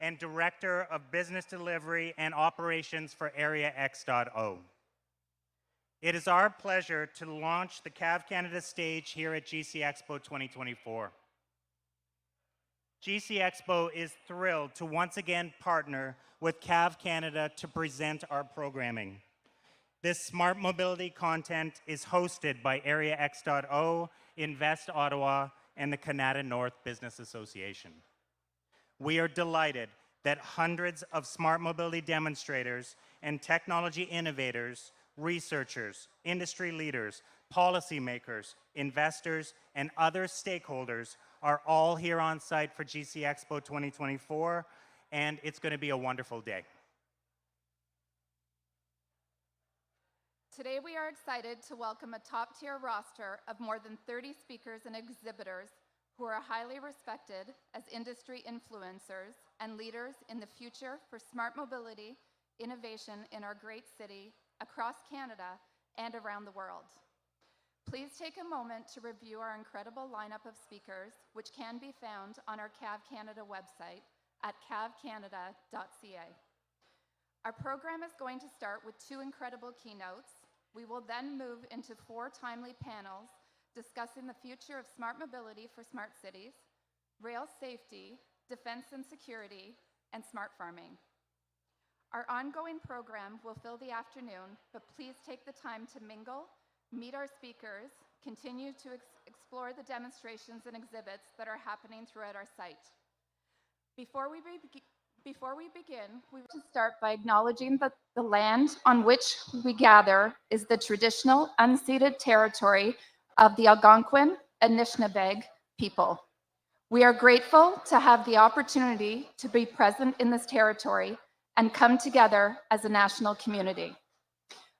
and Director of Business Delivery and Operations for Area X.O. It is our pleasure to launch the CAV Canada stage here at GCXpo 2024. GCXpo is thrilled to once again partner with CAV Canada to present our programming. This smart mobility content is hosted by Area X.O, Invest Ottawa, and the Kanata North Business Association. We are delighted that hundreds of smart mobility demonstrators and technology innovators, researchers, industry leaders, policymakers, investors, and other stakeholders are all here on site for GCXpo 2024, and it's going to be a wonderful day. Today we are excited to welcome a top-tier roster of more than 30 speakers and exhibitors who are highly respected as industry influencers and leaders in the future for smart mobility, innovation in our great city, across Canada, and around the world. Please take a moment to review our incredible lineup of speakers, which can be found on our CAV Canada website at cavcanada.ca. Our program is going to start with 2 incredible keynotes. We will then move into 4 timely panels discussing the future of smart mobility for smart cities, rail safety, defense and security, and smart farming. Our ongoing program will fill the afternoon, but please take the time to mingle, meet our speakers, continue to explore the demonstrations and exhibits that are happening throughout our site. Before we begin, we want to start by acknowledging that the land on which we gather is the traditional unceded territory of the Algonquin and Anishinaabe people. We are grateful to have the opportunity to be present in this territory and come together as a national community.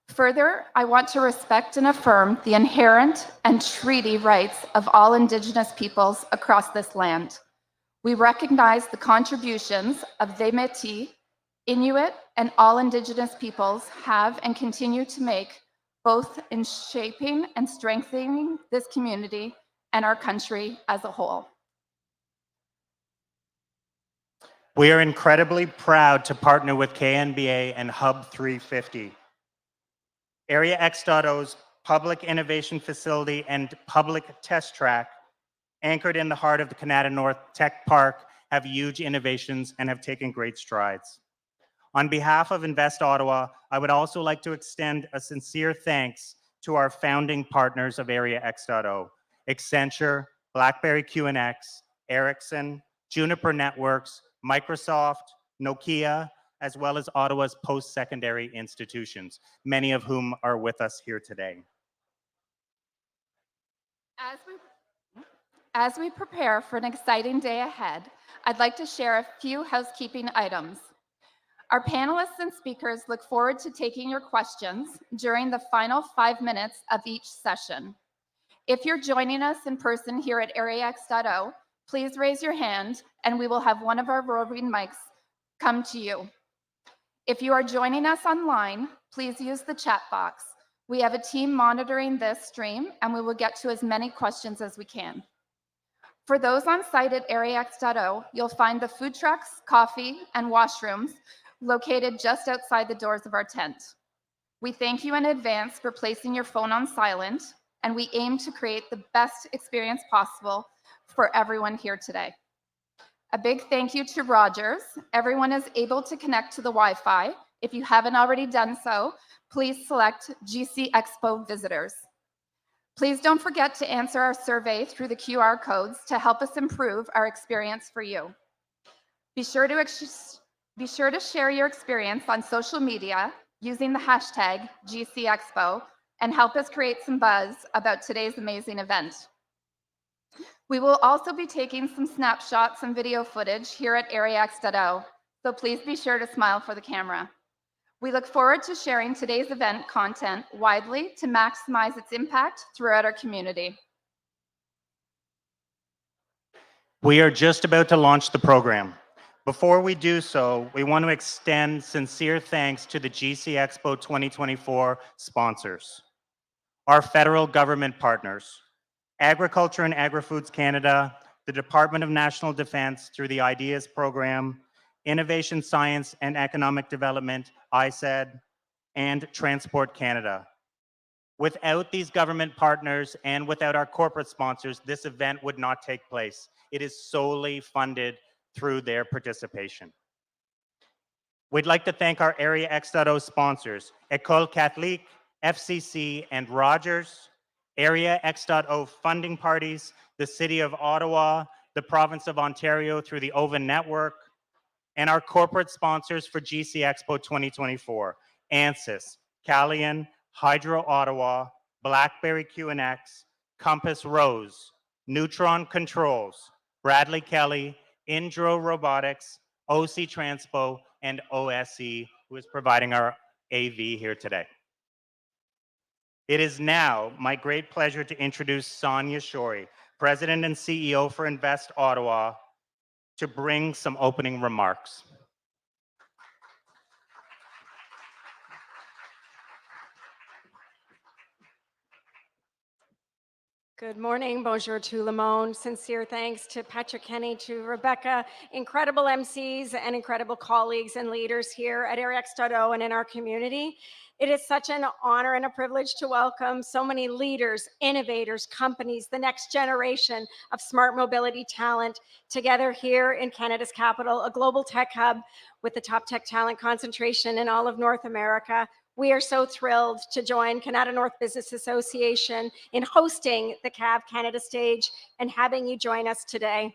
Further, I want to respect and affirm the inherent and treaty rights of all Indigenous peoples across this land. We recognize the contributions of the Métis, Inuit, and all Indigenous peoples have and continue to make, both in shaping and strengthening this community and our country as a whole. We are incredibly proud to partner with KNBA and Hub 350. Area X.O's public innovation facility and public test track, anchored in the heart of the Kanata North Tech Park, have huge innovations and have taken great strides. On behalf of Invest Ottawa, I would also like to extend a sincere thanks to our founding partners of Area X.O, Accenture, BlackBerry QNX, Ericsson, Juniper Networks, Microsoft, Nokia, as well as Ottawa's post-secondary institutions, many of whom are with us here today. As we prepare for an exciting day ahead, I'd like to share a few housekeeping items. Our panelists and speakers look forward to taking your questions during the final 5 minutes of each session. If you're joining us in person here at Area X.O, please raise your hand and we will have one of our roving mics come to you. If you are joining us online, please use the chat box. We have a team monitoring this stream and we will get to as many questions as we can. For those on site at Area X.O, you'll find the food trucks, coffee, and washrooms located just outside the doors of our tent. We thank you in advance for placing your phone on silent, and we aim to create the best experience possible for everyone here today. A big thank you to Rogers. Everyone is able to connect to the Wi-Fi. If you haven't already done so, please select GCXpo visitors. Please don't forget to answer our survey through the QR codes to help us improve our experience for you. Be sure to share your experience on social media using the hashtag GCXpo and help us create some buzz about today's amazing event. We will also be taking some snapshots and video footage here at Area X.O, so please be sure to smile for the camera. We look forward to sharing today's event content widely to maximize its impact throughout our community. We are just about to launch the program. Before we do so, we want to extend sincere thanks to the GCXpo 2024 sponsors, our federal government partners, Agriculture and Agri-Foods Canada, the Department of National Defence through the IDEAS program, Innovation, Science, and Economic Development, ISED, and Transport Canada. Without these government partners and without our corporate sponsors, this event would not take place. It is solely funded through their participation. We'd like to thank our Area X.O sponsors, École Catholique, FCC, and Rogers, Area X.O funding parties, the City of Ottawa, the Province of Ontario through the OVA Network, and our corporate sponsors for GCXpo 2024, ANSYS, Calian, Hydro Ottawa, BlackBerry QNX, Compass Rose, Neutron Controls, Bradley Kelly, Indro Robotics, OC Transpo, and OSE, who is providing our AV here today. It is now my great pleasure to introduce Sonia Shorey, President and CEO for Invest Ottawa, to bring some opening remarks. Good morning, bonjour tout le monde. Sincere thanks to Patrick Kenny, to Rebecca, incredible MCs and incredible colleagues and leaders here at Area X.O and in our community. It is such an honor and a privilege to welcome so many leaders, innovators, companies, the next generation of smart mobility talent together here in Canada's capital, a global tech hub with the top tech talent concentration in all of North America. We are so thrilled to join Kanata North Business Association in hosting the CAV Canada stage and having you join us today.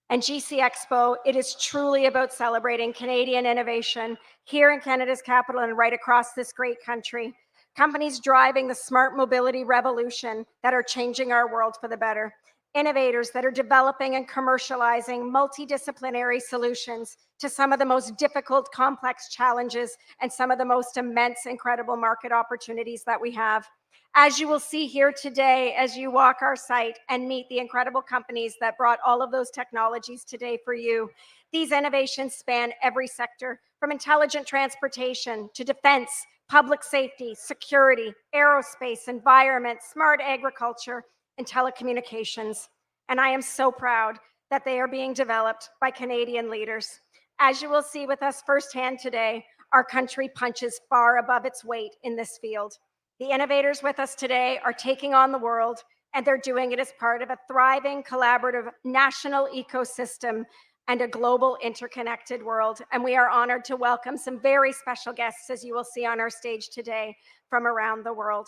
And GCXpo, it is truly about celebrating Canadian innovation here in Canada's capital and right across this great country. Companies driving the smart mobility revolution that are changing our world for the better. Innovators that are developing and commercializing multidisciplinary solutions to some of the most difficult, complex challenges and some of the most immense, incredible market opportunities that we have. As you will see here today, as you walk our site and meet the incredible companies that brought all of those technologies today for you, these innovations span every sector, from intelligent transportation to defense, public safety, security, aerospace, environment, smart agriculture, and telecommunications. And I am so proud that they are being developed by Canadian leaders. As you will see with us firsthand today, our country punches far above its weight in this field. The innovators with us today are taking on the world, and they're doing it as part of a thriving, collaborative national ecosystem and a global interconnected world. And we are honored to welcome some very special guests, as you will see on our stage today, from around the world.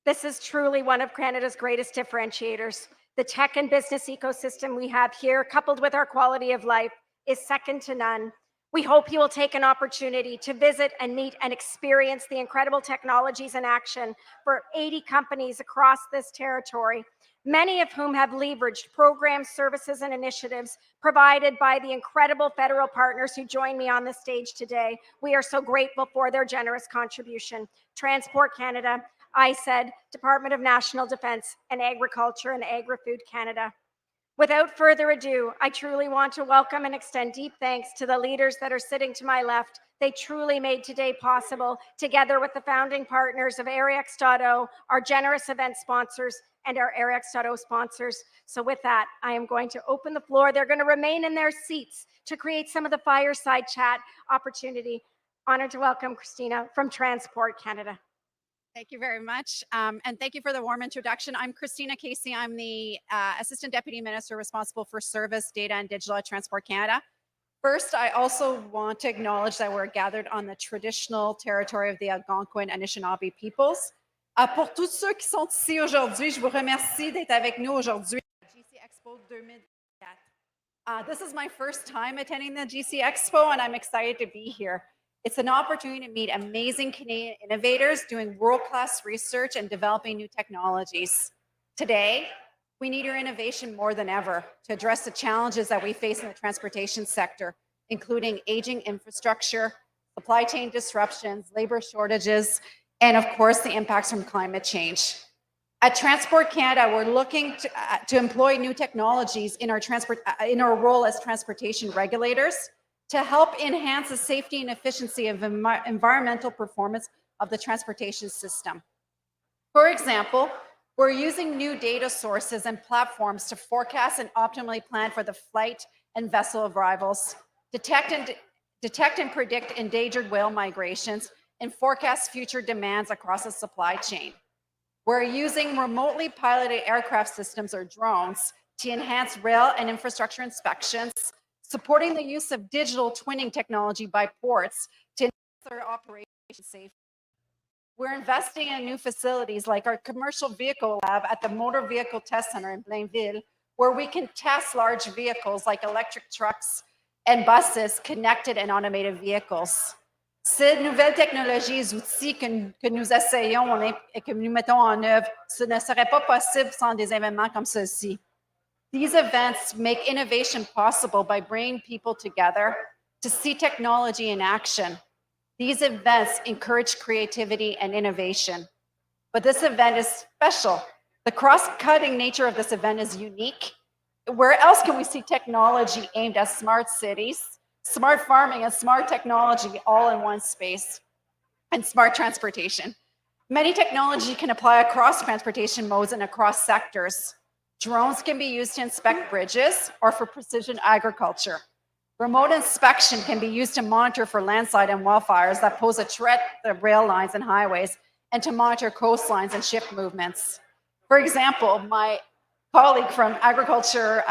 This is truly one of Canada's greatest differentiators. The tech and business ecosystem we have here, coupled with our quality of life, is second to none. We hope you will take an opportunity to visit and meet and experience the incredible technologies in action for 80 companies across this territory, many of whom have leveraged programs, services, and initiatives provided by the incredible federal partners who join me on the stage today. We are so grateful for their generous contribution. Transport Canada, ISED, Department of National Defence, and Agriculture and Agri-Food Canada. Without further ado, I truly want to welcome and extend deep thanks to the leaders that are sitting to my left. They truly made today possible, together with the founding partners of Area X.O, our generous event sponsors, and our Area X.O sponsors. So with that, I am going to open the floor. They're going to remain in their seats to create some of the fireside chat opportunity. Honored to welcome Christina from Transport Canada. Thank you very much. And thank you for the warm introduction. I'm Christina Casey. I'm the Assistant Deputy Minister responsible for Service, Data and Digital at Transport Canada. First, I also want to acknowledge that we're gathered on the traditional territory of the Algonquin and Anishinaabe peoples. Pour tous ceux qui sont ici aujourd'hui, je vous remercie d'être avec nous aujourd'hui à GCXpo 2024. This is my first time attending the GCXpo, and I'm excited to be here. It's an opportunity to meet amazing Canadian innovators doing world-class research and developing new technologies. Today, we need your innovation more than ever to address the challenges that we face in the transportation sector, including aging infrastructure, supply chain disruptions, labor shortages, and of course, the impacts from climate change. At Transport Canada, we're looking to employ new technologies in our role as transportation regulators to help enhance the safety and efficiency of environmental performance of the transportation system. For example, we're using new data sources and platforms to forecast and optimally plan for the flight and vessel arrivals. detect and predict endangered whale migrations, and forecast future demands across the supply chain. We're using remotely piloted aircraft systems or drones to enhance rail and infrastructure inspections, supporting the use of digital twinning technology by ports to enhance their operation safety. We're investing in new facilities like our commercial vehicle lab at the Motor Vehicle Test Center in Blainville, where we can test large vehicles like electric trucks and buses, connected and automated vehicles. Ces nouvelles technologies et outils que nous essayons et que nous mettons en œuvre, ce ne serait pas possible sans des événements comme ceux-ci. These events make innovation possible by bringing people together to see technology in action. These events encourage creativity and innovation. But this event is special. The cross-cutting nature of this event is unique. Where else can we see technology aimed at smart cities, smart farming, and smart technology all in one space? And smart transportation. Many technology can apply across transportation modes and across sectors. Drones can be used to inspect bridges or for precision agriculture. Remote inspection can be used to monitor for landslide and wildfires that pose a threat to rail lines and highways, and to monitor coastlines and ship movements. For example, my colleague from agriculture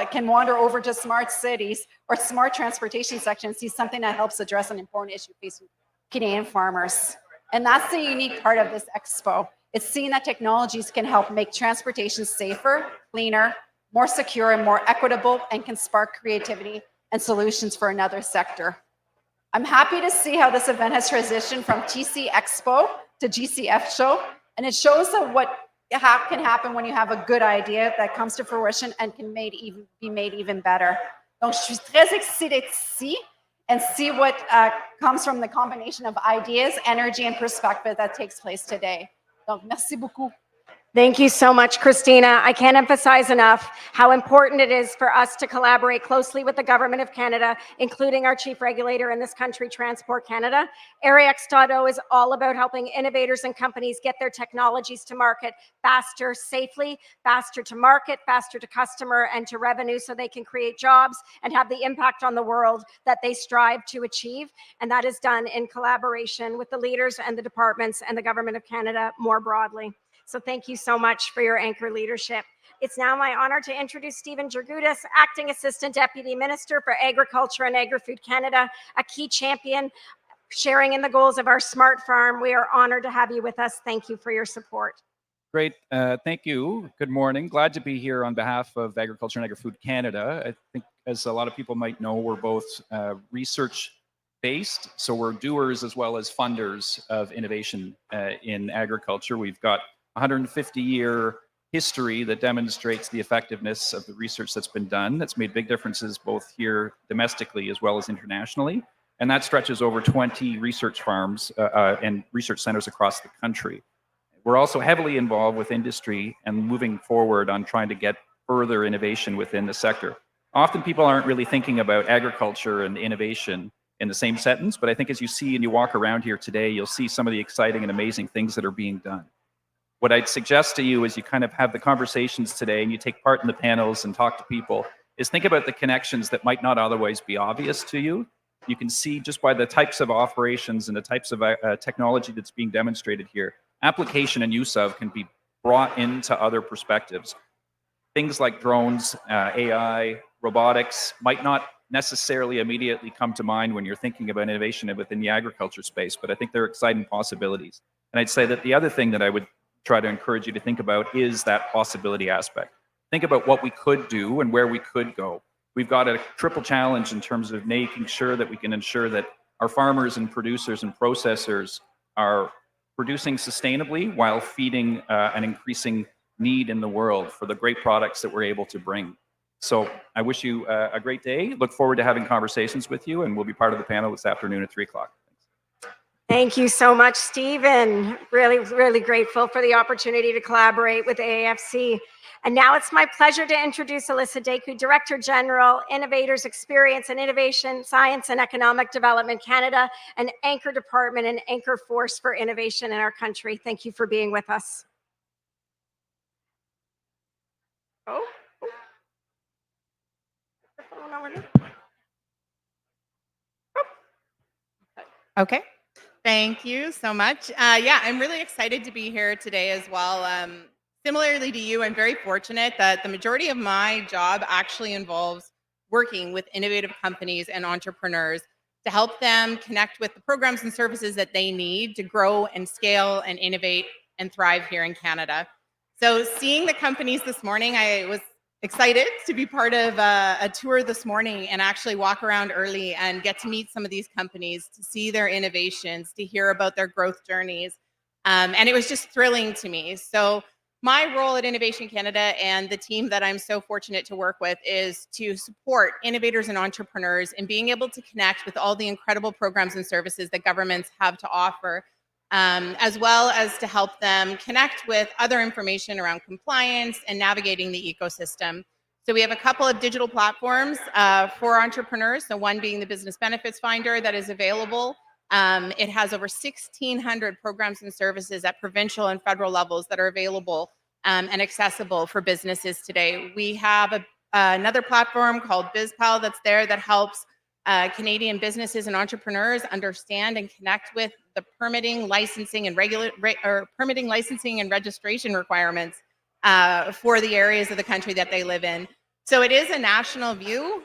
can wander over to smart cities or smart transportation section and see something that helps address an important issue facing Canadian farmers. And that's the unique part of this expo. It's seeing that technologies can help make transportation safer, cleaner, more secure, and more equitable, and can spark creativity and solutions for another sector. I'm happy to see how this event has transitioned from CCXpo to GCXpo, and it shows that what can happen when you have a good idea that comes to fruition and can be made even better. Donc, je suis très excitée d'être ici and see what comes from the combination of ideas, energy, and perspective that takes place today. Donc, merci beaucoup. Thank you so much, Christina. I can't emphasize enough how important it is for us to collaborate closely with the Government of Canada, including our chief regulator in this country, Transport Canada. Area X.O is all about helping innovators and companies get their technologies to market faster, safely, faster to market, faster to customer, and to revenue, so they can create jobs and have the impact on the world that they strive to achieve. And that is done in collaboration with the leaders and the departments and the Government of Canada more broadly. So thank you so much for your anchor leadership. It's now my honor to introduce Stephen Dragudis, Acting Assistant Deputy Minister for Agriculture and Agri-Food Canada, a key champion sharing in the goals of our smart farm. We are honored to have you with us. Thank you for your support. Great. Thank you. Good morning. Glad to be here on behalf of Agriculture and Agri-Food Canada. I think, as a lot of people might know, we're both research-based, so we're doers as well as funders of innovation in agriculture. We've got 150-year history that demonstrates the effectiveness of the research that's been done. That's made big differences both here domestically as well as internationally. And that stretches over 20 research farms and research centers across the country. We're also heavily involved with industry and moving forward on trying to get further innovation within the sector. Often people aren't really thinking about agriculture and innovation in the same sentence, but I think as you see and you walk around here today, you'll see some of the exciting and amazing things that are being done. What I'd suggest to you as you kind of have the conversations today and you take part in the panels and talk to people is think about the connections that might not otherwise be obvious to you. You can see just by the types of operations and the types of technology that's being demonstrated here, application and use of can be brought into other perspectives. Things like drones, AI, robotics might not necessarily immediately come to mind when you're thinking about innovation within the agriculture space, but I think they're exciting possibilities. And I'd say that the other thing that I would try to encourage you to think about is that possibility aspect. Think about what we could do and where we could go. We've got a triple challenge in terms of making sure that we can ensure that our farmers and producers and processors are producing sustainably while feeding an increasing need in the world for the great products that we're able to bring. So I wish you a great day. Look forward to having conversations with you, and we'll be part of the panel this afternoon at 3 o'clock. Thank you so much, Stephen. Really, really grateful for the opportunity to collaborate with AAFC. And now it's my pleasure to introduce Alyssa Deku, Director General, Innovators Experience and Innovation, Science and Economic Development Canada, an anchor department and anchor force for innovation in our country. Thank you for being with us. Okay. Thank you so much. Yeah, I'm really excited to be here today as well. Similarly to you, I'm very fortunate that the majority of my job actually involves working with innovative companies and entrepreneurs to help them connect with the programs and services that they need to grow and scale and innovate and thrive here in Canada. So, seeing the companies this morning, I was excited to be part of a tour this morning and actually walk around early and get to meet some of these companies, to see their innovations, to hear about their growth journeys. And it was just thrilling to me. So, my role at Innovation Canada and the team that I'm so fortunate to work with is to support innovators and entrepreneurs in being able to connect with all the incredible programs and services that governments have to offer, as well as to help them connect with other information around compliance and navigating the ecosystem. So we have a couple of digital platforms for entrepreneurs. So one being the Business Benefits Finder that is available. It has over 1,600 programs and services at provincial and federal levels that are available and accessible for businesses today. We have another platform called BizPal that's there that helps Canadian businesses and entrepreneurs understand and connect with the permitting, licensing, and permitting, licensing, and registration requirements for the areas of the country that they live in. So it is a national view.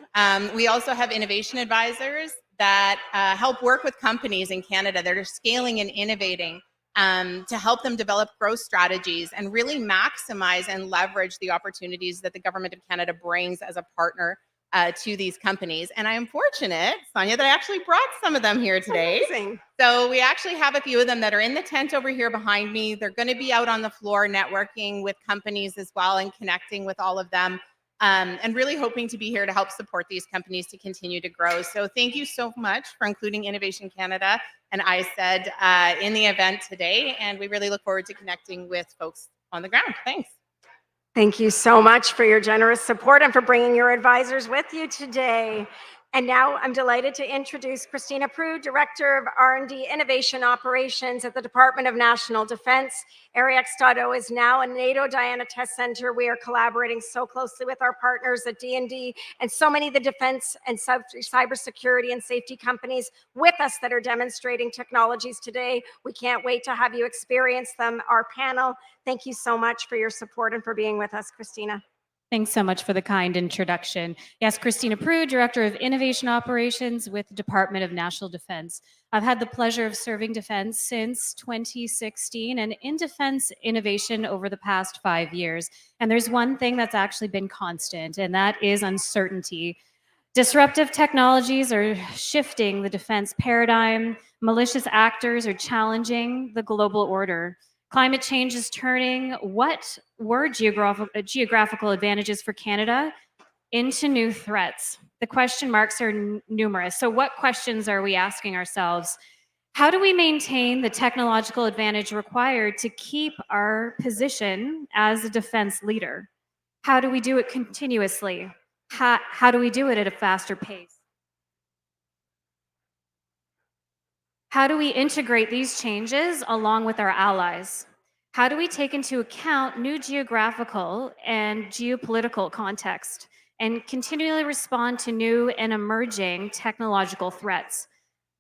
We also have innovation advisors that help work with companies in Canada that are scaling and innovating to help them develop growth strategies and really maximize and leverage the opportunities that the Government of Canada brings as a partner to these companies. And I am fortunate, Sonia, that I actually brought some of them here today. Amazing. So we actually have a few of them that are in the tent over here behind me. They're going to be out on the floor networking with companies as well and connecting with all of them. And really hoping to be here to help support these companies to continue to grow. So thank you so much for including Innovation Canada and ISED in the event today. And we really look forward to connecting with folks on the ground. Thanks. Thank you so much for your generous support and for bringing your advisors with you today. And now I'm delighted to introduce Christina Prue, Director of R&D Innovation Operations at the Department of National Defense. Area X.O is now a NATO Diana Test Center. We are collaborating so closely with our partners at D&D and so many of the defense and cybersecurity and safety companies with us that are demonstrating technologies today. We can't wait to have you experience them. Our panel, thank you so much for your support and for being with us, Christina. Thanks so much for the kind introduction. Yes, Christina Prue, Director of Innovation Operations with the Department of National Defense. I've had the pleasure of serving defense since 2016 and in defense innovation over the past 5 years. And there's one thing that's actually been constant, and that is uncertainty. Disruptive technologies are shifting the defense paradigm. Malicious actors are challenging the global order. Climate change is turning what were geographical advantages for Canada into new threats. The question marks are numerous. So what questions are we asking ourselves? How do we maintain the technological advantage required to keep our position as a defense leader? How do we do it continuously? How do we do it at a faster pace? How do we integrate these changes along with our allies? How do we take into account new geographical and geopolitical context and continually respond to new and emerging technological threats?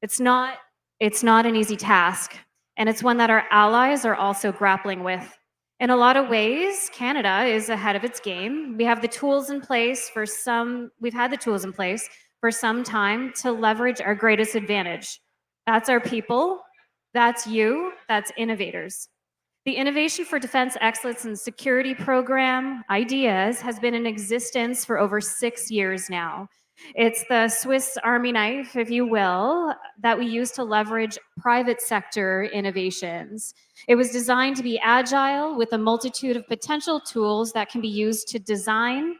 It's not an easy task, and it's one that our allies are also grappling with. In a lot of ways, Canada is ahead of its game. We've had the tools in place for some time to leverage our greatest advantage. That's our people, that's you, that's innovators. The Innovation for Defense Excellence and Security Program, IDEAS, has been in existence for over 6 years now. It's the Swiss Army knife, if you will, that we use to leverage private sector innovations. It was designed to be agile with a multitude of potential tools that can be used to design,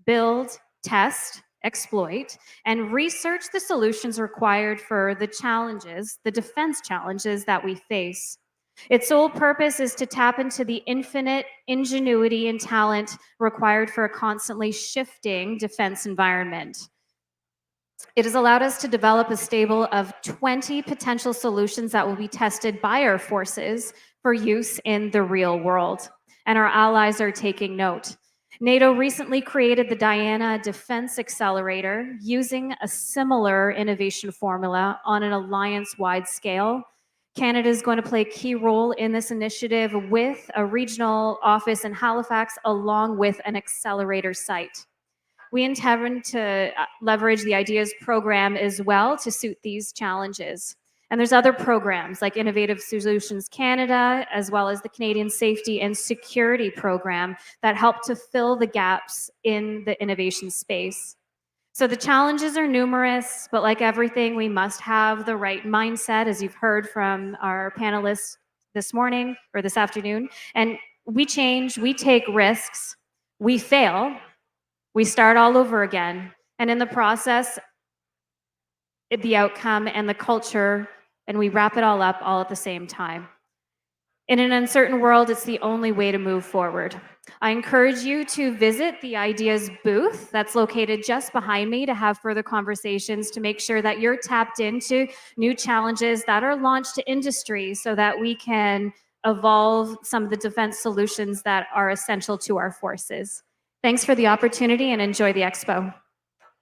build, test, exploit, and research the solutions required for the defense challenges that we face. Its sole purpose is to tap into the infinite ingenuity and talent required for a constantly shifting defense environment. It has allowed us to develop a stable of 20 potential solutions that will be tested by our forces for use in the real world. And our allies are taking note. NATO recently created the Diana Defense Accelerator using a similar innovation formula on an alliance-wide scale. Canada is going to play a key role in this initiative with a regional office in Halifax, along with an accelerator site. We intend to leverage the IDEAS program as well to suit these challenges. And there's other programs like Innovative Solutions Canada, as well as the Canadian Safety and Security Program that help to fill the gaps in the innovation space. So the challenges are numerous, but like everything, we must have the right mindset, as you've heard from our panelists this morning or this afternoon. And we change, we take risks, we fail, we start all over again. And in the process, the outcome and the culture, and we wrap it all up all at the same time. In an uncertain world, it's the only way to move forward. I encourage you to visit the IDEAS booth that's located just behind me to have further conversations to make sure that you're tapped into new challenges that are launched to industry so that we can evolve some of the defense solutions that are essential to our forces. Thanks for the opportunity and enjoy the expo.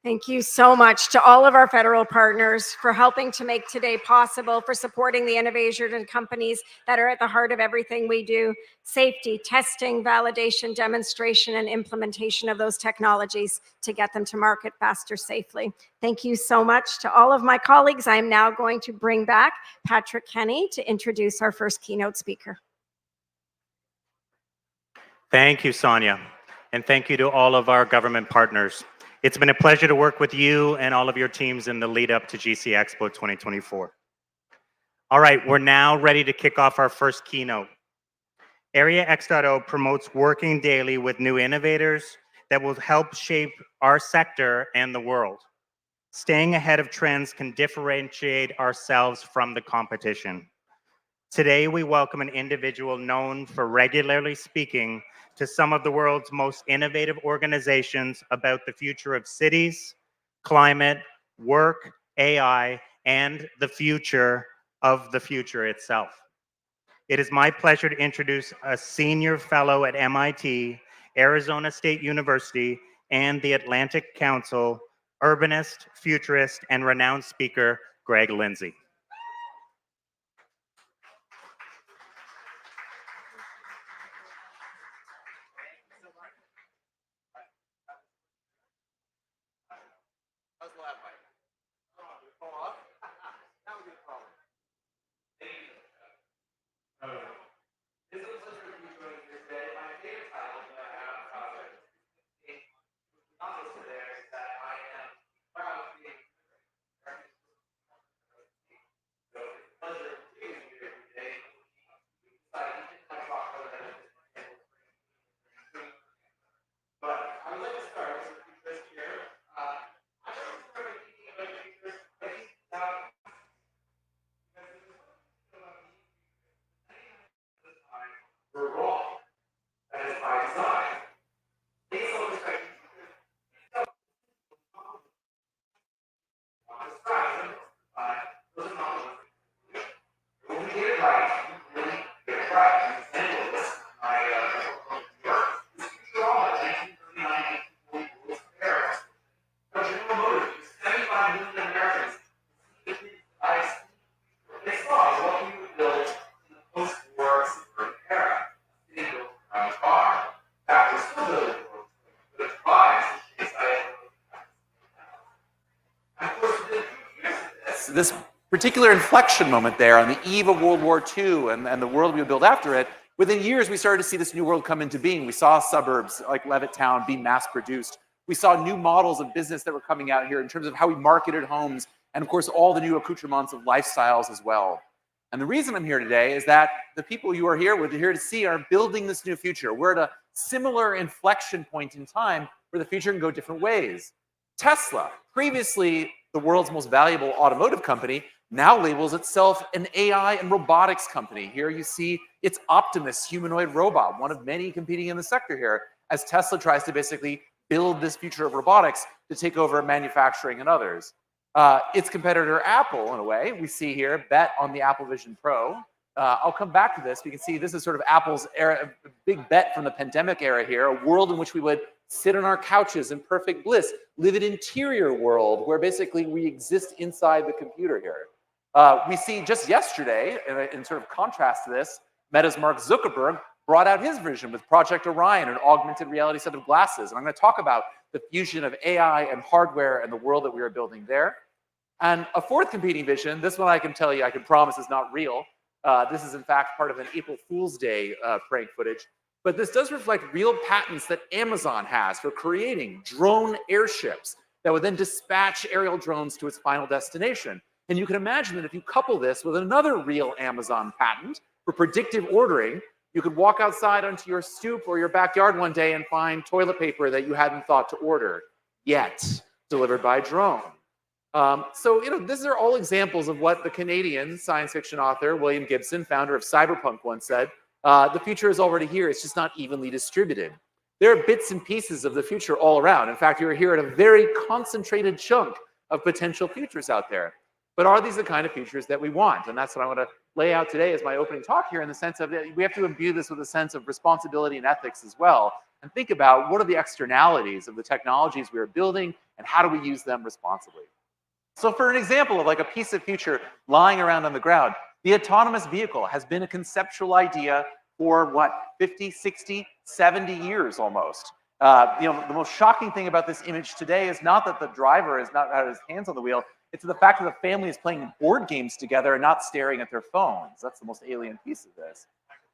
Thank you so much to all of our federal partners for helping to make today possible, for supporting the innovators and companies that are at the heart of everything we do: safety, testing, validation, demonstration, and implementation of those technologies to get them to market faster, safely. Thank you so much to all of my colleagues. I'm now going to bring back Patrick Kenny to introduce our first keynote speaker. Thank you, Sonia. And thank you to all of our government partners. It's been a pleasure to work with you and all of your teams in the lead up to GCXpo 2024. All right, we're now ready to kick off our first keynote. Area X.O promotes working daily with new innovators that will help shape our sector and the world. Staying ahead of trends can differentiate ourselves from the competition. Today, we welcome an individual known for regularly speaking to some of the world's most innovative organizations about the future of cities, climate, work, AI, and the future of the future itself. It is my pleasure to introduce a senior fellow at MIT, Arizona State University, and the Atlantic Council, urbanist, futurist, and renowned speaker, Greg Lindsay. This particular inflection moment there on the eve of World War II and the world we would build after it, within years we started to see this new world come into being. We saw suburbs like Levittown being mass produced. We saw new models of business that were coming out here in terms of how we marketed homes, and of course all the new accoutrements of lifestyles as well. And the reason I'm here today is that the people you are here to see are building this new future. We're at a similar inflection point in time where the future can go different ways. Tesla, previously the world's most valuable automotive company, now labels itself an AI and robotics company. Here you see its Optimus humanoid robot, one of many competing in the sector here, as Tesla tries to basically build this future of robotics to take over manufacturing and others. Its competitor Apple, in a way, we see here, bet on the Apple Vision Pro. I'll come back to this. We can see this is sort of Apple's era, big bet from the pandemic era here, a world in which we would sit on our couches in perfect bliss, live an interior world where basically we exist inside the computer here. We see just yesterday, in sort of contrast to this, Meta's Mark Zuckerberg brought out his vision with Project Orion, an augmented reality set of glasses. And I'm going to talk about the fusion of AI and hardware and the world that we are building there. And a fourth competing vision, this one I can tell you, I can promise is not real. This is in fact part of an April Fool's Day prank footage. But this does reflect real patents that Amazon has for creating drone airships that would then dispatch aerial drones to its final destination. And you can imagine that if you couple this with another real Amazon patent for predictive ordering, you could walk outside onto your stoop or your backyard one day and find toilet paper that you hadn't thought to order yet, delivered by drone. So, these are all examples of what the Canadian science fiction author, William Gibson, founder of Cyberpunk, once said. The future is already here. It's just not evenly distributed. There are bits and pieces of the future all around. In fact, you're here at a very concentrated chunk of potential futures out there. But are these the kind of futures that we want? And that's what I want to lay out today as my opening talk here, in the sense of that we have to imbue this with a sense of responsibility and ethics as well, and think about what are the externalities of the technologies we are building and how do we use them responsibly. So for an example of like a piece of future lying around on the ground, the autonomous vehicle has been a conceptual idea for what, 50, 60, 70 years almost. The most shocking thing about this image today is not that the driver is not had his hands on the wheel, it's the fact that the family is playing board games together and not staring at their phones. That's the most alien piece of this.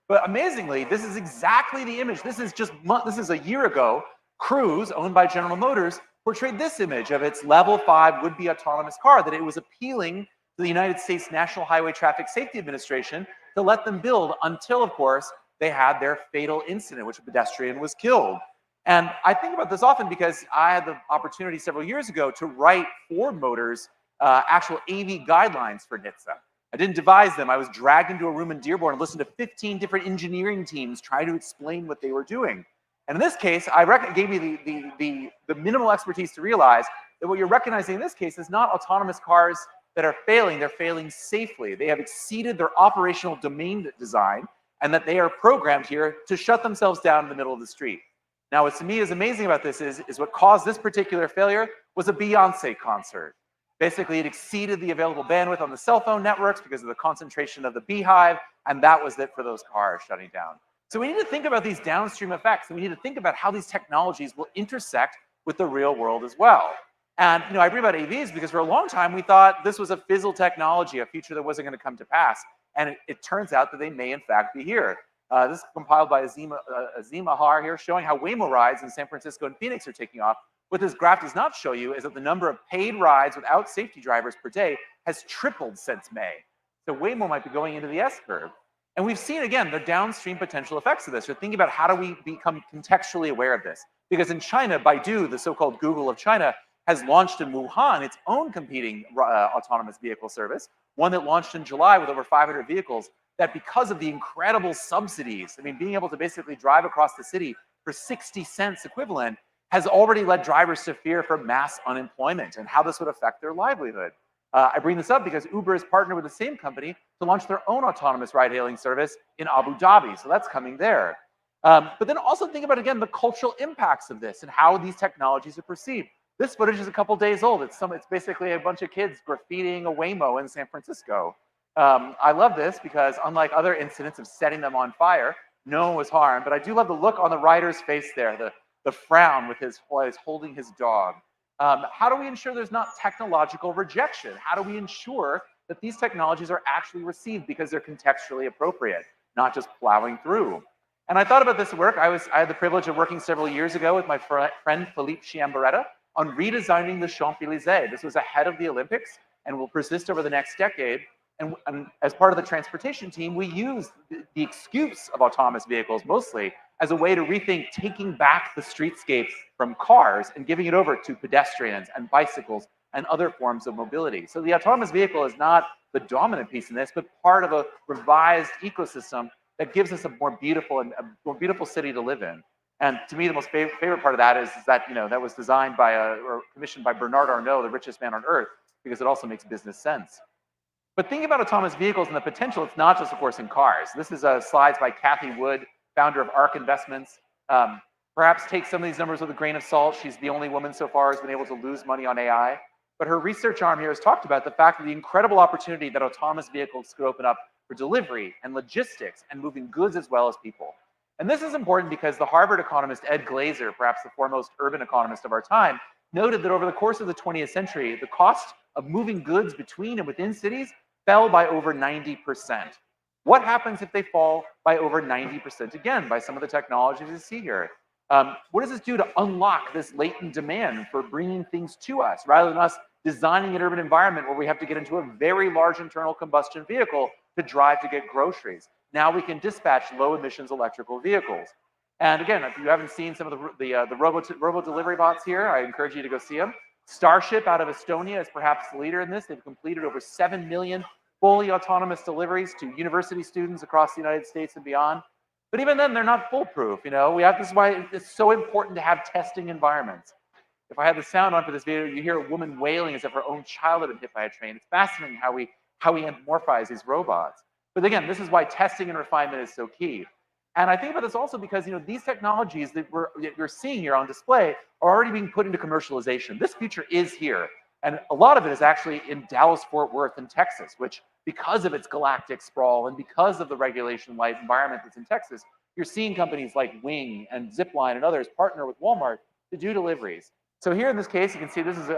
But amazingly, this is exactly the image. This is a year ago. Cruise, owned by General Motors, portrayed this image of its level 5 would-be autonomous car that it was appealing to the United States National Highway Traffic Safety Administration to let them build until, of course, they had their fatal incident, which a pedestrian was killed. And I think about this often because I had the opportunity several years ago to write Ford Motors' actual AV guidelines for NHTSA. I didn't devise them. I was dragged into a room in Dearborn and listened to 15 different engineering teams try to explain what they were doing. And in this case, I gave me the minimal expertise to realize that what you're recognizing in this case is not autonomous cars that are failing, they're failing safely. They have exceeded their operational domain design, and that they are programmed here to shut themselves down in the middle of the street. Now, what to me is amazing about this is what caused this particular failure was a Beyonce concert. Basically, it exceeded the available bandwidth on the cell phone networks because of the concentration of the beehive, and that was it for those cars shutting down. So we need to think about these downstream effects, and we need to think about how these technologies will intersect with the real world as well. And I bring about AVs because for a long time we thought this was a fizzle technology, a future that wasn't going to come to pass, and it turns out that they may in fact be here. This is compiled by Azim Ahar here, showing how Waymo rides in San Francisco and Phoenix are taking off. What this graph does not show you is that the number of paid rides without safety drivers per day has tripled since May. So Waymo might be going into the S-curve. And we've seen, again, the downstream potential effects of this. So think about how do we become contextually aware of this? Because in China, Baidu, the so-called Google of China, has launched in Wuhan its own competing autonomous vehicle service, one that launched in July with over 500 vehicles, that because of the incredible subsidies, being able to basically drive across the city for 60 cents equivalent, has already led drivers to fear for mass unemployment and how this would affect their livelihood. I bring this up because Uber has partnered with the same company to launch their own autonomous ride-hailing service in Abu Dhabi, so that's coming there. But then also think about, again, the cultural impacts of this and how these technologies are perceived. This footage is a couple days old. It's basically a bunch of kids graffitiing a Waymo in San Francisco. I love this because unlike other incidents of setting them on fire, no one was harmed, but I do love the look on the rider's face there, the frown with while he's holding his dog. How do we ensure there's not technological rejection? How do we ensure that these technologies are actually received because they're contextually appropriate, not just plowing through? And I thought about this work. I had the privilege of working several years ago with my friend Philippe Chiambaretta on redesigning the Champs-Élysées. This was ahead of the Olympics and will persist over the next decade. And as part of the transportation team, we used the excuse of autonomous vehicles mostly as a way to rethink taking back the streetscape from cars and giving it over to pedestrians and bicycles and other forms of mobility. So the autonomous vehicle is not the dominant piece in this, but part of a revised ecosystem that gives us a more beautiful city to live in. And to me, the most favorite part of that is that that was designed by or commissioned by Bernard Arnault, the richest man on earth, because it also makes business sense. But thinking about autonomous vehicles and the potential, it's not just, of course, in cars. This is slides by Kathy Wood, founder of ARC Investments. Perhaps take some of these numbers with a grain of salt. She's the only woman so far who's been able to lose money on AI. But her research arm here has talked about the fact that the incredible opportunity that autonomous vehicles could open up for delivery and logistics and moving goods as well as people. And this is important because the Harvard economist Ed Glaeser, perhaps the foremost urban economist of our time, noted that over the course of the 20th century, the cost of moving goods between and within cities fell by over 90%. What happens if they fall by over 90% again by some of the technologies you see here? What does this do to unlock this latent demand for bringing things to us rather than us designing an urban environment where we have to get into a very large internal combustion vehicle to drive to get groceries? Now we can dispatch low emissions electrical vehicles. And again, if you haven't seen some of the robo delivery bots here, I encourage you to go see them. Starship out of Estonia is perhaps the leader in this. They've completed over 7 million fully autonomous deliveries to university students across the United States and beyond. But even then, they're not foolproof. You know, this is why it's so important to have testing environments. If I had the sound on for this video, you hear a woman wailing as if her own child had been hit by a train. It's fascinating how we anthropomorphize these robots. But again, this is why testing and refinement is so key. And I think about this also because these technologies that you're seeing here on display are already being put into commercialization. This future is here. And a lot of it is actually in Dallas-Fort Worth in Texas, which because of its galactic sprawl and because of the regulation-light environment that's in Texas, you're seeing companies like Wing and Zipline and others partner with Walmart to do deliveries. So here in this case, you can see this is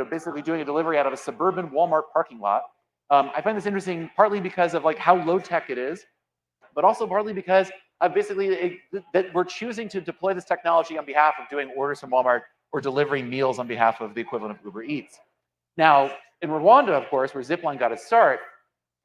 basically doing a delivery out of a suburban Walmart parking lot. I find this interesting partly because of how low-tech it is, but also partly because that we're choosing to deploy this technology on behalf of doing orders from Walmart or delivering meals on behalf of the equivalent of Uber Eats. Now, in Rwanda, of course, where Zipline got its start,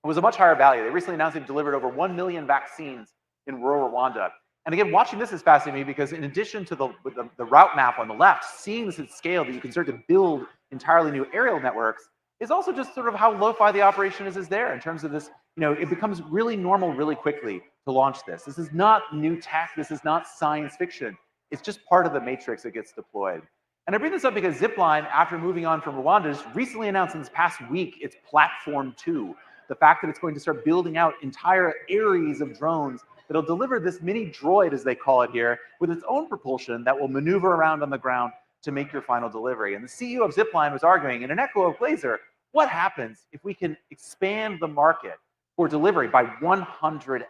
it was a much higher value. They recently announced they've delivered over 1 million vaccines in rural Rwanda. And again, watching this is fascinating me because in addition to the route map on the left, seeing this at scale that you can start to build entirely new aerial networks is also just sort of how lo-fi the operation is there in terms of this, it becomes really normal really quickly to launch this. This is not new tech. This is not science fiction. It's just part of the matrix that gets deployed. And I bring this up because Zipline, after moving on from Rwanda, just recently announced in this past week its Platform 2. The fact that it's going to start building out entire areas of drones that'll deliver this mini droid, as they call it here, with its own propulsion that will maneuver around on the ground to make your final delivery. And the CEO of Zipline was arguing, in an echo of Glaeser, what happens if we can expand the market for delivery by 100x?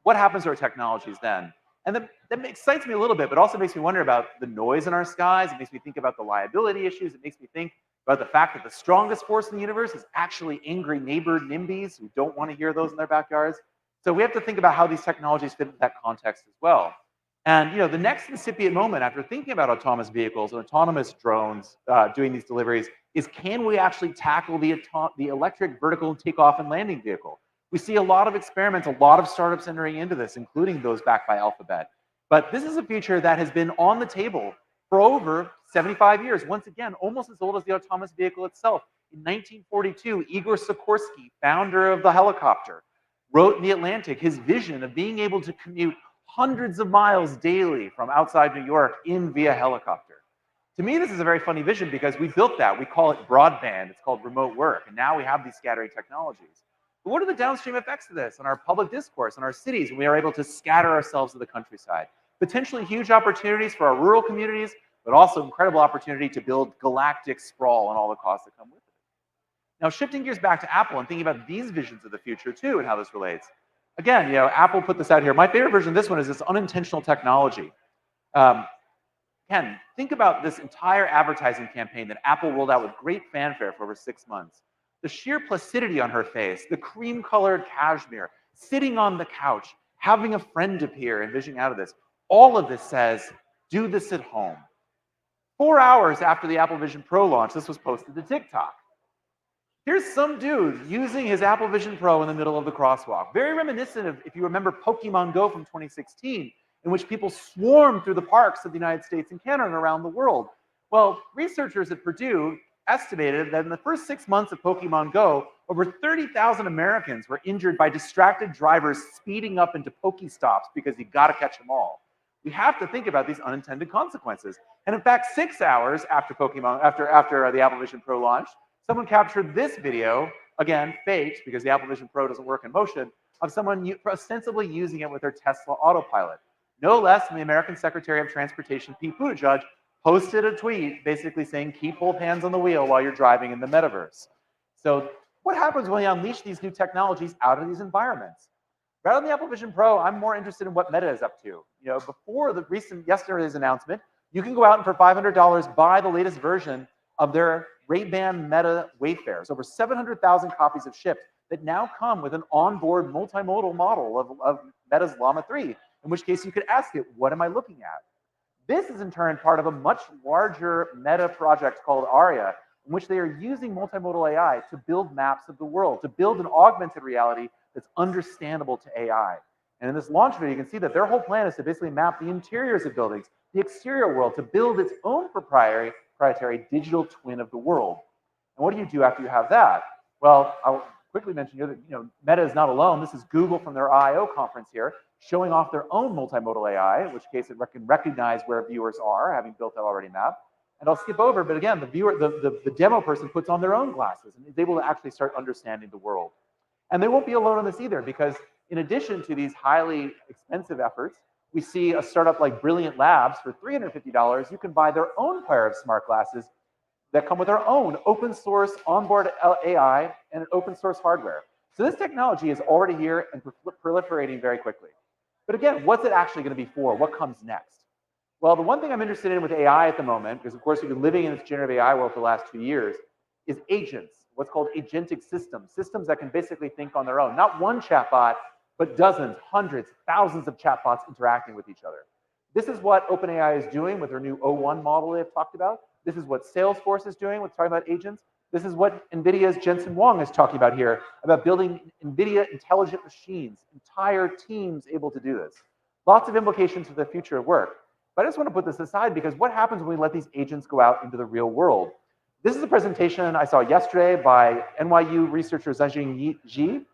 What happens to our technologies then? And that excites me a little bit, but also makes me wonder about the noise in our skies. It makes me think about the liability issues. It makes me think about the fact that the strongest force in the universe is actually angry neighbor NIMBYs who don't want to hear those in their backyards. So we have to think about how these technologies fit into that context as well. And the next incipient moment after thinking about autonomous vehicles and autonomous drones doing these deliveries is, can we actually tackle the electric vertical takeoff and landing vehicle? We see a lot of experiments, a lot of startups entering into this, including those backed by Alphabet. But this is a future that has been on the table for over 75 years. Once again, almost as old as the autonomous vehicle itself. In 1942, Igor Sikorsky, founder of the helicopter, wrote in The Atlantic his vision of being able to commute hundreds of miles daily from outside New York in via helicopter. To me, this is a very funny vision because we built that. We call it broadband. It's called remote work. And now we have these scattering technologies. But what are the downstream effects of this on our public discourse, on our cities, when we are able to scatter ourselves to the countryside? Potentially huge opportunities for our rural communities, but also incredible opportunity to build galactic sprawl and all the costs that come with it. Now, shifting gears back to Apple and thinking about these visions of the future too and how this relates. Again, Apple put this out here. My favorite version of this one is this unintentional technology. Again, think about this entire advertising campaign that Apple rolled out with great fanfare for over 6 months. The sheer placidity on her face, the cream-colored cashmere, sitting on the couch, having a friend appear and visioning out of this, all of this says, do this at home. 4 hours after the Apple Vision Pro launch, this was posted to TikTok. Here's some dude using his Apple Vision Pro in the middle of the crosswalk. Very reminiscent of, if you remember, Pokemon Go from 2016, in which people swarmed through the parks of the United States and Canada and around the world. Well, researchers at Purdue estimated that in the first 6 months of Pokemon Go, over 30,000 Americans were injured by distracted drivers speeding up into Pokestops because you gotta catch them all. We have to think about these unintended consequences. And in fact, 6 hours after the Apple Vision Pro launched, someone captured this video again, faked because the Apple Vision Pro doesn't work in motion, of someone ostensibly using it with their Tesla autopilot. No less than the American Secretary of Transportation, Pete Buttigieg, posted a tweet basically saying, keep both hands on the wheel while you're driving in the metaverse. So what happens when you unleash these new technologies out of these environments? Rather than the Apple Vision Pro, I'm more interested in what Meta is up to. Before the yesterday's announcement, you can go out and for $500 buy the latest version of their Ray-Ban Meta Wayfarers. Over 700,000 copies have shipped that now come with an onboard multimodal model of Meta's Llama 3, in which case you could ask it, what am I looking at? This is in turn part of a much larger Meta project called Area, in which they are using multimodal AI to build maps of the world, to build an augmented reality that's understandable to AI. And in this launch video, you can see that their whole plan is to basically map the interiors of buildings, the exterior world, to build its own proprietary digital twin of the world. And what do you do after you have that? Well, I'll quickly mention here that Meta is not alone. This is Google from their I/O conference here, showing off their own multimodal AI, in which case it can recognize where viewers are, having built that already map. And I'll skip over, but again, the demo person puts on their own glasses and is able to actually start understanding the world. And they won't be alone on this either, because in addition to these highly expensive efforts, we see a startup like Brilliant Labs for $350. You can buy their own pair of smart glasses that come with their own open source onboard AI and open source hardware. So this technology is already here and proliferating very quickly. But again, what's it actually going to be for? What comes next? Well, the one thing I'm interested in with AI at the moment, because of course we've been living in this generative AI world for the last 2 years, is agents, what's called agentic systems, systems that can basically think on their own. Not one chatbot, but dozens, hundreds, thousands of chatbots interacting with each other. This is what OpenAI is doing with their new O1 model they've talked about. This is what Salesforce is doing with talking about agents. This is what NVIDIA's Jensen Huang is talking about here, about building NVIDIA intelligent machines, entire teams able to do this. Lots of implications for the future of work. But I just want to put this aside, because what happens when we let these agents go out into the real world? This is a presentation I saw yesterday by NYU researcher Zhajing Ji.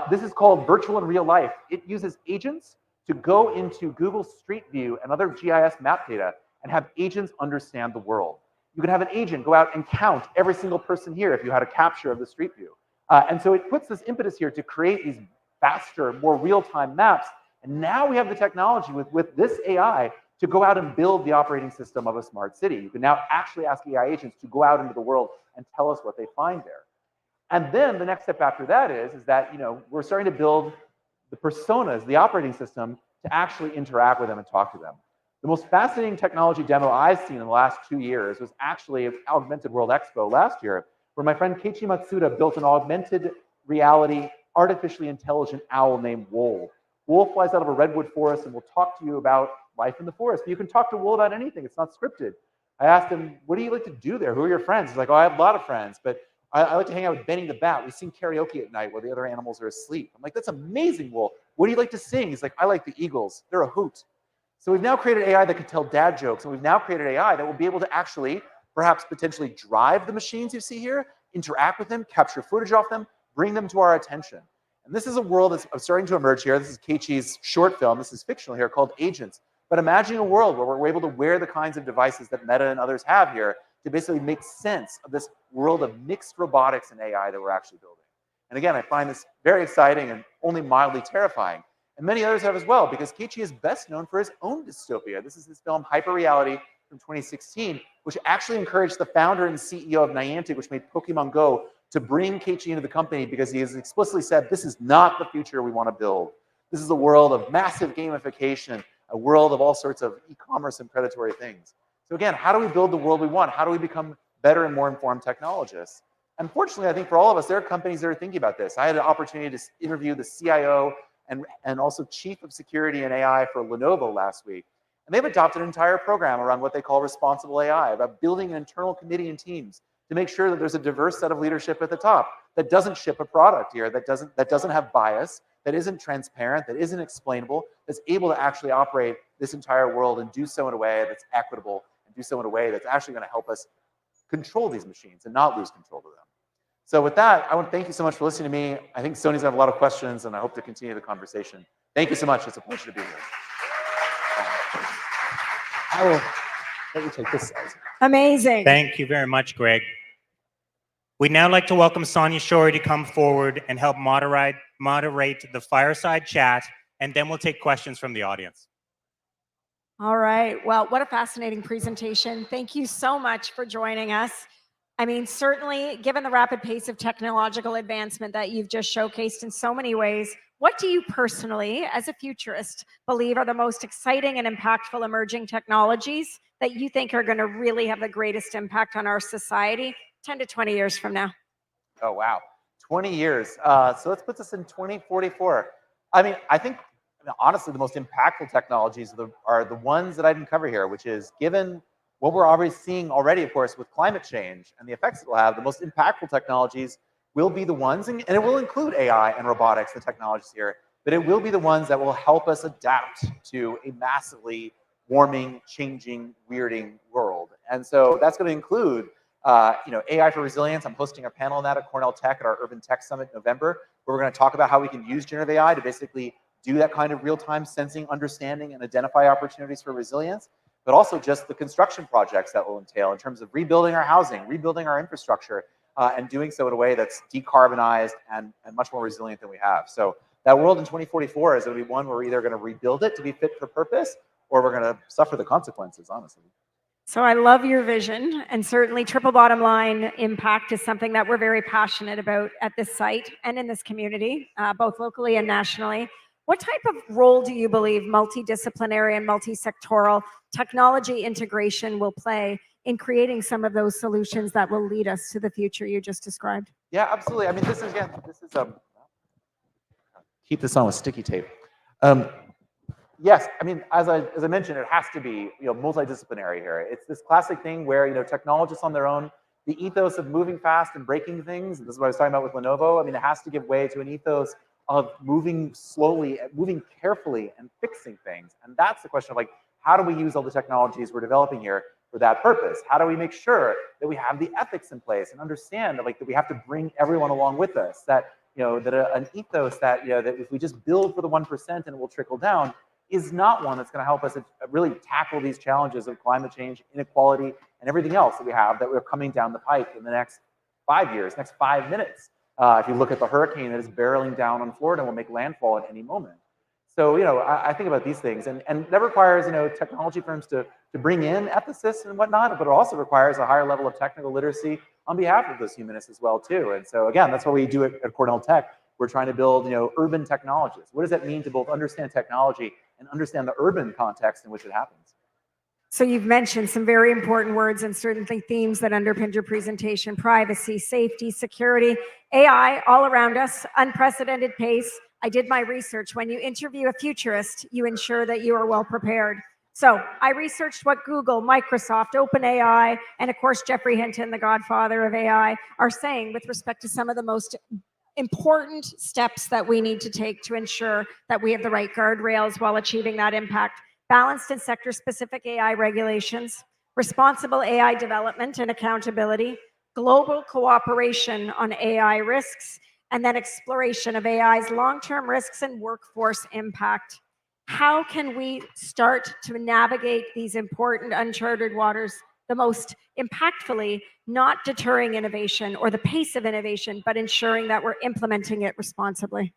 This is called Virtual in Real Life. It uses agents to go into Google Street View and other GIS map data and have agents understand the world. You can have an agent go out and count every single person here if you had a capture of the Street View. And so it puts this impetus here to create these faster, more real-time maps. And now we have the technology with this AI to go out and build the operating system of a smart city. You can now actually ask AI agents to go out into the world and tell us what they find there. And then the next step after that is that we're starting to build the personas, the operating system, to actually interact with them and talk to them. The most fascinating technology demo I've seen in the last 2 years was actually at Augmented World Expo last year, where my friend Keiichi Matsuda built an augmented reality, artificially intelligent owl named Wool. Wool flies out of a redwood forest and will talk to you about life in the forest. But you can talk to Wool about anything. It's not scripted. I asked him, what do you like to do there? Who are your friends? He's like, oh, I have a lot of friends, but I like to hang out with Benny the Bat. We sing karaoke at night while the other animals are asleep. I'm like, that's amazing, Wool. What do you like to sing? He's like, I like the Eagles. They're a hoot. So we've now created AI that can tell dad jokes, and we've now created AI that will be able to actually, perhaps potentially drive the machines you see here, interact with them, capture footage off them, bring them to our attention. And this is a world that's starting to emerge here. This is Keiichi's short film. This is fictional here, called Agents. But imagine a world where we're able to wear the kinds of devices that Meta and others have here to basically make sense of this world of mixed robotics and AI that we're actually building. And again, I find this very exciting and only mildly terrifying. And many others have as well, because Keiichi is best known for his own dystopia. This is his film Hyperreality from 2016, which actually encouraged the founder and CEO of Niantic, which made Pokemon Go, to bring Keiichi into the company, because he has explicitly said, this is not the future we want to build. This is a world of massive gamification, a world of all sorts of e-commerce and predatory things. So again, how do we build the world we want? How do we become better and more informed technologists? Unfortunately, I think for all of us, there are companies that are thinking about this. I had an opportunity to interview the CIO and also Chief of Security and AI for Lenovo last week. And they've adopted an entire program around what they call responsible AI, about building an internal committee and teams to make sure that there's a diverse set of leadership at the top that doesn't ship a product here, that doesn't have bias, that isn't transparent, that isn't explainable, that's able to actually operate this entire world and do so in a way that's equitable and do so in a way that's actually going to help us control these machines and not lose control of them. So with that, I want to thank you so much for listening to me. I think Sony's have a lot of questions, and I hope to continue the conversation. Thank you so much. It's a pleasure to be here. I will let you take this. Amazing. Thank you very much, Greg. We'd now like to welcome Sonia Shorey to come forward and help moderate the fireside chat, and then we'll take questions from the audience. All right. Well, what a fascinating presentation. Thank you so much for joining us. I mean, certainly, given the rapid pace of technological advancement that you've just showcased in so many ways, what do you personally, as a futurist, believe are the most exciting and impactful emerging technologies that you think are going to really have the greatest impact on our society 10 to 20 years from now? Oh, wow. 20 years. So let's put this in 2044. I think, honestly, the most impactful technologies are the ones that I didn't cover here, which is given what we're already seeing already, of course, with climate change and the effects it will have, the most impactful technologies will be the ones, and it will include AI and robotics, the technologies here, but it will be the ones that will help us adapt to a massively warming, changing, weirding world. And so that's going to include AI for resilience. I'm hosting a panel on that at Cornell Tech at our Urban Tech Summit in November, where we're going to talk about how we can use generative AI to basically do that kind of real-time sensing, understanding, and identify opportunities for resilience, but also just the construction projects that will entail in terms of rebuilding our housing, rebuilding our infrastructure, and doing so in a way that's decarbonized and much more resilient than we have. So that world in 2044 is going to be one where we're either going to rebuild it to be fit for purpose, or we're going to suffer the consequences, honestly. So I love your vision, and certainly triple bottom line impact is something that we're very passionate about at this site and in this community, both locally and nationally. What type of role do you believe multidisciplinary and multi-sectoral technology integration will play in creating some of those solutions that will lead us to the future you just described? Yeah, absolutely. I mean, this is keep this on with sticky tape. Yes, I mean, as I mentioned, it has to be multidisciplinary here. It's this classic thing where technologists on their own, the ethos of moving fast and breaking things. This is what I was talking about with Lenovo. I mean, it has to give way to an ethos of moving slowly, moving carefully, and fixing things. And that's the question of how do we use all the technologies we're developing here for that purpose? How do we make sure that we have the ethics in place and understand that we have to bring everyone along with us? That an ethos that that if we just build for the 1% and it will trickle down is not one that's going to help us really tackle these challenges of climate change, inequality, and everything else that we're coming down the pike in the next 5 years, next 5 minutes. If you look at the hurricane that is barreling down on Florida and will make landfall at any moment. So, I think about these things, and that requires, technology firms to bring in ethicists and whatnot, but it also requires a higher level of technical literacy on behalf of those humanists as well, too. And so, again, that's what we do at Cornell Tech. We're trying to build, urban technologists. What does that mean to both understand technology and understand the urban context in which it happens? So you've mentioned some very important words and certainly themes that underpinned your presentation: privacy, safety, security, AI all around us, unprecedented pace. I did my research. When you interview a futurist, you ensure that you are well prepared. So I researched what Google, Microsoft, OpenAI, and of course, Geoffrey Hinton, the godfather of AI, are saying with respect to some of the most important steps that we need to take to ensure that we have the right guardrails while achieving that impact. Balanced and sector-specific AI regulations, responsible AI development and accountability, global cooperation on AI risks, and then exploration of AI's long-term risks and workforce impact. How can we start to navigate these important uncharted waters the most impactfully, not deterring innovation or the pace of innovation, but ensuring that we're implementing it responsibly?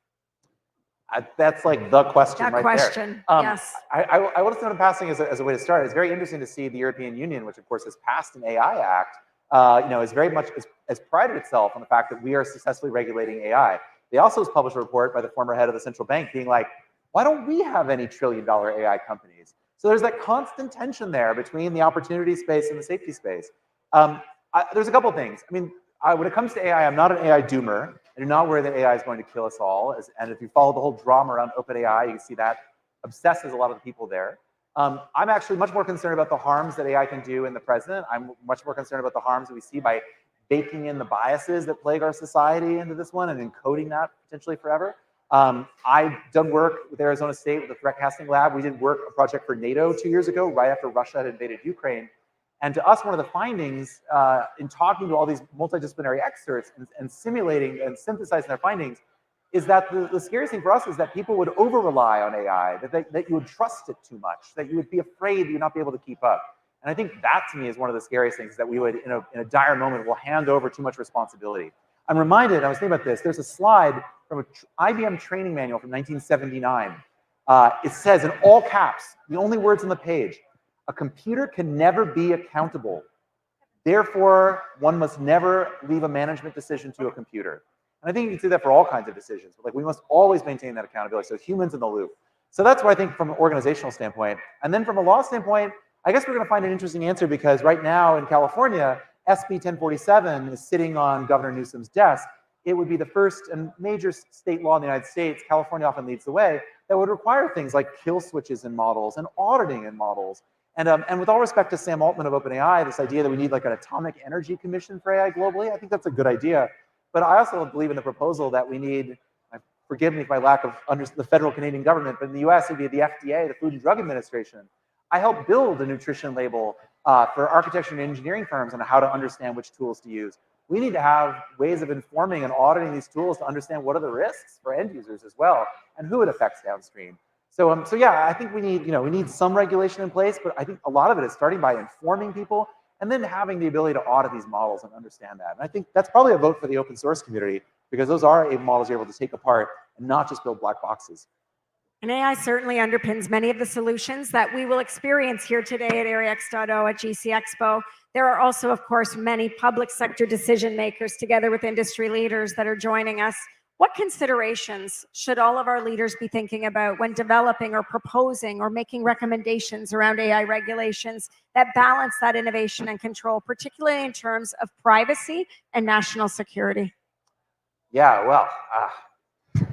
That's the question That right question, there. yes. I want to throw in passing as a way to start. It's very interesting to see the European Union, which of course has passed an AI Act, is very much has prided itself on the fact that we are successfully regulating AI. They also published a report by the former head of the central bank being like, why don't we have any trillion-dollar AI companies? So there's that constant tension there between the opportunity space and the safety space. There's a couple things. I mean, when it comes to AI, I'm not an AI doomer. I do not worry that AI is going to kill us all. And if you follow the whole drama around OpenAI, you can see that obsesses a lot of the people there. I'm actually much more concerned about the harms that AI can do in the present. I'm much more concerned about the harms that we see by baking in the biases that plague our society into this one and encoding that potentially forever. I've done work with Arizona State with the Threat Casting Lab. We did a project for NATO 2 years ago, right after Russia had invaded Ukraine. And to us, one of the findings in talking to all these multidisciplinary experts and simulating and synthesizing their findings is that the scariest thing for us is that people would over-rely on AI, that you would trust it too much, that you would be afraid you would not be able to keep up. And I think that to me is one of the scariest things, is that we would, in a dire moment, will hand over too much responsibility. I'm reminded, I was thinking about this, there's a slide from an IBM training manual from 1979. It says in all caps, the only words on the page, a computer can never be accountable. Therefore, one must never leave a management decision to a computer. And I think you can see that for all kinds of decisions. But like, we must always maintain that accountability, so humans in the loop. So that's what I think from an organizational standpoint. And then from a law standpoint, I guess we're going to find an interesting answer, because right now in California, SB 1047 is sitting on Governor Newsom's desk. It would be the first and major state law in the United States, California often leads the way, that would require things like kill switches in models and auditing in models. And with all respect to Sam Altman of OpenAI, this idea that we need like an atomic energy commission for AI globally, I think that's a good idea. But I also believe in the proposal that we need, forgive me for my lack of the federal Canadian government, but in the US, it'd be the FDA, the Food and Drug Administration. I helped build a nutrition label for architecture and engineering firms on how to understand which tools to use. We need to have ways of informing and auditing these tools to understand what are the risks for end users as well, and who it affects downstream. So yeah, I think we need some regulation in place, but I think a lot of it is starting by informing people and then having the ability to audit these models and understand that. And I think that's probably a vote for the open source community, because those are models you're able to take apart and not just build black boxes. And AI certainly underpins many of the solutions that we will experience here today at Area X.O at GCXpo. There are also, of course, many public sector decision makers together with industry leaders that are joining us. What considerations should all of our leaders be thinking about when developing or proposing or making recommendations around AI regulations that balance that innovation and control, particularly in terms of privacy and national security? Yeah, well,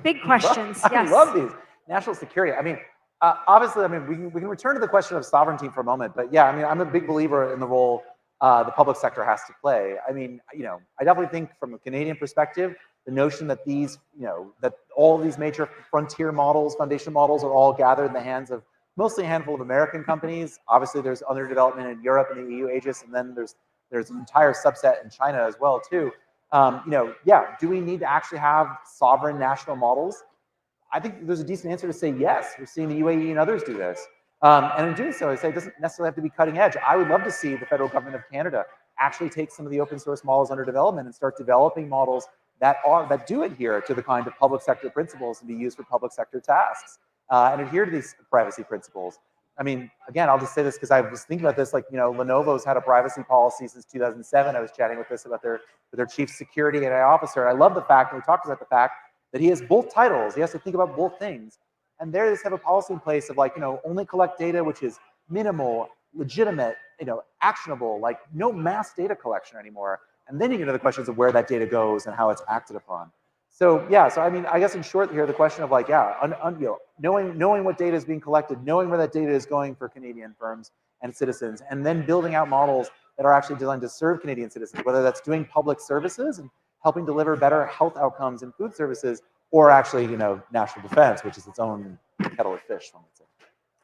big questions. I love these. National security. I mean, obviously, I mean, we can return to the question of sovereignty for a moment, but yeah, I mean, I'm a big believer in the role the public sector has to play. I mean, I definitely think from a Canadian perspective, the notion that that all these major frontier models, foundation models, are all gathered in the hands of mostly a handful of American companies. Obviously, there's other development in Europe and the EU Aegis, and then there's an entire subset in China as well too. Yeah, do we need to actually have sovereign national models? I think there's a decent answer to say yes. We're seeing the UAE and others do this. And in doing so, I say it doesn't necessarily have to be cutting edge. I would love to see the federal government of Canada actually take some of the open source models under development and start developing models that do adhere to the kind of public sector principles and be used for public sector tasks and adhere to these privacy principles. I mean, again, I'll just say this because I was thinking about this, like, Lenovo's had a privacy policy since 2007. I was chatting with this about their chief security and AI officer. I love the fact, and we talked about the fact, that he has both titles. He has to think about both things. And they just have a policy in place of like, only collect data which is minimal, legitimate, actionable, like no mass data collection anymore. And then you get to the questions of where that data goes and how it's acted upon. So yeah, so I mean, I guess in short here, the question of like, yeah, knowing what data is being collected, knowing where that data is going for Canadian firms and citizens, and then building out models that are actually designed to serve Canadian citizens, whether that's doing public services and helping deliver better health outcomes in food services, or actually, national defense, which is its own kettle of fish.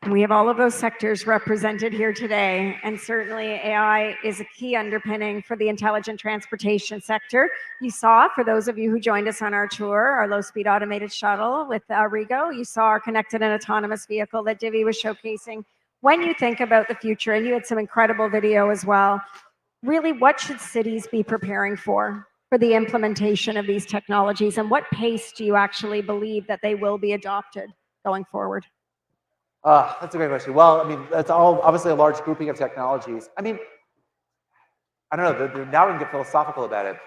We have all of those sectors represented here today, and certainly AI is a key underpinning for the intelligent transportation sector. You saw, for those of you who joined us on our tour, our low-speed automated shuttle with Rigo. You saw our connected and autonomous vehicle that Divi was showcasing. When you think about the future, and you had some incredible video as well, really, what should cities be preparing for the implementation of these technologies, and what pace do you actually believe that they will be adopted going forward? That's a great question. Well, I mean, that's all obviously a large grouping of technologies. I mean, I don't know. Now we can get philosophical about it.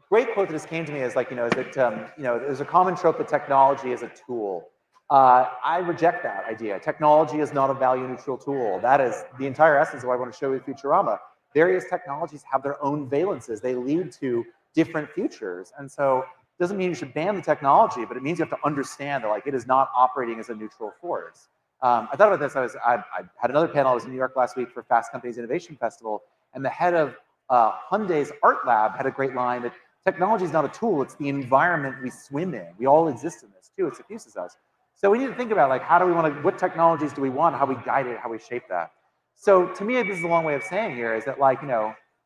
Great quote that just came to me is like, is that there's a common trope that technology is a tool. I reject that idea. Technology is not a value-neutral tool. That is the entire essence of what I want to show you with Futurama. Various technologies have their own valences. They lead to different futures. And so it doesn't mean you should ban the technology, but it means you have to understand that like it is not operating as a neutral force. I thought about this. I had another panel. I was in New York last week for Fast Company's Innovation Festival, and the head of Hyundai's Art Lab had a great line that technology is not a tool, it's the environment we swim in. We all exist in this too, it suffuses us. So we need to think about like, what technologies do we want, how we guide it, how we shape that. So to me, this is a long way of saying here is that like,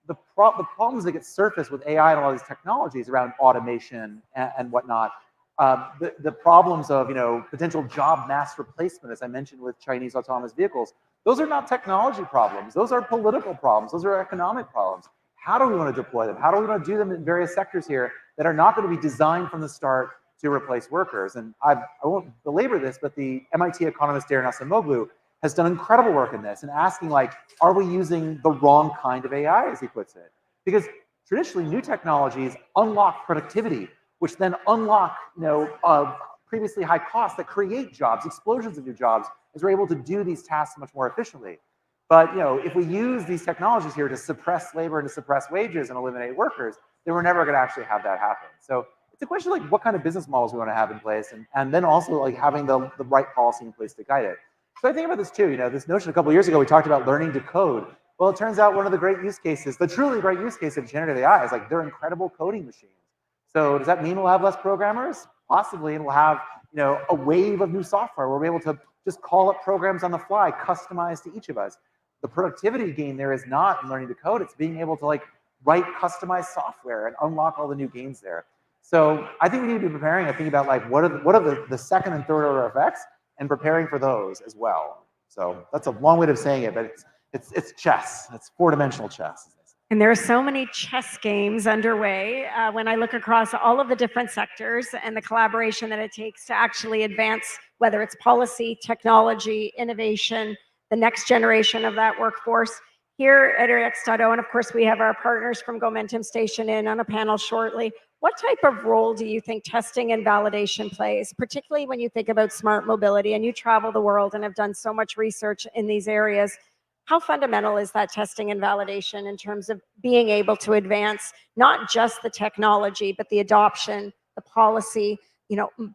the problems that get surfaced with AI and all these technologies around automation and whatnot, the problems of, potential job mass replacement, as I mentioned with Chinese autonomous vehicles, Those are not technology problems. Those are political problems. Those are economic problems. How do we want to deploy them? How do we want to do them in various sectors here that are not going to be designed from the start to replace workers? And I won't belabor this, but the MIT economist Darren Acemoglu has done incredible work in this and asking, like, are we using the wrong kind of AI, as he puts it? Because traditionally, new technologies unlock productivity, which then unlock, previously high costs that create jobs, explosions of new jobs, as we're able to do these tasks much more efficiently. But if we use these technologies here to suppress labor and to suppress wages and eliminate workers, then we're never going to actually have that happen. So it's a question of like what kind of business models we want to have in place, and then also like having the right policy in place to guide it. So I think about this too. This notion a couple of years ago we talked about learning to code. Well, it turns out one of the great use cases, the truly great use case of generative AI, is like they're incredible coding machines. So does that mean we'll have less programmers? Possibly, and we'll have a wave of new software where we're able to just call up programs on the fly, customized to each of us. The productivity gain there is not in learning to code; it's being able to like write customized software and unlock all the new gains there. So I think we need to be preparing. I think about like what are the second and third order effects, and preparing for those as well. So that's a long way of saying it, but it's chess. It's four-dimensional chess. And there are so many chess games underway when I look across all of the different sectors and the collaboration that it takes to actually advance, whether it's policy, technology, innovation, the next generation of that workforce. Here at Area X.O, and of course we have our partners from Gomentum Station in on a panel shortly. What type of role do you think testing and validation plays, particularly when you think about smart mobility and you travel the world and have done so much research in these areas? How fundamental is that testing and validation in terms of being able to advance not just the technology, but the adoption, the policy,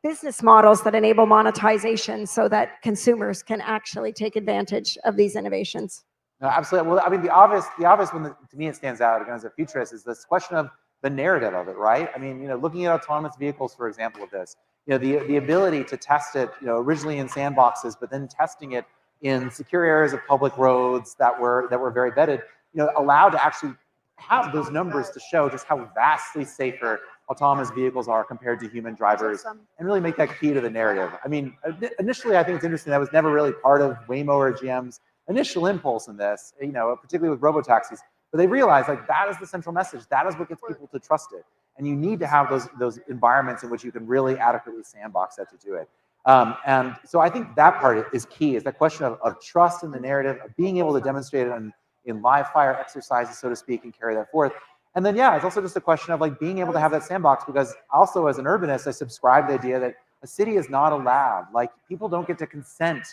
business models that enable monetization so that consumers can actually take advantage of these innovations? No, absolutely. Well, I mean, the obvious one that to me it stands out again as a futurist is this question of the narrative of it, right? I mean, looking at autonomous vehicles, for example, of this, the ability to test it, originally in sandboxes, but then testing it in secure areas of public roads that were very vetted, allowed to actually have those numbers to show just how vastly safer autonomous vehicles are compared to human drivers, and really make that key to the narrative. I mean, initially, I think it's interesting that was never really part of Waymo or GM's initial impulse in this, particularly with robotaxis. But they realized like that is the central message. That is what gets people to trust it. And you need to have those environments in which you can really adequately sandbox that to do it. And so I think that part is key, is that question of trust in the narrative, of being able to demonstrate it in live fire exercises, so to speak, and carry that forth. And then, yeah, it's also just a question of like being able to have that sandbox, because also as an urbanist, I subscribe to the idea that a city is not a lab. Like people don't get to consent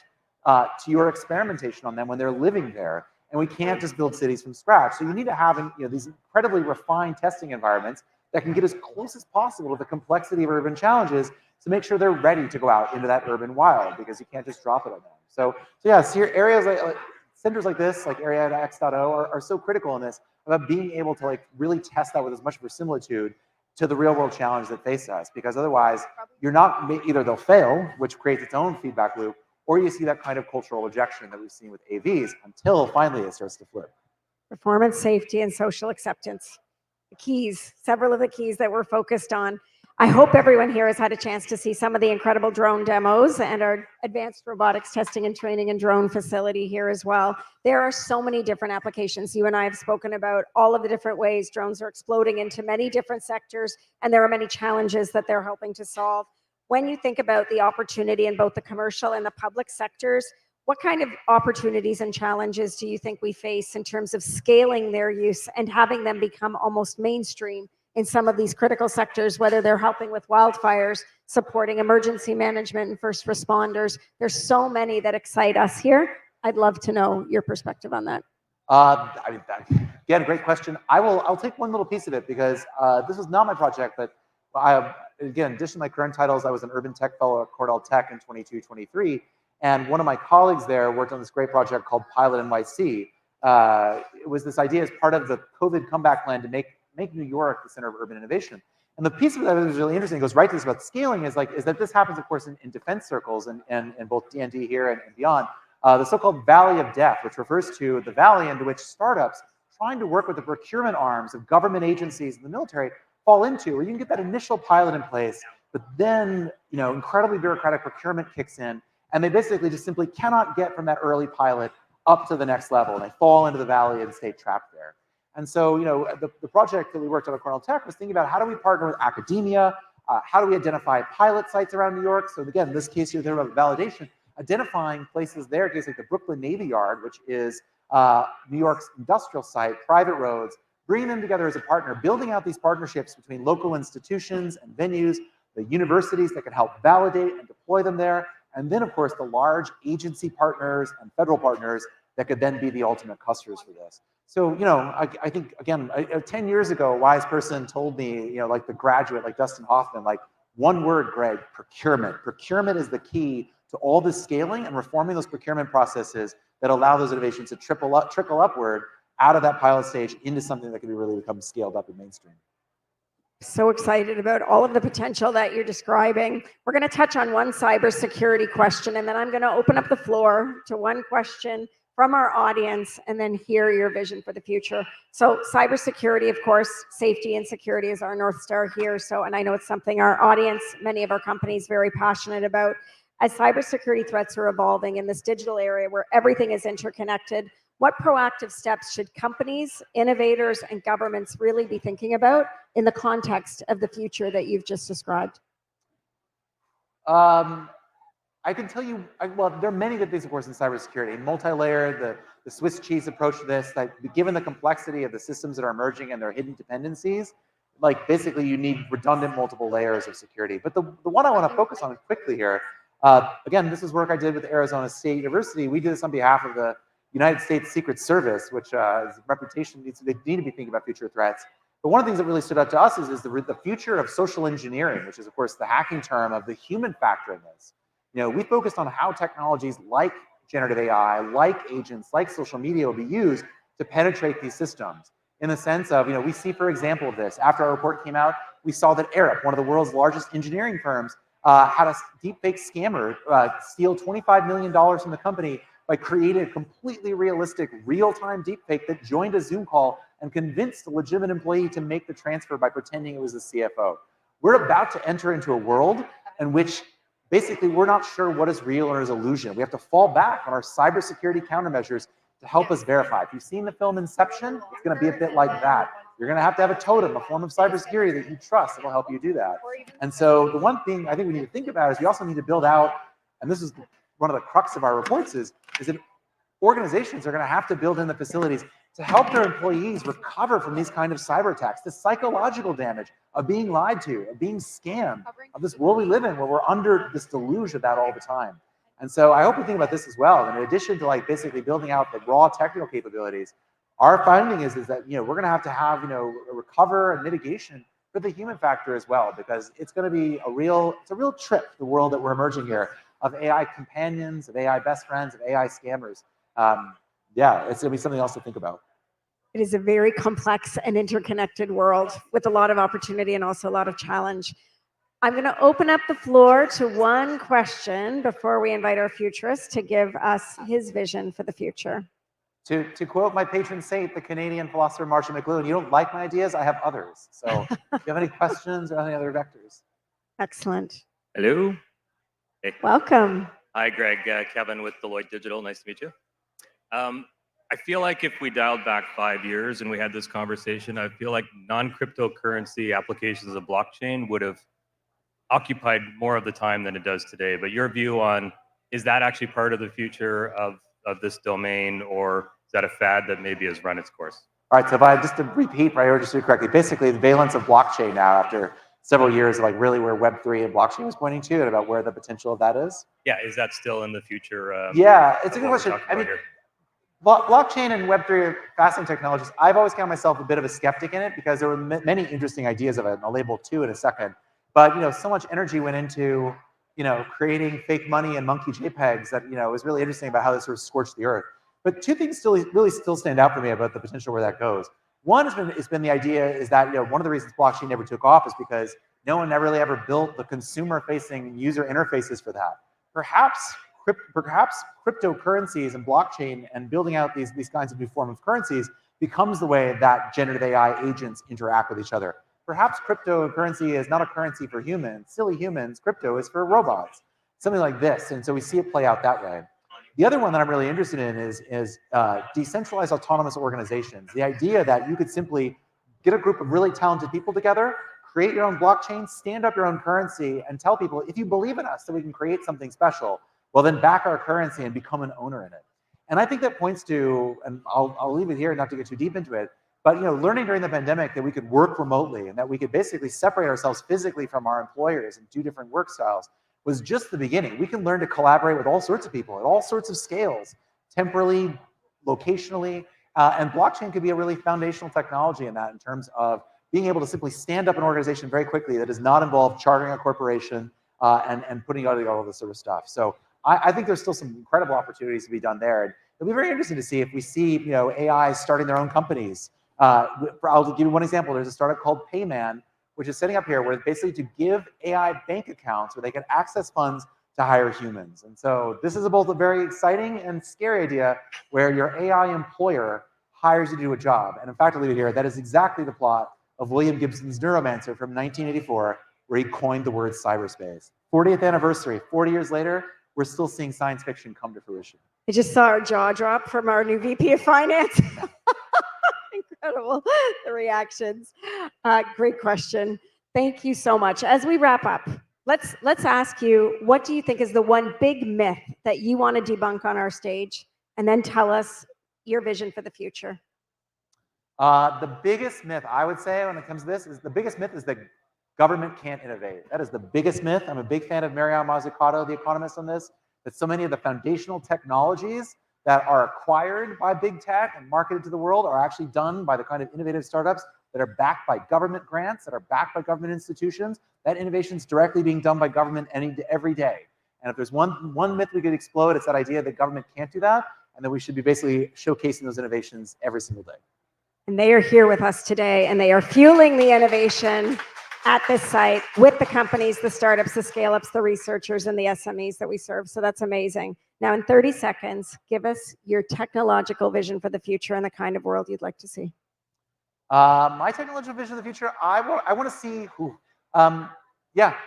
to your experimentation on them when they're living there. And we can't just build cities from scratch. So you need to have these incredibly refined testing environments that can get as close as possible to the complexity of urban challenges to make sure they're ready to go out into that urban wild, because you can't just drop it on them. So yeah, areas like centers like this, like Area X.O, are so critical in this, about being able to like really test that with as much verisimilitude to the real world challenges that face us, because otherwise you're not, either they'll fail, which creates its own feedback loop, or you see that kind of cultural rejection that we've seen with AVs until finally it starts to flip. Performance, safety, and social acceptance. The keys, several of the keys that we're focused on. I hope everyone here has had a chance to see some of the incredible drone demos and our advanced robotics testing and training and drone facility here as well. There are so many different applications. You and I have spoken about all of the different ways drones are exploding into many different sectors, and there are many challenges that they're helping to solve. When you think about the opportunity in both the commercial and the public sectors, what kind of opportunities and challenges do you think we face in terms of scaling their use and having them become almost mainstream in some of these critical sectors, whether they're helping with wildfires, supporting emergency management and first responders? There's so many that excite us here. I'd love to know your perspective on that. Again, great question. I'll take one little piece of it, because this was not my project, but again, in addition to my current titles, I was an urban tech fellow at Cornell Tech in 22-23. And one of my colleagues there worked on this great project called Pilot NYC. It was this idea as part of the COVID comeback plan to make New York the center of urban innovation. And the piece of that was really interesting, goes right to this about scaling, is that this happens, of course, in defense circles and both D&D here and beyond. The so-called Valley of Death, which refers to the valley into which startups trying to work with the procurement arms of government agencies and the military fall into, where you can get that initial pilot in place, but then incredibly bureaucratic procurement kicks in, and they basically just simply cannot get from that early pilot up to the next level, and they fall into the valley and stay trapped there. And so, the project that we worked on at Cornell Tech was thinking about how do we partner with academia, how do we identify pilot sites around New York? So again, in this case, you're there about validation, identifying places there, cases like the Brooklyn Navy Yard, which is New York's industrial site, private roads, bringing them together as a partner, building out these partnerships between local institutions and venues, the universities that can help validate and deploy them there, and then, of course, the large agency partners and federal partners that could then be the ultimate customers for this. So, I think, again, 10 years ago, a wise person told me, like the graduate, like Dustin Hoffman, like one word, Greg, procurement. Procurement is the key to all this scaling and reforming those procurement processes that allow those innovations to trickle upward out of that pilot stage into something that can really become scaled up in mainstream. So excited about all of the potential that you're describing. We're going to touch on one cybersecurity question, and then I'm going to open up the floor to one question from our audience and then hear your vision for the future. So cybersecurity, of course, safety and security is our North Star here. So, and I know it's something our audience, many of our companies, very passionate about. As cybersecurity threats are evolving in this digital area where everything is interconnected, what proactive steps should companies, innovators, and governments really be thinking about in the context of the future that you've just described? I can tell you, well, there are many good things, of course, in cybersecurity. Multi-layer, the Swiss cheese approach to this, that given the complexity of the systems that are emerging and their hidden dependencies, like basically you need redundant multiple layers of security. But the one I want to focus on quickly here, again, this is work I did with Arizona State University. We did this on behalf of the United States Secret Service, which reputation they need to be thinking about future threats. But one of the things that really stood out to us is the future of social engineering, which is, of course, the hacking term of the human factor in this. We focused on how technologies like generative AI, like agents, like social media will be used to penetrate these systems. In the sense of, we see, for example, this. After our report came out, we saw that Arup, one of the world's largest engineering firms, had a deepfake scammer steal $25 million from the company by creating a completely realistic, real-time deepfake that joined a Zoom call and convinced a legitimate employee to make the transfer by pretending it was the CFO. We're about to enter into a world in which basically we're not sure what is real or is illusion. We have to fall back on our cybersecurity countermeasures to help us verify. If you've seen the film Inception, it's going to be a bit like that. You're going to have a totem, a form of cybersecurity that you trust that will help you do that. And so the one thing I think we need to think about is we also need to build out, and this is one of the crux of our reports is that organizations are going to have to build in the facilities to help their employees recover from these kind of cyber attacks, the psychological damage of being lied to, of being scammed, of this world we live in where we're under this deluge of that all the time. And so I hope we think about this as well. And in addition to basically building out the raw technical capabilities, our finding is that we're going to have a recover and mitigation for the human factor as well, because it's going to be a real trip, the world that we're emerging here, of AI companions, of AI best friends, of AI scammers. Yeah, it's going to be something else to think about. It is a very complex and interconnected world with a lot of opportunity and also a lot of challenge. I'm going to open up the floor to one question before we invite our futurist to give us his vision for the future. To quote my patron saint, the Canadian philosopher Marshall McLuhan, you don't like my ideas, I have others. So if you have any questions or any other vectors. Excellent. Hello. Hey. Welcome. Hi, Greg. Kevin with Deloitte Digital. Nice to meet you. I feel like if we dialed back 5 years and we had this conversation, I feel like non-cryptocurrency applications of blockchain would have occupied more of the time than it does today. But your view on, is that actually part of the future of this domain, or is that a fad that maybe has run its course? All right, so if I just to repeat, I understood correctly, basically the valence of blockchain now after several years of really where Web3 and blockchain was pointing to and about where the potential of that is? Yeah, is that still in the future? Yeah, it's a good question. I mean, blockchain and Web3 are fascinating technologies. I've always found myself a bit of a skeptic in it because there were many interesting ideas of it, and I'll label two in a second. But so much energy went into creating fake money and monkey JPEGs that was really interesting about how this sort of scorched the earth. But two things really stand out for me about the potential where that goes. One has been the idea is that one of the reasons blockchain never took off is because no one really ever built the consumer-facing user interfaces for that. Perhaps cryptocurrencies and blockchain and building out these kinds of new form of currencies becomes the way that generative AI agents interact with each other. Perhaps cryptocurrency is not a currency for humans, silly humans. Crypto is for robots, something like this. And so we see it play out that way. The other one that I'm really interested in is decentralized autonomous organizations. The idea that you could simply get a group of really talented people together, create your own blockchain, stand up your own currency, and tell people, if you believe in us that we can create something special, well then back our currency and become an owner in it. And I think that points to, and I'll leave it here not to get too deep into it, but learning during the pandemic that we could work remotely and that we could basically separate ourselves physically from our employers and do different work styles was just the beginning. We can learn to collaborate with all sorts of people at all sorts of scales, temporally, locationally, and blockchain could be a really foundational technology in that, in terms of being able to simply stand up an organization very quickly that does not involve chartering a corporation and putting out all this sort of stuff. So I think there's still some incredible opportunities to be done there. And it'll be very interesting to see if we see AI starting their own companies. I'll give you one example. There's a startup called Payman, which is setting up here where basically to give AI bank accounts where they can access funds to hire humans. And so this is both a very exciting and scary idea where your AI employer hires you to do a job. And in fact, I'll leave it here. That is exactly the plot of William Gibson's Neuromancer from 1984, where he coined the word cyberspace. 40th anniversary, 40 years later, we're still seeing science fiction come to fruition. I just saw our jaw drop from our new VP of Finance. Incredible, the reactions. Great question. Thank you so much. As we wrap up, let's ask you, what do you think is the one big myth that you want to debunk on our stage? And then tell us your vision for the future. The biggest myth, I would say, when it comes to this, is the biggest myth is that government can't innovate. That is the biggest myth. I'm a big fan of Mariana Mazzucato, the economist, on this, that so many of the foundational technologies that are acquired by big tech and marketed to the world are actually done by the kind of innovative startups that are backed by government grants, that are backed by government institutions. That innovation is directly being done by government every day. And if there's one myth we could explode, it's that idea that government can't do that, and that we should be basically showcasing those innovations every single day. And they are here with us today, and they are fueling the innovation at this site with the companies, the startups, the scale-ups, the researchers, and the SMEs that we serve. So that's amazing. Now, in 30 seconds, give us your technological vision for the future and the kind of world you'd like to see. My technological vision of the future, I want to see I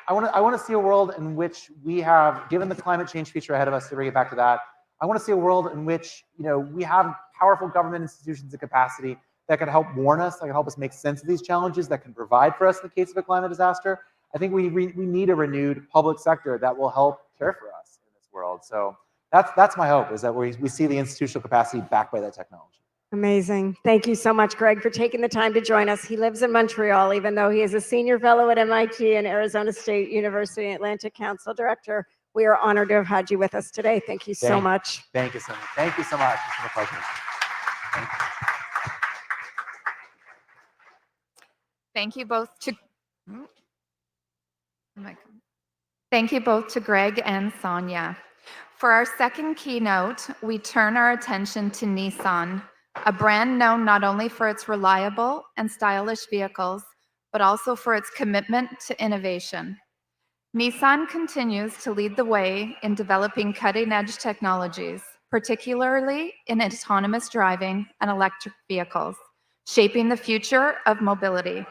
want to see a world in which we have, given the climate change future ahead of us, to bring it back to that, I want to see a world in which we have powerful government institutions and capacity that can help warn us, that can help us make sense of these challenges, that can provide for us in the case of a climate disaster. I think we need a renewed public sector that will help care for us in this world. So that's my hope, is that we see the institutional capacity backed by that technology. Amazing. Thank you so much, Greg, for taking the time to join us. He lives in Montreal, even though he is a senior fellow at MIT and Arizona State University Atlantic Council Director. We are honored to have had you with us today. Thank you so much. Thank you so much. Thank you so much. It's been a pleasure. Thank you both to Greg and Sonia. For our second keynote, we turn our attention to Nissan, a brand known not only for its reliable and stylish vehicles, but also for its commitment to innovation. Nissan continues to lead the way in developing cutting-edge technologies, particularly in autonomous driving and electric vehicles, shaping the future of mobility.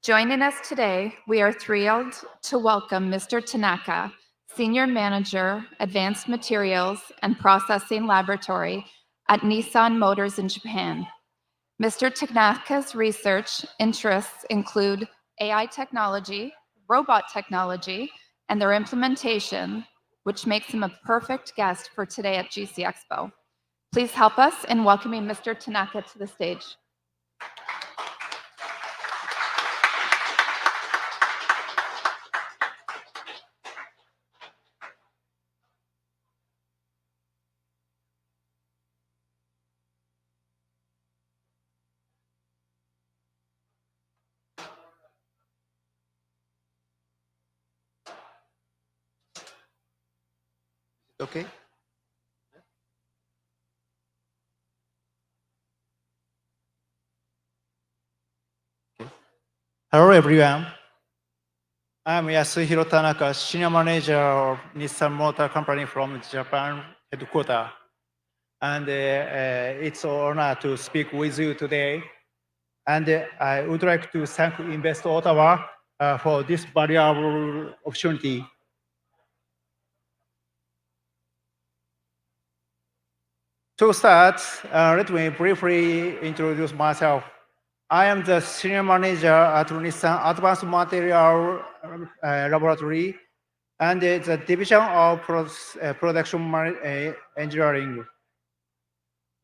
Joining us today, we are thrilled to welcome Mr. Tanaka, Senior Manager, Advanced Materials and Processing Laboratory at Nissan Motors in Japan. Mr. Tanaka's research interests include AI technology, robot technology, and their implementation, which makes him a perfect guest for today at GCXpo. Please help us in welcoming Mr. Tanaka to the stage. Okay. Hello, everyone. I'm Yasuhiro Tanaka, Senior Manager of Nissan Motor Company from Japan headquarters. And it's an honor to speak with you today. And I would like to thank Invest Ottawa for this valuable opportunity. To start, let me briefly introduce myself. I am the senior manager at Nissan Advanced Material Laboratory and the division of production engineering.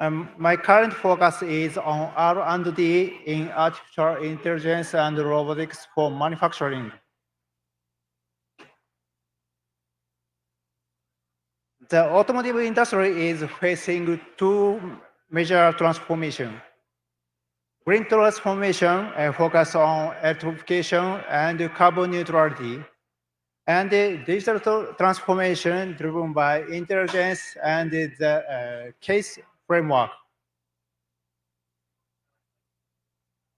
My current focus is on R&D in artificial intelligence and robotics for manufacturing. The automotive industry is facing two major transformations. Green transformation focus on electrification and carbon neutrality, and the digital transformation driven by intelligence and the case framework.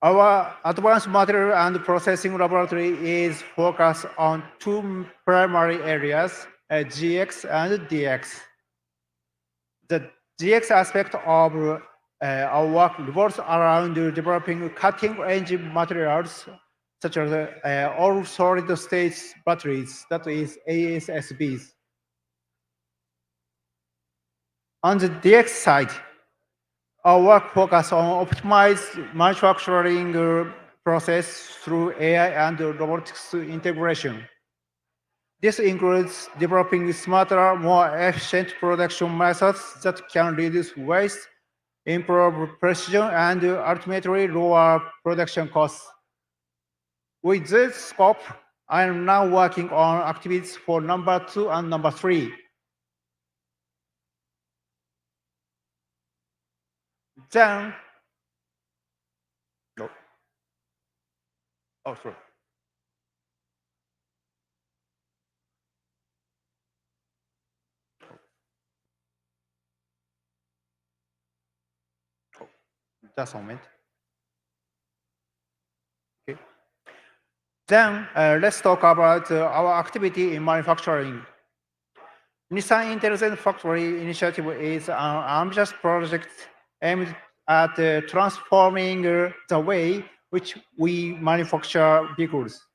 Our advanced material and processing laboratory is focused on two primary areas, GX and DX. The GX aspect of our work revolves around developing cutting-edge materials such as all solid-state batteries, that is ASSBs. On the DX side, our work focuses on optimized manufacturing process through AI and robotics integration. This includes developing smarter, more efficient production methods that can reduce waste, improve precision, and ultimately lower production costs. With this scope, I am now working on activities for number 2 and number 3. Then, sorry. Just a moment. Okay. Then let's talk about our activity in manufacturing. Nissan Intelligent Factory Initiative is an ambitious project aimed at transforming the way which we manufacture vehicles.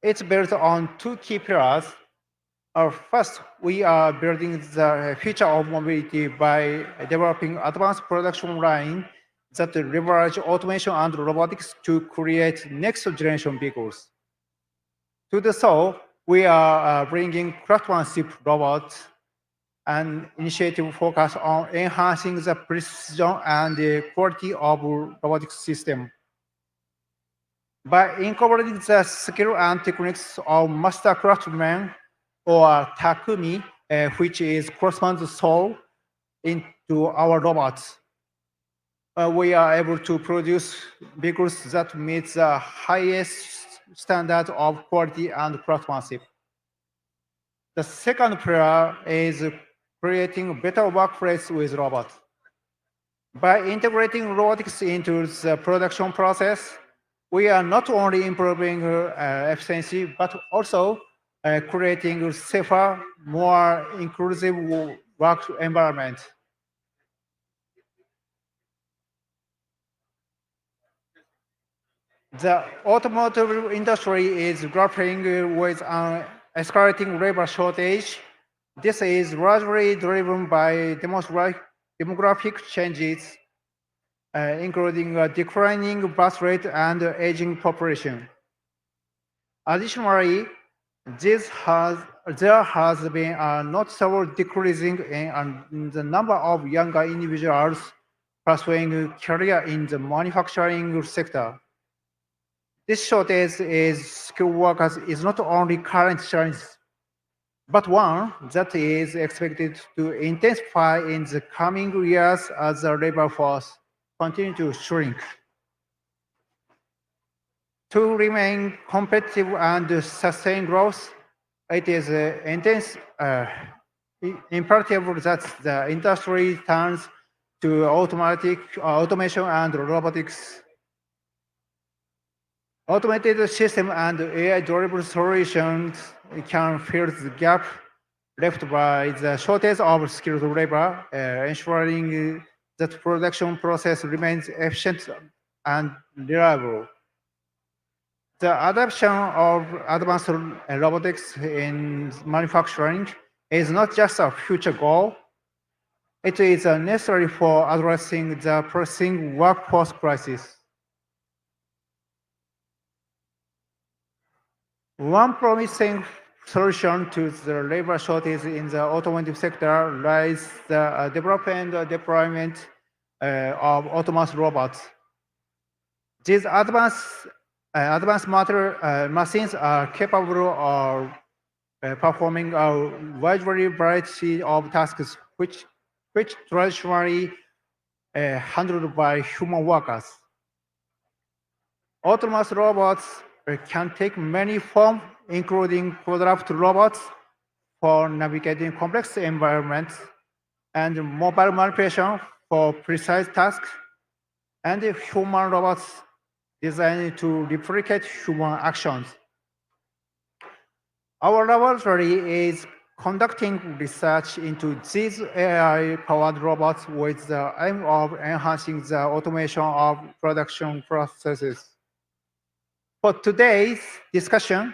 It's built on two key pillars. First, we are building the future of mobility by developing advanced production line that leverage automation and robotics to create next generation vehicles. To do so, we are bringing craftsmanship robots, an initiative focused on enhancing the precision and the quality of robotics system. By incorporating the skill and techniques of master craftsmen or Takumi, which is craftsman's soul, into our robots, we are able to produce vehicles that meet the highest standard of quality and craftsmanship. The second pillar is creating a better workplace with robots. By integrating robotics into the production process, we are not only improving efficiency, but also creating a safer, more inclusive work environment. The automotive industry is grappling with an escalating labor shortage. This is largely driven by demographic changes, including a declining birth rate and aging population. Additionally, there has been a noticeable decreasing in the number of younger individuals pursuing a career in the manufacturing sector. This shortage is skilled workers is not only current challenge, but one that is expected to intensify in the coming years as the labor force continues to shrink. To remain competitive and sustain growth, it is imperative that the industry turns to automation and robotics. Automated system and AI-driven solutions can fill the gap left by the shortage of skilled labor, ensuring that production process remains efficient and reliable. The adoption of advanced robotics in manufacturing is not just a future goal, It is necessary for addressing the pressing workforce crisis. One promising solution to the labor shortage in the automotive sector lies the development and deployment of autonomous robots. These advanced machines are capable of performing a wide variety of tasks which traditionally handled by human workers. Autonomous robots can take many forms, including quadruped robots for navigating complex environments, and mobile manipulation for precise tasks, and human robots designed to replicate human actions. Our laboratory is conducting research into these AI-powered robots with the aim of enhancing the automation of production processes. For today's discussion,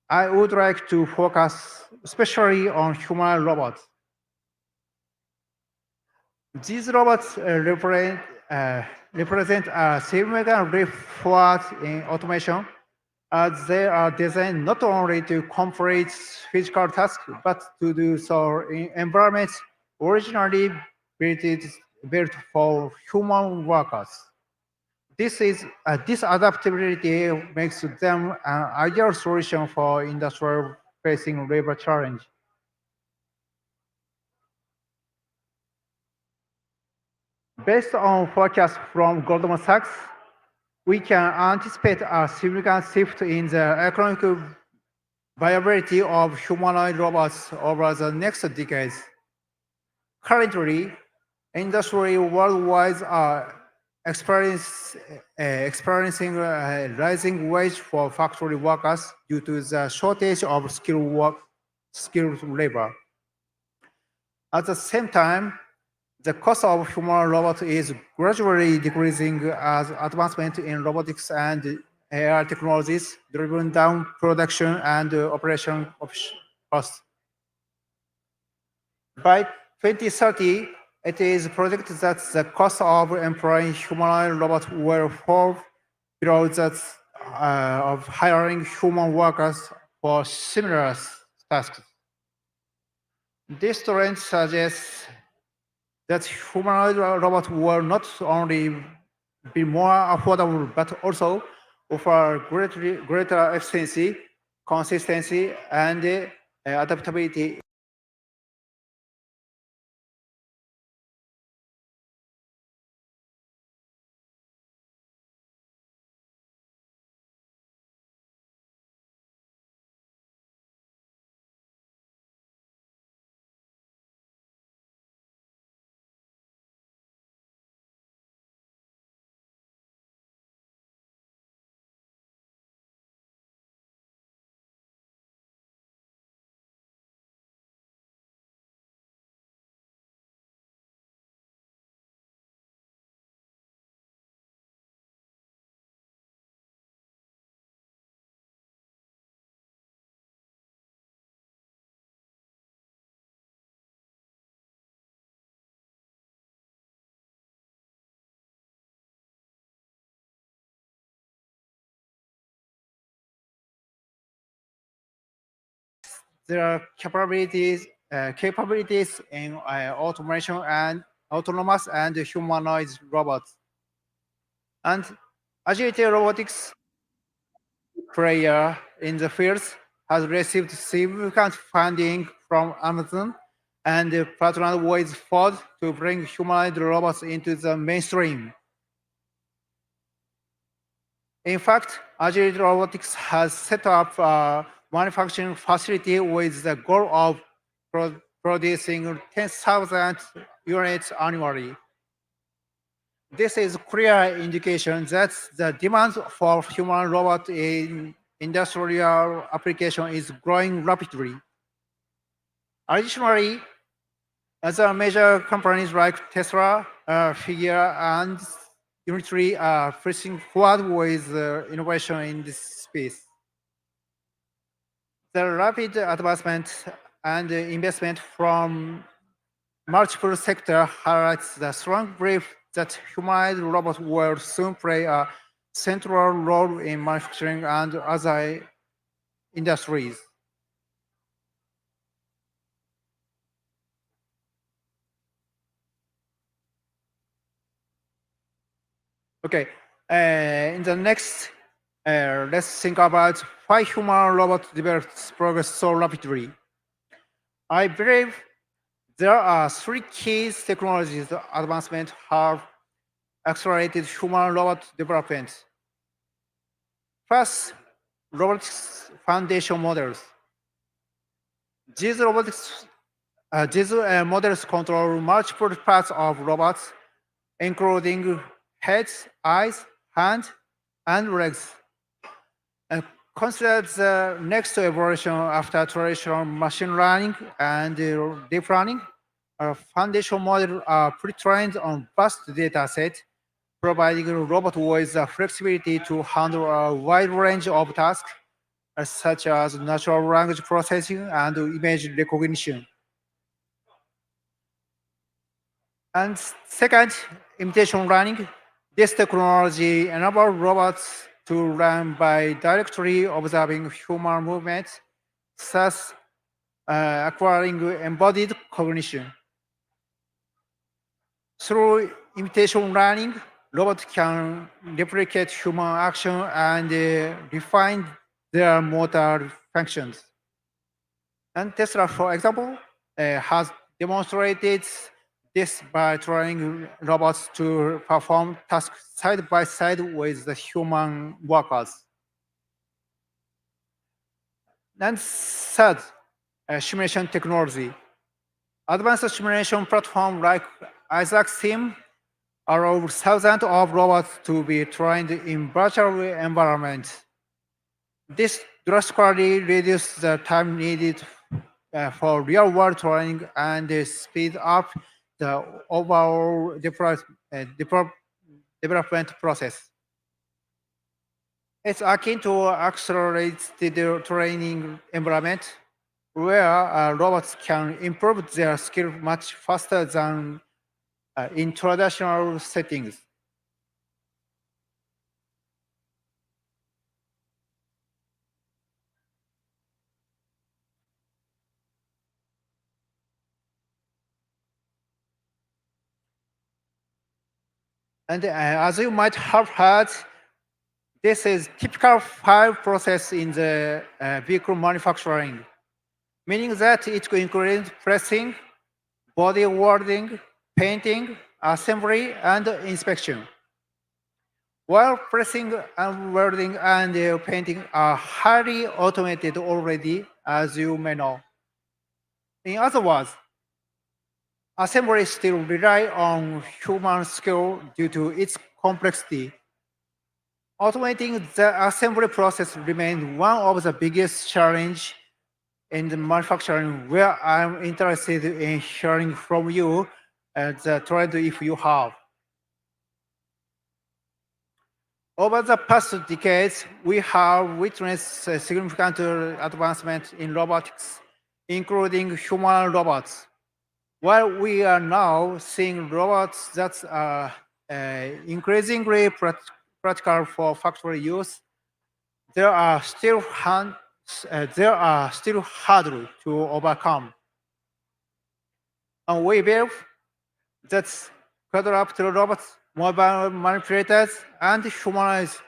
I would like to focus especially on human robots. These robots represent a significant leap forward in automation, as they are designed not only to complete physical tasks, but to do so in environments originally built for human workers. This adaptability makes them an ideal solution for industries facing labor challenge. Based on forecasts from Goldman Sachs, we can anticipate a significant shift in the economic viability of humanoid robots over the next decades. Currently, industry worldwide are experiencing a rising wage for factory workers due to the shortage of skilled labor. At the same time, the cost of human robots is gradually decreasing as advancement in robotics and AI technologies driven down production and operation costs. By 2030, it is projected that the cost of employing humanoid robots will fall below that of hiring human workers for similar tasks. This trend suggests that humanoid robots will not only be more affordable, but also offer greater efficiency, consistency, and adaptability. Their capabilities in automation and autonomous and humanoid robots. And agility robotics player in the field has received significant funding from Amazon and partnered with Ford to bring humanoid robots into the mainstream. In fact, Agility Robotics has set up a manufacturing facility with the goal of producing 10,000 units annually. This is a clear indication that the demand for human robot in industrial application is growing rapidly. Additionally, other major companies like Tesla, Figure, and Unity are pressing forward with innovation in this space. The rapid advancement and investment from multiple sector highlights the strong belief that humanoid robots will soon play a central role in manufacturing and other industries. Okay, in the next, let's think about why human robot develops progress so rapidly. I believe there are three key technologies that advancement have accelerated human robot development. First, robotics foundation models. These models control multiple parts of robots, including heads, eyes, hands, and legs. And consider the next evolution after traditional machine learning and deep learning. Our foundation models are pre-trained on vast data set, providing a robot with the flexibility to handle a wide range of tasks, such as natural language processing and image recognition. And second, imitation learning. This technology enables robots to learn by directly observing human movements, thus acquiring embodied cognition. Through imitation learning, robots can replicate human action and refine their motor functions. And Tesla, for example, has demonstrated this by trying robots to perform tasks side by side with the human workers. And third, simulation technology. Advanced simulation platforms like Isaac Sim allow thousands of robots to be trained in virtual environments. This drastically reduces the time needed for real-world training and speed up the overall development process. It's akin to accelerated training environment where robots can improve their skill much faster than in traditional settings. And as you might have heard, this is typical file process in the vehicle manufacturing, meaning that it includes pressing, body welding, painting, assembly, and inspection. While pressing and welding and painting are highly automated already, as you may know. In other words, assembly still rely on human skill due to its complexity. Automating the assembly process remains one of the biggest challenges in the manufacturing, where I'm interested in hearing from you the trend if you have. Over the past decades, we have witnessed a significant advancement in robotics, including human robots. While we are now seeing robots that are increasingly practical for factory use, there are still hurdles to overcome. And we believe that quadruped robots, mobile manipulators, and humanized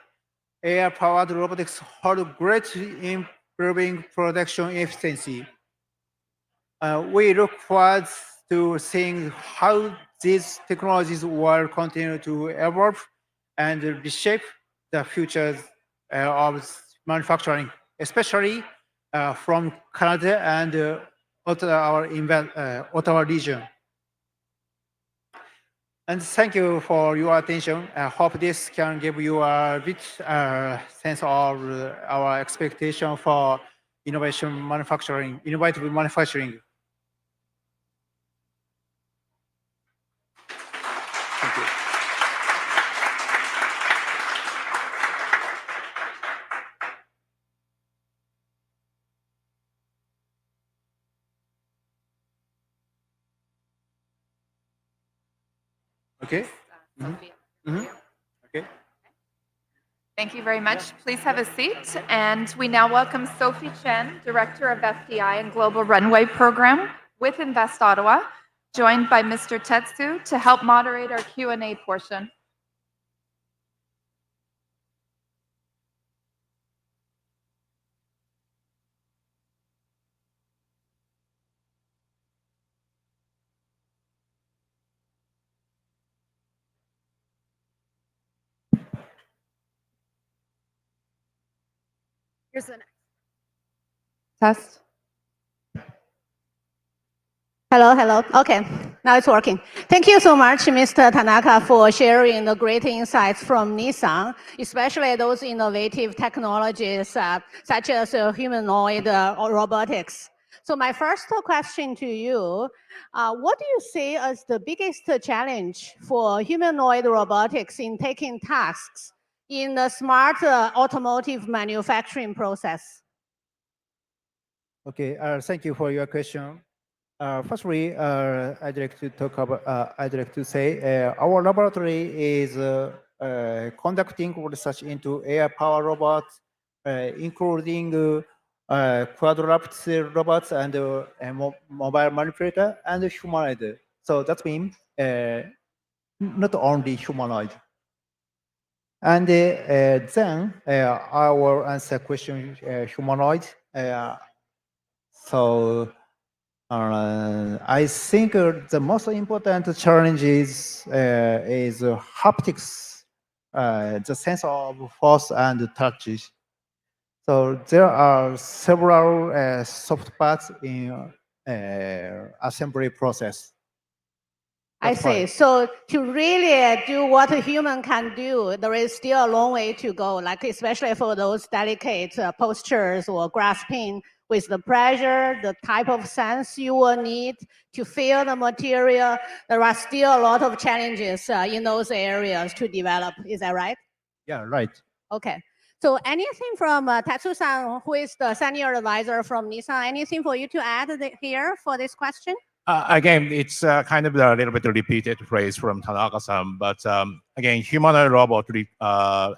AI-powered robotics hold great improving production efficiency. We look forward to seeing how these technologies will continue to evolve and reshape the future of manufacturing, especially from Canada and Ottawa region. And thank you for your attention. I hope this can give you a bit sense of our expectation for innovative manufacturing. Thank you. Okay. Sophie. Mhm. Okay. Thank you very much. Please have a seat. And we now welcome Sophie Chen, Director of FDI and Global Runway Program with Invest Ottawa, joined by Mr. Tetsu to help moderate our Q&A portion. Here's the next. Test. Hello, hello. Okay, now it's working. Thank you so much, Mr. Tanaka, for sharing the great insights from Nissan, especially those innovative technologies such as humanoid or robotics. So my first question to you, what do you see as the biggest challenge for humanoid robotics in taking tasks in the smart automotive manufacturing process? Okay. Thank you for your question. Firstly, I'd like to talk about. I'd like to say our laboratory is conducting research into air-powered robots, including quadruped robots and mobile manipulator and humanoid. So that means not only humanoid. And then I will answer question humanoid. So. I think the most important challenge is haptics, the sense of force and touch. So there are several soft parts in assembly process. I That's why. see. So to really do what a human can do, there is still a long way to go, like especially for those delicate postures or grasping with the pressure, the type of sense you will need to feel the material. There are still a lot of challenges in those areas to develop. Is that right? Yeah, right. Okay. So anything from Tatsu-san, who is the senior advisor from Nissan, anything for you to add here for this question? Again, it's kind of a little bit a repeated phrase from Tanaka-san, but again, humanoid robot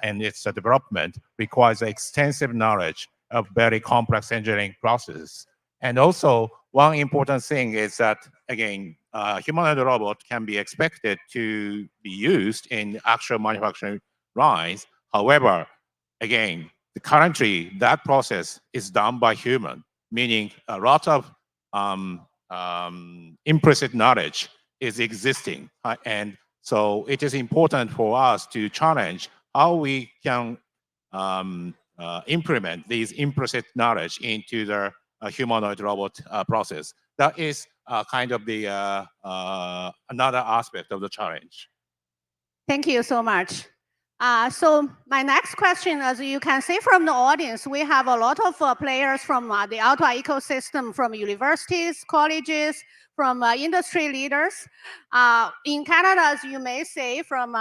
and its development requires extensive knowledge of very complex engineering processes. And also, one important thing is that, again, humanoid robot can be expected to be used in actual manufacturing lines. However, again, currently that process is done by human, meaning a lot of implicit knowledge is existing. And so it is important for us to challenge how we can implement these implicit knowledge into the humanoid robot process. That is kind of the another aspect of the challenge. Thank you so much. So my next question, as you can see from the audience, we have a lot of players from the Ottawa ecosystem, from universities, colleges, from industry leaders. In Canada, as you may say from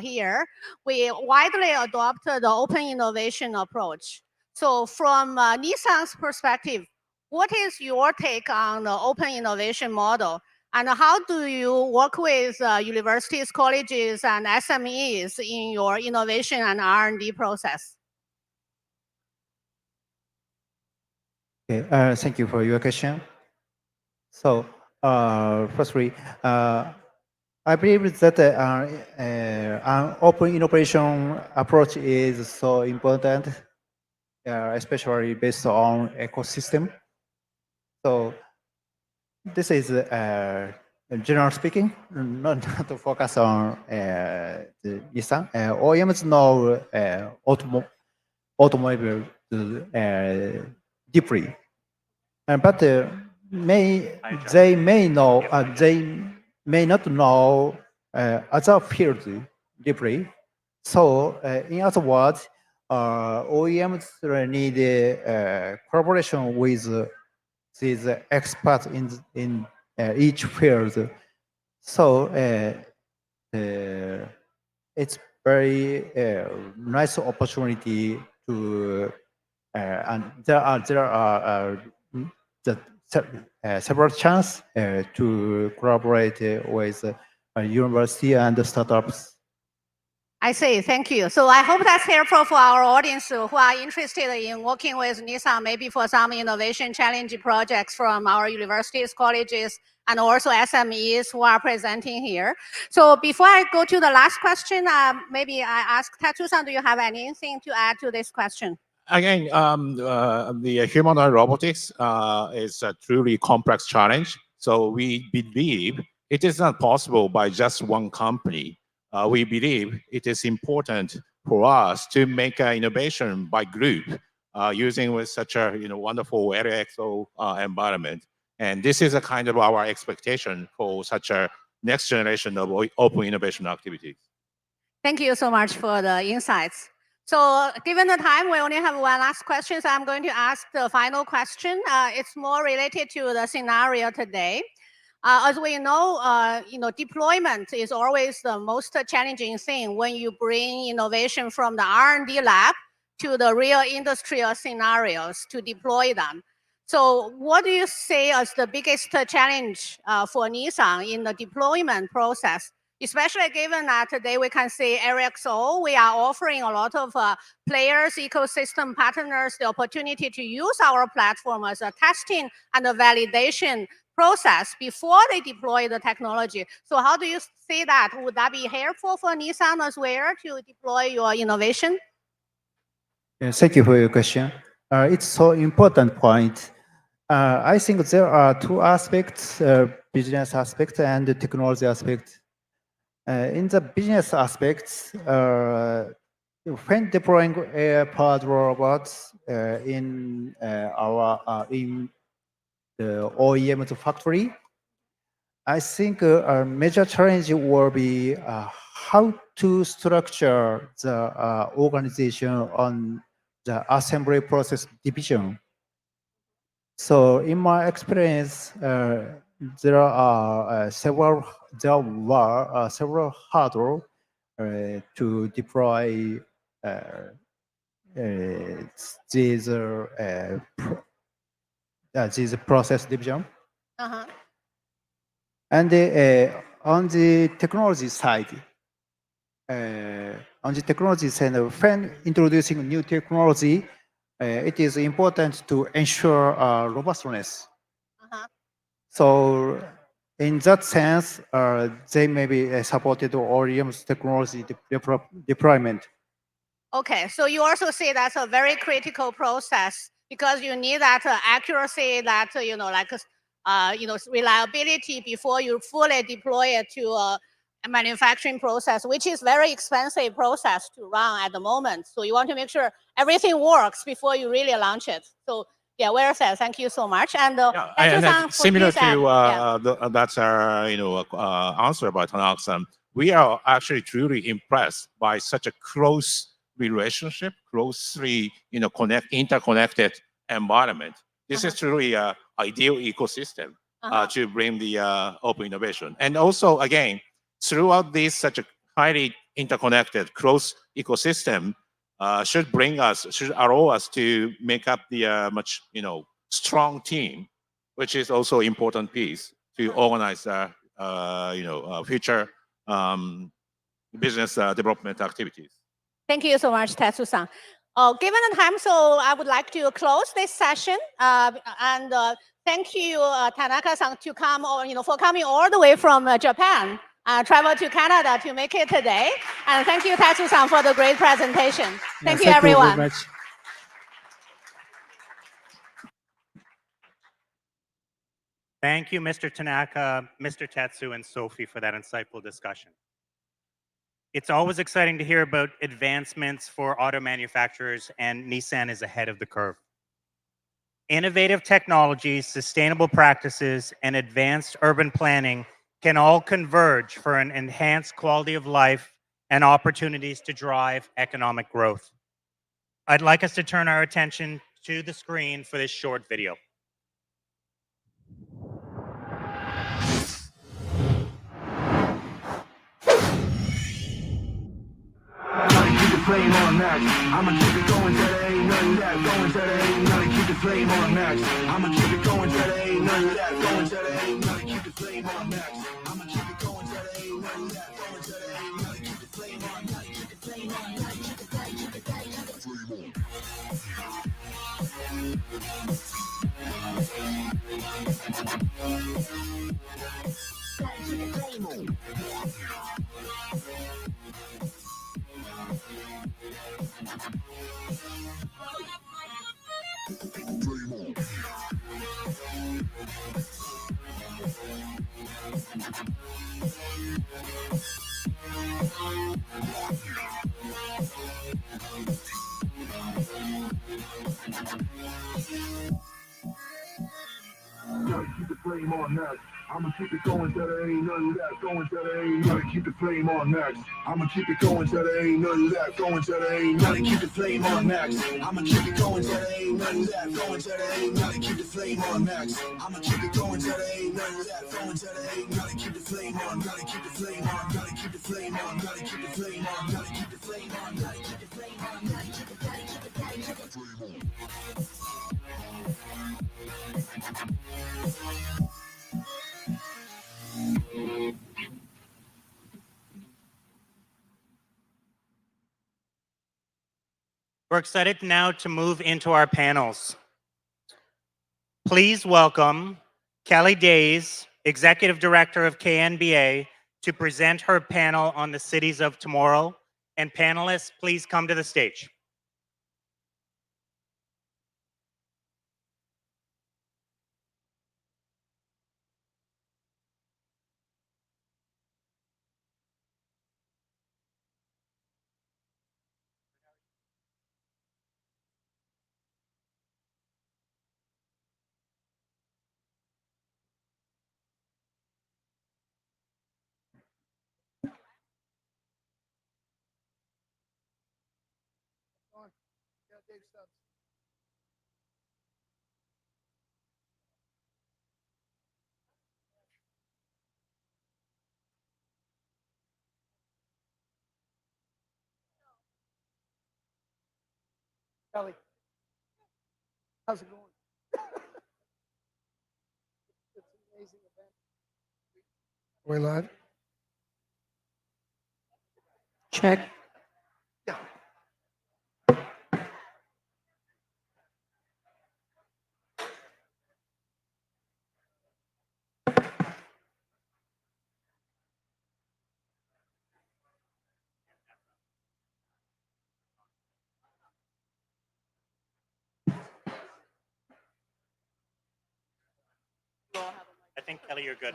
here, we widely adopt the open innovation approach. So from Nissan's perspective, what is your take on the open innovation model? And how do you work with universities, colleges, and SMEs in your innovation and R&D process? Okay. Thank you for your question. So, firstly, I believe that an open innovation approach is so important, especially based on ecosystem. So, this is general speaking, not to focus on the Nissan. OEMs know automobile deeply, but they may know they may not know other fields deeply. So, in other words, OEMs need collaboration with these experts in each field. So it's very nice opportunity to and there are several chances to collaborate with university and the startups. I see. Thank you. So I hope that's helpful for our audience who are interested in working with Nissan, maybe for some innovation challenge projects from our universities, colleges, and also SMEs who are presenting here. So before I go to the last question, maybe I ask Tatsu-san, do you have anything to add to this question? Again, the humanoid robotics is a truly complex challenge. So we believe it is not possible by just one company. We believe it is important for us to make an innovation by group using with such a wonderful Area X.O environment. And this is a kind of our expectation for such a next generation of open innovation activities. Thank you so much for the insights. So given the time, we only have one last question, so I'm going to ask the final question. It's more related to the scenario today. As we know, deployment is always the most challenging thing when you bring innovation from the R&D lab to the real industrial scenarios to deploy them. So what do you say as the biggest challenge for Nissan in the deployment process? Especially given that today we can see Area X.O, we are offering a lot of players, ecosystem partners, the opportunity to use our platform as a testing and a validation process before they deploy the technology. So how do you see that? Would that be helpful for Nissan as well to deploy your innovation? Thank you for your question. It's so important point. I think there are two aspects, business aspect and the technology aspect. In the business aspects, when deploying air-powered robots in the OEM's factory, I think a major challenge will be how to structure the organization on the assembly process division. So in my experience, there were several hurdles to deploy these process division. And on the technology side, when introducing new technology, it is important to ensure robustness. So in that sense, they may be supported OEM's technology deployment. Okay, so you also say that's a very critical process because you need that accuracy, that reliability before you fully deploy it to a manufacturing process, which is very expensive process to run at the moment. So you want to make sure everything works before you really launch it. So yeah, well said. Thank you so much. And similar to that's our answer by Tanaka-san. We are actually truly impressed by such a close relationship, closely interconnected environment. This is truly an ideal ecosystem to bring the open innovation. And also, again, throughout this such a highly interconnected, close ecosystem, should allow us to make up the much strong team, which is also important piece to organize future business development activities. Thank you so much, Tatsu-san. Given the time, so I would like to close this session. And thank you, Tanaka-san, to come for coming all the way from Japan, travel to Canada to make it today. And thank you, Tatsu-san, for the great presentation. Thank you, everyone. Thank you very much. Thank you, Mr. Tanaka, Mr. Tatsu, and Sophie for that insightful discussion. It's always exciting to hear about advancements for auto manufacturers, and Nissan is ahead of the curve. Innovative technologies, sustainable practices, and advanced urban planning can all converge for an enhanced quality of life and opportunities to drive economic growth. I'd like us to turn our attention to the screen for this short video. Flame on max. I'ma keep it going till there ain't none of that. Going till there ain't none. Keep the flame on max. I'ma keep it going till there ain't none of that. Going till there ain't none. Keep the flame on max. I'ma keep it going till there ain't none. Gotta keep the flame on next. I'ma keep it going till there ain't none left. Going till there ain't gotta keep the flame on next. I'ma keep it going till there ain't none left. Going till there ain't gotta keep the flame on next. I'ma keep it going till there ain't none left. Going till there ain't gotta keep the flame on next. I'ma keep it going till there ain't none left. Going till there ain't gotta keep the flame on. Gotta keep the flame on. Gotta keep the flame on. Gotta keep the flame on. Gotta keep the flame on. Gotta keep the flame on. Gotta keep the flame on. Gotta keep the flame on. We're excited now to move into our panels. Please welcome Kelly Days, Executive Director of KNBA, to present her panel on the cities of tomorrow. And panelists, please come to the stage. Kelly, how's it going? It's an amazing event. We're live. Check. Yeah. I think, Kelly, you're good.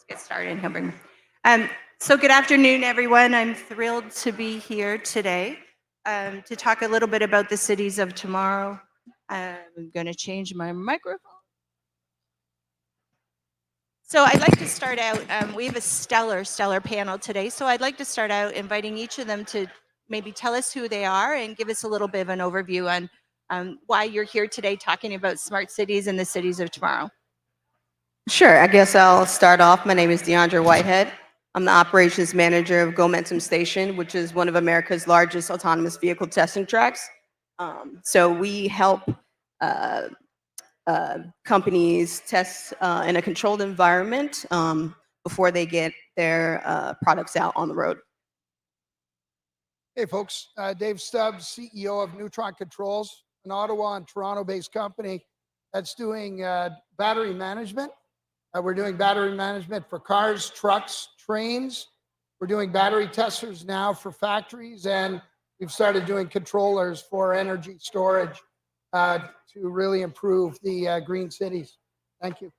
Get started. So good afternoon, everyone. I'm thrilled to be here today to talk a little bit about the cities of tomorrow. I'm going to change my microphone. So I'd like to start out, we have a stellar panel today. So I'd like to start out inviting each of them to maybe tell us who they are and give us a little bit of an overview on why you're here today talking about smart cities and the cities of tomorrow. Sure, I guess I'll start off. My name is DeAndre Whitehead. I'm the operations manager of Momentum Station, which is one of America's largest autonomous vehicle testing tracks. So we help companies test in a controlled environment before they get their products out on the road. Hey, folks. Dave Stubbs, CEO of Neutron Controls, an Ottawa and Toronto-based company that's doing battery management. We're doing battery management for cars, trucks, trains. We're doing battery testers now for factories, and we've started doing controllers for energy storage to really improve the green cities. Thank you.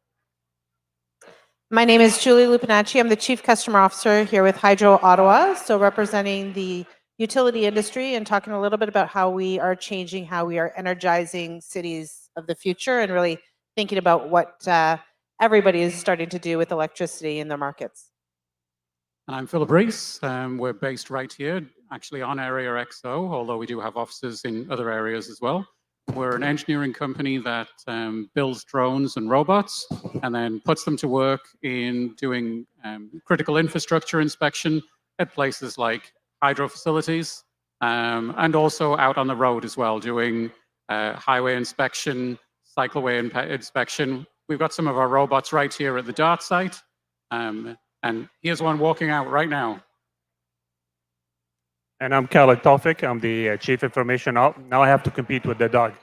My name is Julie Lupinacci. I'm the Chief Customer Officer here with Hydro Ottawa, so representing the utility industry and talking a little bit about how we are changing, how we are energizing cities of the future and really thinking about what everybody is starting to do with electricity in their markets. And I'm Philip Rees. We're based right here, actually on Area X.O, although we do have offices in other areas as well. We're an engineering company that builds drones and robots and then puts them to work in doing critical infrastructure inspection at places like hydro facilities, and also out on the road as well, doing highway inspection, cycleway inspection. We've got some of our robots right here at the DART site, and here's one walking out right now. And I'm Khaled Tawfiq. I'm the Chief Information. Now I have to compete with the dog.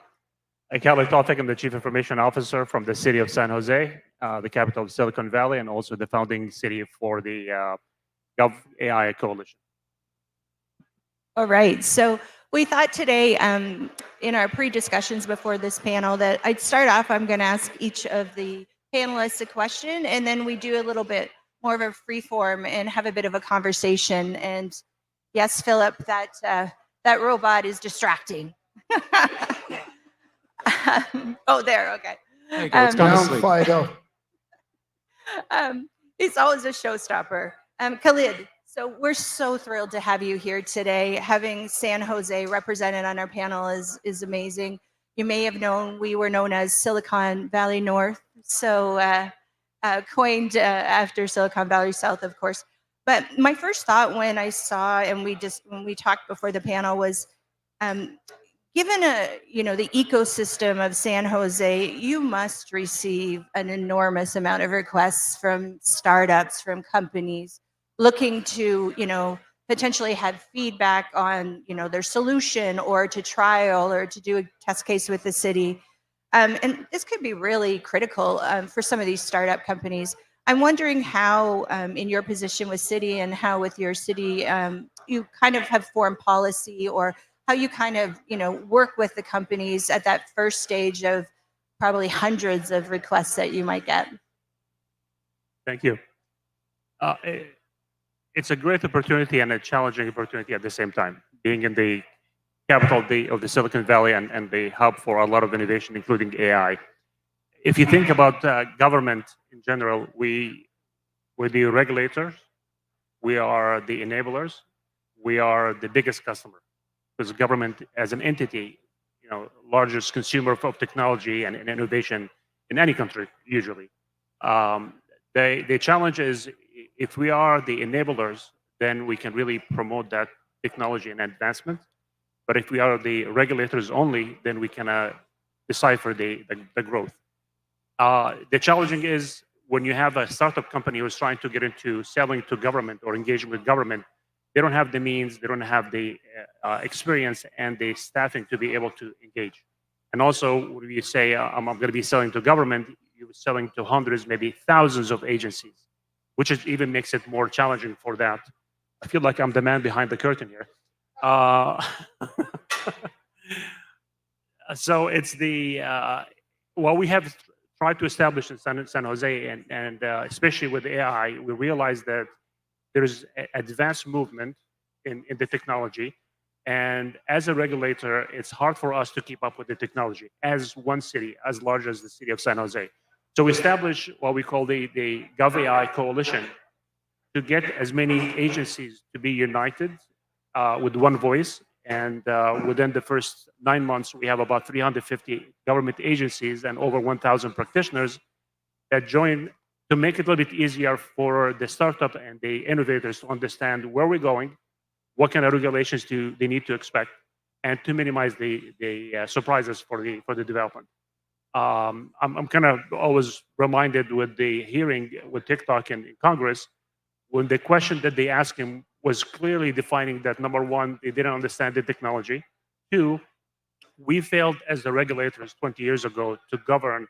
Khaled Tawfiq, I'm the Chief Information Officer from the city of San Jose, the capital of Silicon Valley, and also the founding city for the Gov AI Coalition. All right. So we thought today in our pre-discussions before this panel that I'd start off, I'm going to ask each of the panelists a question, and then we do a little bit more of a free form and have a bit of a conversation. And yes, Philip, that robot is distracting. Oh, there. Okay. There you go. It's gone to sleep. Fido. He's always a showstopper. Khalid, so we're so thrilled to have you here today. Having San Jose represented on our panel is amazing. You may have known we were known as Silicon Valley North, so coined after Silicon Valley South, of course. But my first thought when I saw and when we talked before the panel was, given the ecosystem of San Jose, you must receive an enormous amount of requests from startups, from companies looking to, potentially have feedback on, their solution or to trial or to do a test case with the city. And this could be really critical for some of these startup companies. I'm wondering how, in your position with city and how with your city, you kind of have formed policy or how you kind of, work with the companies at that first stage of probably hundreds of requests that you might get. Thank you. It's a great opportunity and a challenging opportunity at the same time, being in the capital of the Silicon Valley and the hub for a lot of innovation, including AI. If you think about government in general, we're the regulators, we are the enablers, we are the biggest customer. Because government as an entity, largest consumer of technology and innovation in any country, usually. The challenge is if we are the enablers, then we can really promote that technology and advancement. But if we are the regulators only, then we can decipher the growth. The challenging is when you have a startup company who's trying to get into selling to government or engaging with government, they don't have the means, they don't have the experience and the staffing to be able to engage. And also, when you say, I'm going to be selling to government, you're selling to hundreds, maybe thousands of agencies, which even makes it more challenging for that. I feel like I'm the man behind the curtain here. So it's what we have tried to establish in San Jose, and especially with AI, we realize that there's advanced movement in the technology. And as a regulator, it's hard for us to keep up with the technology as one city, as large as the city of San Jose. So we established what we call the Gov AI Coalition to get as many agencies to be united with one voice. And within the first 9 months, we have about 350 government agencies and over 1,000 practitioners that join to make it a little bit easier for the startup and the innovators to understand where we're going, what kind of regulations they need to expect, and to minimize the surprises for the development. I'm kind of always reminded with the hearing with TikTok in Congress, when the question that they asked him was clearly defining that, number one, they didn't understand the technology. Two, we failed as the regulators 20 years ago to govern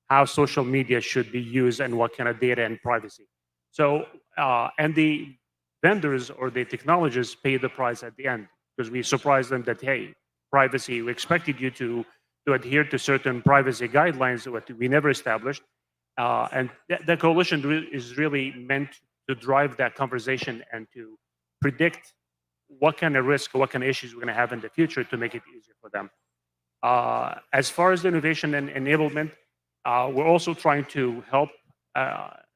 how social media should be used and what kind of data and privacy. So, and the vendors or the technologists pay the price at the end because we surprised them that, hey, privacy, we expected you to adhere to certain privacy guidelines that we never established. And the coalition is really meant to drive that conversation and to predict what kind of risk, what kind of issues we're going to have in the future to make it easier for them. As far as innovation and enablement, we're also trying to help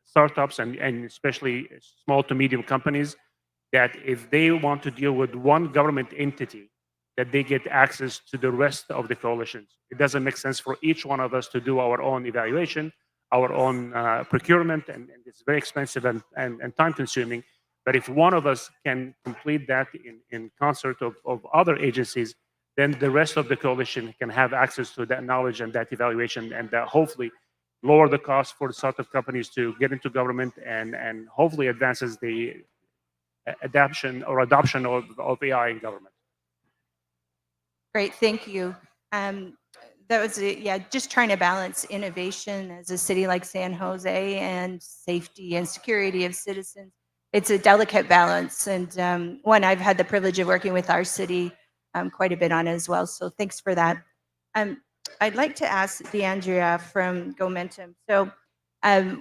startups and especially small to medium companies that if they want to deal with one government entity, that they get access to the rest of the coalitions. It doesn't make sense for each one of us to do our own evaluation, our own procurement, and it's very expensive and time consuming. But if one of us can complete that in concert of other agencies, then the rest of the coalition can have access to that knowledge and that evaluation, and hopefully lower the cost for the startup companies to get into government, and hopefully advances the adoption of AI in government. Great, thank you. That was, yeah, just trying to balance innovation as a city like San Jose and safety and security of citizens. It's a delicate balance, and one I've had the privilege of working with our city quite a bit on as well. So thanks for that. I'd like to ask DeAndrea from Gomentum. So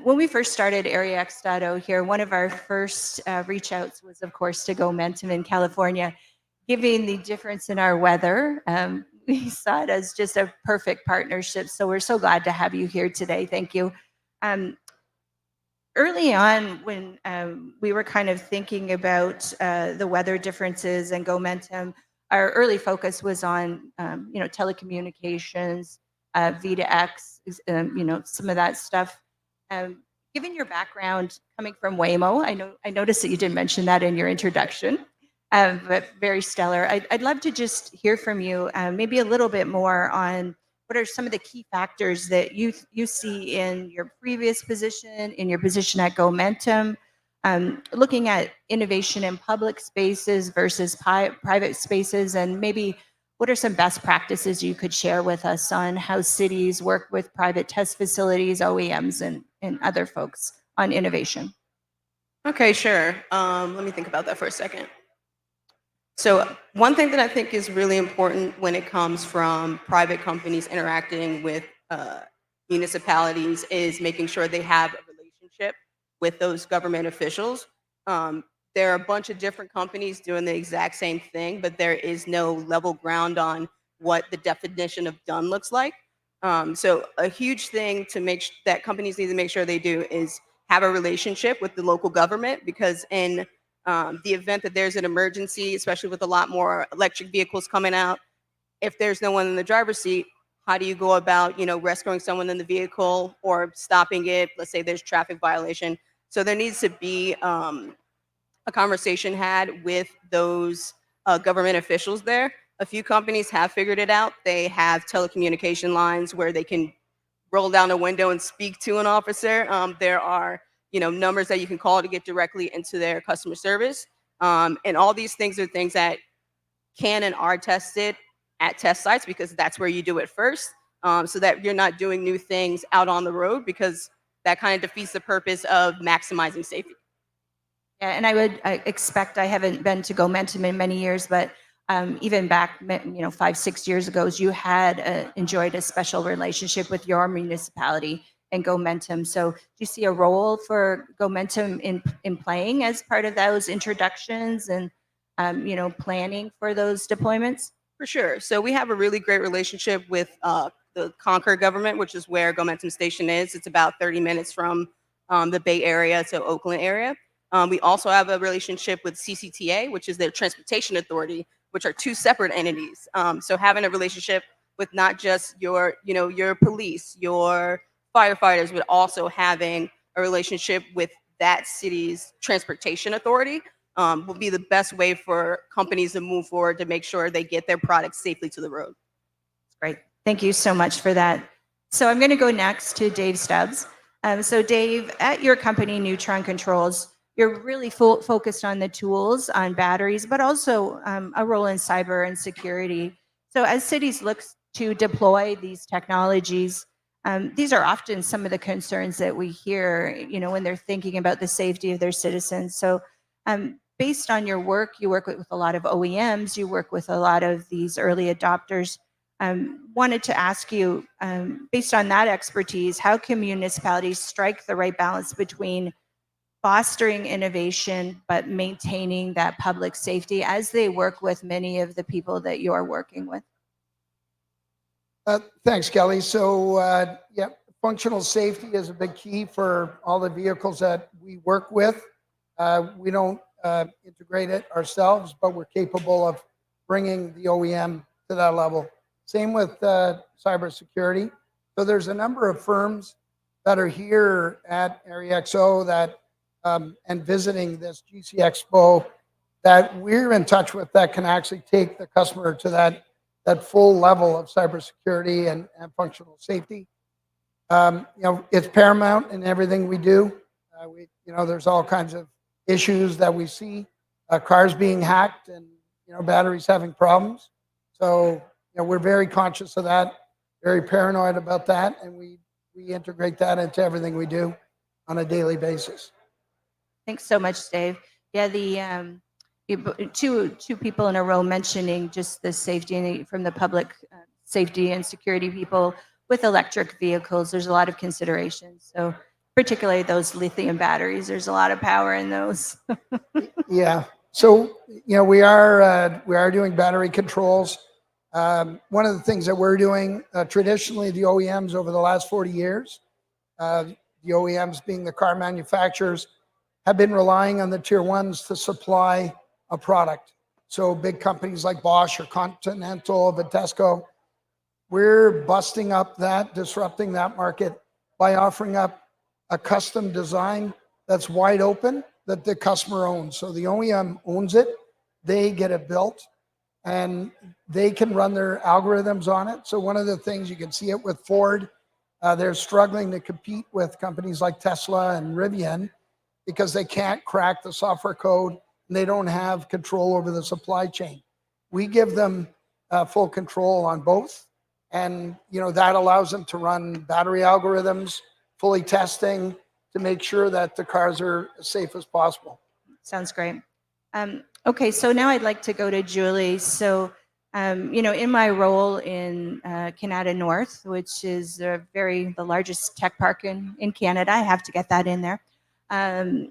when we first started Area X.O here, one of our first reach outs was, of course, to Gomentum in California. Given the difference in our weather, we saw it as just a perfect partnership. So we're so glad to have you here today. Thank you. Early on, when we were kind of thinking about the weather differences and Gomentum, our early focus was on telecommunications, V2X, some of that stuff. Given your background coming from Waymo, I noticed that you didn't mention that in your introduction, but very stellar. I'd love to just hear from you, maybe a little bit more on what are some of the key factors that you see in your previous position, in your position at Gomentum, looking at innovation in public spaces versus private spaces, and maybe what are some best practices you could share with us on how cities work with private test facilities, OEMs, and other folks on innovation? Okay, sure. Let me think about that for a second. So one thing that I think is really important when it comes from private companies interacting with municipalities is making sure they have a relationship with those government officials. There are a bunch of different companies doing the exact same thing, but there is no level ground on what the definition of done looks like. So a huge thing to that companies need to make sure they do is have a relationship with the local government, because in the event that there's an emergency, especially with a lot more electric vehicles coming out, if there's no one in the driver's seat, how do you go about, rescuing someone in the vehicle or stopping it? Let's say there's traffic violation. So there needs to be a conversation had with those government officials there. A few companies have figured it out. They have telecommunication lines where they can roll down a window and speak to an officer. There are numbers that you can call to get directly into their customer service. And all these things are things that can and are tested at test sites, because that's where you do it first, so that you're not doing new things out on the road, because that kind of defeats the purpose of maximizing safety. Yeah, and I expect, I haven't been to Gomentum in many years, but even back 5-6 years ago, you had enjoyed a special relationship with your municipality and Gomentum. So do you see a role for Gomentum in playing as part of those introductions and planning for those deployments? For sure. So we have a really great relationship with the Concord government, which is where Gomentum Station is. It's about 30 minutes from the Bay Area to Oakland area. We also have a relationship with CCTA, which is their transportation authority, which are two separate entities. So having a relationship with not just your police, your firefighters, but also having a relationship with that city's transportation authority will be the best way for companies to move forward to make sure they get their products safely to the road. Great. Thank you so much for that. So I'm going to go next to Dave Stubbs. So Dave, at your company, Neutron Controls, you're really focused on the tools, on batteries, but also a role in cyber and security. So as cities look to deploy these technologies, these are often some of the concerns that we hear, when they're thinking about the safety of their citizens. So based on your work, you work with a lot of OEMs, you work with a lot of these early adopters. Wanted to ask you, based on that expertise, how can municipalities strike the right balance between fostering innovation but maintaining that public safety as they work with many of the people that you're working with? Thanks, Kelly. So yeah, functional safety is a big key for all the vehicles that we work with. We don't integrate it ourselves, but we're capable of bringing the OEM to that level. Same with cybersecurity. So there's a number of firms that are here at Area X.O that and visiting this GCXpo that we're in touch with that can actually take the customer to that full level of cybersecurity and functional safety. It's paramount in everything we do. There's all kinds of issues that we see, cars being hacked and batteries having problems. So we're very conscious of that, very paranoid about that, and we integrate that into everything we do on a daily basis. Thanks so much, Dave. Yeah, two people in a row mentioning just the safety from the public safety and security people with electric vehicles. There's a lot of considerations. So particularly those lithium batteries, there's a lot of power in those. Yeah. So we are doing battery controls. One of the things that we're doing traditionally, the OEMs over the last 40 years, the OEMs being the car manufacturers, have been relying on the tier ones to supply a product. So big companies like Bosch or Continental, Vitesco, we're busting up that, disrupting that market by offering up a custom design that's wide open that the customer owns. So the OEM owns it, they get it built, and they can run their algorithms on it. So one of the things you can see it with Ford, they're struggling to compete with companies like Tesla and Rivian because they can't crack the software code and they don't have control over the supply chain. We give them full control on both, and that allows them to run battery algorithms, fully testing to make sure that the cars are as safe as possible. Sounds great. Okay, so now I'd like to go to Julie. So, in my role in Kanata North, which is the largest tech park in Canada, I have to get that in there. The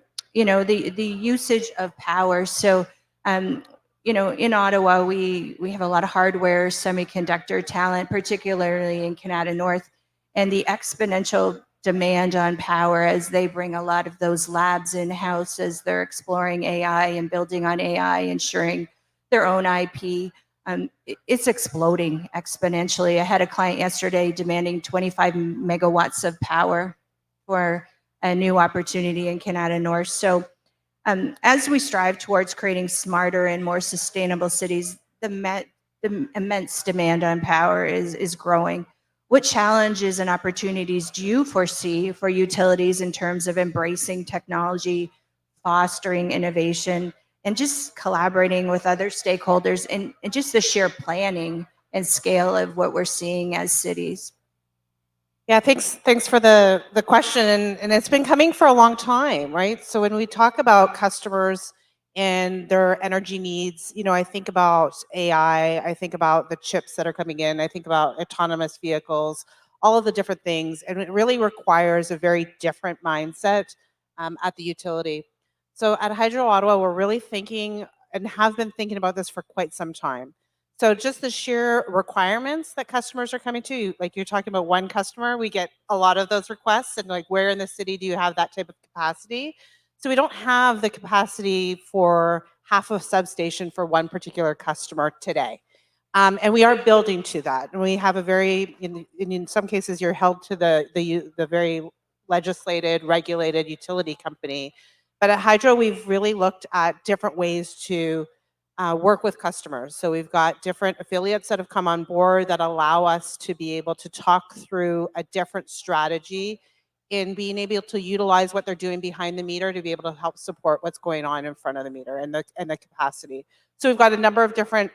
usage of power. So, in Ottawa, we have a lot of hardware, semiconductor talent, particularly in Kanata North, and the exponential demand on power as they bring a lot of those labs in-house as they're exploring AI and building on AI, ensuring their own IP. It's exploding exponentially. I had a client yesterday demanding 25 megawatts of power for a new opportunity in Kanata North. So as we strive towards creating smarter and more sustainable cities, the immense demand on power is growing. What challenges and opportunities do you foresee for utilities in terms of embracing technology, fostering innovation, and just collaborating with other stakeholders and just the sheer planning and scale of what we're seeing as cities? Yeah, thanks for the question, and it's been coming for a long time, right? So when we talk about customers and their energy needs, I think about AI, I think about the chips that are coming in, I think about autonomous vehicles, all of the different things, and it really requires a very different mindset at the utility. So at Hydro Ottawa, we're really thinking and have been thinking about this for quite some time. So just the sheer requirements that customers are coming to, like you're talking about one customer, we get a lot of those requests, and like where in the city do you have that type of capacity? So we don't have the capacity for half a substation for one particular customer today. And we are building to that. And we have a very, in some cases, you're held to the very legislated, regulated utility company. But at Hydro, we've really looked at different ways to work with customers. So we've got different affiliates that have come on board that allow us to be able to talk through a different strategy in being able to utilize what they're doing behind the meter to be able to help support what's going on in front of the meter and the capacity. So we've got a number of different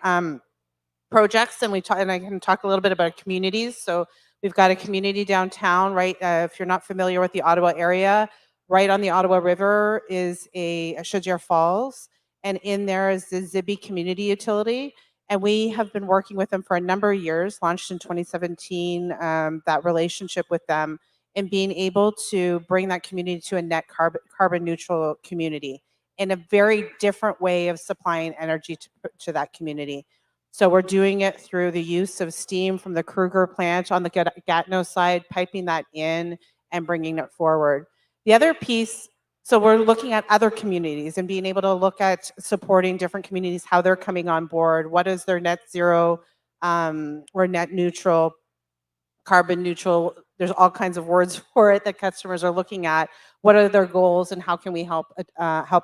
projects, and I can talk a little bit about communities. So we've got a community downtown, right? If you're not familiar with the Ottawa area, right on the Ottawa River is Shujere Falls, and in there is the Zibi Community Utility. And we have been working with them for a number of years, launched in 2017, that relationship with them, and being able to bring that community to a net carbon neutral community in a very different way of supplying energy to that community. So we're doing it through the use of steam from the Kruger plant on the Gatineau side, piping that in and bringing it forward. The other piece, so we're looking at other communities and being able to look at supporting different communities, how they're coming on board, what is their net zero or net neutral, carbon neutral there's all kinds of words for it that customers are looking at. What are their goals and how can we help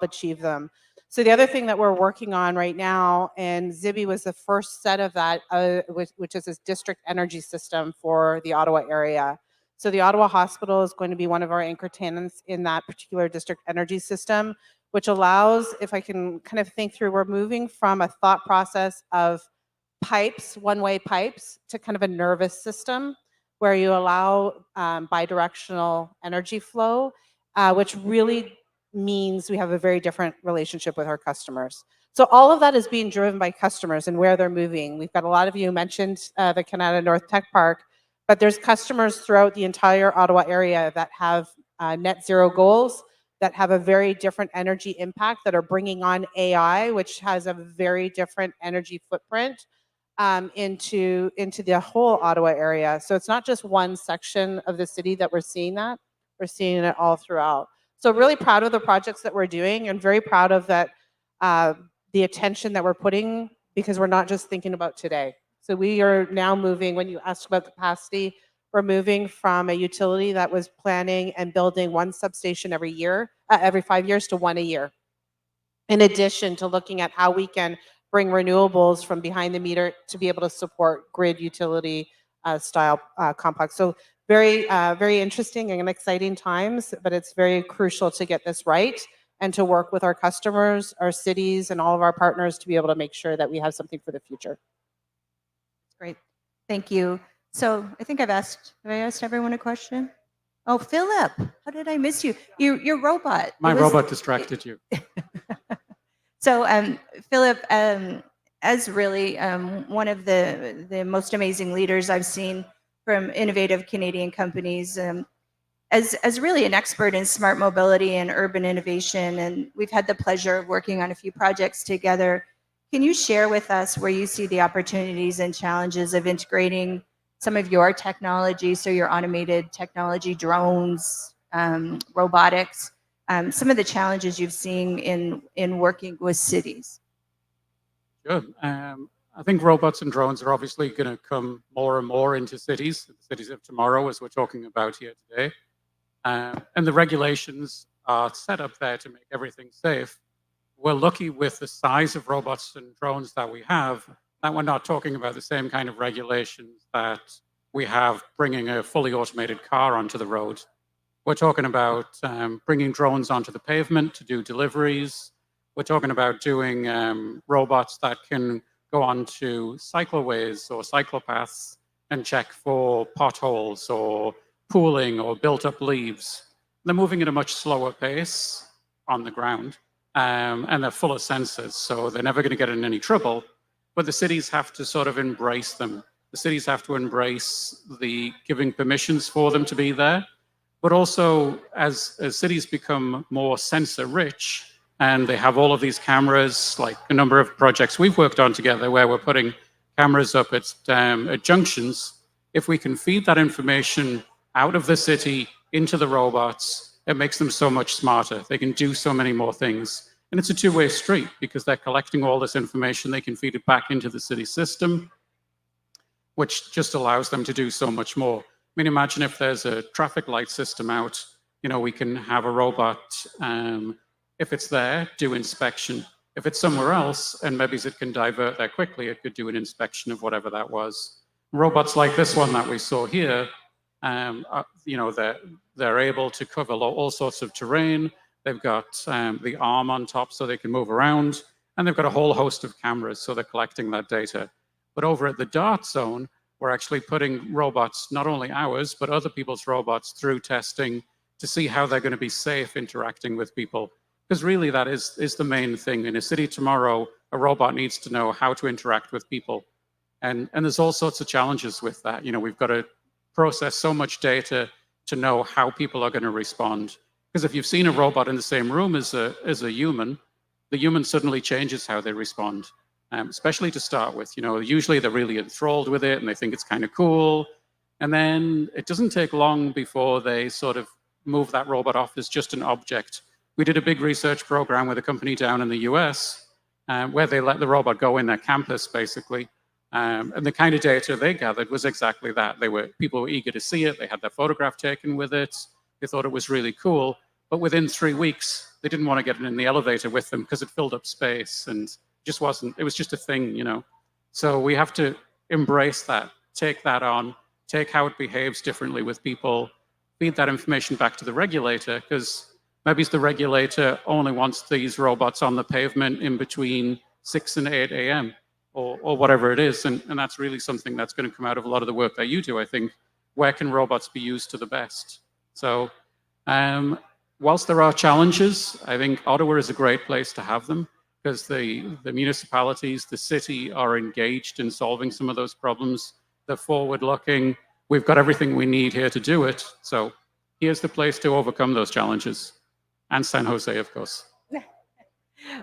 achieve them? So the other thing that we're working on right now, and Zibi was the first set of that, which is this district energy system for the Ottawa area. So the Ottawa Hospital is going to be one of our anchor tenants in that particular district energy system, which allows, if I can kind of think through, we're moving from a thought process of pipes, one-way pipes, to kind of a nervous system where you allow bidirectional energy flow, which really means we have a very different relationship with our customers. So all of that is being driven by customers and where they're moving. We've got a lot of you mentioned the Kanata North Tech Park, but there's customers throughout the entire Ottawa area that have net zero goals, that have a very different energy impact, that are bringing on AI, which has a very different energy footprint into the whole Ottawa area. So it's not just one section of the city that we're seeing that, we're seeing it all throughout. So really proud of the projects that we're doing and very proud of that, the attention that we're putting, because we're not just thinking about today. So we are now moving, when you asked about capacity, we're moving from a utility that was planning and building one substation every 5 years to one a year. In addition to looking at how we can bring renewables from behind the meter to be able to support grid utility style complex. So very interesting and exciting times, but it's very crucial to get this right and to work with our customers, our cities, and all of our partners to be able to make sure that we have something for the future. Great. Thank you. So I think have I asked everyone a question? Oh, Philip, how did I miss you? Your robot. My robot distracted you. So Philip, as really one of the most amazing leaders I've seen from innovative Canadian companies, as really an expert in smart mobility and urban innovation, and we've had the pleasure of working on a few projects together. Can you share with us where you see the opportunities and challenges of integrating some of your technology, so your automated technology, drones, robotics, some of the challenges you've seen in working with cities? Sure. I think robots and drones are obviously going to come more and more into cities, the cities of tomorrow, as we're talking about here today. And the regulations are set up there to make everything safe. We're lucky with the size of robots and drones that we have, that we're not talking about the same kind of regulations that we have bringing a fully automated car onto the road. We're talking about bringing drones onto the pavement to do deliveries. We're talking about doing robots that can go onto cycleways or cyclopaths and check for potholes or pooling or built up leaves. They're moving at a much slower pace on the ground, and they're full of sensors, so they're never going to get in any trouble. But the cities have to sort of embrace them. The cities have to embrace the giving permissions for them to be there. But also, as cities become more sensor rich, and they have all of these cameras, like a number of projects we've worked on together where we're putting cameras up at junctions, if we can feed that information out of the city into the robots, it makes them so much smarter. They can do so many more things. And it's a two-way street because they're collecting all this information. They can feed it back into the city system, which just allows them to do so much more. I mean, imagine if there's a traffic light system out, we can have a robot, if it's there, do inspection. If it's somewhere else, and maybe it can divert there quickly, it could do an inspection of whatever that was. Robots like this one that we saw here, they're able to cover all sorts of terrain. They've got the arm on top so they can move around, and they've got a whole host of cameras, so they're collecting that data. But over at the DART zone, we're actually putting robots, not only ours, but other people's robots, through testing to see how they're going to be safe interacting with people. Because really that is the main thing. In a city tomorrow, a robot needs to know how to interact with people. And there's all sorts of challenges with that. We've got to process so much data to know how people are going to respond. Because if you've seen a robot in the same room as a human, the human suddenly changes how they respond. Especially to start with. Usually they're really enthralled with it and they think it's kind of cool. And then it doesn't take long before they sort of move that robot off as just an object. We did a big research program with a company down in the US where they let the robot go in their campus, basically. And the kind of data they gathered was exactly that. People were eager to see it. They had their photograph taken with it. They thought it was really cool. But within 3 weeks, they didn't want to get in the elevator with them because it filled up space and just wasn't, it was just a thing, you know. So we have to embrace that, take that on, take how it behaves differently with people, feed that information back to the regulator, because maybe the regulator only wants these robots on the pavement in between 6 and 8 a.m. Or whatever it is. And that's really something that's going to come out of a lot of the work that you do, I think. Where can robots be used to the best? So whilst there are challenges, I think Ottawa is a great place to have them because the municipalities, the city are engaged in solving some of those problems. They're forward-looking. We've got everything we need here to do it. So here's the place to overcome those challenges. And San Jose, of course.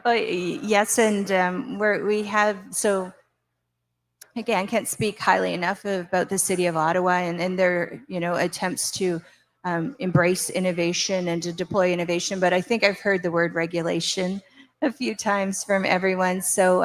Well, yes, and we have, so again, can't speak highly enough about the city of Ottawa and their, you know, attempts to embrace innovation and to deploy innovation. But I think I've heard the word regulation a few times from everyone. So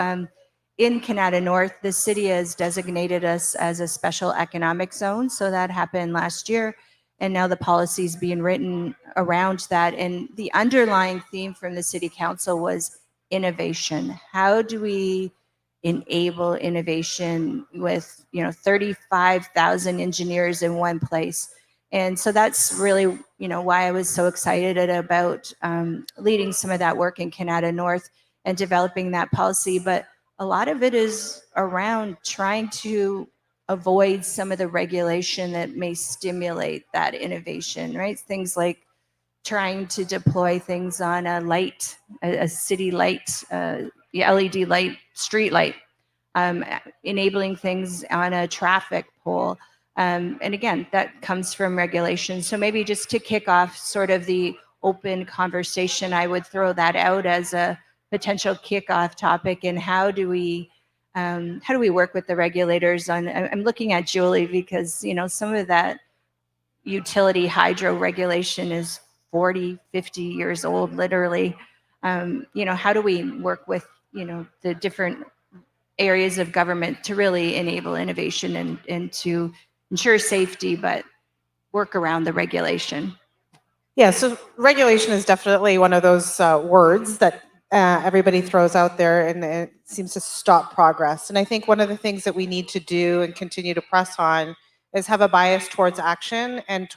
in Kanata North, the city has designated us as a special economic zone. So that happened last year. And now the policy is being written around that. And the underlying theme from the city council was innovation. How do we enable innovation with, you know, 35,000 engineers in one place? And so that's really, you know, why I was so excited about leading some of that work in Kanata North and developing that policy. But a lot of it is around trying to avoid some of the regulation that may stimulate that innovation, right? Things like trying to deploy things on a light, a city light, LED light, street light, enabling things on a traffic pole. And again, that comes from regulation. So maybe just to kick off sort of the open conversation, I would throw that out as a potential kickoff topic. And how do we work with the regulators on, I'm looking at Julie because, you know, some of that utility hydro regulation is 40, 50 years old, literally. You know, how do we work with, you know, the different areas of government to really enable innovation and to ensure safety, but work around the regulation? Yeah, so regulation is definitely one of those words that everybody throws out there, and it seems to stop progress. And I think one of the things that we need to do and continue to press on is have a bias towards action and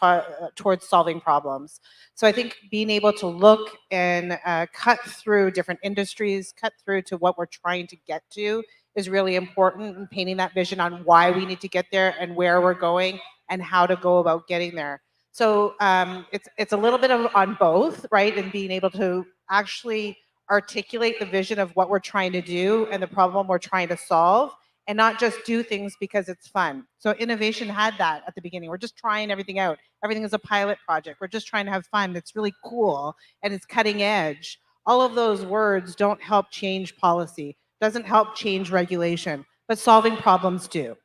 towards solving problems. So I think being able to look and cut through different industries, cut through to what we're trying to get to is really important, and painting that vision on why we need to get there and where we're going and how to go about getting there. So it's a little bit of on both, right? And being able to actually articulate the vision of what we're trying to do and the problem we're trying to solve, and not just do things because it's fun. So innovation had that at the beginning. We're just trying everything out. Everything is a pilot project. We're just trying to have fun. It's really cool and it's cutting edge. All of those words don't help change policy, doesn't help change regulation, but solving problems do.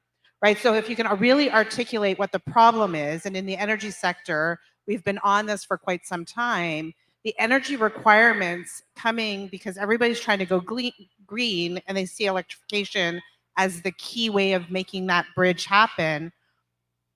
Right? So if you can really articulate what the problem is, and in the energy sector, we've been on this for quite some time, the energy requirements coming because everybody's trying to go green and they see electrification as the key way of making that bridge happen.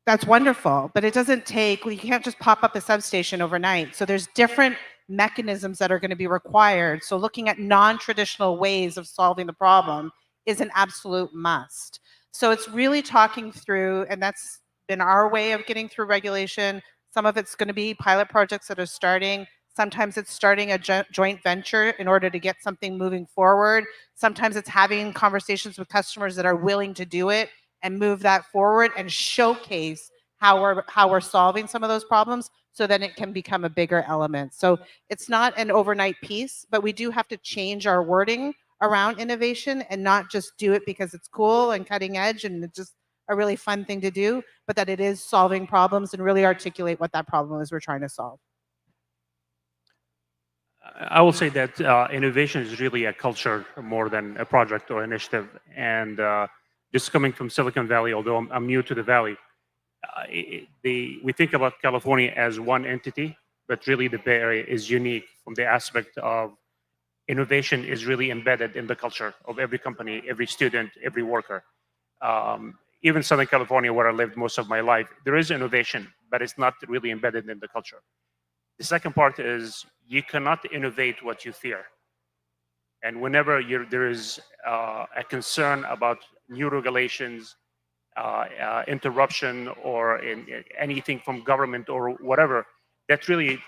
That's wonderful, but it doesn't take, you can't just pop up a substation overnight. So there's different mechanisms that are going to be required. So looking at non-traditional ways of solving the problem is an absolute must. So it's really talking through, and that's been our way of getting through regulation. Some of it's going to be pilot projects that are starting. Sometimes it's starting a joint venture in order to get something moving forward. Sometimes it's having conversations with customers that are willing to do it and move that forward and showcase how we're solving some of those problems so that it can become a bigger element. So it's not an overnight piece, but we do have to change our wording around innovation and not just do it because it's cool and cutting edge and it's just a really fun thing to do, but that it is solving problems and really articulate what that problem is we're trying to solve. I will say that innovation is really a culture more than a project or initiative. And just coming from Silicon Valley, although I'm new to the Valley, we think about California as one entity, but really the Bay Area is unique from the aspect of innovation is really embedded in the culture of every company, every student, every worker. even Southern California, where I lived most of my life, there is innovation, but it's not really embedded in the culture. The second part is you cannot innovate what you fear. And whenever there is a concern about new regulations, interruption, or anything from government or whatever, that really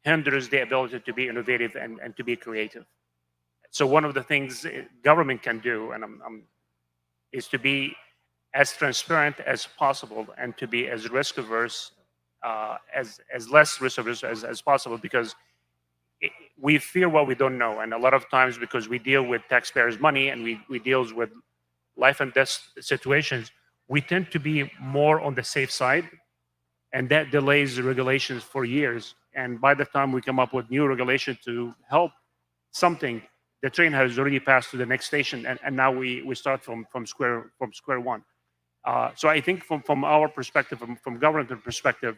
hinders the ability to be innovative and to be creative. So one of the things government can do, and is to be as transparent as possible and to be as risk averse, as less risk averse as possible, because we fear what we don't know. And a lot of times, because we deal with taxpayers' money and we deal with life and death situations, we tend to be more on the safe side, and that delays the regulations for years. And by the time we come up with new regulation to help something, the train has already passed to the next station, and now we start from square one. So I think from our perspective, from government perspective,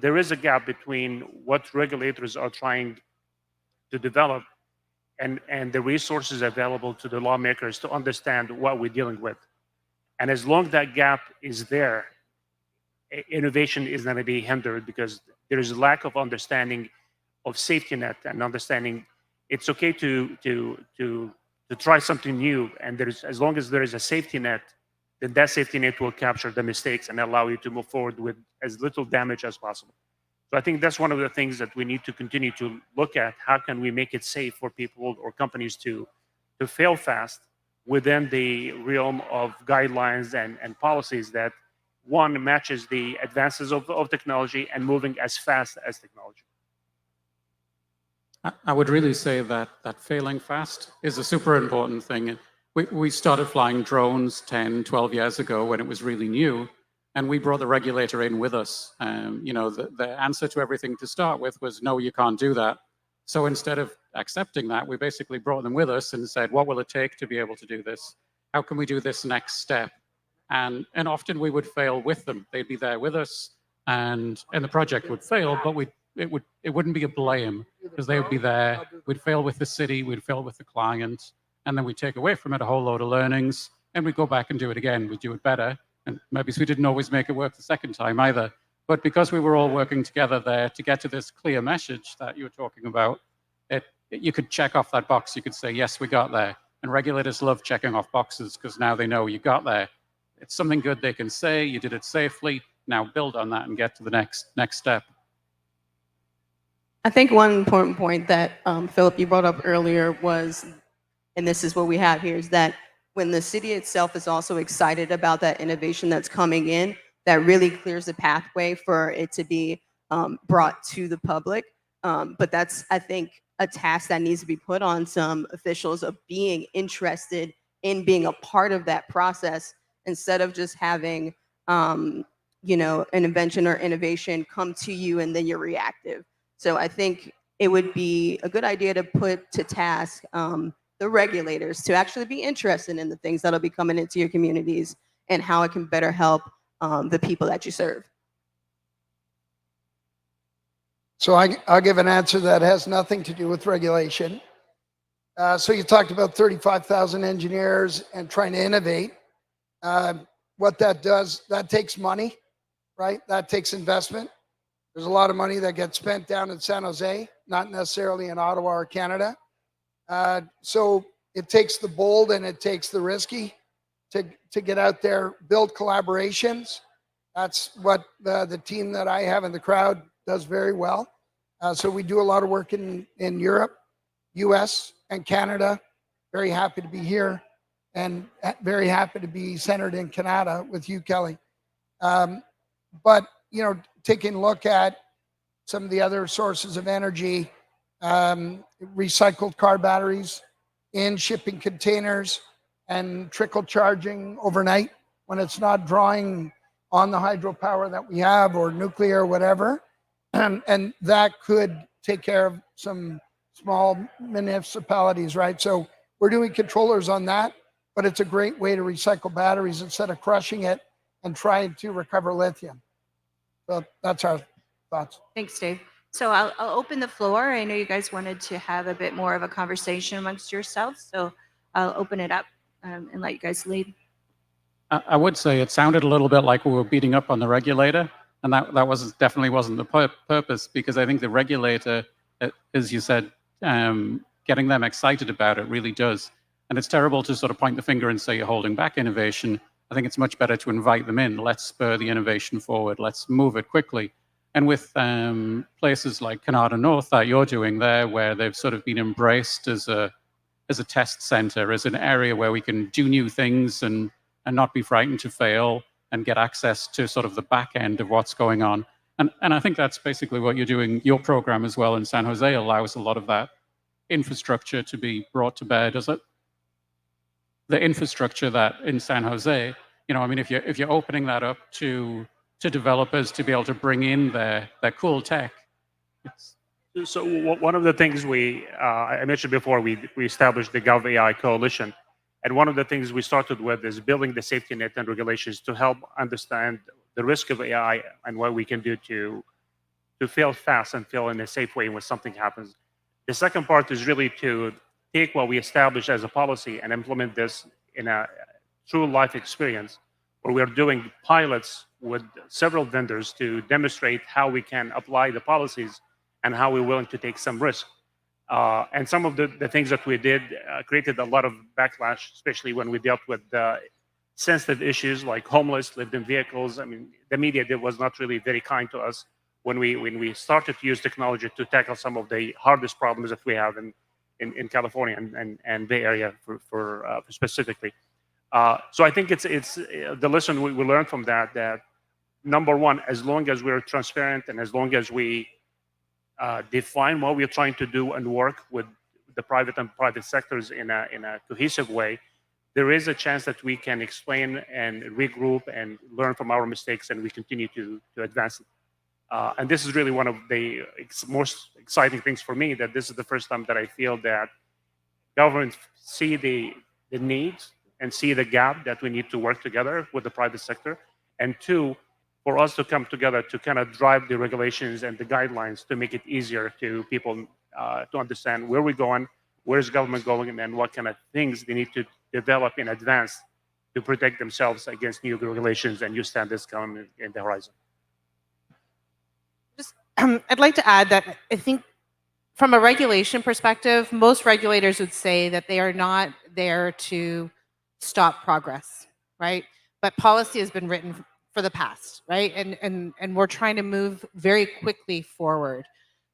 there is a gap between what regulators are trying to develop and the resources available to the lawmakers to understand what we're dealing with. And as long as that gap is there, innovation is going to be hindered, because there is a lack of understanding of safety net and understanding it's okay to try something new, and as long as there is a safety net, then that safety net will capture the mistakes and allow you to move forward with as little damage as possible. So I think that's one of the things that we need to continue to look at. How can we make it safe for people or companies to fail fast within the realm of guidelines and policies that, one, matches the advances of technology and moving as fast as technology. I would really say that failing fast is a super important thing. We started flying drones 10, 12 years ago when it was really new, and we brought the regulator in with us. The answer to everything to start with was, no, you can't do that. So instead of accepting that, we basically brought them with us and said, what will it take to be able to do this? How can we do this next step? And often we would fail with them. They'd be there with us, and the project would fail, but it wouldn't be a blame, because they would be there. We'd fail with the city, we'd fail with the client, and then we'd take away from it a whole load of learnings, and we'd go back and do it again. We'd do it better, and maybe we didn't always make it work the second time either. But because we were all working together there to get to this clear message that you were talking about, you could check off that box. You could say, yes, we got there. And regulators love checking off boxes, because now they know you got there. It's something good they can say, you did it safely. Now build on that and get to the next step. I think one important point that Philip, you brought up earlier was, and this is what we have here, is that when the city itself is also excited about that innovation that's coming in, that really clears the pathway for it to be brought to the public. But that's, I think, a task that needs to be put on some officials of being interested in being a part of that process, instead of just having, an invention or innovation come to you and then you're reactive. So I think it would be a good idea to put to task the regulators to actually be interested in the things that'll be coming into your communities and how it can better help the people that you serve. So I'll give an answer that has nothing to do with regulation. So you talked about 35,000 engineers and trying to innovate. What that does, that takes money, right? That takes investment. There's a lot of money that gets spent down in San Jose, not necessarily in Ottawa or Canada. So it takes the bold and it takes the risky to get out there, build collaborations. That's what the team that I have in the crowd does very well. So we do a lot of work in Europe, US, and Canada. Very happy to be here, and very happy to be centered in Kanata with you, Kelly. But, taking a look at some of the other sources of energy, recycled car batteries in shipping containers, and trickle charging overnight when it's not drawing on the hydropower that we have, or nuclear or whatever. And that could take care of some small municipalities, right? So we're doing controllers on that, but it's a great way to recycle batteries instead of crushing it and trying to recover lithium. So that's our thoughts. Thanks, Dave. So I'll open the floor. I know you guys wanted to have a bit more of a conversation amongst yourselves, so I'll open it up and let you guys lead. I would say it sounded a little bit like we were beating up on the regulator, and that was definitely wasn't the purpose, because I think the regulator, as you said, getting them excited about it really does. And it's terrible to sort of point the finger and say you're holding back innovation. I think it's much better to invite them in. Let's spur the innovation forward. Let's move it quickly. And with places like Kanata North that you're doing there, where they've sort of been embraced as a test center, as an area where we can do new things and not be frightened to fail and get access to sort of the back end of what's going on. And I think that's basically what you're doing. Your program as well in San Jose allows a lot of that infrastructure to be brought to bear, does it? The infrastructure that in San Jose, you know, I mean, if you're opening that up to developers to be able to bring in their cool tech. So one of the things I mentioned before, we established the GAV AI coalition. And one of the things we started with is building the safety net and regulations to help understand the risk of AI and what we can do to fail fast and fail in a safe way when something happens. The second part is really to take what we established as a policy and implement this in a true life experience, where we're doing pilots with several vendors to demonstrate how we can apply the policies and how we're willing to take some risk. And some of the things that we did created a lot of backlash, especially when we dealt with sensitive issues like homeless, lived in vehicles. I mean, the media was not really very kind to us when we started to use technology to tackle some of the hardest problems that we have in California and Bay Area for specifically. So I think it's the lesson we learned from that number one, as long as we're transparent and as long as we define what we're trying to do and work with the private sectors in a cohesive way, there is a chance that we can explain and regroup and learn from our mistakes, and we continue to advance it. And this is really one of the most exciting things for me, that this is the first time that I feel that governments see the needs and see the gap that we need to work together with the private sector. And two, for us to come together to kind of drive the regulations and the guidelines to make it easier to people to understand where we're going, where's government going, and then what kind of things they need to develop in advance to protect themselves against new regulations and new standards coming in the horizon. I'd like to add that I think from a regulation perspective, most regulators would say that they are not there to stop progress, right? But policy has been written for the past, right? And we're trying to move very quickly forward.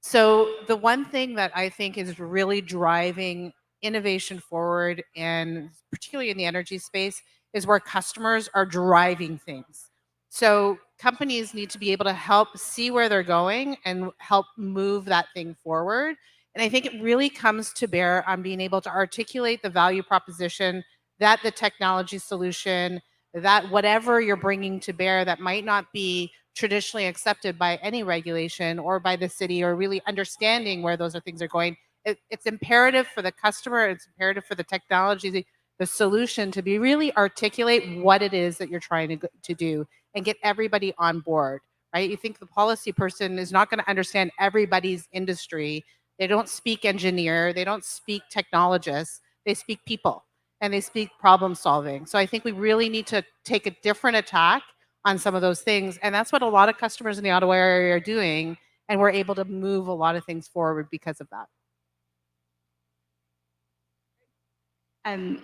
So the one thing that I think is really driving innovation forward, and particularly in the energy space, is where customers are driving things. So companies need to be able to help see where they're going and help move that thing forward. And I think it really comes to bear on being able to articulate the value proposition that the technology solution, that whatever you're bringing to bear that might not be traditionally accepted by any regulation or by the city, or really understanding where those things are going. It's imperative for the customer, it's imperative for the technology, the solution to be really articulate what it is that you're trying to do and get everybody on board, right? You think the policy person is not going to understand everybody's industry. They don't speak engineer, they don't speak technologists, they speak people and they speak problem solving. So I think we really need to take a different attack on some of those things. And that's what a lot of customers in the Ottawa area are doing. And we're able to move a lot of things forward because of that. I'm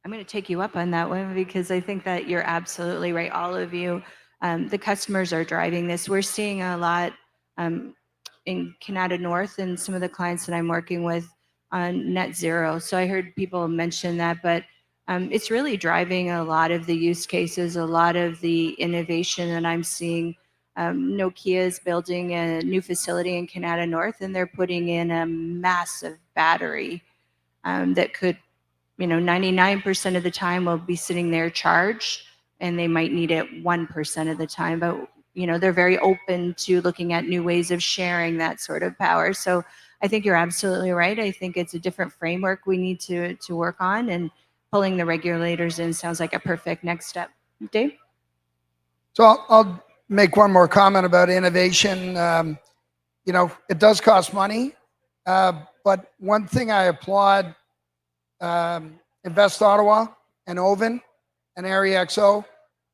going to take you up on that one, because I think that you're absolutely right. All of you, the customers are driving this. We're seeing a lot in Kanata North and some of the clients that I'm working with on net zero. So I heard people mention that, but it's really driving a lot of the use cases, a lot of the innovation that I'm seeing. Nokia is building a new facility in Kanata North, and they're putting in a massive battery that could, 99% of the time will be sitting there charged, and they might need it 1% of the time. But, they're very open to looking at new ways of sharing that sort of power. So I think you're absolutely right. I think it's a different framework we need to work on, and pulling the regulators in sounds like a perfect next step. Dave? So I'll make one more comment about innovation. It does cost money, but one thing I applaud Invest Ottawa and Oven and Area X.O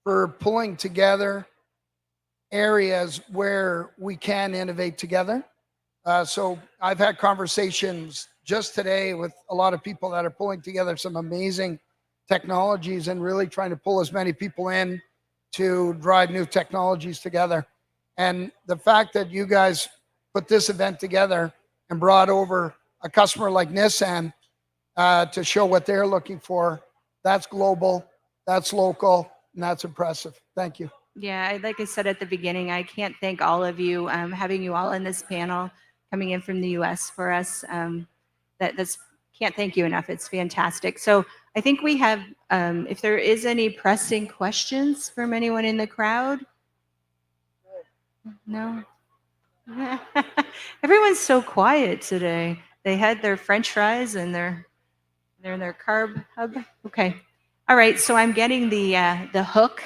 for pulling together areas where we can innovate together. So I've had conversations just today with a lot of people that are pulling together some amazing technologies and really trying to pull as many people in to drive new technologies together. And the fact that you guys put this event together and brought over a customer like Nissan to show what they're looking for, that's global, that's local, and that's impressive. Thank you. Yeah, like I said at the beginning, I can't thank all of you, having you all in this panel, coming in from the US for us. That's can't thank you enough. It's fantastic. So I think we have, if there is any pressing questions from anyone in the crowd. No? Everyone's so quiet today. They had their French fries and they're in their carb hub. Okay. All right. So I'm getting the hook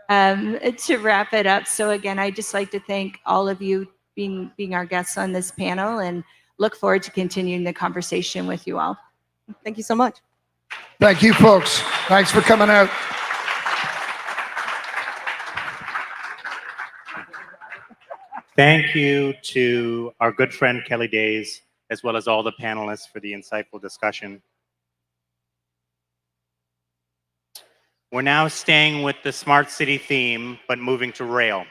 to wrap it up. So again, I'd just like to thank all of you being our guests on this panel and look forward to continuing the conversation with you all. Thank you so much. Thank you, folks. Thanks for coming out. Thank you to our good friend Kelly Days, as well as all the panelists for the insightful discussion. We're now staying with the smart city theme, but moving to rail.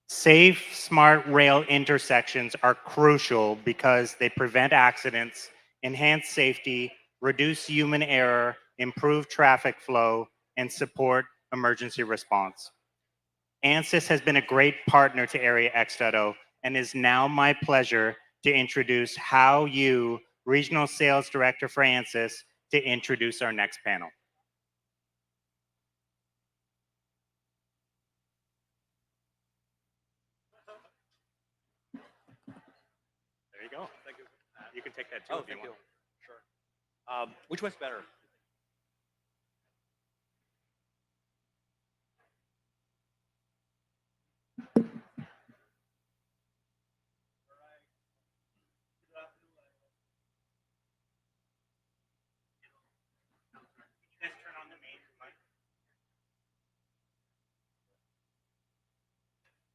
Safe, smart rail intersections are crucial because they prevent accidents, enhance safety, reduce human error, improve traffic flow, and support emergency response. ANSYS has been a great partner to Area X.O, and is now my pleasure to introduce Hao Yu, Regional Sales Director for ANSYS, to introduce our next panel. There you go. Thank you. You can take that too if you want. Sure. Which one's better?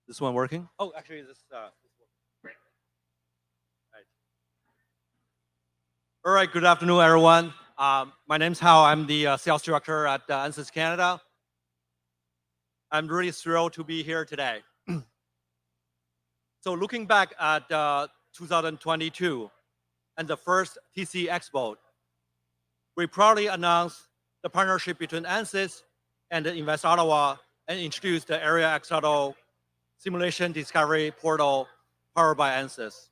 This one working? Oh, actually, this. Great. Right. All right. Good afternoon, everyone. My name's Hao. I'm the sales director at ANSYS Canada. I'm really thrilled to be here today. So, looking back at 2022 and the first GCXpo, we proudly announced the partnership between ANSYS and Invest Ottawa and introduced the Area X.O simulation discovery portal powered by ANSYS.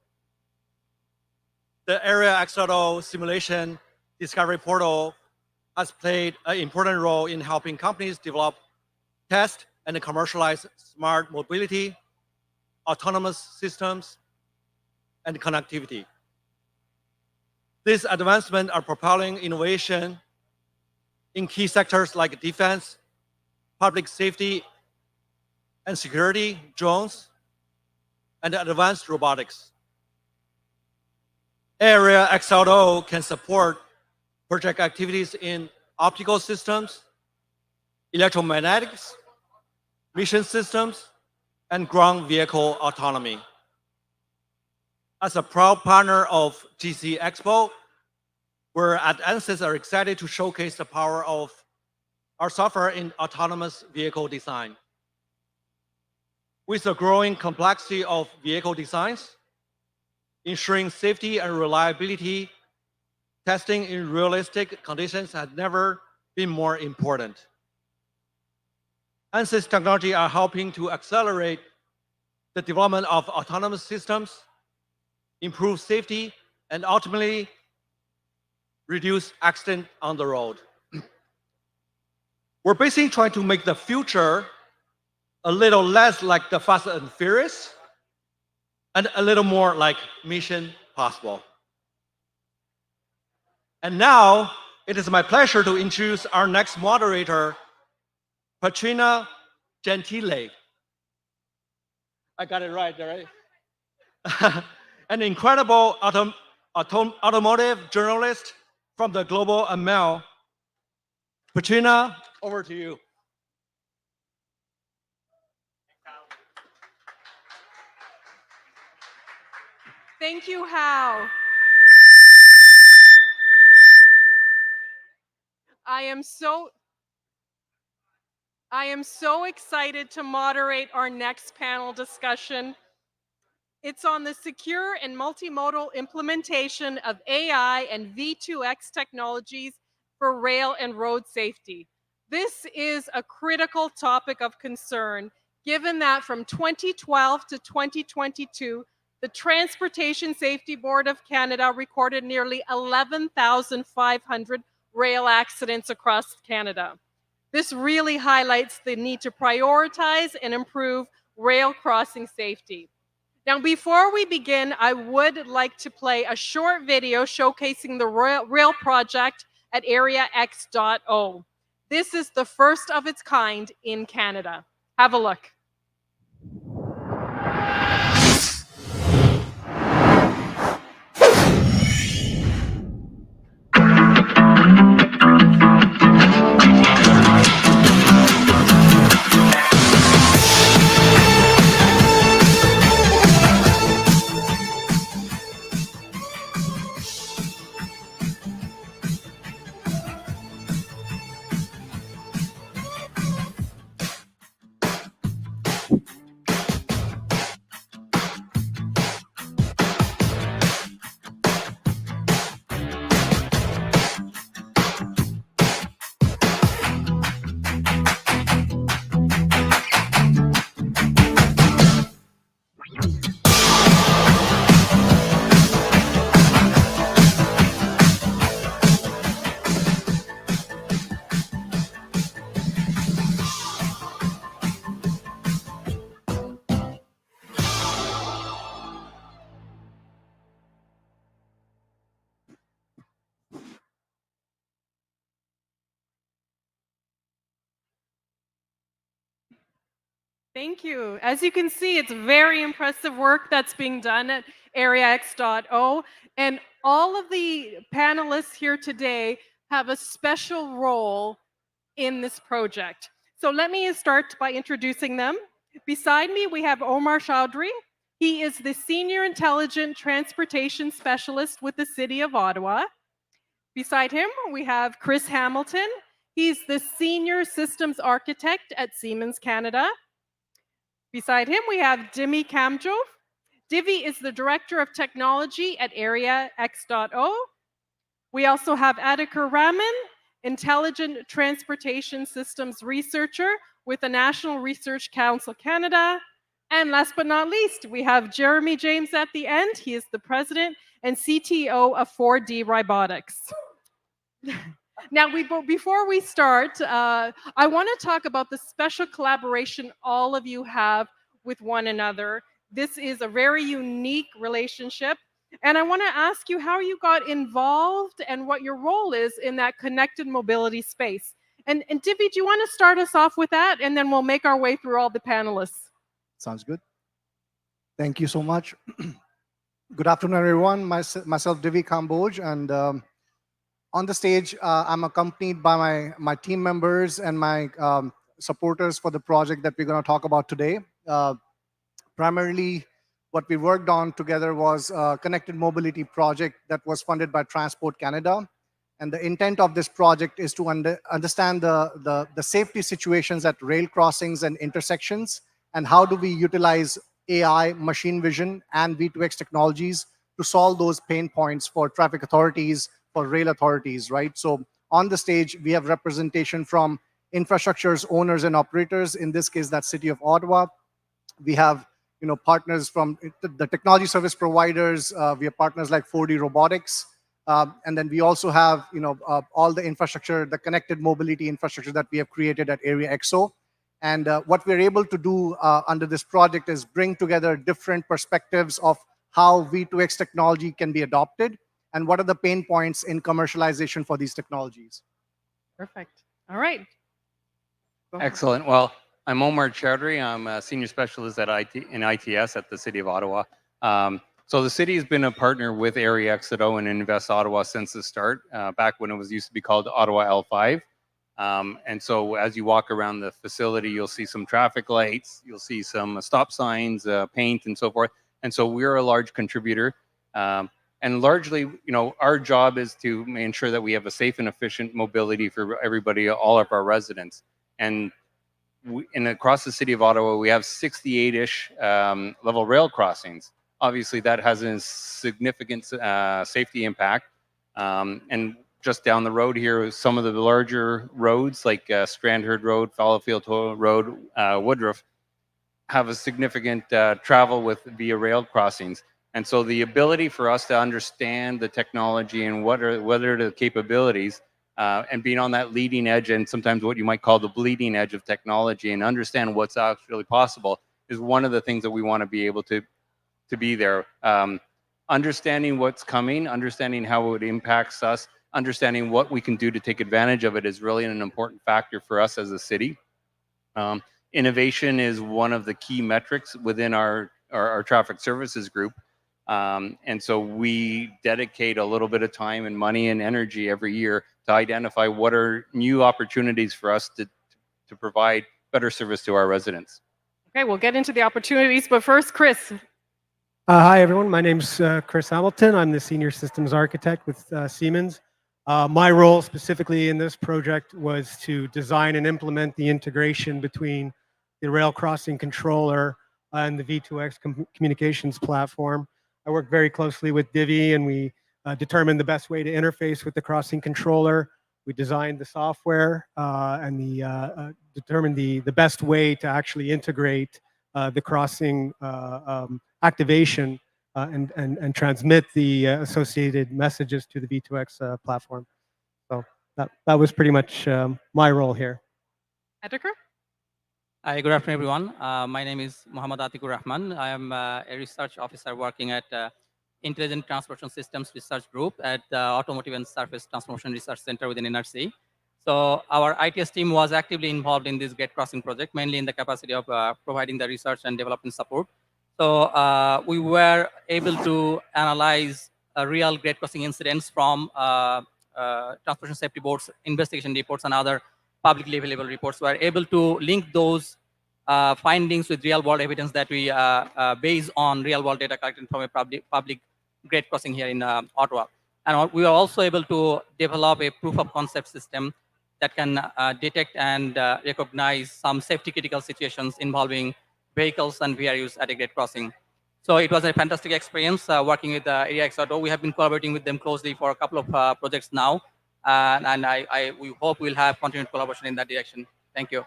The Area X.O simulation discovery portal has played an important role in helping companies develop, test, and commercialize smart mobility, autonomous systems, and connectivity. These advancements are propelling innovation in key sectors like defense, public safety and security, drones, and advanced robotics. Area X.O can support project activities in optical systems, electromagnetics, mission systems, and ground vehicle autonomy. As a proud partner of GCXpo, we're at ANSYS are excited to showcase the power of our software in autonomous vehicle design. With the growing complexity of vehicle designs, ensuring safety and reliability, testing in realistic conditions has never been more important. ANSYS technology are helping to accelerate the development of autonomous systems, improve safety, and ultimately reduce accidents on the road. We're basically trying to make the future a little less like the Fast and Furious and a little more like Mission Possible. And now it is my pleasure to introduce our next moderator, Patrina Gentile. I got it right, right? An incredible automotive journalist from the Global and Mail. Patrina, over to you. Thank you, Hal. I am so excited to moderate our next panel discussion. It's on the secure and multimodal implementation of AI and V2X technologies for rail and road safety. This is a critical topic of concern, given that from 2012 to 2022, the Transportation Safety Board of Canada recorded nearly 11,500 rail accidents across Canada. This really highlights the need to prioritize and improve rail crossing safety. Now, before we begin, I would like to play a short video showcasing the rail project at Area X.O. This is the first of its kind in Canada. Have a look. Thank you. As you can see, it's very impressive work that's being done at Area X.O. And all of the panelists here today have a special role in this project. So let me start by introducing them. Beside me, we have Omar Chaudhry. He is the Senior Intelligent Transportation Specialist with the City of Ottawa. Beside him, we have Chris Hamilton. He's the Senior Systems Architect at Siemens Canada. Beside him, we have Dimi Kamjov. Divi is the Director of Technology at Area X.O. We also have Adhikar Raman, Intelligent Transportation Systems Researcher with the National Research Council Canada. And last but not least, we have Jeremy James at the end. He is the President and CTO of 4D Robotics. Now, before we start, I want to talk about the special collaboration all of you have with one another. This is a very unique relationship. And I want to ask you how you got involved and what your role is in that connected mobility space. And Divi, do you want to start us off with that? And then we'll make our way through all the panelists. Sounds good. Thank you so much. Good afternoon, everyone. Myself, Divi Kamboj, and on the stage, I'm accompanied by my team members and my supporters for the project that we're going to talk about today. Primarily, what we worked on together was a connected mobility project that was funded by Transport Canada. And the intent of this project is to understand the safety situations at rail crossings and intersections, and how do we utilize AI, machine vision, and V2X technologies to solve those pain points for traffic authorities, for rail authorities, right? So on the stage, we have representation from infrastructure's owners and operators. In this case, that's City of Ottawa. We have partners from the technology service providers. We have partners like 4D Robotics. And then we also have all the infrastructure, the connected mobility infrastructure that we have created at Area X.O. And what we're able to do under this project is bring together different perspectives of how V2X technology can be adopted and what are the pain points in commercialization for these technologies. Perfect. All right. Excellent. Well, I'm Omar Chaudhry. I'm a senior specialist at in ITS at the City of Ottawa. So the city has been a partner with Area X.O and Invest Ottawa since the start, back when it was used to be called Ottawa L5. And so as you walk around the facility, you'll see some traffic lights, you'll see some stop signs, paint, and so forth. And so we're a large contributor. And largely, our job is to ensure that we have a safe and efficient mobility for everybody, all of our residents. And across the city of Ottawa, we have 68-ish level rail crossings. Obviously, that has a significant safety impact. And just down the road here, some of the larger roads like Strandherd Road, Fallowfield Road, Woodruff, have a significant travel via rail crossings. And so the ability for us to understand the technology and what are the capabilities and being on that leading edge and sometimes what you might call the bleeding edge of technology and understand what's actually possible is one of the things that we want to be able to be there. Understanding what's coming, understanding how it impacts us, understanding what we can do to take advantage of it is really an important factor for us as a city. Innovation is one of the key metrics within our traffic services group. And so we dedicate a little bit of time and money and energy every year to identify what are new opportunities for us to provide better service to our residents. Okay, we'll get into the opportunities, but first, Chris. Hi, everyone. My name's Chris Hamilton. I'm the Senior Systems Architect with Siemens. My role specifically in this project was to design and implement the integration between the rail crossing controller and the V2X communications platform. I worked very closely with Divi, and we determined the best way to interface with the crossing controller. We designed the software and determined the best way to actually integrate the crossing activation and transmit the associated messages to the V2X platform. So that was pretty much my role here. Edgar? Hi, good afternoon, everyone. My name is Muhammad Atikur Rahman. I am a research officer working at Intelligent Transportation Systems Research Group at the Automotive and Surface Transformation Research Center within NRC. So our ITS team was actively involved in this gate crossing project, mainly in the capacity of providing the research and development support. So we were able to analyze real gate crossing incidents from Transportation Safety Board's investigation reports and other publicly available reports. We are able to link those findings with real-world evidence that we base on real-world data collected from a public gate crossing here in Ottawa. And we are also able to develop a proof-of-concept system that can detect and recognize some safety-critical situations involving vehicles and VRUs at a gate crossing. So it was a fantastic experience working with Area X.O. We have been collaborating with them closely for a couple of projects now. And we hope we'll have continued collaboration in that direction. Thank you.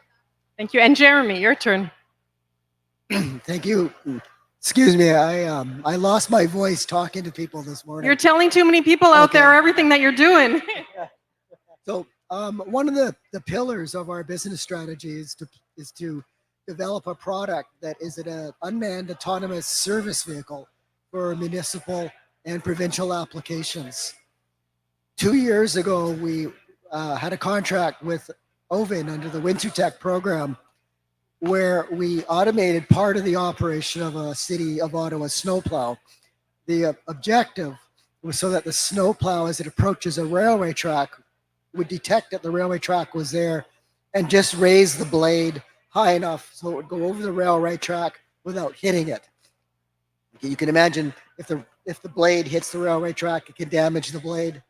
Thank you. And Jeremy, your turn. Thank you. Excuse me, I lost my voice talking to people this morning. You're telling too many people out there everything that you're doing. So one of the pillars of our business strategy is to develop a product that is an unmanned autonomous service vehicle for municipal and provincial applications. 2 years ago, we had a contract with OVIN under the WinterTech program, where we automated part of the operation of a City of Ottawa snowplow. The objective was so that the snowplow, as it approaches a railway track, would detect that the railway track was there and just raise the blade high enough so it would go over the railway track without hitting it. You can imagine if the blade hits the railway track, it can damage the blade.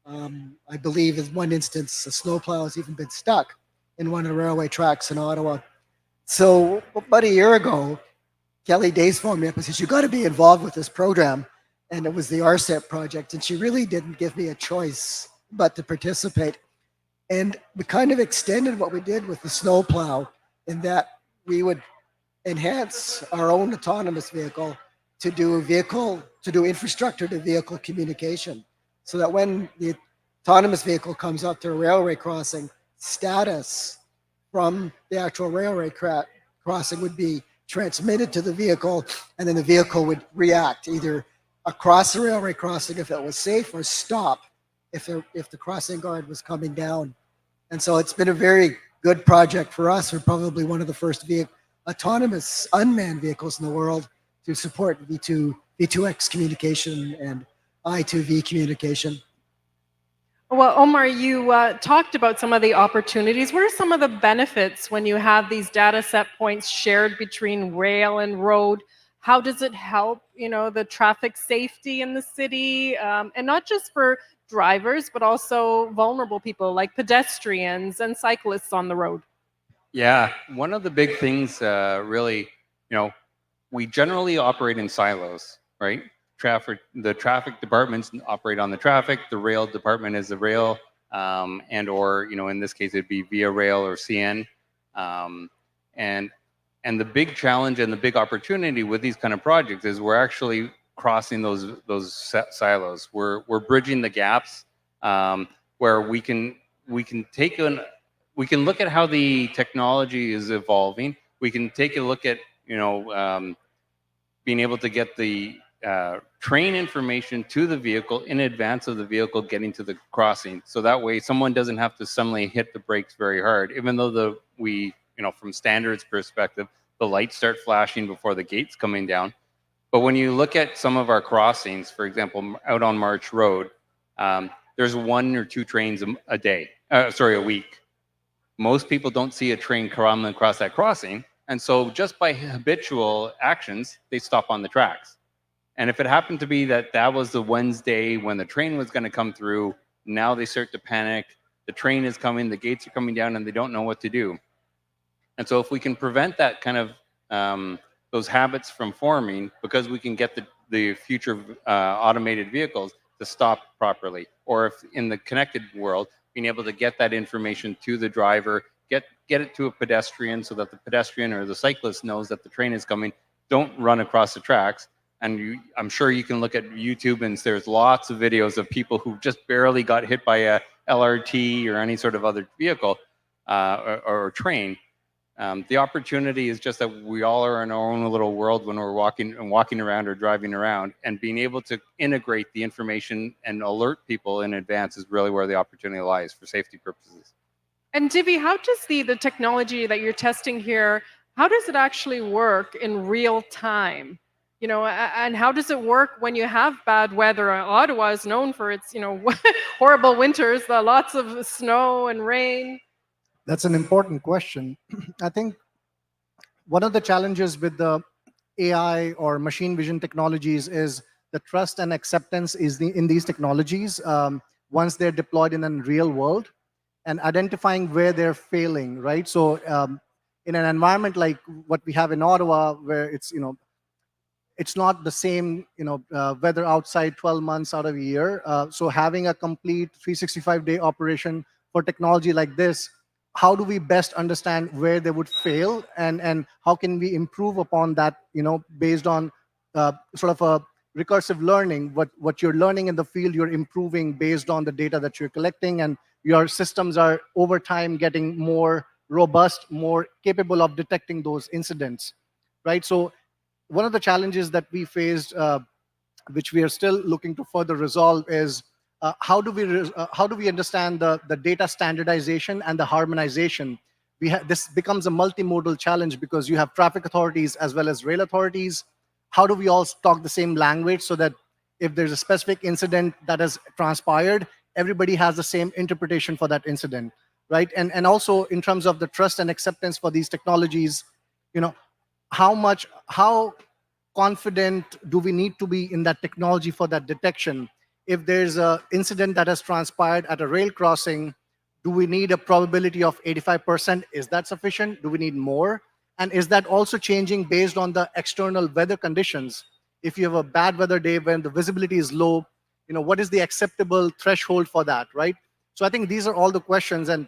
I believe in one instance, a snowplow has even been stuck in one of the railway tracks in Ottawa. So about a year ago, Kelly Days phoned me up and said, "You got to be involved with this program." And it was the RCEP project. And she really didn't give me a choice but to participate. And we kind of extended what we did with the snowplow in that we would enhance our own autonomous vehicle to do infrastructure to vehicle communication. So that when the autonomous vehicle comes up to a railway crossing, status from the actual railway crossing would be transmitted to the vehicle, and then the vehicle would react either across the railway crossing if it was safe, or stop if the crossing guard was coming down. And so it's been a very good project for us. We're probably one of the first autonomous unmanned vehicles in the world to support V2X communication and I2V communication. Well, Omar, you talked about some of the opportunities. What are some of the benefits when you have these data set points shared between rail and road? How does it help, the traffic safety in the city, and not just for drivers, but also vulnerable people like pedestrians and cyclists on the road? Yeah, one of the big things, really, we generally operate in silos, right? The traffic departments operate on the traffic. The rail department is the rail, and/or in this case it'd be via rail or CN. Um, and the big challenge and the big opportunity with these kind of projects is we're actually crossing those silos. We're bridging the gaps, where we can look at how the technology is evolving. We can take a look at being able to get the train information to the vehicle in advance of the vehicle getting to the crossing. So that way someone doesn't have to suddenly hit the brakes very hard, even though from standards perspective, the lights start flashing before the gate's coming down. But when you look at some of our crossings, for example, out on March Road, there's 1 or 2 trains a week. Most people don't see a train come across that crossing. And so just by habitual actions, they stop on the tracks. And if it happened to be that was the Wednesday when the train was going to come through, now they start to panic. The train is coming, the gates are coming down, and they don't know what to do. And so if we can prevent that kind of those habits from forming, because we can get the future automated vehicles to stop properly, or if in the connected world, being able to get that information to the driver, get it to a pedestrian so that the pedestrian or the cyclist knows that the train is coming, don't run across the tracks. And I'm sure you can look at YouTube and there's lots of videos of people who just barely got hit by a LRT or any sort of other vehicle or train. The opportunity is just that we all are in our own little world when we're walking around or driving around, and being able to integrate the information and alert people in advance is really where the opportunity lies for safety purposes. And Divi, how does the technology that you're testing here, how does it actually work in real time? And how does it work when you have bad weather? Ottawa is known for its, horrible winters, lots of snow and rain. That's an important question. I think one of the challenges with the AI or machine vision technologies is the trust and acceptance in these technologies once they're deployed in a real world, and identifying where they're failing, right? So in an environment like what we have in Ottawa, where it's not the same weather outside 12 months out of a year. So having a complete 365-day operation for technology like this, how do we best understand where they would fail, and how can we improve upon that, based on sort of a recursive learning, what you're learning in the field, you're improving based on the data that you're collecting, and your systems are over time getting more robust, more capable of detecting those incidents, right? So one of the challenges that we faced, which we are still looking to further resolve, is how do we understand the data standardization and the harmonization? This becomes a multimodal challenge because you have traffic authorities as well as rail authorities. How do we all talk the same language so that if there's a specific incident that has transpired, everybody has the same interpretation for that incident, right? And also in terms of the trust and acceptance for these technologies, how confident do we need to be in that technology for that detection? If there's an incident that has transpired at a rail crossing, do we need a probability of 85%? Is that sufficient? Do we need more? And is that also changing based on the external weather conditions? If you have a bad weather day when the visibility is low, what is the acceptable threshold for that, right? So I think these are all the questions, and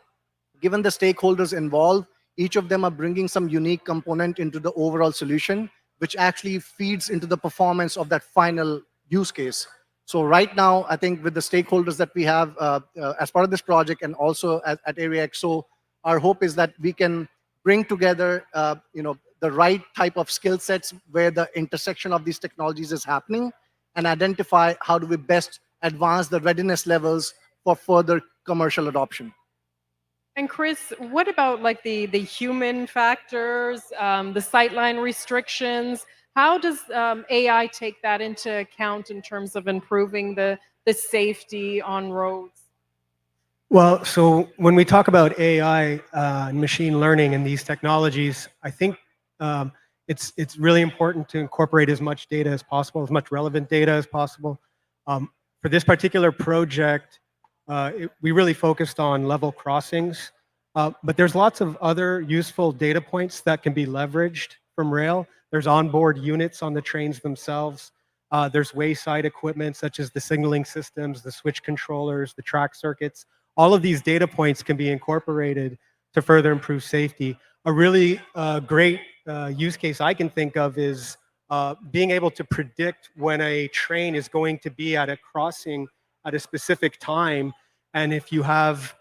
given the stakeholders involved, each of them are bringing some unique component into the overall solution, which actually feeds into the performance of that final use case. So right now, I think with the stakeholders that we have as part of this project, and also at Area X.O, our hope is that we can bring together the right type of skill sets where the intersection of these technologies is happening, and identify how do we best advance the readiness levels for further commercial adoption. And Chris, what about like the human factors, the sightline restrictions? How does AI take that into account in terms of improving the safety on roads? Well, so when we talk about AI and machine learning and these technologies, I think it's really important to incorporate as much data as possible, as much relevant data as possible. For this particular project, we really focused on level crossings, but there's lots of other useful data points that can be leveraged from rail. There's onboard units on the trains themselves. There's wayside equipment such as the signaling systems, the switch controllers, the track circuits. All of these data points can be incorporated to further improve safety. A really great use case I can think of is being able to predict when a train is going to be at a crossing at a specific time. And if you have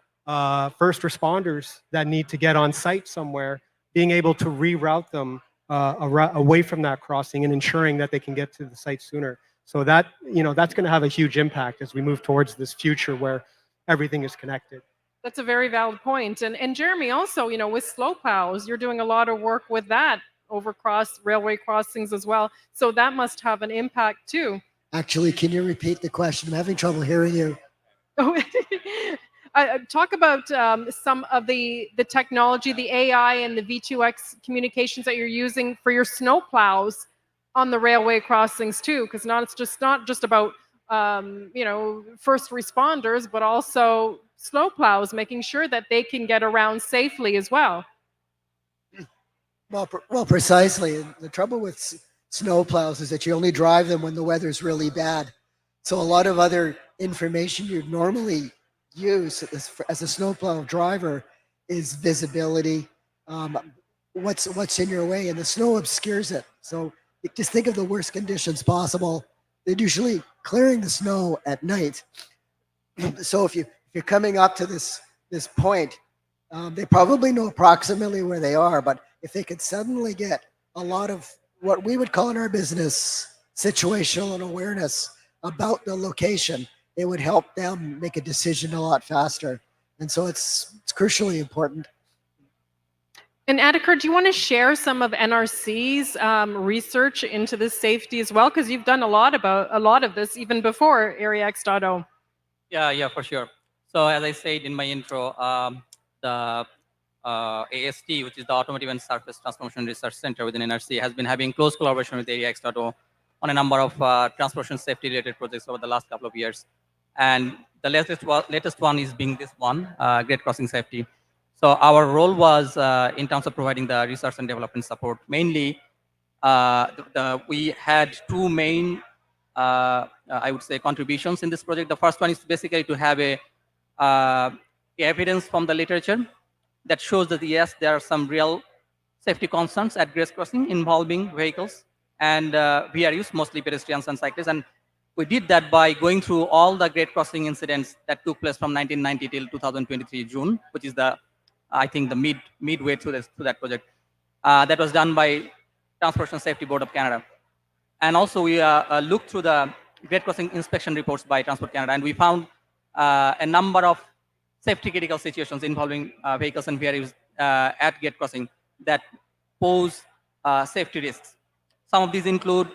first responders that need to get on site somewhere, being able to reroute them away from that crossing and ensuring that they can get to the site sooner. So that, that's going to have a huge impact as we move towards this future where everything is connected. That's a very valid point. And Jeremy, also, with slow plows, you're doing a lot of work with that over railway crossings as well. So that must have an impact too. Actually, can you repeat the question? I'm having trouble hearing you. Talk about some of the technology, the AI and the V2X communications that you're using for your snow plows on the railway crossings too, because it's not just about first responders, but also snow plows, making sure that they can get around safely as well. Well, precisely. The trouble with snow plows is that you only drive them when the weather's really bad. So a lot of other information you'd normally use as a snowplow driver is visibility, what's in your way, and the snow obscures it. So just think of the worst conditions possible. They're usually clearing the snow at night. So if you're coming up to this point, they probably know approximately where they are, but if they could suddenly get a lot of what we would call in our business situational awareness about the location, it would help them make a decision a lot faster. And so it's crucially important. And Adhikar, do you want to share some of NRC's research into this safety as well? Because you've done a lot of this even before Area X.O. Yeah, for sure. So as I said in my intro, the AST, which is the Automotive and Surface Transformation Research Center within NRC, has been having close collaboration with Area X.O on a number of transportation safety related projects over the last couple of years. And the latest one is being this one, Grade Crossing Safety. So our role was in terms of providing the research and development support. Mainly, we had two main, I would say, contributions in this project. The first one is basically to have a evidence from the literature that shows that yes, there are some real safety concerns at grade crossing involving vehicles and VRUs, mostly pedestrians and cyclists. And we did that by going through all the grade crossing incidents that took place from 1990 till 2023 June, which is I think the midway through that project. That was done by Transportation Safety Board of Canada. And also we looked through the grade crossing inspection reports by Transport Canada, and we found a number of safety critical situations involving vehicles and VRUs at grade crossing that pose safety risks. Some of these include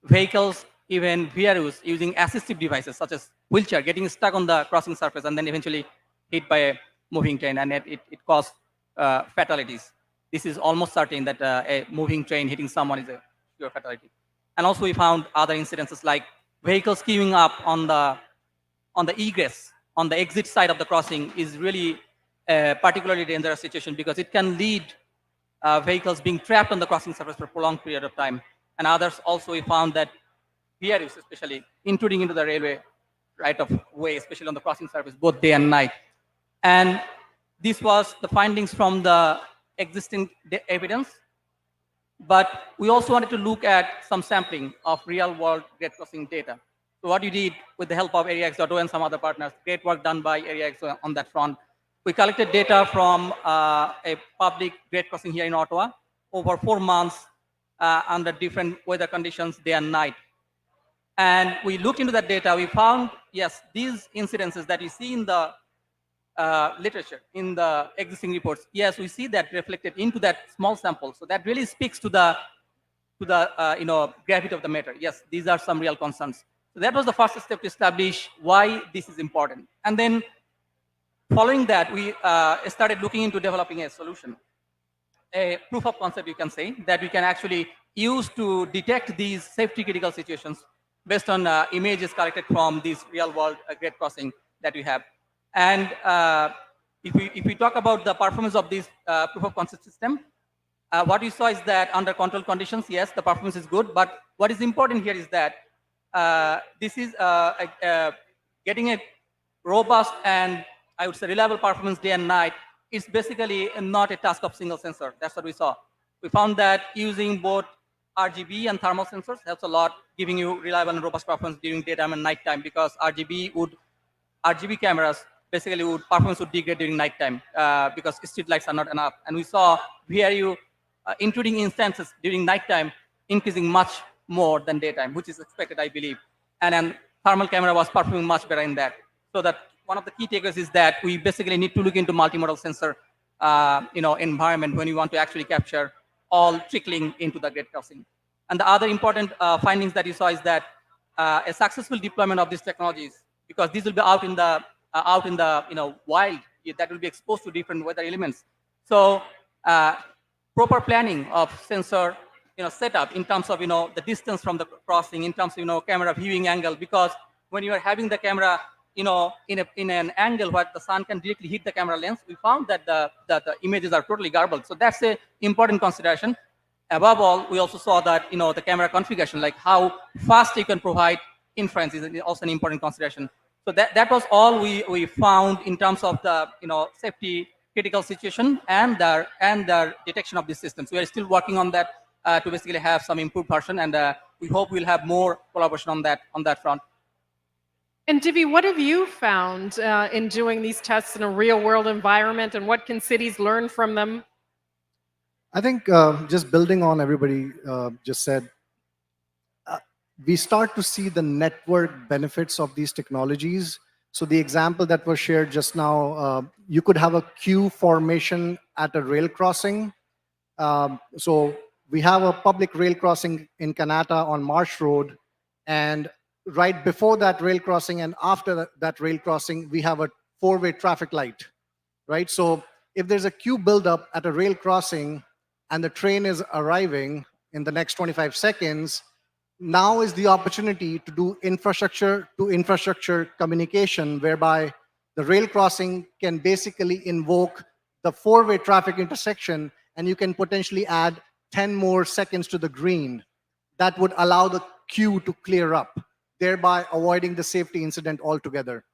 vehicles, even VRUs, using assistive devices such as wheelchair, getting stuck on the crossing surface and then eventually hit by a moving train, and it caused fatalities. This is almost certain that a moving train hitting someone is a pure fatality. And also we found other incidences like vehicles queuing up on the egress, on the exit side of the crossing is really a particularly dangerous situation because it can lead vehicles being trapped on the crossing surface for a prolonged period of time. And others also we found that VRUs especially intruding into the railway right of way, especially on the crossing surface, both day and night. And this was the findings from the existing evidence. But we also wanted to look at some sampling of real world grade crossing data. So what we did with the help of Area X.O and some other partners, great work done by Area X.O on that front. We collected data from a public grade crossing here in Ottawa over 4 months under different weather conditions, day and night. And we looked into that data. We found, yes, these incidences that we see in the literature, in the existing reports, yes, we see that reflected into that small sample. So that really speaks to the gravity of the matter. Yes, these are some real concerns. So that was the first step to establish why this is important. And then following that, we started looking into developing a solution, a proof of concept, you can say, that we can actually use to detect these safety critical situations based on images collected from these real world grade crossing that we have. And if we talk about the performance of this proof of concept system, what we saw is that under control conditions, yes, the performance is good. But what is important here is that this is getting a robust and I would say reliable performance day and night is basically not a task of single sensor. That's what we saw. We found that using both RGB and thermal sensors helps a lot, giving you reliable and robust performance during daytime and nighttime, because RGB cameras basically performance would degrade during nighttime because street lights are not enough. And we saw VRU including instances during nighttime increasing much more than daytime, which is expected, I believe. And then thermal camera was performing much better in that. So that one of the key takeaways is that we basically need to look into multimodal sensor environment when we want to actually capture all trickling into the grade crossing. And the other important findings that you saw is that a successful deployment of these technologies, because these will be out in the wild, that will be exposed to different weather elements. So proper planning of sensor setup in terms of the distance from the crossing, in terms of camera viewing angle, because when you are having the camera in an angle where the sun can directly hit the camera lens, we found that the images are totally garbled. So that's an important consideration. Above all, we also saw that the camera configuration, like how fast you can provide inference, is also an important consideration. So that was all we found in terms of the safety critical situation and the detection of these systems. We are still working on that to basically have some improved version, and we hope we'll have more collaboration on that front. And Divi, what have you found in doing these tests in a real world environment, and what can cities learn from them? I think just building on everybody just said, we start to see the network benefits of these technologies. So the example that was shared just now, you could have a queue formation at a rail crossing. So we have a public rail crossing in Kanata on Marsh Road, and right before that rail crossing and after that rail crossing, we have a four-way traffic light, right? So if there's a queue buildup at a rail crossing and the train is arriving in the next 25 seconds, now is the opportunity to do infrastructure to infrastructure communication, whereby the rail crossing can basically invoke the four-way traffic intersection, and you can potentially add 10 more seconds to the green. That would allow the queue to clear up, thereby avoiding the safety incident altogether.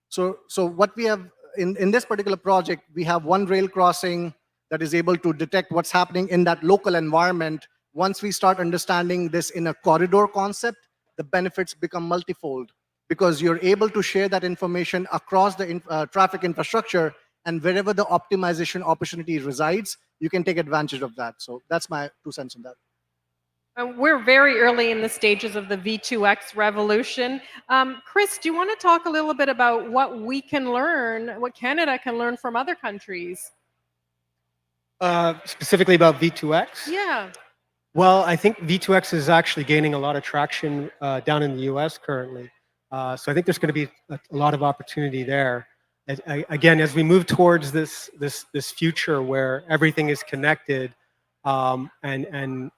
So what we have in this particular project, we have one rail crossing that is able to detect what's happening in that local environment. Once we start understanding this in a corridor concept, the benefits become multifold, because you're able to share that information across the traffic infrastructure, and wherever the optimization opportunity resides, you can take advantage of that. So that's my 2 cents on that. We're very early in the stages of the V2X revolution. Chris, do you want to talk a little bit about what we can learn, what Canada can learn from other countries? Specifically about V2X? Yeah. Well, I think V2X is actually gaining a lot of traction down in the US currently. So I think there's going to be a lot of opportunity there. Again, as we move towards this future where everything is connected and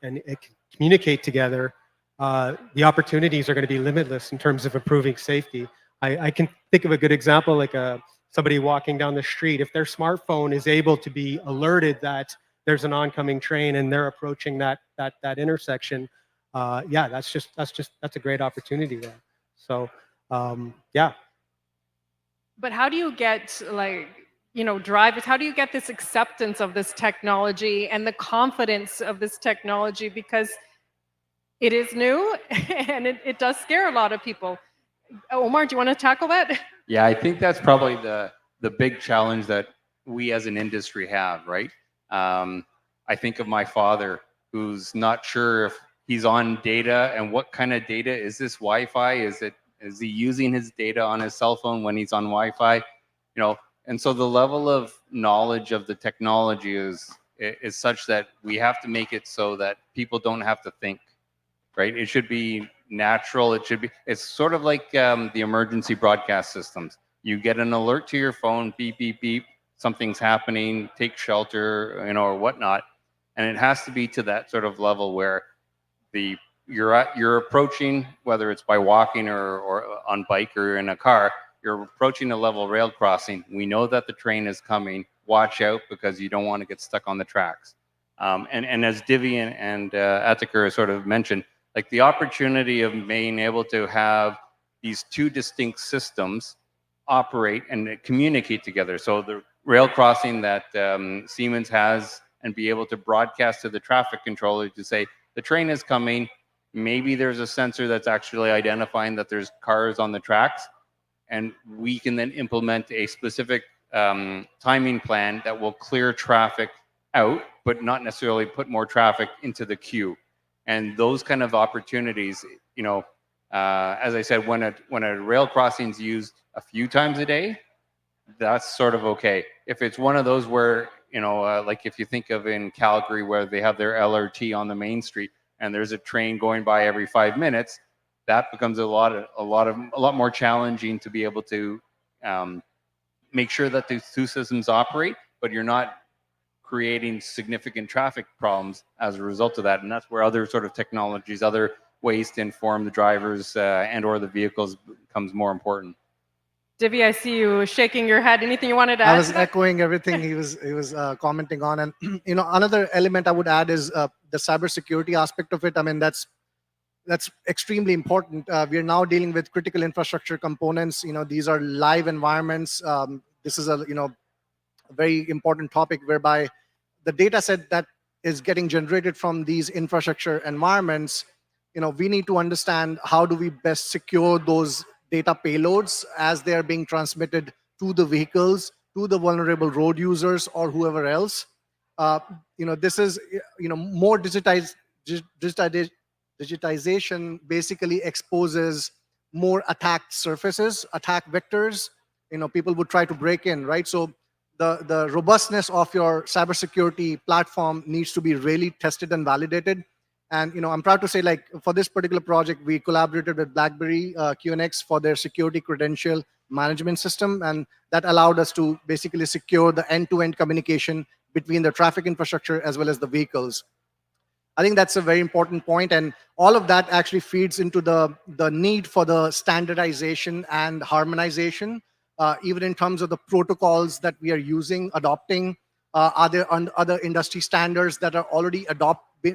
it can communicate together, the opportunities are going to be limitless in terms of improving safety. I can think of a good example, like somebody walking down the street. If their smartphone is able to be alerted that there's an oncoming train and they're approaching that intersection, yeah, that's a great opportunity there. So yeah. But how do you get, like, drivers, how do you get this acceptance of this technology and the confidence of this technology? Because it is new and it does scare a lot of people. Omar, do you want to tackle that? Yeah, I think that's probably the big challenge that we as an industry have, right? I think of my father, who's not sure if he's on data and what kind of data. Is this Wi-Fi? Is he using his data on his cell phone when he's on Wi-Fi? And so the level of knowledge of the technology is such that we have to make it so that people don't have to think, right? It should be natural. It's sort of like the emergency broadcast systems. You get an alert to your phone, beep, beep, beep, something's happening, take shelter, or whatnot. And it has to be to that sort of level where you're approaching, whether it's by walking or on bike or in a car, you're approaching a level rail crossing. We know that the train is coming. Watch out because you don't want to get stuck on the tracks. And as Divi and Atikar sort of mentioned, like the opportunity of being able to have these two distinct systems operate and communicate together. So the rail crossing that Siemens has, and be able to broadcast to the traffic controller to say, the train is coming. Maybe there's a sensor that's actually identifying that there's cars on the tracks, and we can then implement a specific timing plan that will clear traffic out, but not necessarily put more traffic into the queue. And those kind of opportunities, as I said, when a rail crossing is used a few times a day, that's sort of okay. If it's one of those where, like if you think of in Calgary where they have their LRT on the main street and there's a train going by every 5 minutes, that becomes a lot more challenging to be able to make sure that these two systems operate, but you're not creating significant traffic problems as a result of that. And that's where other sort of technologies, other ways to inform the drivers and or the vehicles becomes more important. Divi, I see you shaking your head. Anything you wanted to add? I was echoing everything he was commenting on, and another element I would add is the cybersecurity aspect of it. I mean, that's extremely important. We are now dealing with critical infrastructure components. These are live environments. This is a very important topic whereby the data set that is getting generated from these infrastructure environments, we need to understand how do we best secure those data payloads as they are being transmitted to the vehicles, to the vulnerable road users or whoever else. This is, more digitization basically exposes more attack surfaces, attack vectors. People would try to break in, right? So the robustness of your cybersecurity platform needs to be really tested and validated. And I'm proud to say, like, for this particular project, we collaborated with BlackBerry QNX for their security credential management system, and that allowed us to basically secure the end-to-end communication between the traffic infrastructure as well as the vehicles. I think that's a very important point, and all of that actually feeds into the need for the standardization and harmonization, even in terms of the protocols that we are using, adopting. Are there other industry standards that are already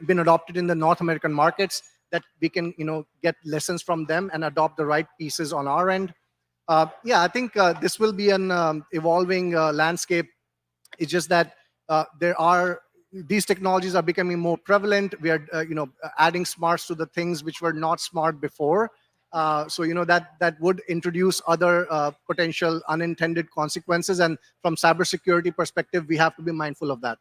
been adopted in the North American markets that we can get lessons from them and adopt the right pieces on our end? Yeah, I think this will be an evolving landscape. It's just that these technologies are becoming more prevalent. We are adding smarts to the things which were not smart before. So that would introduce other potential unintended consequences, and from cybersecurity perspective, we have to be mindful of that.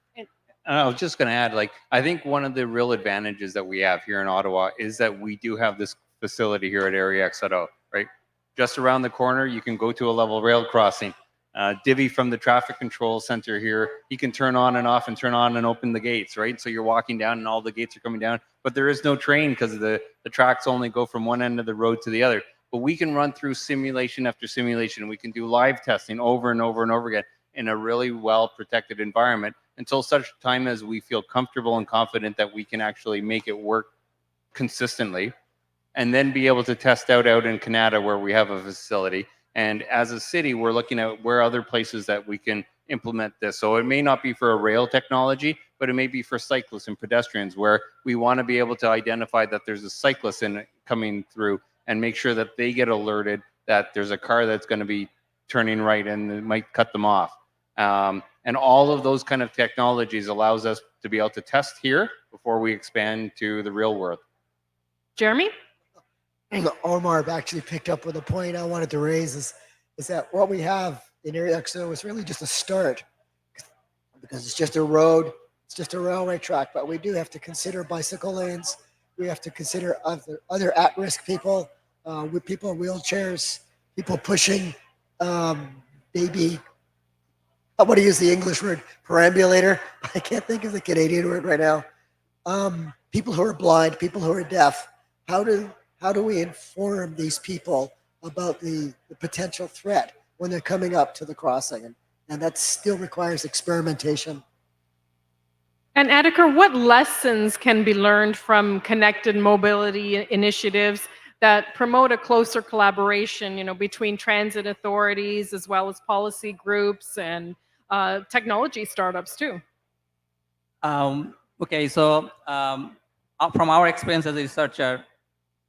I was just going to add, like, I think one of the real advantages that we have here in Ottawa is that we do have this facility here at Area X.O, right? Just around the corner, you can go to a level rail crossing. Divi from the traffic control center here, he can turn on and off and turn on and open the gates, right? So you're walking down and all the gates are coming down, but there is no train because the tracks only go from one end of the road to the other. But we can run through simulation after simulation. We can do live testing over and over and over again in a really well-protected environment until such time as we feel comfortable and confident that we can actually make it work consistently, and then be able to test out in Kanata where we have a facility. And as a city, we're looking at where other places that we can implement this. So it may not be for a rail technology, but it may be for cyclists and pedestrians, where we want to be able to identify that there's a cyclist coming through and make sure that they get alerted that there's a car that's going to be turning right and it might cut them off. And all of those kind of technologies allows us to be able to test here before we expand to the real world. Jeremy? Omar actually picked up with a point I wanted to raise is that what we have in Area X.O is really just a start, because it's just a road, it's just a railway track, but we do have to consider bicycle lanes. We have to consider other at-risk people, with people in wheelchairs, people pushing baby, I want to use the English word, perambulator. I can't think of the Canadian word right now. People who are blind, people who are deaf. How do we inform these people about the potential threat when they're coming up to the crossing. And that still requires experimentation. And Edgar, what lessons can be learned from connected mobility initiatives that promote a closer collaboration, between transit authorities as well as policy groups and technology startups too? Okay, so from our experience as a researcher,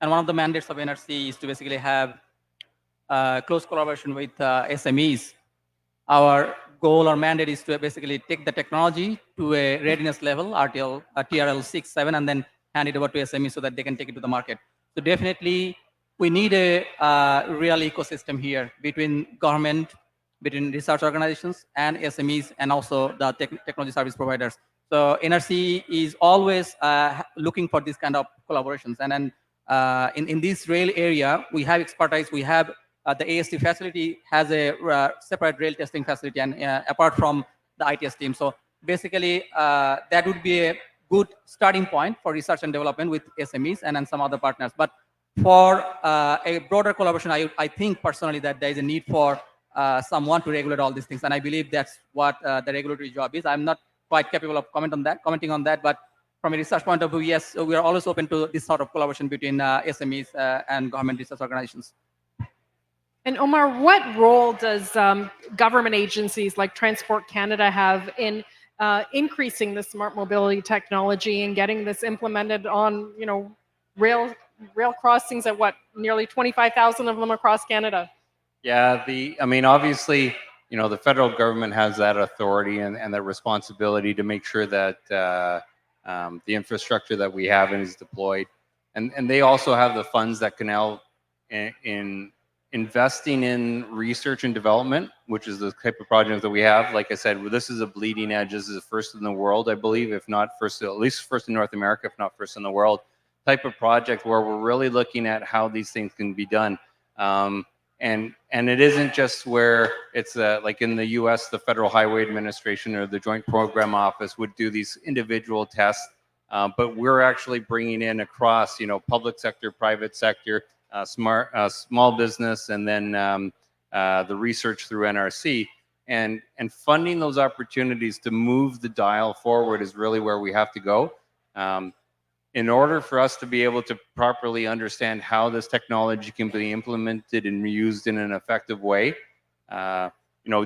and one of the mandates of NRC is to basically have close collaboration with SMEs. Our goal or mandate is to basically take the technology to a readiness level, TRL 6, 7, and then hand it over to SMEs so that they can take it to the market. So definitely, we need a real ecosystem here between government, between research organizations and SMEs, and also the technology service providers. So NRC is always looking for this kind of collaborations. And then in this rail area, we have expertise. We have the AST facility has a separate rail testing facility, and apart from the ITS team. So basically, that would be a good starting point for research and development with SMEs and some other partners. But for a broader collaboration, I think personally that there is a need for someone to regulate all these things. And I believe that's what the regulatory job is. I'm not quite capable of commenting on that, but from a research point of view, yes, we are always open to this sort of collaboration between SMEs and government research organizations. And Omar, what role does government agencies like Transport Canada have in increasing the smart mobility technology and getting this implemented on, rail crossings at nearly 25,000 of them across Canada? Yeah, I mean, obviously, the federal government has that authority and that responsibility to make sure that the infrastructure that we have is deployed. And they also have the funds that can help in investing in research and development, which is the type of project that we have. Like I said, this is a bleeding edge. This is the first in the world, I believe, if not first, at least first in North America, if not first in the world, type of project where we're really looking at how these things can be done. And it isn't just where it's like in the US, the Federal Highway Administration or the Joint Program Office would do these individual tests, but we're actually bringing in across, public sector, private sector, small business, and then the research through NRC. And funding those opportunities to move the dial forward is really where we have to go. In order for us to be able to properly understand how this technology can be implemented and used in an effective way.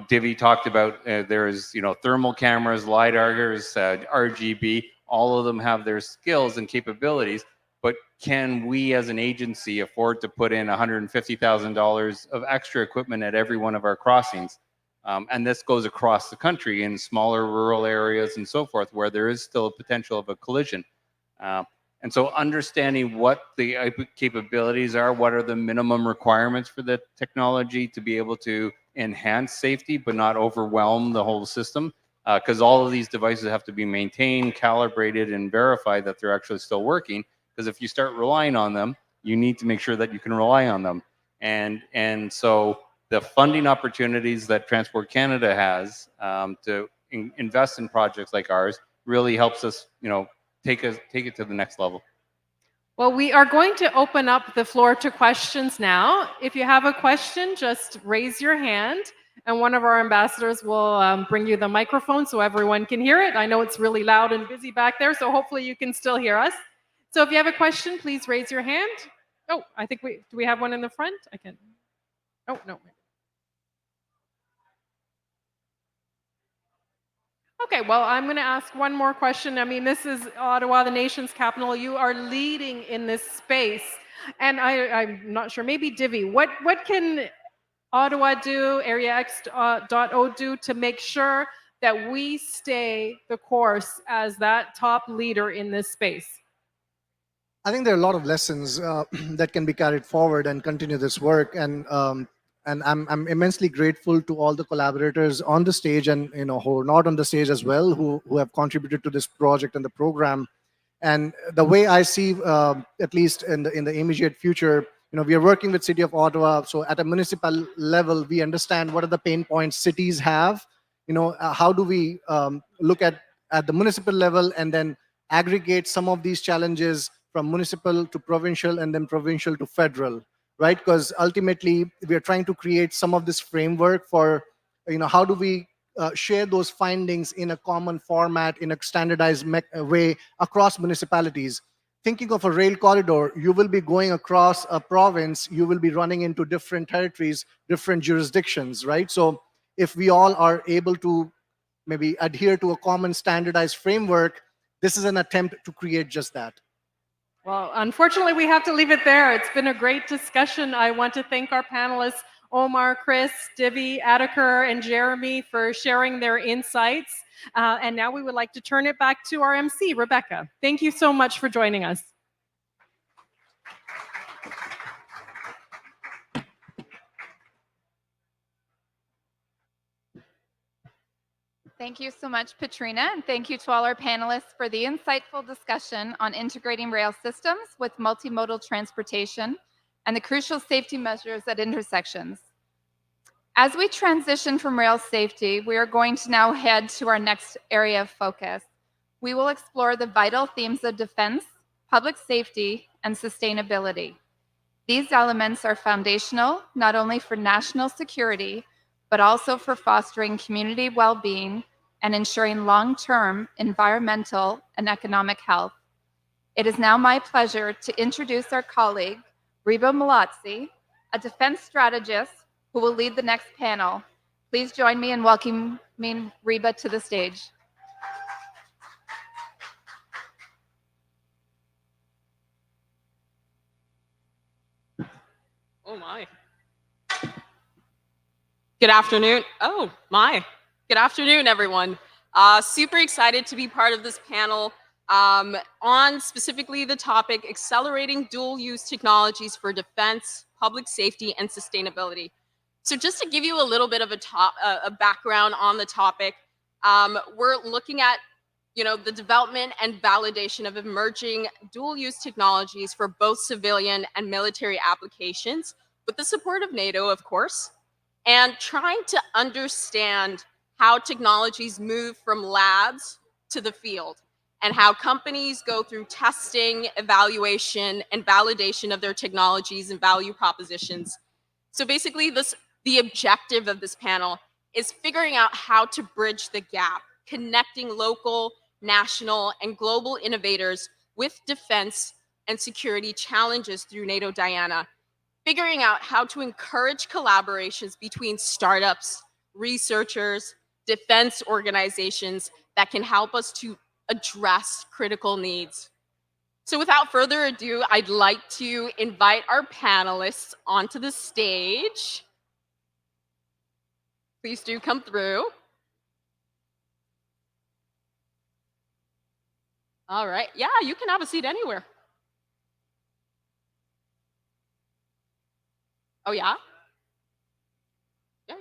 Divi talked about there's thermal cameras, LiDARs, RGB, all of them have their skills and capabilities, but can we as an agency afford to put in $150,000 of extra equipment at every one of our crossings? And this goes across the country in smaller rural areas and so forth, where there is still a potential of a collision. And so understanding what the capabilities are, what are the minimum requirements for the technology to be able to enhance safety, but not overwhelm the whole system, because all of these devices have to be maintained, calibrated, and verified that they're actually still working. Because if you start relying on them, you need to make sure that you can rely on them. And so the funding opportunities that Transport Canada has to invest in projects like ours really helps us, take it to the next level. Well, we are going to open up the floor to questions now. If you have a question, just raise your hand, and one of our ambassadors will bring you the microphone so everyone can hear it. I know it's really loud and busy back there, so hopefully you can still hear us. So if you have a question, please raise your hand. Oh, I think do we have one in the front? I can. Oh, no. Okay, well, I'm going to ask one more question. I mean, this is Ottawa, the nation's capital. You are leading in this space. And I'm not sure, maybe Divi, what can Ottawa do, Area X.O do to make sure that we stay the course as that top leader in this space? I think there are a lot of lessons that can be carried forward and continue this work. And I'm immensely grateful to all the collaborators on the stage and who are not on the stage as well, who have contributed to this project and the program. And the way I see, at least in the immediate future, we are working with City of Ottawa. So at a municipal level, we understand what are the pain points cities have. How do we look at the municipal level and then aggregate some of these challenges from municipal to provincial and then provincial to federal. right? Because ultimately we are trying to create some of this framework for, how do we share those findings in a common format, in a standardized way across municipalities. Thinking of a rail corridor, you will be going across a province, you will be running into different territories, different jurisdictions, right? So if we all are able to maybe adhere to a common standardized framework, this is an attempt to create just that. Well, unfortunately, we have to leave it there. It's been a great discussion. I want to thank our panelists, Omar, Chris, Divi, Adeker, and Jeremy for sharing their insights. And now we would like to turn it back to our MC, Rebecca. Thank you so much for joining us. Thank you so much, Patrina, and thank you to all our panelists for the insightful discussion on integrating rail systems with multimodal transportation and the crucial safety measures at intersections. As we transition from rail safety, we are going to now head to our next area of focus. We will explore the vital themes of defense, public safety, and sustainability. These elements are foundational not only for national security, but also for fostering community well-being and ensuring long-term environmental and economic health. It is now my pleasure to introduce our colleague, Reba Malazzi, a defense strategist who will lead the next panel. Please join me in welcoming Reba to the stage. Oh my. Good afternoon. Oh my. Good afternoon, everyone. Super excited to be part of this panel on specifically the topic, accelerating dual-use technologies for defense, public safety, and sustainability. So just to give you a little bit of a background on the topic, we're looking at the development and validation of emerging dual-use technologies for both civilian and military applications, with the support of NATO, of course, and trying to understand how technologies move from labs to the field and how companies go through testing, evaluation, and validation of their technologies and value propositions. So basically, the objective of this panel is figuring out how to bridge the gap, connecting local, national, and global innovators with defense and security challenges through NATO Diana, figuring out how to encourage collaborations between startups, researchers, defense organizations that can help us to address critical needs. So without further ado, I'd like to invite our panelists onto the stage. Please do come through. All right. Yeah, you can have a seat anywhere. Oh, yeah? Yeah.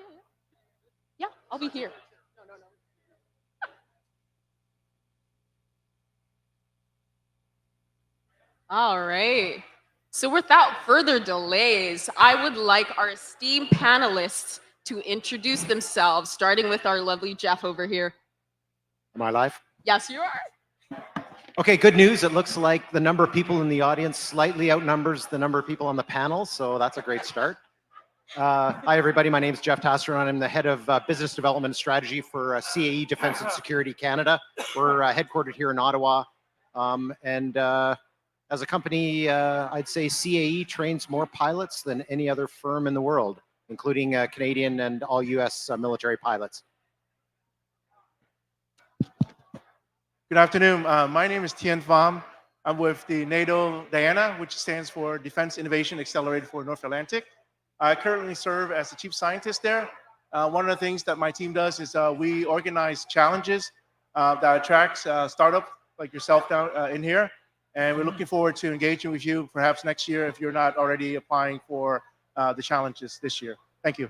Yeah, I'll be here. No. All right. So without further delays, I would like our esteemed panelists to introduce themselves, starting with our lovely Jeff over here. Am I live? Yes, you are. Okay, good news. It looks like the number of people in the audience slightly outnumbers the number of people on the panel, so that's a great start. Hi, everybody. My name is Jeff Tasser, and I'm the head of business development and strategy for CAE Defense and Security Canada. We're headquartered here in Ottawa, and as a company, I'd say CAE trains more pilots than any other firm in the world, including Canadian and all US military pilots. Good afternoon. My name is Tien Pham. I'm with the NATO Diana, which stands for Defense Innovation Accelerator for North Atlantic. I currently serve as the chief scientist there. One of the things that my team does is we organize challenges that attracts startups like yourself down in here. And we're looking forward to engaging with you perhaps next year if you're not already applying for the challenges this year. Thank you.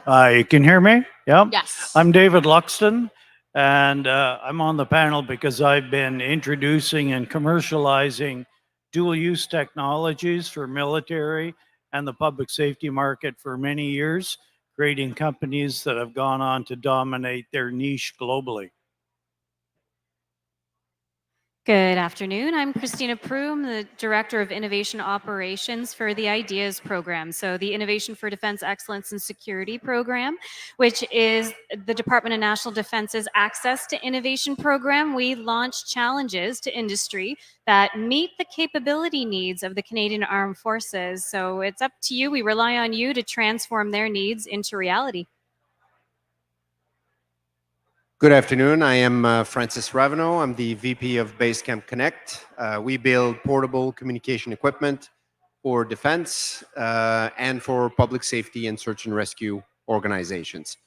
You can hear me? Yeah. Yes. I'm David Luxton, and I'm on the panel because I've been introducing and commercializing dual-use technologies for military and the public safety market for many years, creating companies that have gone on to dominate their niche globally. Good afternoon. I'm Christina Proom, the Director of Innovation Operations for the IDEAS program. So the Innovation for Defense Excellence and Security program, which is the Department of National Defense's Access to Innovation program. We launch challenges to industry that meet the capability needs of the Canadian Armed Forces. So it's up to you. We rely on you to transform their needs into reality. Good afternoon. I am Francis Ravenel. I'm the VP of Basecamp Connect. We build portable communication equipment for defense and for public safety and search and rescue organizations.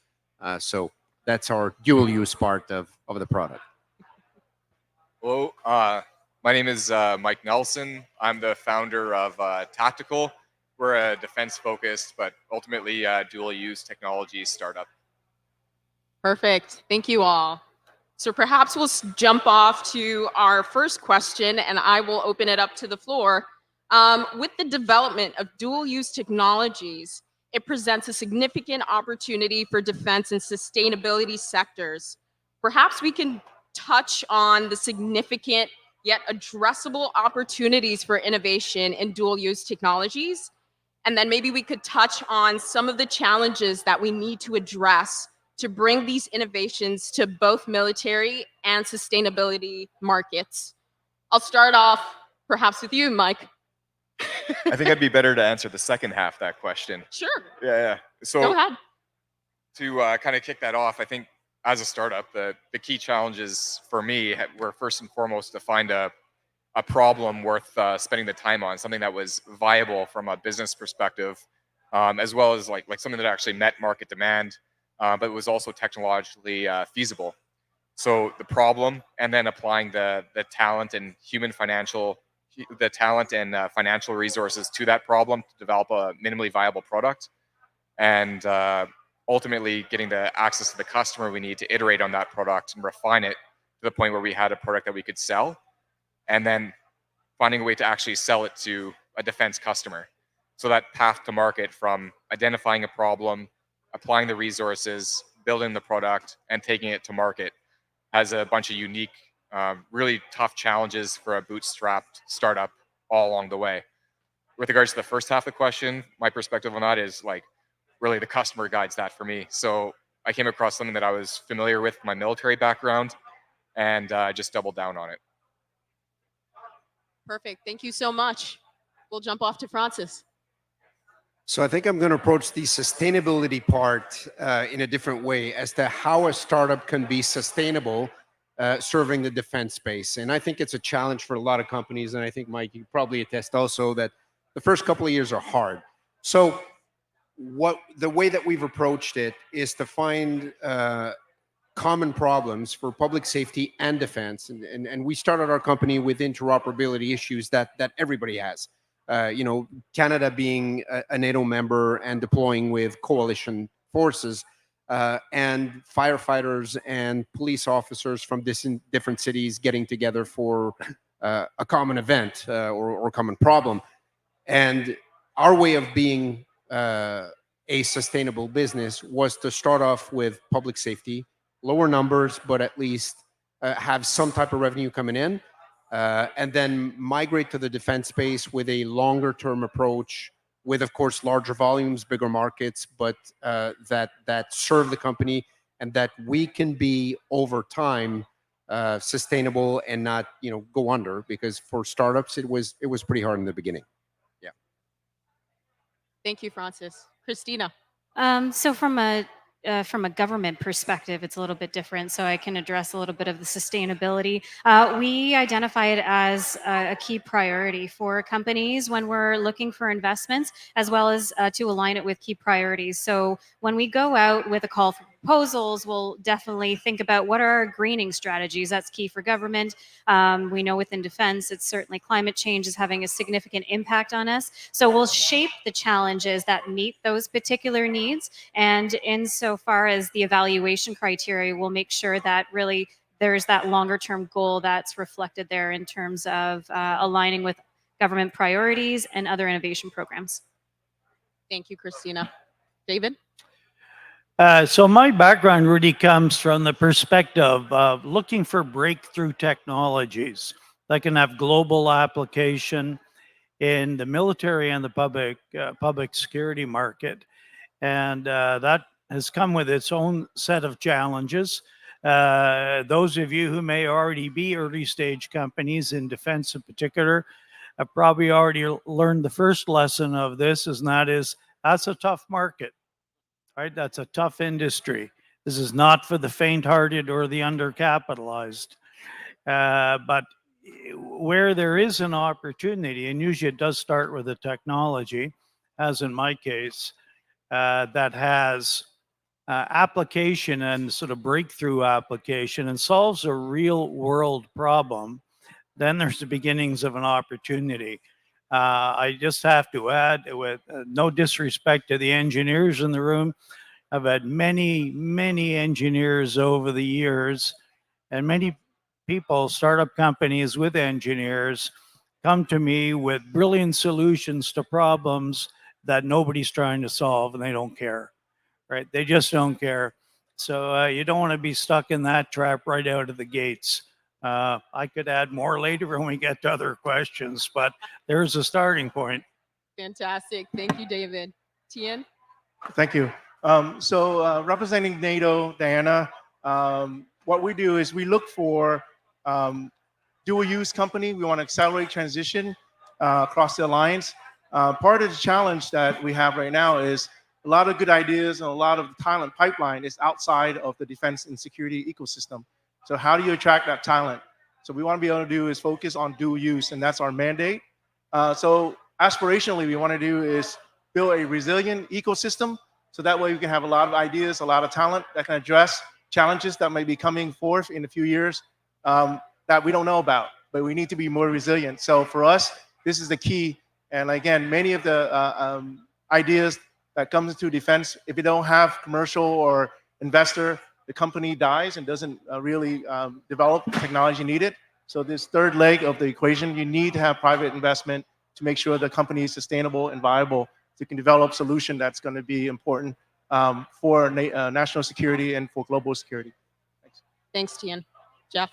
So that's our dual use part of the product. Hello, my name is Mike Nelson. I'm the founder of Tactical. We're a defense-focused, but ultimately dual-use technology startup. Perfect. Thank you all. So perhaps we'll jump off to our first question, and I will open it up to the floor. With the development of dual-use technologies, it presents a significant opportunity for defense and sustainability sectors. Perhaps we can touch on the significant yet addressable opportunities for innovation in dual-use technologies, and then maybe we could touch on some of the challenges that we need to address to bring these innovations to both military and sustainability markets. I'll start off perhaps with you, Mike. I think I'd be better to answer the second half of that question. Sure. Yeah. So go ahead. To kind of kick that off, I think as a startup, the key challenges for me were first and foremost to find a problem worth spending the time on, something that was viable from a business perspective, as well as like something that actually met market demand, but it was also technologically feasible. So the problem, and then applying the talent and financial resources to that problem to develop a minimally viable product, and ultimately getting the access to the customer we need to iterate on that product and refine it to the point where we had a product that we could sell, and then finding a way to actually sell it to a defense customer. So that path to market from identifying a problem, applying the resources, building the product, and taking it to market has a bunch of unique, really tough challenges for a bootstrapped startup all along the way. With regards to the first half of the question, my perspective on that is like really the customer guides that for me. So I came across something that I was familiar with my military background and just doubled down on it. Perfect. Thank you so much. We'll jump off to Francis. So I think I'm going to approach the sustainability part in a different way as to how a startup can be sustainable serving the defense space. And I think it's a challenge for a lot of companies. And I think, Mike, you probably attest also that the first couple of years are hard. So the way that we've approached it is to find common problems for public safety and defense. And we started our company with interoperability issues that everybody has. Canada being a NATO member and deploying with coalition forces, and firefighters and police officers from different cities getting together for a common event or common problem. And our way of being a sustainable business was to start off with public safety, lower numbers, but at least have some type of revenue coming in. And then migrate to the defense space with a longer term approach with, of course, larger volumes, bigger markets, but that serve the company and that we can be over time sustainable and not go under, because for startups it was pretty hard in the beginning. Yeah. Thank you, Francis. Christina. So from a government perspective, it's a little bit different. So I can address a little bit of the sustainability. We identify it as a key priority for companies when we're looking for investments, as well as to align it with key priorities. So when we go out with a call for proposals, we'll definitely think about what are our greening strategies. That's key for government. We know within defense, it's certainly climate change is having a significant impact on us. So we'll shape the challenges that meet those particular needs. And insofar as the evaluation criteria, we'll make sure that really there's that longer term goal that's reflected there in terms of aligning with government priorities and other innovation programs. Thank you, Christina. David? So my background really comes from the perspective of looking for breakthrough technologies. that can have global application in the military and the public security market. And that has come with its own set of challenges. Those of you who may already be early stage companies in defense in particular have probably already learned the first lesson of this, and that is that's a tough market, right? That's a tough industry. This is not for the faint-hearted or the undercapitalized. But where there is an opportunity, and usually it does start with a technology, as in my case, that has application and sort of breakthrough application and solves a real world problem, then there's the beginnings of an opportunity. I just have to add, with no disrespect to the engineers in the room, I've had many engineers over the years, and many people, startup companies with engineers, come to me with brilliant solutions to problems that nobody's trying to solve, and they don't care, right? They just don't care. So you don't want to be stuck in that trap right out of the gates. I could add more later when we get to other questions, but there's a starting point. Fantastic. Thank you, David. Tien? Thank you. Representing NATO, Diana, what we do is we look for dual use company. We want to accelerate transition across the alliance. Part of the challenge that we have right now is a lot of good ideas and a lot of the talent pipeline is outside of the defense and security ecosystem. So how do you attract that talent? So we want to be able to do is focus on dual use, and that's our mandate. So aspirationally, we want to do is build a resilient ecosystem. So that way we can have a lot of ideas, a lot of talent that can address challenges that may be coming forth in a few years that we don't know about, but we need to be more resilient. So for us, this is the key. And again, many of the ideas that comes into defense, if you don't have commercial or investor, the company dies and doesn't really develop the technology needed. So this third leg of the equation, you need to have private investment to make sure the company is sustainable and viable, so you can develop solution that's going to be important for national security and for global security. Thanks, Tien. Jeff?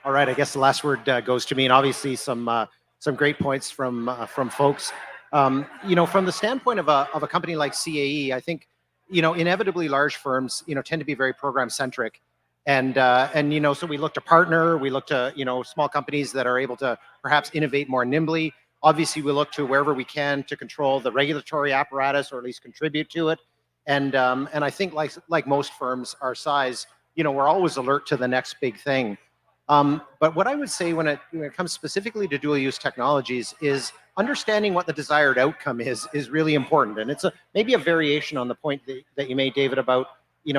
All right, I guess the last word goes to me, and obviously some great points from folks. From the standpoint of a company like CAE, I think inevitably large firms tend to be very program centric, and so we look to partner, we look to small companies that are able to perhaps innovate more nimbly. Obviously, we look to wherever we can to control the regulatory apparatus or at least contribute to it, and I think like most firms our size, we're always alert to the next big thing. But what I would say when it comes specifically to dual use technologies is understanding what the desired outcome is really important. And it's maybe a variation on the point that you made, David, about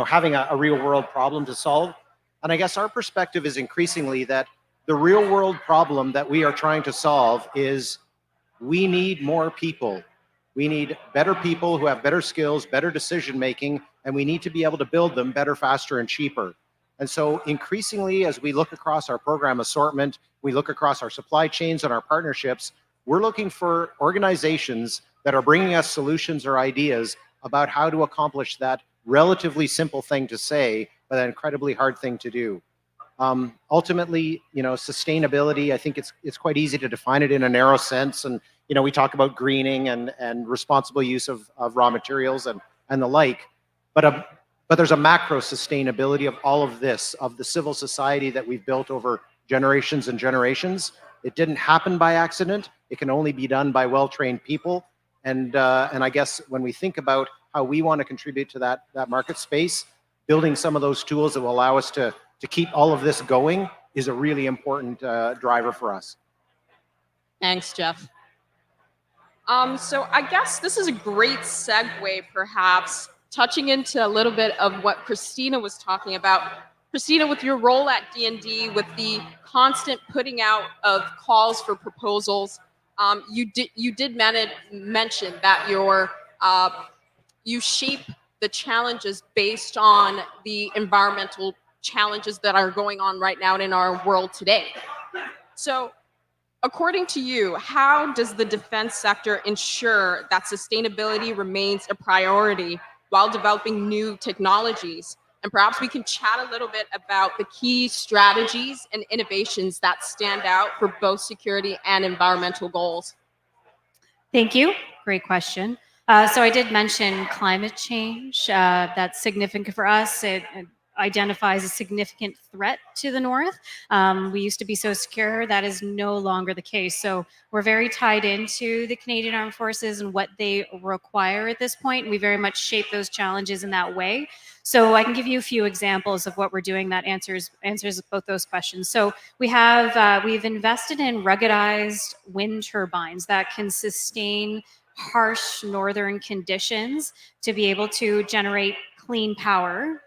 having a real world problem to solve. And I guess our perspective is increasingly that the real world problem that we are trying to solve is we need more people. We need better people who have better skills, better decision making, and we need to be able to build them better, faster, and cheaper. And so increasingly, as we look across our program assortment, we look across our supply chains and our partnerships, we're looking for organizations that are bringing us solutions or ideas about how to accomplish that relatively simple thing to say, but an incredibly hard thing to do. Ultimately, sustainability, I think it's quite easy to define it in a narrow sense. And, we talk about greening and responsible use of raw materials and the like. But there's a macro sustainability of all of this, of the civil society that we've built over generations and generations. It didn't happen by accident. It can only be done by well-trained people. And I guess when we think about how we want to contribute to that market space, building some of those tools that will allow us to keep all of this going is a really important driver for us. Thanks, Jeff. So I guess this is a great segue, perhaps, touching into a little bit of what Christina was talking about. Christina, with your role at D&D, with the constant putting out of calls for proposals, you did mention that you shape the challenges based on the environmental challenges that are going on right now in our world today. So, according to you, how does the defense sector ensure that sustainability remains a priority while developing new technologies? and perhaps we can chat a little bit about the key strategies and innovations that stand out for both security and environmental goals. Thank you. Great question. So I did mention climate change. That's significant for us. It identifies a significant threat to the north. We used to be so secure. That is no longer the case. So we're very tied into the Canadian Armed Forces and what they require at this point. We very much shape those challenges in that way. So I can give you a few examples of what we're doing that answers both those questions. So we've invested in ruggedized wind turbines that can sustain harsh northern conditions to be able to generate clean power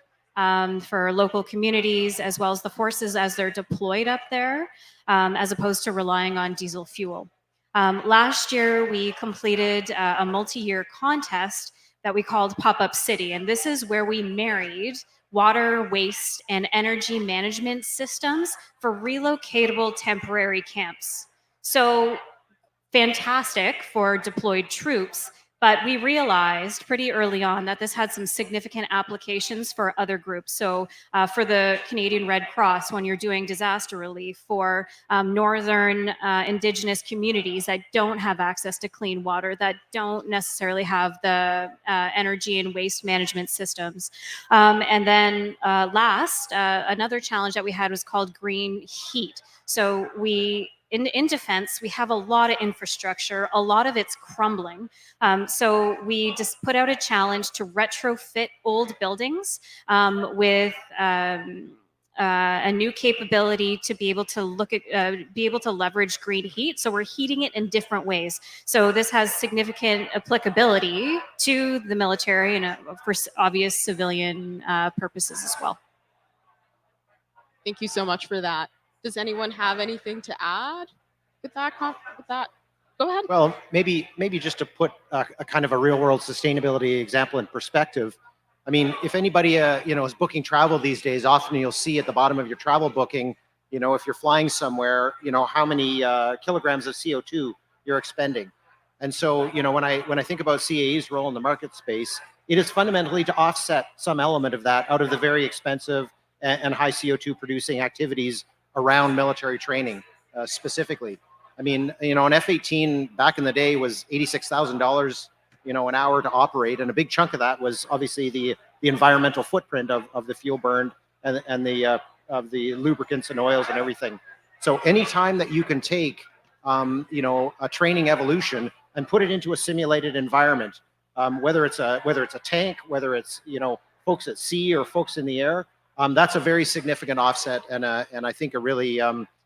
for local communities as well as the forces as they're deployed up there, as opposed to relying on diesel fuel. Last year, we completed a multi-year contest that we called Pop-Up City, and this is where we married water, waste, and energy management systems for relocatable temporary camps. So fantastic for deployed troops, but we realized pretty early on that this had some significant applications for other groups. So for the Canadian Red Cross, when you're doing disaster relief, for northern Indigenous communities that don't have access to clean water, that don't necessarily have the energy and waste management systems. And then another challenge that we had was called green heat. So in defense, we have a lot of infrastructure, a lot of it's crumbling. So we just put out a challenge to retrofit old buildings with a new capability to be able to leverage green heat. So we're heating it in different ways. So this has significant applicability to the military and for obvious civilian purposes as well. Thank you so much for that. Does anyone have anything to add with that? Go ahead. Well, maybe just to put a kind of a real world sustainability example in perspective. I mean, if anybody is booking travel these days, often you'll see at the bottom of your travel booking, if you're flying somewhere, how many kilograms of CO2 you're expending. And so, when I think about CAE's role in the market space, it is fundamentally to offset some element of that out of the very expensive and high CO2 producing activities around military training specifically. I mean, an F-18 back in the day was $86,000, an hour to operate, and a big chunk of that was obviously the environmental footprint of the fuel burned and of the lubricants and oils and everything. So anytime that you can take, a training evolution and put it into a simulated environment, whether it's a tank, whether it's folks at sea or folks in the air, that's a very significant offset and I think a really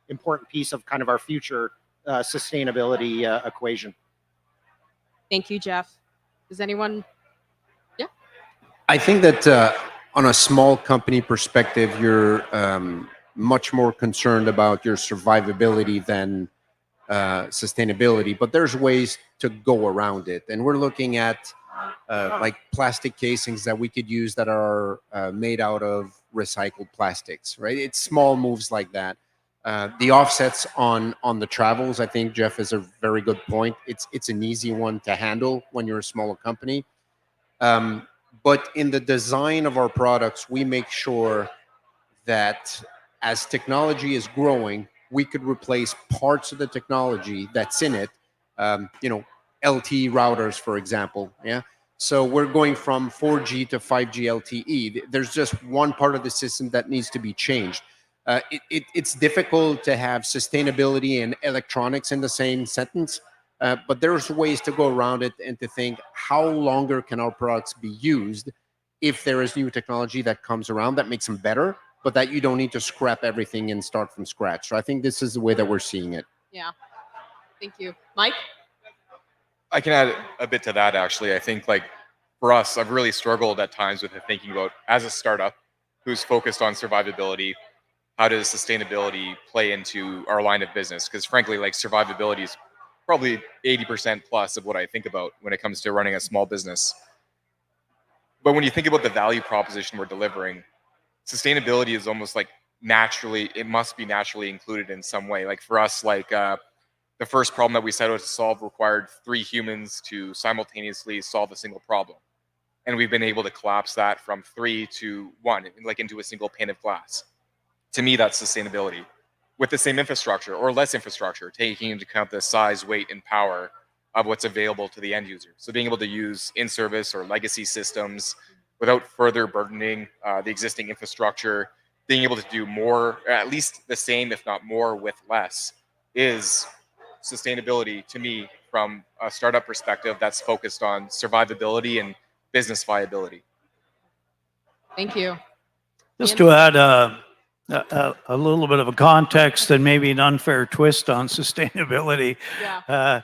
important piece of kind of our future sustainability equation. Thank you, Jeff. Does anyone? Yeah. I think that on a small company perspective, you're much more concerned about your survivability than sustainability, but there's ways to go around it. And we're looking at like plastic casings that we could use that are made out of recycled plastics, right? It's small moves like that. The offsets on the travels, I think Jeff is a very good point. It's an easy one to handle when you're a smaller company. But in the design of our products, we make sure that as technology is growing, we could replace parts of the technology that's in it. LTE routers, for example. Yeah. So we're going from 4G to 5G LTE. There's just one part of the system that needs to be changed. It's difficult to have sustainability and electronics in the same sentence, but there's ways to go around it and to think how longer can our products be used if there is new technology that comes around that makes them better, but that you don't need to scrap everything and start from scratch. So I think this is the way that we're seeing it. Yeah. Thank you. Mike? I can add a bit to that, actually. I think, like, for us, I've really struggled at times with thinking about, as a startup who's focused on survivability, how does sustainability play into our line of business? Because frankly, like, survivability is probably 80% plus of what I think about when it comes to running a small business. But when you think about the value proposition we're delivering, sustainability is almost like it must be naturally included in some way. Like for us, like the first problem that we set out to solve required 3 humans to simultaneously solve a single problem. And we've been able to collapse that from 3 to 1, like into a single pane of glass. To me, that's sustainability. With the same infrastructure or less infrastructure, taking into account the size, weight, and power of what's available to the end user. So being able to use in-service or legacy systems without further burdening the existing infrastructure, being able to do more, or at least the same, if not more, with less, is sustainability to me from a startup perspective that's focused on survivability and business viability. Thank you. Just to add a little bit of a context and maybe an unfair twist on sustainability. Yeah.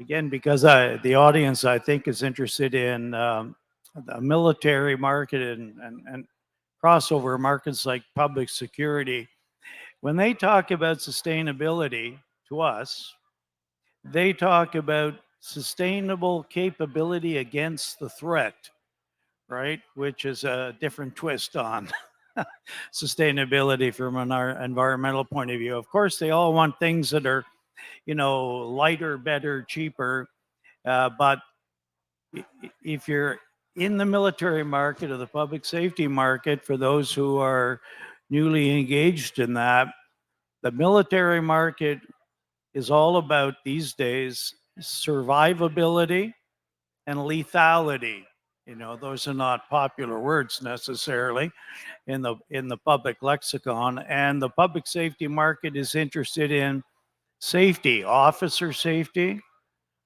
Again, because the audience, I think, is interested in the military market and crossover markets like public security. When they talk about sustainability to us, they talk about sustainable capability against the threat, right? Which is a different twist on sustainability from an environmental point of view. Of course, they all want things that are, lighter, better, cheaper. But if you're in the military market or the public safety market, for those who are newly engaged in that, the military market is all about these days survivability and lethality. Those are not popular words necessarily in the public lexicon. And the public safety market is interested in safety, officer safety,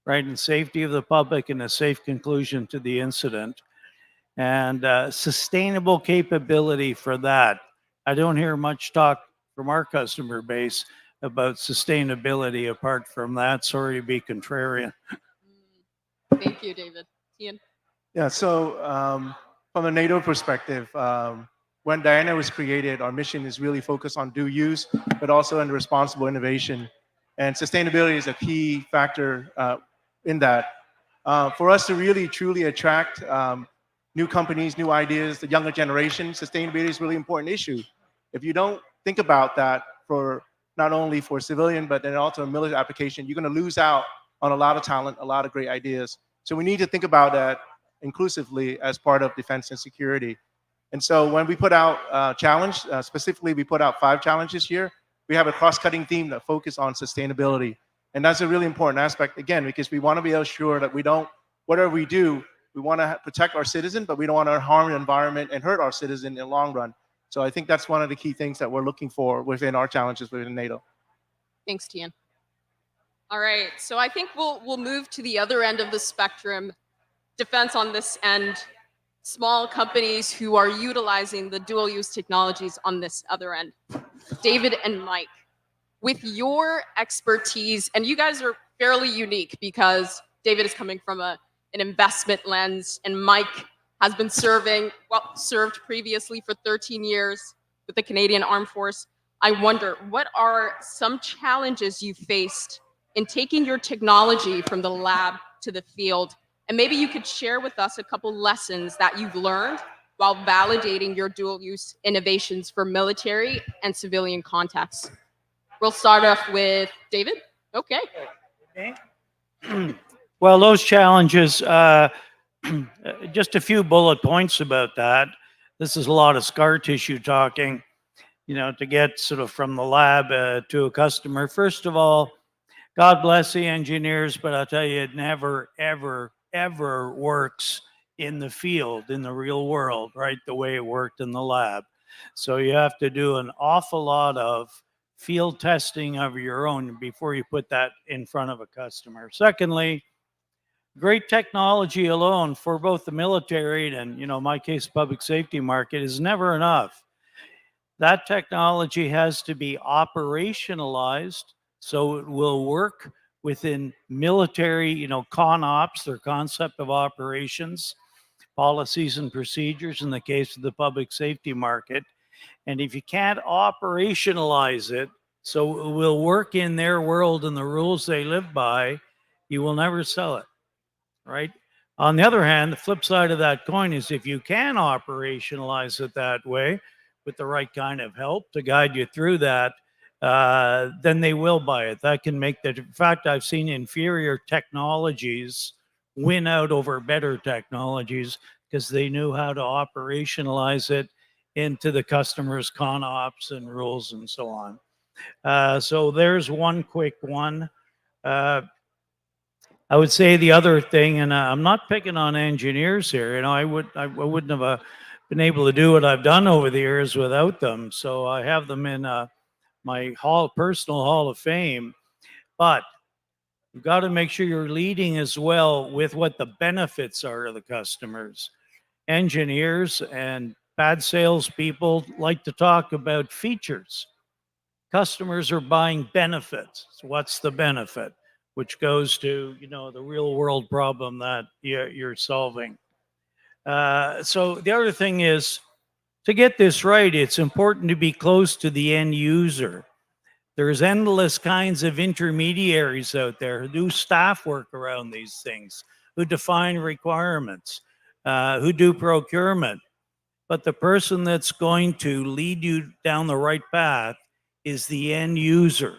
right, and safety of the public and a safe conclusion to the incident. And sustainable capability for that. I don't hear much talk from our customer base about sustainability apart from that. Sorry to be contrarian. Thank you, David. Ian? Yeah, so from a NATO perspective, when Diana was created, our mission is really focused on dual use, but also on responsible innovation. And sustainability is a key factor in that. For us to really, truly attract new companies, new ideas, the younger generation, sustainability is a really important issue. If you don't think about that for not only for civilian, but then also a military application, you're going to lose out on a lot of talent, a lot of great ideas. So we need to think about that inclusively as part of defense and security. And so when we put out a challenge, specifically we put out 5 challenges here, we have a cross-cutting theme that focus on sustainability. And that's a really important aspect, again, because we want to be assured that we don't, whatever we do, we want to protect our citizen, but we don't want to harm the environment and hurt our citizen in the long run. So I think that's one of the key things that we're looking for within our challenges within NATO. Thanks, Tian. All right, so I think we'll move to the other end of the spectrum. Defense on this end, small companies who are utilizing the dual use technologies on this other end. David and Mike, with your expertise, and you guys are fairly unique because David is coming from an investment lens and Mike has been served previously for 13 years with the Canadian Armed Force. I wonder, what are some challenges you faced in taking your technology from the lab to the field? And maybe you could share with us a couple lessons that you've learned while validating your dual use innovations for military and civilian contexts. We'll start off with David. Okay. Well, those challenges, just a few bullet points about that. This is a lot of scar tissue talking, to get sort of from the lab to a customer. First of all, God bless the engineers, but I'll tell you, it never, ever, ever works in the field, in the real world, right? The way it worked in the lab. So you have to do an awful lot of field testing of your own before you put that in front of a customer. Secondly, great technology alone for both the military and, my case, public safety market is never enough. That technology has to be operationalized so it will work within military, CONOPS, their concept of operations, policies and procedures in the case of the public safety market. And if you can't operationalize it so it will work in their world and the rules they live by, you will never sell it, right? On the other hand, the flip side of that coin is if you can operationalize it that way with the right kind of help to guide you through that, then they will buy it. That can make in fact, I've seen inferior technologies win out over better technologies because they knew how to operationalize it into the customer's con ops and rules and so on. So there's one quick one. I would say the other thing, and I'm not picking on engineers here. You know, I wouldn't have been able to do what I've done over the years without them. So I have them in my personal hall of fame. But you've got to make sure you're leading as well with what the benefits are to the customers. Engineers and bad salespeople like to talk about features. Customers are buying benefits. So what's the benefit? Which goes to, you know, the real world problem that you're solving. So the other thing is, to get this right, it's important to be close to the end user. There's endless kinds of intermediaries out there who do staff work around these things, who define requirements, who do procurement. But the person that's going to lead you down the right path is the end user.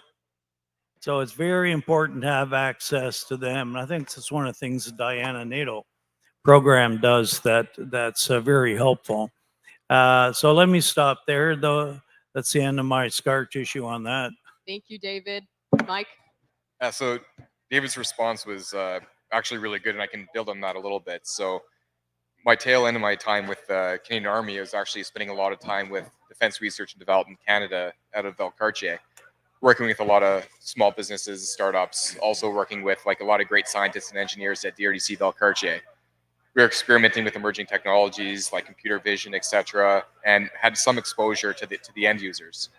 So it's very important to have access to them. And I think that's one of the things the Diana NATO program does that's very helpful. So let me stop there, though. That's the end of my scar tissue on that. Thank you, David. Mike? So David's response was actually really good, and I can build on that a little bit. So my tail end of my time with the Canadian Army is actually spending a lot of time with Defense Research and Development Canada out of Valcartier, working with a lot of small businesses, startups, also working with like a lot of great scientists and engineers at DRDC Valcartier. We were experimenting with emerging technologies like computer vision, etc., and had some exposure to the end users.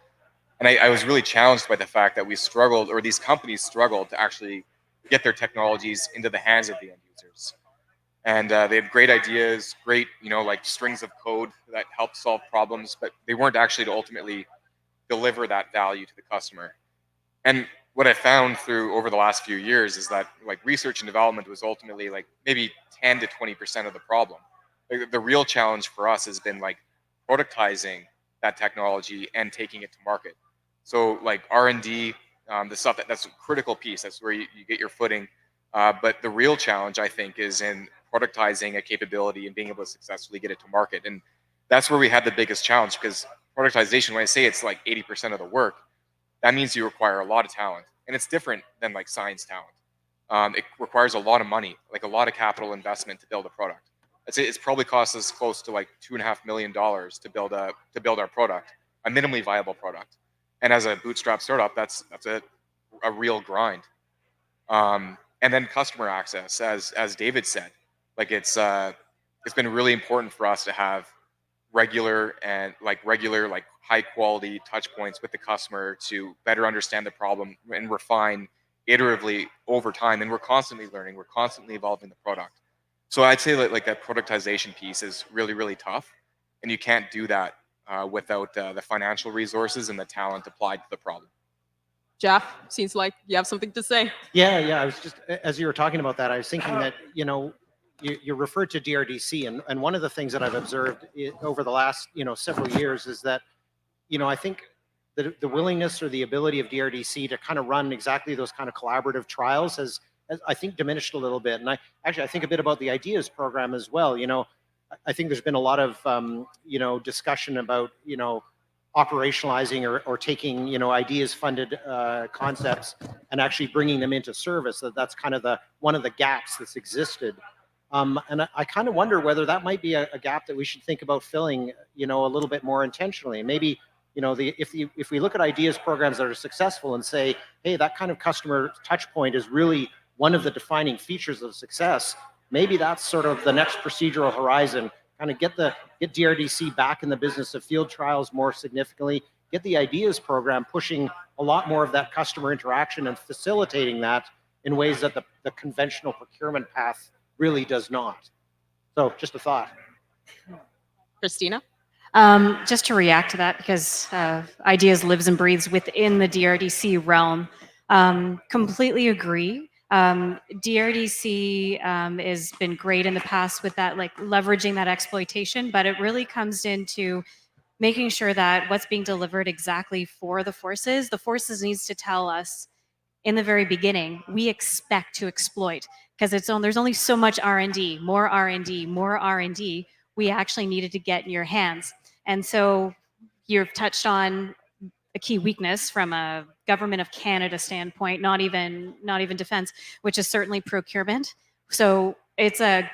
And I was really challenged by the fact that we struggled, or these companies struggled, to actually get their technologies into the hands of the end users. And they had great ideas, great, like strings of code that helped solve problems, but they weren't actually to ultimately deliver that value to the customer. And what I found through over the last few years is that like research and development was ultimately like maybe 10 to 20% of the problem. Like, the real challenge for us has been like productizing that technology and taking it to market. So like R&D, the stuff that's a critical piece, that's where you get your footing. But the real challenge, I think, is in productizing a capability and being able to successfully get it to market. And that's where we had the biggest challenge, because productization, when I say it's like 80% of the work, that means you require a lot of talent. And it's different than like science talent. It requires a lot of money, like a lot of capital investment to build a product. I'd say it's probably cost us close to like $2.5 million to build our product, a minimally viable product. And as a bootstrap startup, that's a real grind. And then customer access, as David said, like it's been really important for us to have regular high quality touch points with the customer to better understand the problem and refine iteratively over time. And we're constantly learning, we're constantly evolving the product. So I'd say that like that productization piece is really, really tough, and you can't do that without the financial resources and the talent applied to the problem. Jeff, seems like you have something to say. Yeah. I was just, as you were talking about that, I was thinking that, you referred to DRDC, and one of the things that I've observed over the last, several years is that, I think the willingness or the ability of DRDC to kind of run exactly those kind of collaborative trials has I think diminished a little bit. And I think a bit about the ideas program as well. I think there's been a lot of, discussion about, operationalizing or taking, ideas funded concepts and actually bringing them into service. That's kind of one of the gaps that's existed. And I kind of wonder whether that might be a gap that we should think about filling, a little bit more intentionally. Maybe, if we look at ideas programs that are successful and say, hey, that kind of customer touch point is really one of the defining features of success, maybe that's sort of the next procedural horizon. Kind of get DRDC back in the business of field trials more significantly, get the ideas program pushing a lot more of that customer interaction and facilitating that in ways that the conventional procurement path really does not. So just a thought. Christina? Just to react to that, because ideas lives and breathes within the DRDC realm. Completely agree. DRDC has been great in the past with that, like leveraging that exploitation, but it really comes into making sure that what's being delivered exactly for the forces needs to tell us in the very beginning, we expect to exploit. because there's only so much R&D, more R&D, more R&D we actually needed to get in your hands. And so you've touched on a key weakness from a government of Canada standpoint, not even defense, which is certainly procurement. So it's a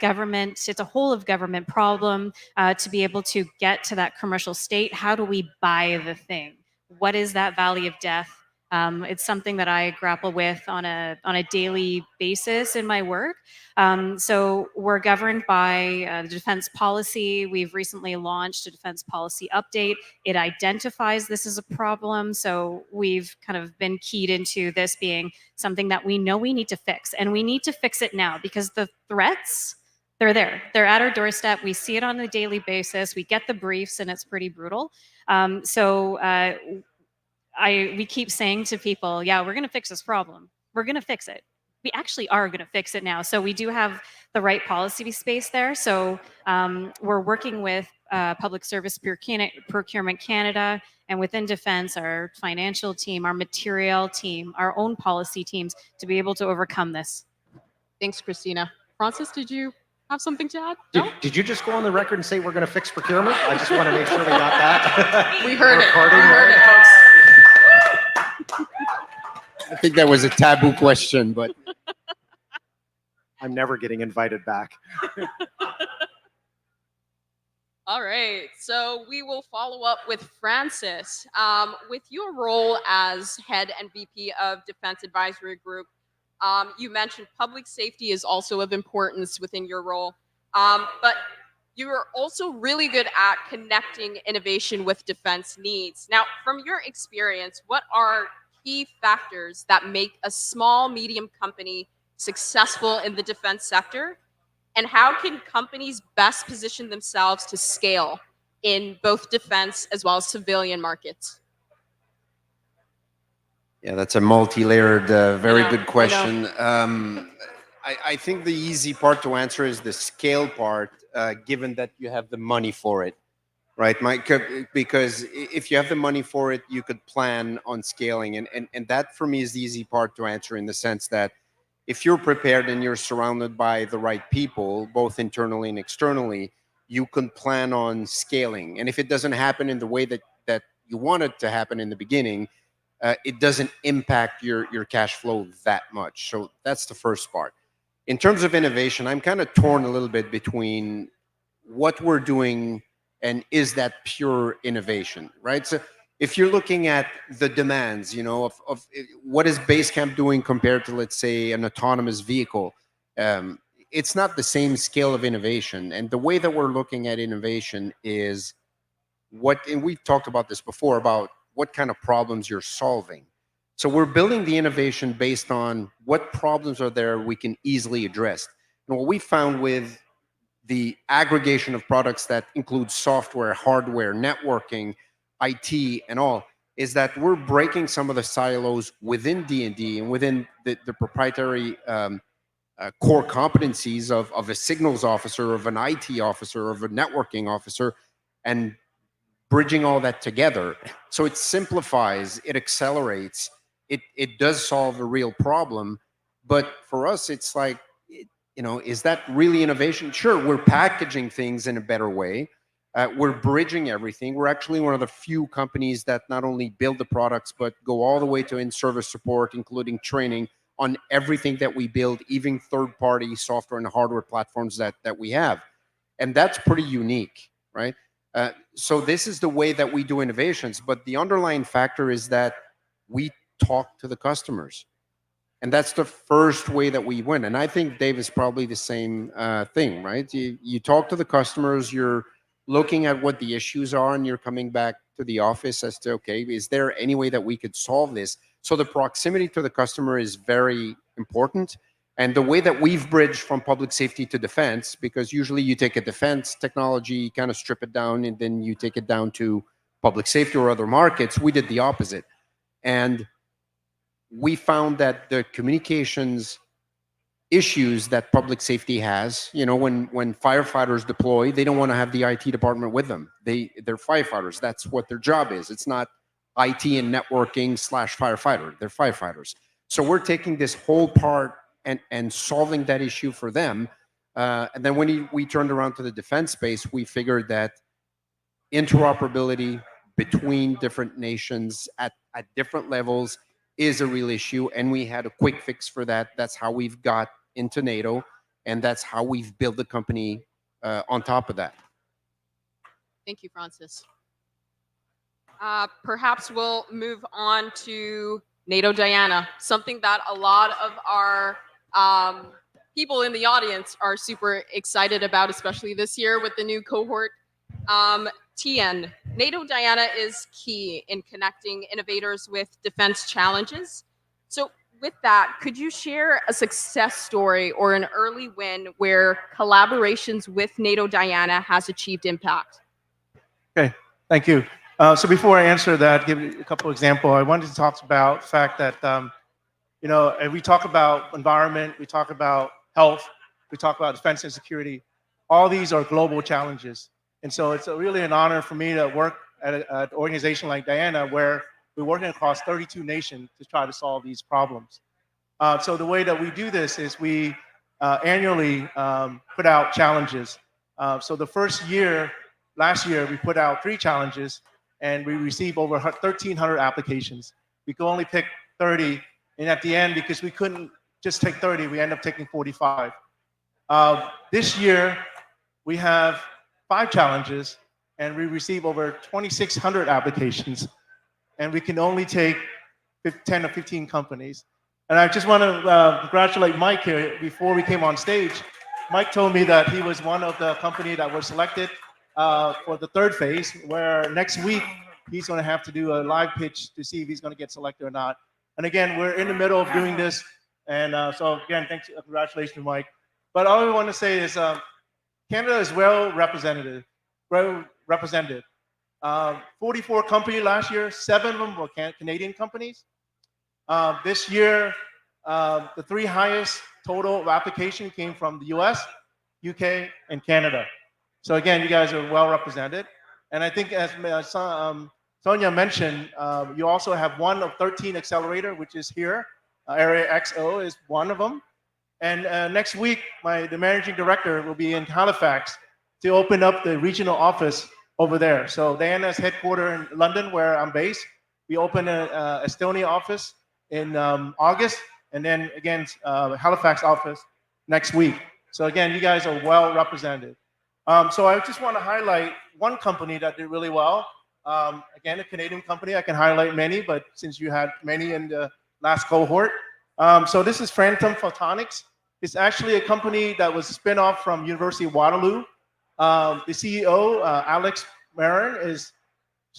whole of government problem to be able to get to that commercial state. How do we buy the thing? What is that valley of death? It's something that I grapple with on a daily basis in my work. So we're governed by the defense policy. We've recently launched a defense policy update. It identifies this as a problem. So we've kind of been keyed into this being something that we know we need to fix, and we need to fix it now because the threats, they're there. They're at our doorstep. We see it on a daily basis. We get the briefs, and it's pretty brutal. We keep saying to people, yeah, we're going to fix this problem. We're going to fix it. We actually are going to fix it now. So we do have the right policy space there. So we're working with Public Service Procurement Canada, and within Defense, our financial team, our material team, our own policy teams to be able to overcome this. Thanks, Christina. Francis, did you have something to add? Did you just go on the record and say we're going to fix procurement? I just want to make sure we got that. We heard it. Recording, We heard it, folks. I think that was a taboo question, but I'm never getting invited back. All right, so we will follow up with Francis. With your role as head and VP of Defense Advisory Group, you mentioned public safety is also of importance within your role, but you are also really good at connecting innovation with defense needs. Now, from your experience, what are key factors that make a small, medium company successful in the defense sector? And how can companies best position themselves to scale in both defense as well as civilian markets? yeah, that's a multi-layered, very know, good question. I think the easy part to answer is the scale part, given that you have the money for it, right, Mike? Because if you have the money for it, you could plan on scaling. And that, for me, is the easy part to answer, in the sense that if you're prepared and you're surrounded by the right people, both internally and externally, you can plan on scaling. And if it doesn't happen in the way that you want it to happen in the beginning, it doesn't impact your cash flow that much. So that's the first part. In terms of innovation, I'm kind of torn a little bit between what we're doing and is that pure innovation, right? So if you're looking at the demands, of what is Basecamp doing compared to, let's say, an autonomous vehicle, it's not the same scale of innovation. And the way that we're looking at innovation is and we've talked about this before, about what kind of problems you're solving. So we're building the innovation based on what problems are there we can easily address. And what we found with the aggregation of products that include software, hardware, networking, IT, and all, is that we're breaking some of the silos within D&D and within the proprietary core competencies of a signals officer, of an IT officer, of a networking officer, and bridging all that together. So it simplifies, it accelerates, it does solve a real problem. But for us, it's like, is that really innovation? Sure, we're packaging things in a better way. We're bridging everything. We're actually one of the few companies that not only build the products, but go all the way to in-service support, including training on everything that we build, even third-party software and hardware platforms that we have. And that's pretty unique, right? So this is the way that we do innovations. But the underlying factor is that we talk to the customers. And that's the first way that we win. And I think, Dave, is probably the same thing, right? You talk to the customers, you're looking at what the issues are, and you're coming back to the office as to, okay, is there any way that we could solve this? So the proximity to the customer is very important. And the way that we've bridged from public safety to defense, because usually you take a defense technology, kind of strip it down, and then you take it down to public safety or other markets, we did the opposite. And we found that the communications issues that public safety has, when firefighters deploy, they don't want to have the IT department with them. They're firefighters. That's what their job is. It's not IT and networking / firefighter. They're firefighters. So we're taking this whole part and solving that issue for them. And then when we turned around to the defense space, we figured that interoperability between different nations at different levels is a real issue, and we had a quick fix for that. That's how we've got into NATO, and that's how we've built the company on top of that. Thank you, Francis. Perhaps we'll move on to NATO Diana, something that a lot of our people in the audience are super excited about, especially this year with the new cohort. TN, NATO Diana is key in connecting innovators with defense challenges. So with that, could you share a success story or an early win where collaborations with NATO Diana has achieved impact? Okay, thank you. So before I answer that, give you a couple examples. I wanted to talk about the fact that, you know, we talk about environment, we talk about health, we talk about defense and security. All these are global challenges. And so it's really an honor for me to work at an organization like Diana, where we're working across 32 nations to try to solve these problems. So the way that we do this is we annually put out challenges. So the first year, last year, we put out 3 challenges, and we received over 1,300 applications. We could only pick 30, and at the end, because we couldn't just take 30, we ended up taking 45. This year, we have 5 challenges, and we received over 2,600 applications, and we can only take 10 or 15 companies. And I just want to congratulate Mike here. Before we came on stage, Mike told me that he was one of the company that was selected for the 3rd phase, where next week he's going to have to do a live pitch to see if he's going to get selected or not. And again, we're in the middle of doing this, and so again, thanks, congratulations, Mike. But all I want to say is Canada is well represented. 44 companies last year, 7 of them were Canadian companies. This year, the 3 highest total of application came from the US, UK, and Canada. So again, you guys are well represented. And I think as Sonia mentioned, you also have one of 13 accelerator, which is here. Area X.O is one of them. And next week, the managing director will be in Halifax to open up the regional office over there. So Diana's headquartered in London, where I'm based. We open an Estonia office in August, and then again, Halifax office next week. So again, you guys are well represented. So I just want to highlight one company that did really well. Again, a Canadian company. I can highlight many, but since you had many in the last cohort. So this is Phantom Photonics. It's actually a company that was a spin-off from University of Waterloo. The CEO, Alex Marin, is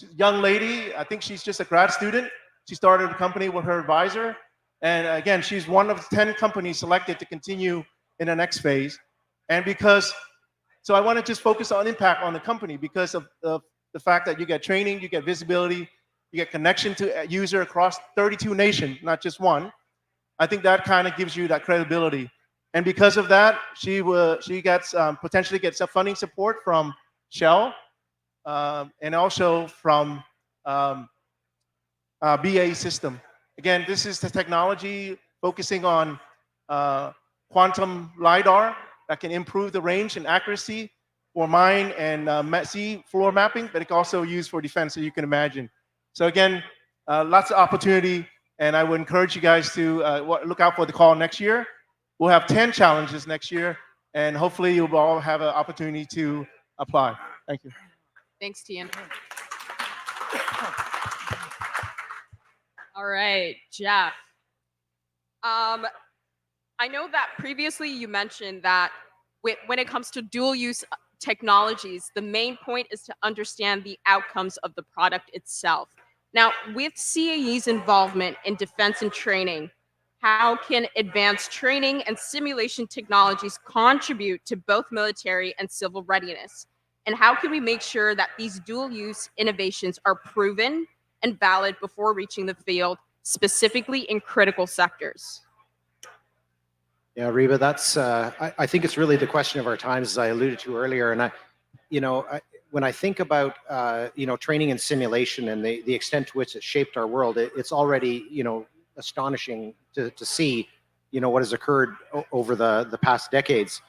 a young lady. I think she's just a grad student. She started a company with her advisor. And again, she's one of 10 companies selected to continue in the next phase. And so I want to just focus on impact on the company because of the fact that you get training, you get visibility, you get connection to a user across 32 nations, not just one. I think that kind of gives you that credibility. And because of that, she gets potentially gets some funding support from Shell and also from BA System. Again, this is the technology focusing on quantum LiDAR that can improve the range and accuracy for mine and sea floor mapping, but it can also used for defense, as you can imagine. So again, lots of opportunity, and I would encourage you guys to look out for the call next year. We'll have 10 challenges next year, and hopefully you'll all have an opportunity to apply. Thank you. Thanks, Tian. All right, Jeff. I know that previously you mentioned that when it comes to dual use technologies, the main point is to understand the outcomes of the product itself. Now, with CAE's involvement in defense and training, how can advanced training and simulation technologies contribute to both military and civil readiness? And how can we make sure that these dual use innovations are proven and valid before reaching the field, specifically in critical sectors? Yeah, Reba, that's, I think it's really the question of our times, as I alluded to earlier. And when I think about, training and simulation and the extent to which it shaped our world, it's already, astonishing to see what has occurred over the past decades.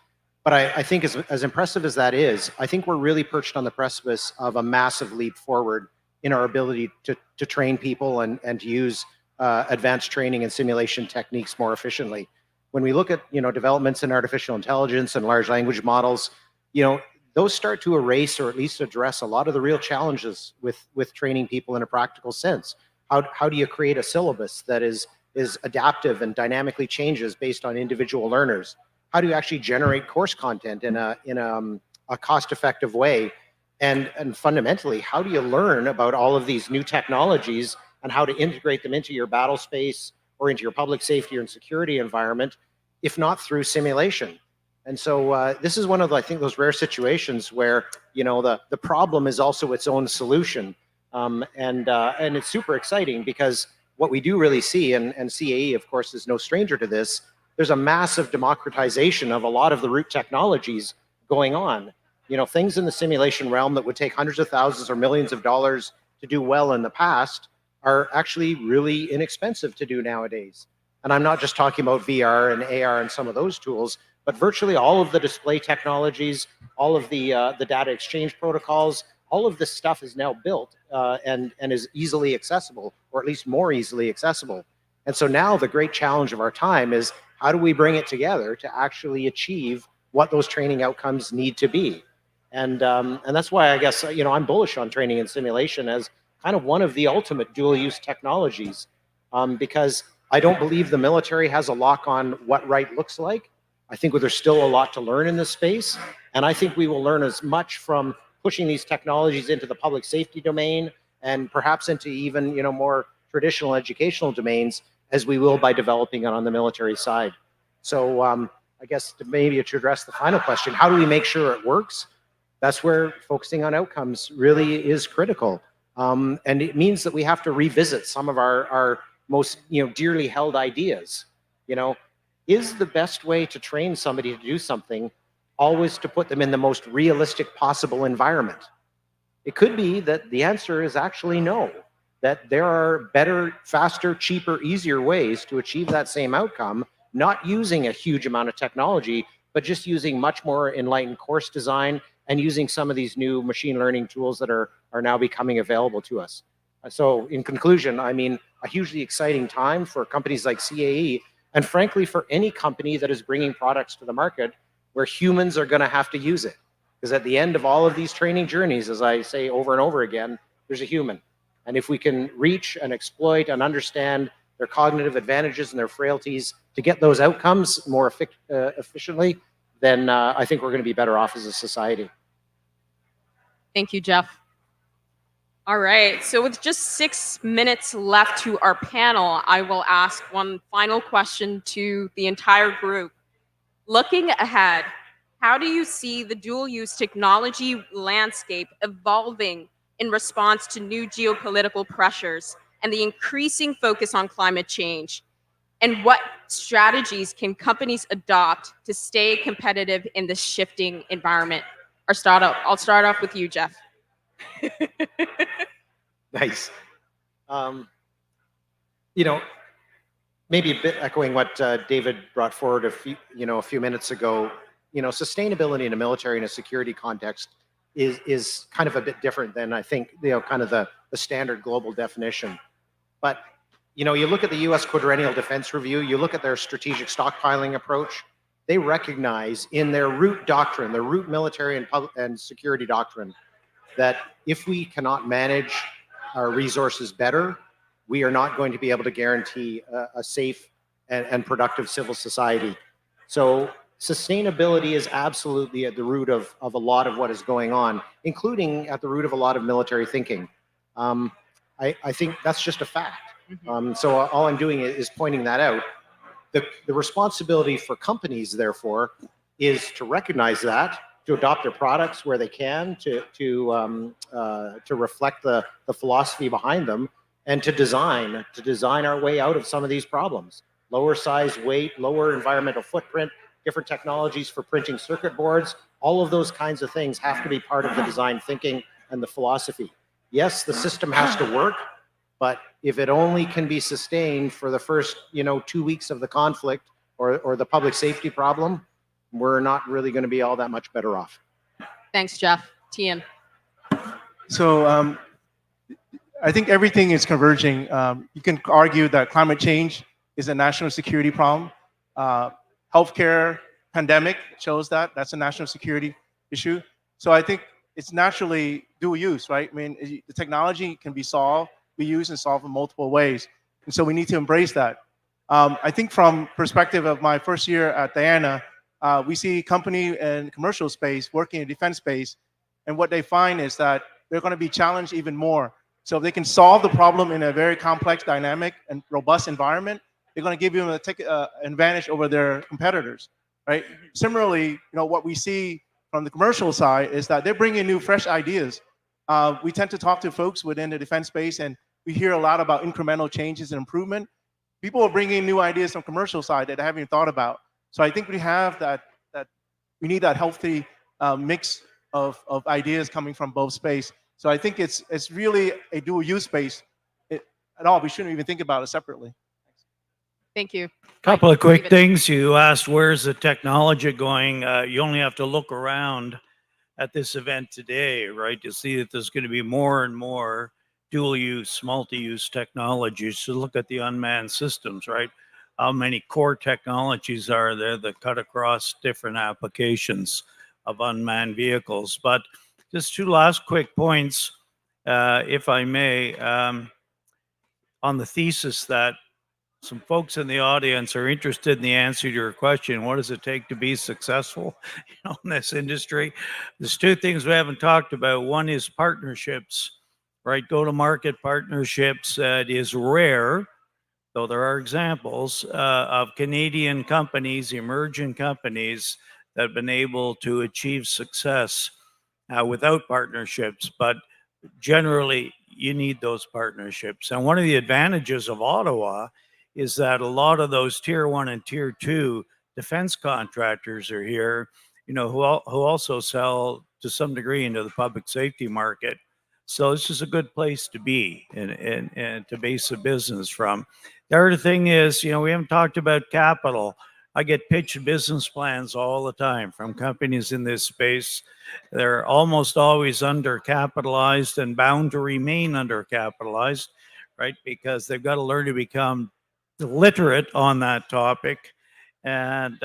But I think as impressive as that is, I think we're really perched on the precipice of a massive leap forward in our ability to train people and to use advanced training and simulation techniques more efficiently. When we look at developments in artificial intelligence and large language models, those start to erase or at least address a lot of the real challenges with training people in a practical sense. How do you create a syllabus that is adaptive and dynamically changes based on individual learners? How do you actually generate course content in a cost-effective way? And fundamentally, how do you learn about all of these new technologies and how to integrate them into your battle space or into your public safety and security environment, if not through simulation? And so this is one of, I think, those rare situations where the problem is also its own solution, and it's super exciting because what we do really see, and CAE, of course, is no stranger to this. There's a massive democratization of a lot of the root technologies going on. Things in the simulation realm that would take hundreds of thousands or millions of dollars to do well in the past are actually really inexpensive to do nowadays. And I'm not just talking about VR and AR and some of those tools, but virtually all of the display technologies, all of the data exchange protocols, all of this stuff is now built and is easily accessible, or at least more easily accessible. And so now the great challenge of our time is, how do we bring it together to actually achieve what those training outcomes need to be? And that's why I guess I'm bullish on training and simulation as kind of one of the ultimate dual-use technologies, because I don't believe the military has a lock on what right looks like. I think there's still a lot to learn in this space, and I think we will learn as much from pushing these technologies into the public safety domain and perhaps into even more traditional educational domains as we will by developing it on the military side. So I guess maybe to address the final question, how do we make sure it works? That's where focusing on outcomes really is critical. And it means that we have to revisit some of our most dearly held ideas. Is the best way to train somebody to do something always to put them in the most realistic possible environment? It could be that the answer is actually no, that there are better, faster, cheaper, easier ways to achieve that same outcome, not using a huge amount of technology, but just using much more enlightened course design and using some of these new machine learning tools that are now becoming available to us. So in conclusion, I mean, a hugely exciting time for companies like CAE, and frankly, for any company that is bringing products to the market where humans are going to have to use it. Because at the end of all of these training journeys, as I say over and over again, there's a human. And if we can reach and exploit and understand their cognitive advantages and their frailties to get those outcomes more efficiently, then I think we're going to be better off as a society. Thank you, Jeff. All right, so with just 6 minutes left to our panel, I will ask one final question to the entire group. Looking ahead, how do you see the dual-use technology landscape evolving in response to new geopolitical pressures and the increasing focus on climate change? And what strategies can companies adopt to stay competitive in this shifting environment? I'll start off with you, Jeff. Nice. Maybe a bit echoing what David brought forward a few minutes ago. Sustainability in a military and a security context is kind of a bit different than I think kind of the standard global definition. But you look at the U.S. Quadrennial Defense Review, you look at their strategic stockpiling approach. They recognize in their root doctrine, their root military and security doctrine, that if we cannot manage our resources better, we are not going to be able to guarantee a safe and productive civil society. So sustainability is absolutely at the root of a lot of what is going on, including at the root of a lot of military thinking. I think that's just a fact. So all I'm doing is pointing that out. The responsibility for companies, therefore, is to recognize that, to adopt their products where they can, to reflect the philosophy behind them, and to design our way out of some of these problems. Lower size, weight, lower environmental footprint, different technologies for printing circuit boards, all of those kinds of things have to be part of the design thinking and the philosophy. Yes, the system has to work, but if it only can be sustained for the first 2 weeks of the conflict, or the public safety problem, we're not really going to be all that much better off. Thanks, Jeff. Tien. So I think everything is converging. You can argue that climate change is a national security problem. Healthcare pandemic shows that that's a national security issue. So I think it's naturally dual use, right? I mean, the technology can be used and solved in multiple ways. And so we need to embrace that. I think from perspective of my first year at Diana, we see company and commercial space working in defense space. And what they find is that they're going to be challenged even more. So if they can solve the problem in a very complex, dynamic, and robust environment, they're going to give you an advantage over their competitors, right? Similarly, what we see from the commercial side is that they're bringing new, fresh ideas. We tend to talk to folks within the defense space, and we hear a lot about incremental changes and improvement. People are bringing new ideas from commercial side that they haven't even thought about. So I think we have we need that healthy mix of ideas coming from both space. So I think it's really a dual use space at all. We shouldn't even think about it separately. Thank you. Couple of quick things. You asked, where's the technology going? You only have to look around at this event today, right, to see that there's going to be more and more dual use, multi-use technologies. So look at the unmanned systems, right? How many core technologies are there that cut across different applications of unmanned vehicles? But just two last quick points, if I may, on the thesis that some folks in the audience are interested in the answer to your question. What does it take to be successful in this industry? There's two things we haven't talked about. One is partnerships, right? Go-to-market partnerships. It is rare, though there are examples of Canadian companies, emerging companies that have been able to achieve success without partnerships. But generally, you need those partnerships. And one of the advantages of Ottawa is that a lot of those tier 1 and tier 2 defense contractors are here, who also sell to some degree into the public safety market. So this is a good place to be and to base a business from. The other thing is, we haven't talked about capital. I get pitched business plans all the time from companies in this space. They're almost always undercapitalized and bound to remain undercapitalized, right? Because they've got to learn to become literate on that topic and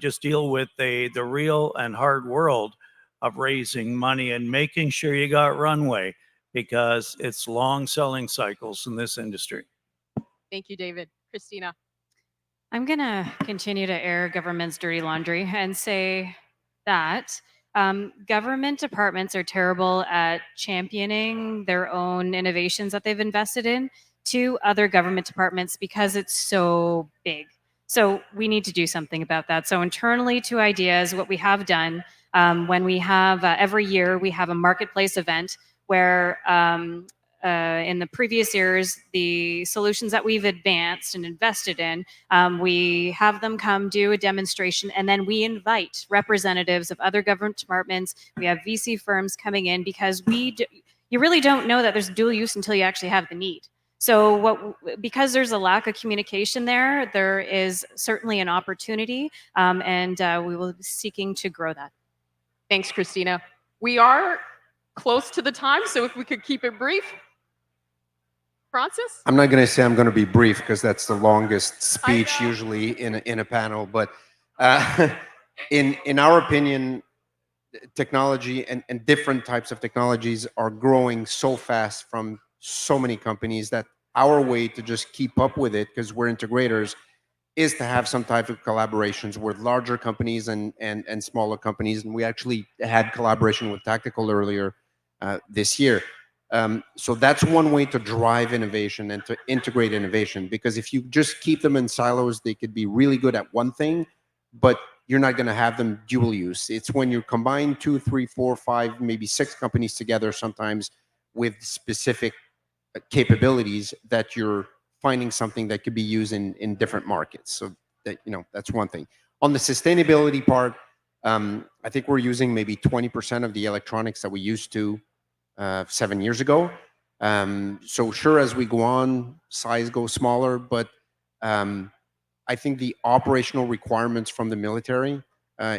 just deal with the real and hard world of raising money and making sure you got runway, because it's long selling cycles in this industry. Thank you, David. Christina. I'm going to continue to air government's dirty laundry and say that government departments are terrible at championing their own innovations that they've invested in to other government departments because it's so big. So we need to do something about that. So internally to ideas, what we have done when we have every year we have a marketplace event where in the previous years, the solutions that we've advanced and invested in, we have them come do a demonstration, and then we invite representatives of other government departments. We have VC firms coming in because you really don't know that there's dual use until you actually have the need. So because there's a lack of communication there is certainly an opportunity, and we will be seeking to grow that. Thanks, Christina. We are close to the time, so if we could keep it brief. Francis? I'm not going to say I'm going to be brief because that's the longest speech usually in a panel, but in our opinion, technology and different types of technologies are growing so fast from so many companies that our way to just keep up with it, because we're integrators, is to have some type of collaborations with larger companies and smaller companies. And we actually had collaboration with Tactical earlier this year. So that's one way to drive innovation and to integrate innovation, because if you just keep them in silos, they could be really good at one thing, but you're not going to have them dual use. It's when you combine 2, 3, 4, 5, maybe 6 companies together, sometimes with specific capabilities, that you're finding something that could be used in different markets. So that, that's one thing. On the sustainability part, I think we're using maybe 20% of the electronics that we used to 7 years ago. So sure, as we go on, size goes smaller, but I think the operational requirements from the military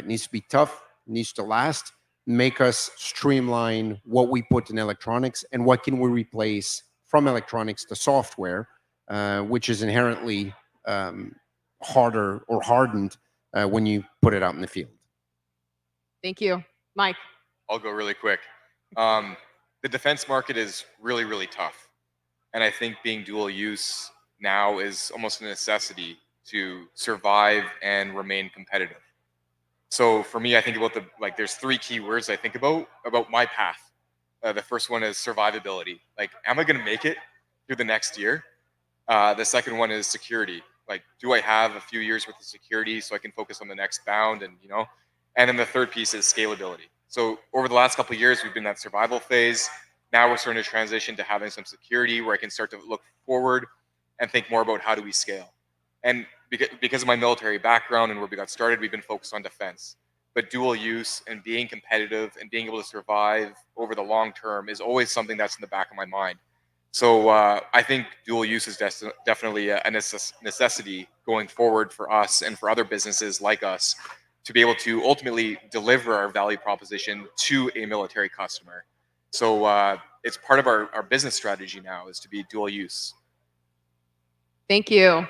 needs to be tough, needs to last, make us streamline what we put in electronics and what can we replace from electronics to software, which is inherently harder or hardened when you put it out in the field. Thank you. Mike. I'll go really quick. The defense market is really, really tough. And I think being dual use now is almost a necessity to survive and remain competitive. So for me, I think about there's three key words I think about my path. The first one is survivability. Like, am I going to make it through the next year? The second one is security. Like, do I have a few years worth of security so I can focus on the next bound and, and then the third piece is scalability. So over the last couple of years, we've been in that survival phase. Now we're starting to transition to having some security where I can start to look forward and think more about how do we scale. And because of my military background and where we got started, we've been focused on defense. But dual use and being competitive and being able to survive over the long term is always something that's in the back of my mind. So I think dual use is definitely a necessity going forward for us and for other businesses like us to be able to ultimately deliver our value proposition to a military customer. So it's part of our business strategy now is to be dual use. Thank you.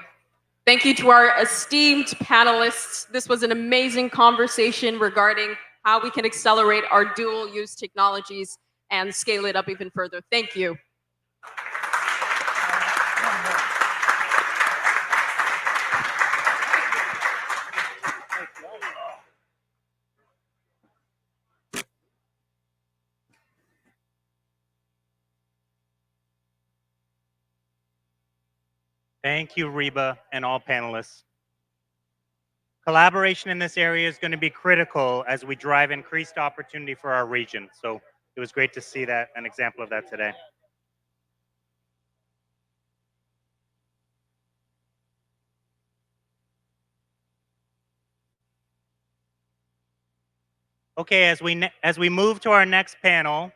Thank you to our esteemed panelists. This was an amazing conversation regarding how we can accelerate our dual use technologies and scale it up even further. Thank you. Thank you, Reba, and all panelists. Collaboration in this area is going to be critical as we drive increased opportunity for our region. So it was great to see that, an example of that today. Okay, as we move to our next panel,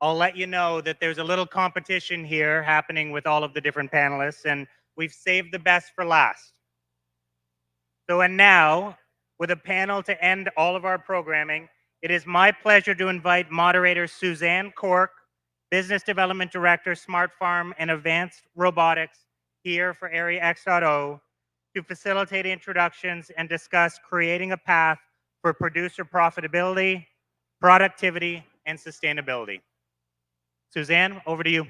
I'll let you know that there's a little competition here happening with all of the different panelists, and we've saved the best for last. So, and now, with a panel to end all of our programming, it is my pleasure to invite moderator Suzanne Cork, Business Development Director, Smart Farm and Advanced Robotics here for Area X.O, to facilitate introductions and discuss creating a path for producer profitability, productivity, and sustainability. Suzanne, over to you.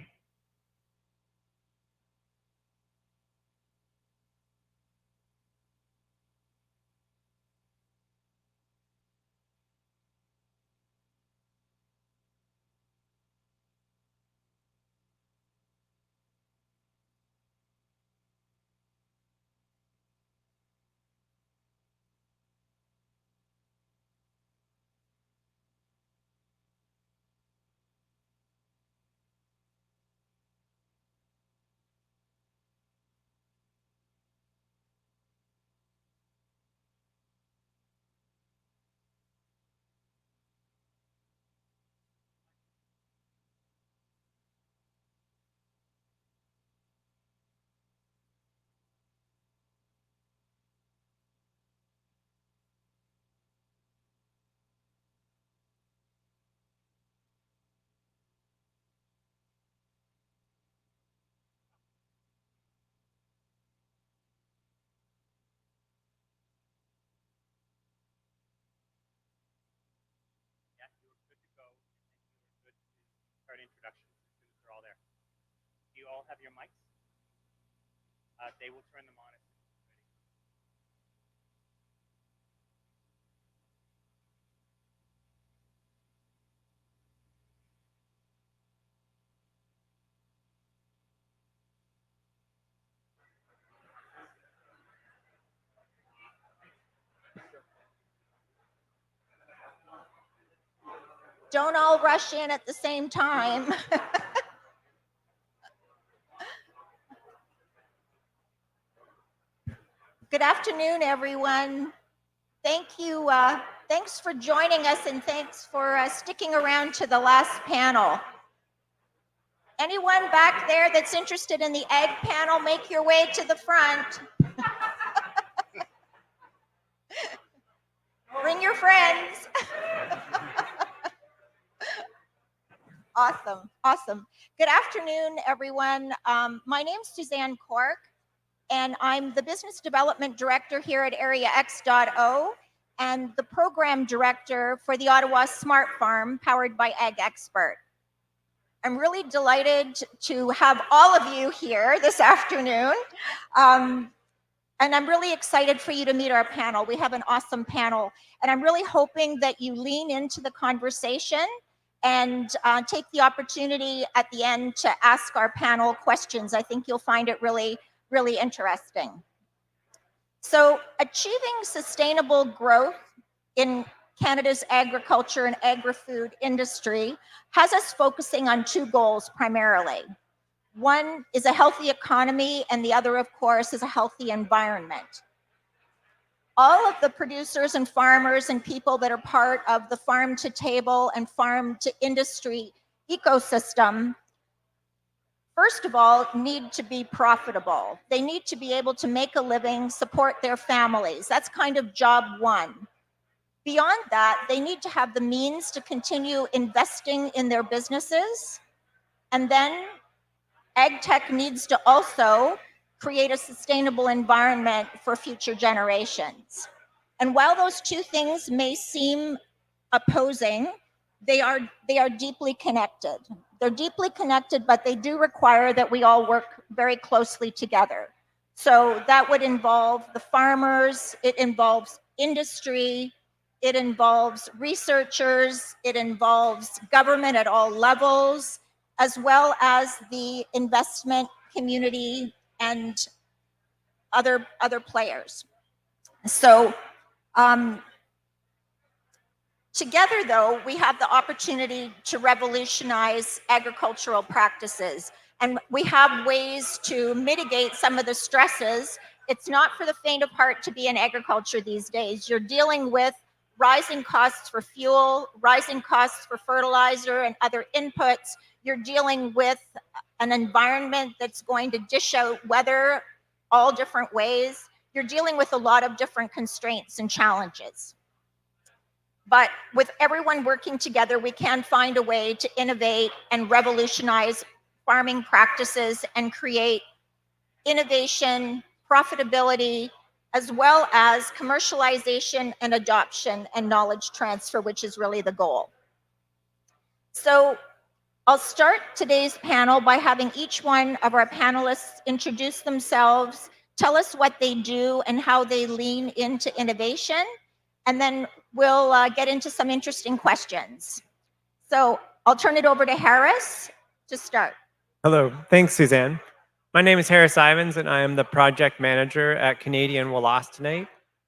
Start introductions as soon as they're all there. Do you all have your mics? They will turn them on as soon as it's ready. Don't all rush in at the same time. Good afternoon, everyone. Thank you. Thanks for joining us and thanks for sticking around to the last panel. Anyone back there that's interested in the ag panel, make your way to the front. Bring your friends. Awesome, awesome. Good afternoon, everyone. My name's Suzanne Cork, and I'm the Business Development Director here at Area X.O and the Program Director for the Ottawa Smart Farm powered by Ag Expert. I'm really delighted to have all of you here this afternoon. And I'm really excited for you to meet our panel. We have an awesome panel, and I'm really hoping that you lean into the conversation and take the opportunity at the end to ask our panel questions. I think you'll find it really, really interesting. So, achieving sustainable growth in Canada's agriculture and agri-food industry has us focusing on two goals primarily. One is a healthy economy, and the other, of course, is a healthy environment. All of the producers and farmers and people that are part of the farm to table and farm to industry ecosystem, first of all, need to be profitable. They need to be able to make a living, support their families. That's kind of job one. Beyond that, they need to have the means to continue investing in their businesses. And then ag tech needs to also create a sustainable environment for future generations. And while those two things may seem opposing, they are deeply connected. They're deeply connected, but they do require that we all work very closely together. So that would involve the farmers, it involves industry, it involves researchers, it involves government at all levels, as well as the investment community and other players. So together, though, we have the opportunity to revolutionize agricultural practices, and we have ways to mitigate some of the stresses. It's not for the faint of heart to be in agriculture these days. You're dealing with rising costs for fuel, rising costs for fertilizer and other inputs. You're dealing with an environment that's going to dish out weather all different ways. You're dealing with a lot of different constraints and challenges. But with everyone working together, we can find a way to innovate and revolutionize farming practices and create innovation, profitability, as well as commercialization and adoption and knowledge transfer, which is really the goal. So I'll start today's panel by having each one of our panelists introduce themselves, tell us what they do and how they lean into innovation, and then we'll get into some interesting questions. So I'll turn it over to Harris to start. Hello, thanks, Suzanne. My name is Harris Ivans, and I am the project manager at Canadian Wollastonite.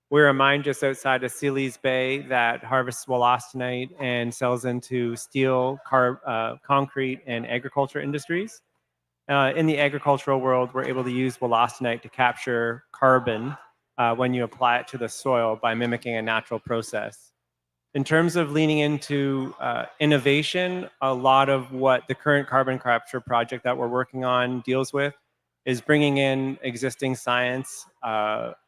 We're a mine just outside of Sealy's Bay that harvests wollastonite and sells into steel, concrete, and agriculture industries. In the agricultural world, we're able to use wollastonite to capture carbon when you apply it to the soil by mimicking a natural process. In terms of leaning into innovation, a lot of what the current carbon capture project that we're working on deals with is bringing in existing science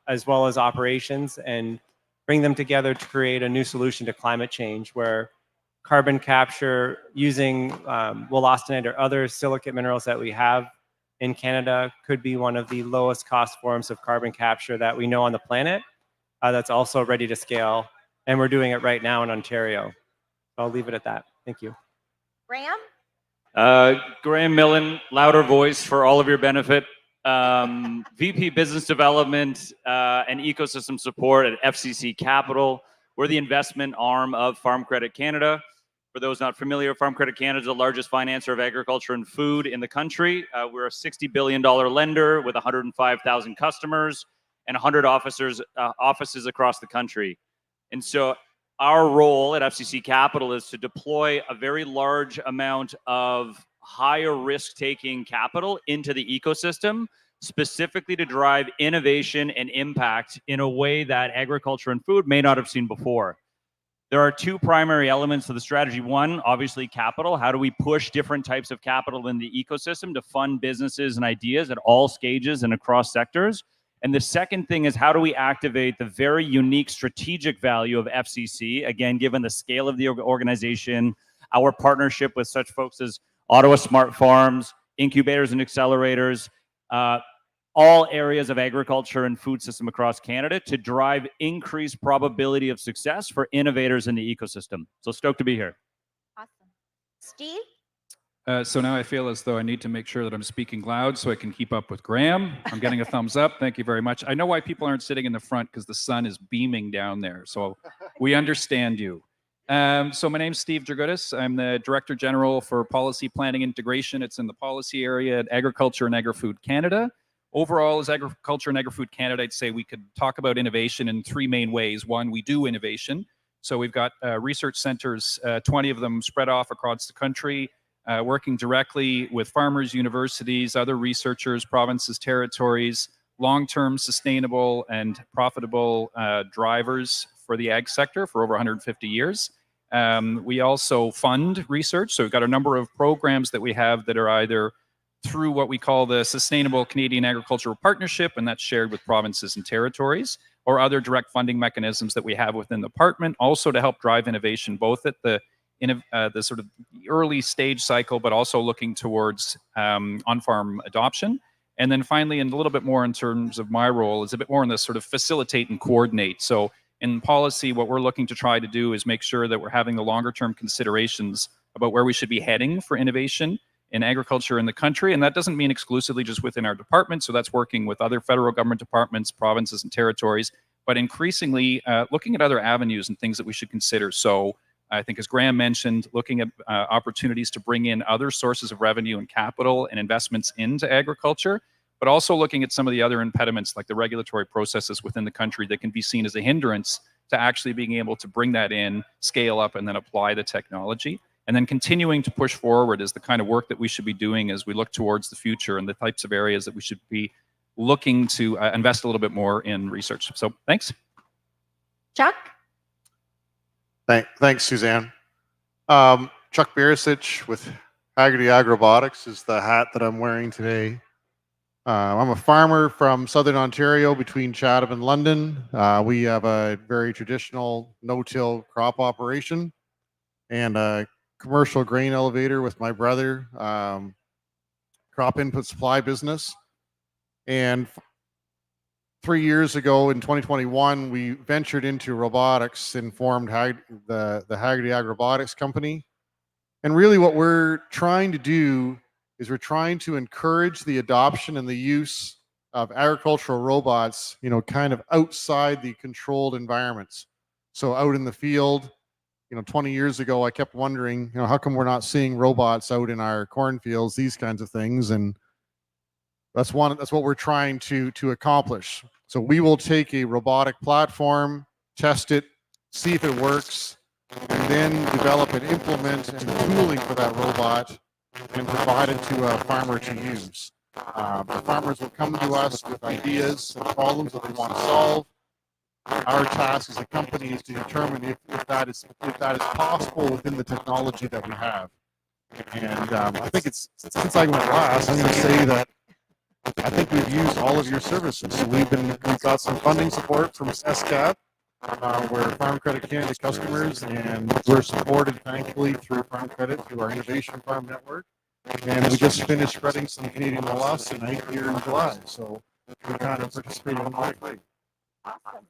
as well as operations and bring them together to create a new solution to climate change, where carbon capture using wollastonite or other silicate minerals that we have in Canada could be one of the lowest cost forms of carbon capture that we know on the planet that's also ready to scale. And we're doing it right now in Ontario. I'll leave it at that. Thank you. Graham? Graham Millen, louder voice for all of your benefit. VP Business Development and Ecosystem Support at FCC Capital. We're the investment arm of Farm Credit Canada. For those not familiar, Farm Credit Canada is the largest financer of agriculture and food in the country. We're a $60 billion lender with 105,000 customers and 100 offices across the country. And so our role at FCC Capital is to deploy a very large amount of higher risk-taking capital into the ecosystem, specifically to drive innovation and impact in a way that agriculture and food may not have seen before. There are two primary elements to the strategy. One, obviously capital. How do we push different types of capital in the ecosystem to fund businesses and ideas at all stages and across sectors? And the second thing is, how do we activate the very unique strategic value of FCC? Again, given the scale of the organization, our partnership with such folks as Ottawa Smart Farms, incubators and accelerators, all areas of agriculture and food system across Canada to drive increased probability of success for innovators in the ecosystem. So stoked to be here. Awesome. Steve? So now I feel as though I need to make sure that I'm speaking loud so I can keep up with Graham. I'm getting a thumbs up. Thank you very much. I know why people aren't sitting in the front, because the sun is beaming down there. So we understand you. So my name's Steve Dragudis. I'm the Director General for Policy Planning Integration. It's in the policy area at Agriculture and Agri-Food Canada. Overall, as Agriculture and Agri-Food Canada, I'd say we could talk about innovation in three main ways. One, we do innovation. So we've got research centers, 20 of them spread off across the country, working directly with farmers, universities, other researchers, provinces, territories, long-term sustainable and profitable drivers for the ag sector for over 150 years. We also fund research. So we've got a number of programs that we have that are either through what we call the Sustainable Canadian Agricultural Partnership, and that's shared with provinces and territories, or other direct funding mechanisms that we have within the department, also to help drive innovation, both at the sort of early stage cycle, but also looking towards on-farm adoption. And then finally, and a little bit more in terms of my role, is a bit more in the sort of facilitate and coordinate. So in policy, what we're looking to try to do is make sure that we're having the longer term considerations about where we should be heading for innovation in agriculture in the country. And that doesn't mean exclusively just within our department. So that's working with other federal government departments, provinces and territories, but increasingly looking at other avenues and things that we should consider. So I think, as Graham mentioned, looking at opportunities to bring in other sources of revenue and capital and investments into agriculture, but also looking at some of the other impediments like the regulatory processes within the country that can be seen as a hindrance to actually being able to bring that in, scale up, and then apply the technology. And then continuing to push forward is the kind of work that we should be doing as we look towards the future and the types of areas that we should be looking to invest a little bit more in research. So thanks. Chuck? Thanks, Suzanne. Chuck Barisic with Haggerty Agrobotics is the hat that I'm wearing today. I'm a farmer from Southern Ontario between Chatham and London. We have a very traditional no-till crop operation and a commercial grain elevator with my brother, crop input supply business. And 3 years ago in 2021, we ventured into robotics and formed the Haggerty Agrobotics company. And really what we're trying to do is we're trying to encourage the adoption and the use of agricultural robots, kind of outside the controlled environments. So out in the field, 20 years ago, I kept wondering, how come we're not seeing robots out in our cornfields, these kinds of things. And that's what we're trying to accomplish. So we will take a robotic platform, test it, see if it works, and then develop and implement and tooling for that robot and provide it to a farmer to use. The farmers will come to us with ideas and problems that they want to solve. Our task as a company is to determine if that is possible within the technology that we have. And I think since I went last, I'm going to say that I think we've used all of your services. So we've got some funding support from SCAV. We're Farm Credit Canada customers, and we're supported, thankfully, through Farm Credit, through our Innovation Farm Network. And we just finished spreading some Canadian molasses tonight here in July. So we kind of participated in the right way. Awesome.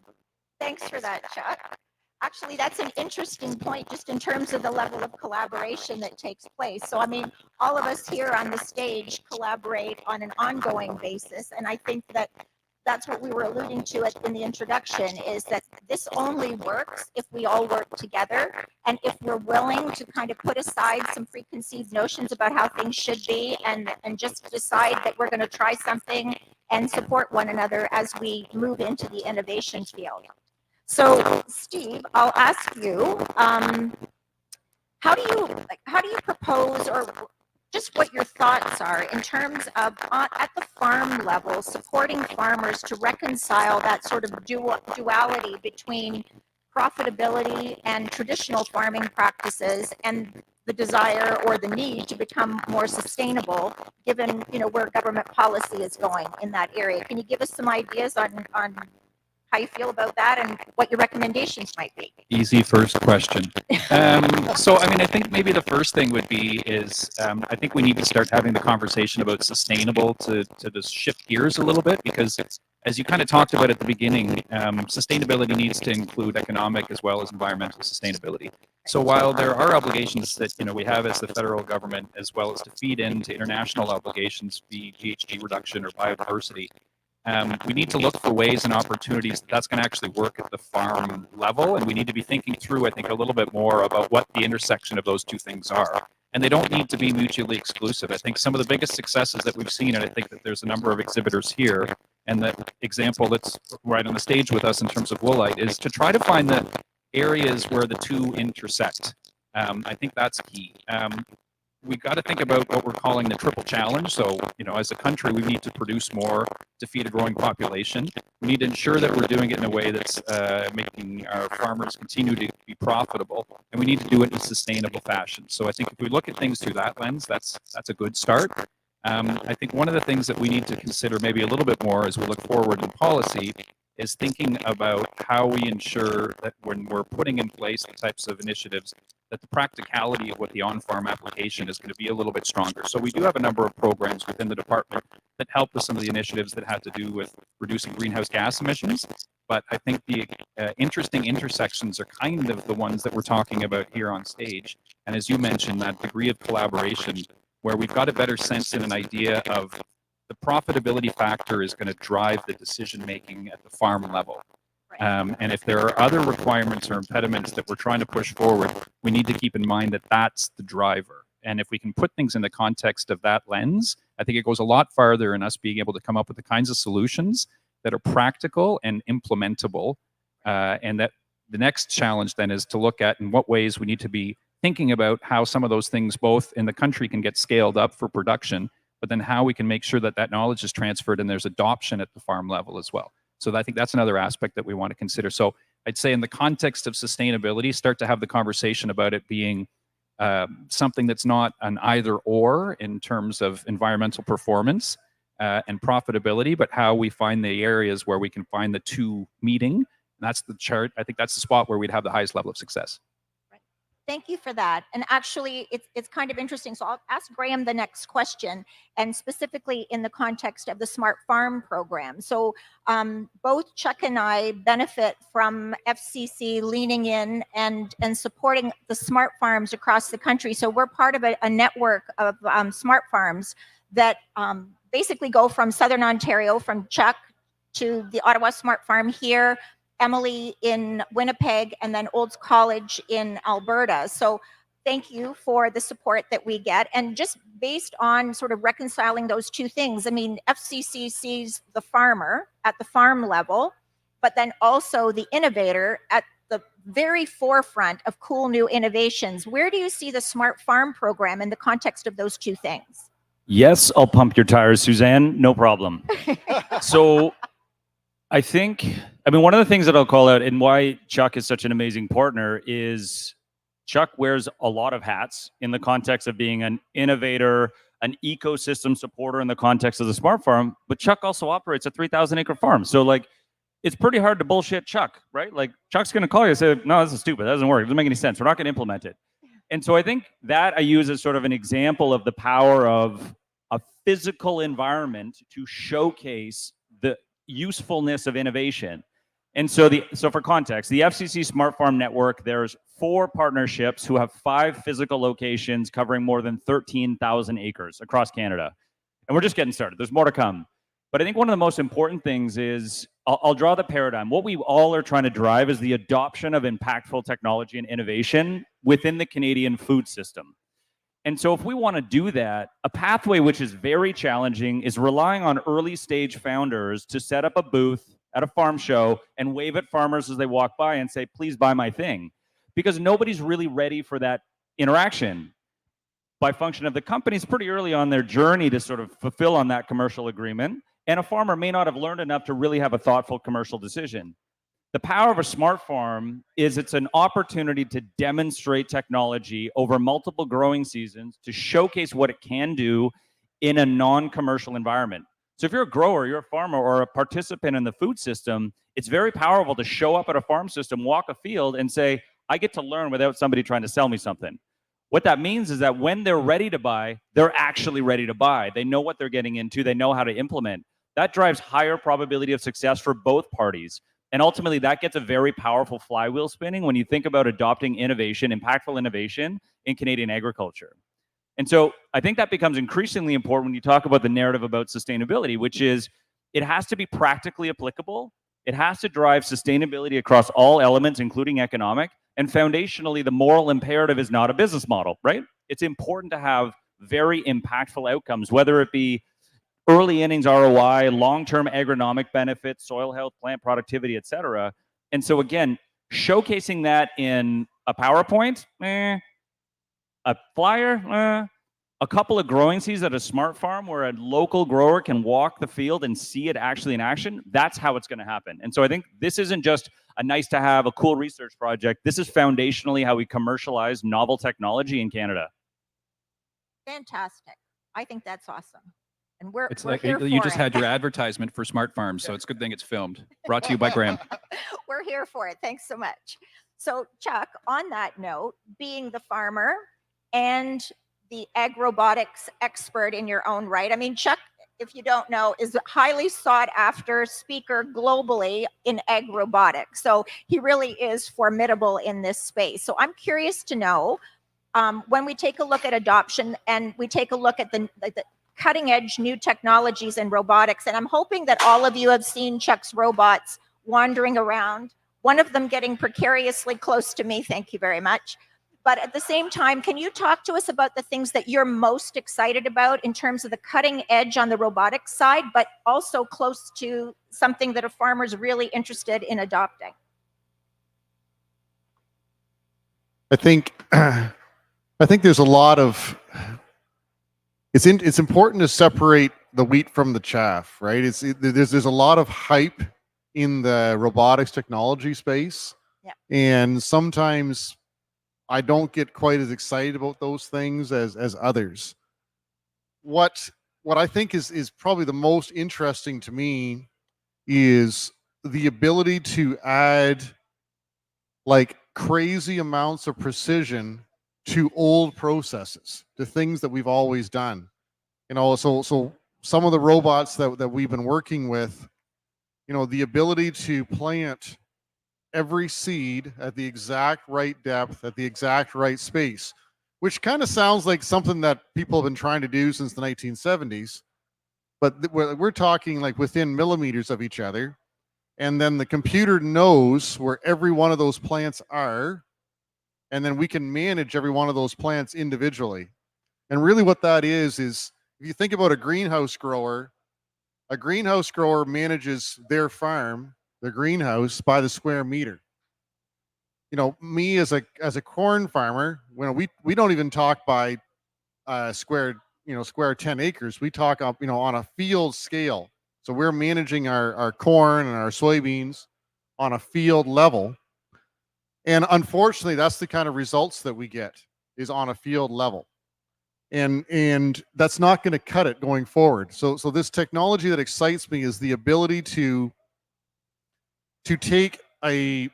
Thanks for that, Chuck. Actually, that's an interesting point just in terms of the level of collaboration that takes place. So, I mean, all of us here on the stage collaborate on an ongoing basis. And I think that that's what we were alluding to in the introduction, is that this only works if we all work together and if we're willing to kind of put aside some preconceived notions about how things should be and just decide that we're going to try something and support one another as we move into the innovation field. So, Steve, I'll ask you, how do you propose, or just what your thoughts are in terms of at the farm level, supporting farmers to reconcile that sort of duality between profitability and traditional farming practices and the desire or the need to become more sustainable, given where government policy is going in that area. Can you give us some ideas on how you feel about that and what your recommendations might be? Easy first question. So, I mean, I think maybe the first thing would be is I think we need to start having the conversation about sustainable to just shift gears a little bit, because as you kind of talked about at the beginning, sustainability needs to include economic as well as environmental sustainability. So while there are obligations that we have as the federal government, as well as to feed into international obligations, be GHG reduction or biodiversity, we need to look for ways and opportunities that's going to actually work at the farm level, and we need to be thinking through, I think, a little bit more about what the intersection of those two things are. And they don't need to be mutually exclusive. I think some of the biggest successes that we've seen, and I think that there's a number of exhibitors here, and the example that's right on the stage with us in terms of Woolite, is to try to find the areas where the two intersect. I think that's key. We've got to think about what we're calling the triple challenge. So, as a country, we need to produce more to feed a growing population. We need to ensure that we're doing it in a way that's making our farmers continue to be profitable, and we need to do it in a sustainable fashion. So I think if we look at things through that lens, that's a good start. I think one of the things that we need to consider maybe a little bit more as we look forward in policy is thinking about how we ensure that when we're putting in place the types of initiatives, that the practicality of what the on-farm application is going to be a little bit stronger. So we do have a number of programs within the department that help with some of the initiatives that have to do with reducing greenhouse gas emissions. But I think the interesting intersections are kind of the ones that we're talking about here on stage. And as you mentioned, that degree of collaboration where we've got a better sense and an idea of the profitability factor is going to drive the decision making at the farm level. And if there are other requirements or impediments that we're trying to push forward, we need to keep in mind that that's the driver. And if we can put things in the context of that lens, I think it goes a lot farther in us being able to come up with the kinds of solutions that are practical and implementable. And that the next challenge then is to look at in what ways we need to be thinking about how some of those things both in the country can get scaled up for production, but then how we can make sure that that knowledge is transferred and there's adoption at the farm level as well. So I think that's another aspect that we want to consider. So I'd say in the context of sustainability, start to have the conversation about it being something that's not an either or in terms of environmental performance and profitability, but how we find the areas where we can find the two meeting. And that's the chart. I think that's the spot where we'd have the highest level of success. Thank you for that. And actually, it's kind of interesting. So I'll ask Graham the next question, and specifically in the context of the Smart Farm program. So both Chuck and I benefit from FCC leaning in and supporting the smart farms across the country. So we're part of a network of smart farms that basically go from Southern Ontario, from Chuck to the Ottawa Smart Farm here, Emily in Winnipeg, and then Olds College in Alberta. So thank you for the support that we get. And just based on sort of reconciling those two things, I mean, FCC sees the farmer at the farm level, but then also the innovator at the very forefront of cool new innovations. Where do you see the Smart Farm program in the context of those two things? Yes, I'll pump your tires, Suzanne. No problem. So I mean, one of the things that I'll call out and why Chuck is such an amazing partner is Chuck wears a lot of hats in the context of being an innovator, an ecosystem supporter in the context of the smart farm, but Chuck also operates a 3,000 acre farm. So like, it's pretty hard to bullshit Chuck, right? Like Chuck's going to call you and say, no, this is stupid. That doesn't work. It doesn't make any sense. We're not going to implement it. And so I think that I use as sort of an example of the power of a physical environment to showcase the usefulness of innovation. And so for context, the FCC Smart Farm Network, there's 4 partnerships who have 5 physical locations covering more than 13,000 acres across Canada. And we're just getting started. There's more to come. But I think one of the most important things is, I'll draw the paradigm. What we all are trying to drive is the adoption of impactful technology and innovation within the Canadian food system. And so if we want to do that, a pathway which is very challenging is relying on early stage founders to set up a booth at a farm show and wave at farmers as they walk by and say, please buy my thing. Because nobody's really ready for that interaction. By function of the companies pretty early on their journey to sort of fulfill on that commercial agreement. And a farmer may not have learned enough to really have a thoughtful commercial decision. The power of a smart farm is it's an opportunity to demonstrate technology over multiple growing seasons to showcase what it can do in a non-commercial environment. So if you're a grower, you're a farmer, or a participant in the food system, it's very powerful to show up at a farm system, walk a field, and say, I get to learn without somebody trying to sell me something. What that means is that when they're ready to buy, they're actually ready to buy. They know what they're getting into. They know how to implement. That drives higher probability of success for both parties. And ultimately, that gets a very powerful flywheel spinning when you think about adopting innovation, impactful innovation in Canadian agriculture. And so I think that becomes increasingly important when you talk about the narrative about sustainability, which is it has to be practically applicable. It has to drive sustainability across all elements, including economic. And foundationally, the moral imperative is not a business model, right? It's important to have very impactful outcomes, whether it be early innings ROI, long-term agronomic benefits, soil health, plant productivity, et cetera. And so again, showcasing that in a PowerPoint, a flyer, a couple of growing seasons at a smart farm where a local grower can walk the field and see it actually in action, that's how it's going to happen. And so I think this isn't just a nice to have, a cool research project. This is foundationally how we commercialize novel technology in Canada. Fantastic. I think that's awesome. And we're Like here you for just it. had your advertisement for Smart Farms, so it's a good thing it's filmed. Brought to you by Graham. We're here for it. Thanks so much. So Chuck, on that note, being the farmer and the agrobotics expert in your own right, I mean, Chuck, if you don't know, is a highly sought after speaker globally in agrobotics. So he really is formidable in this space. So I'm curious to know, when we take a look at adoption and we take a look at the cutting edge new technologies in robotics. And I'm hoping that all of you have seen Chuck's robots wandering around, one of them getting precariously close to me. Thank you very much. But at the same time, can you talk to us about the things that you're most excited about in terms of the cutting edge on the robotics side, but also close to something that a farmer's really interested in adopting? I think there's a lot of it's important to separate the wheat from the chaff, right? There's a lot of hype in the robotics technology space, and sometimes I don't get quite as excited about those things as others. What I think is probably the most interesting to me is the ability to add like crazy amounts of precision to old processes, to things that we've always done. You know, so some of the robots that we've been working with, you know, the ability to plant every seed at the exact right depth, at the exact right space, which kind of sounds like something that people have been trying to do since the 1970s. But we're talking like within millimeters of each other. And then the computer knows where every one of those plants are. And then we can manage every one of those plants individually. And really what that is if you think about a greenhouse grower manages their farm, the greenhouse, by the square meter. You know, me as a corn farmer, when we don't even talk by square 10 acres. We talk up, you know, on a field scale. So we're managing our corn and our soybeans on a field level. And unfortunately, that's the kind of results that we get is on a field level. And that's not going to cut it going forward. So this technology that excites me is the ability to take a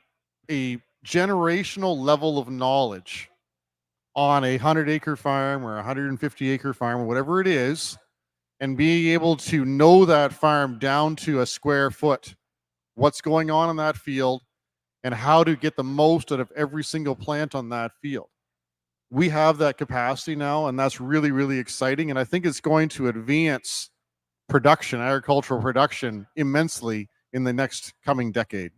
generational level of knowledge on a 100-acre farm or a 150-acre farm or whatever it is, and being able to know that farm down to a square foot, what's going on in that field, and how to get the most out of every single plant on that field. We have that capacity now, and that's really, really exciting. And I think it's going to advance production, agricultural production, immensely in the next coming decade.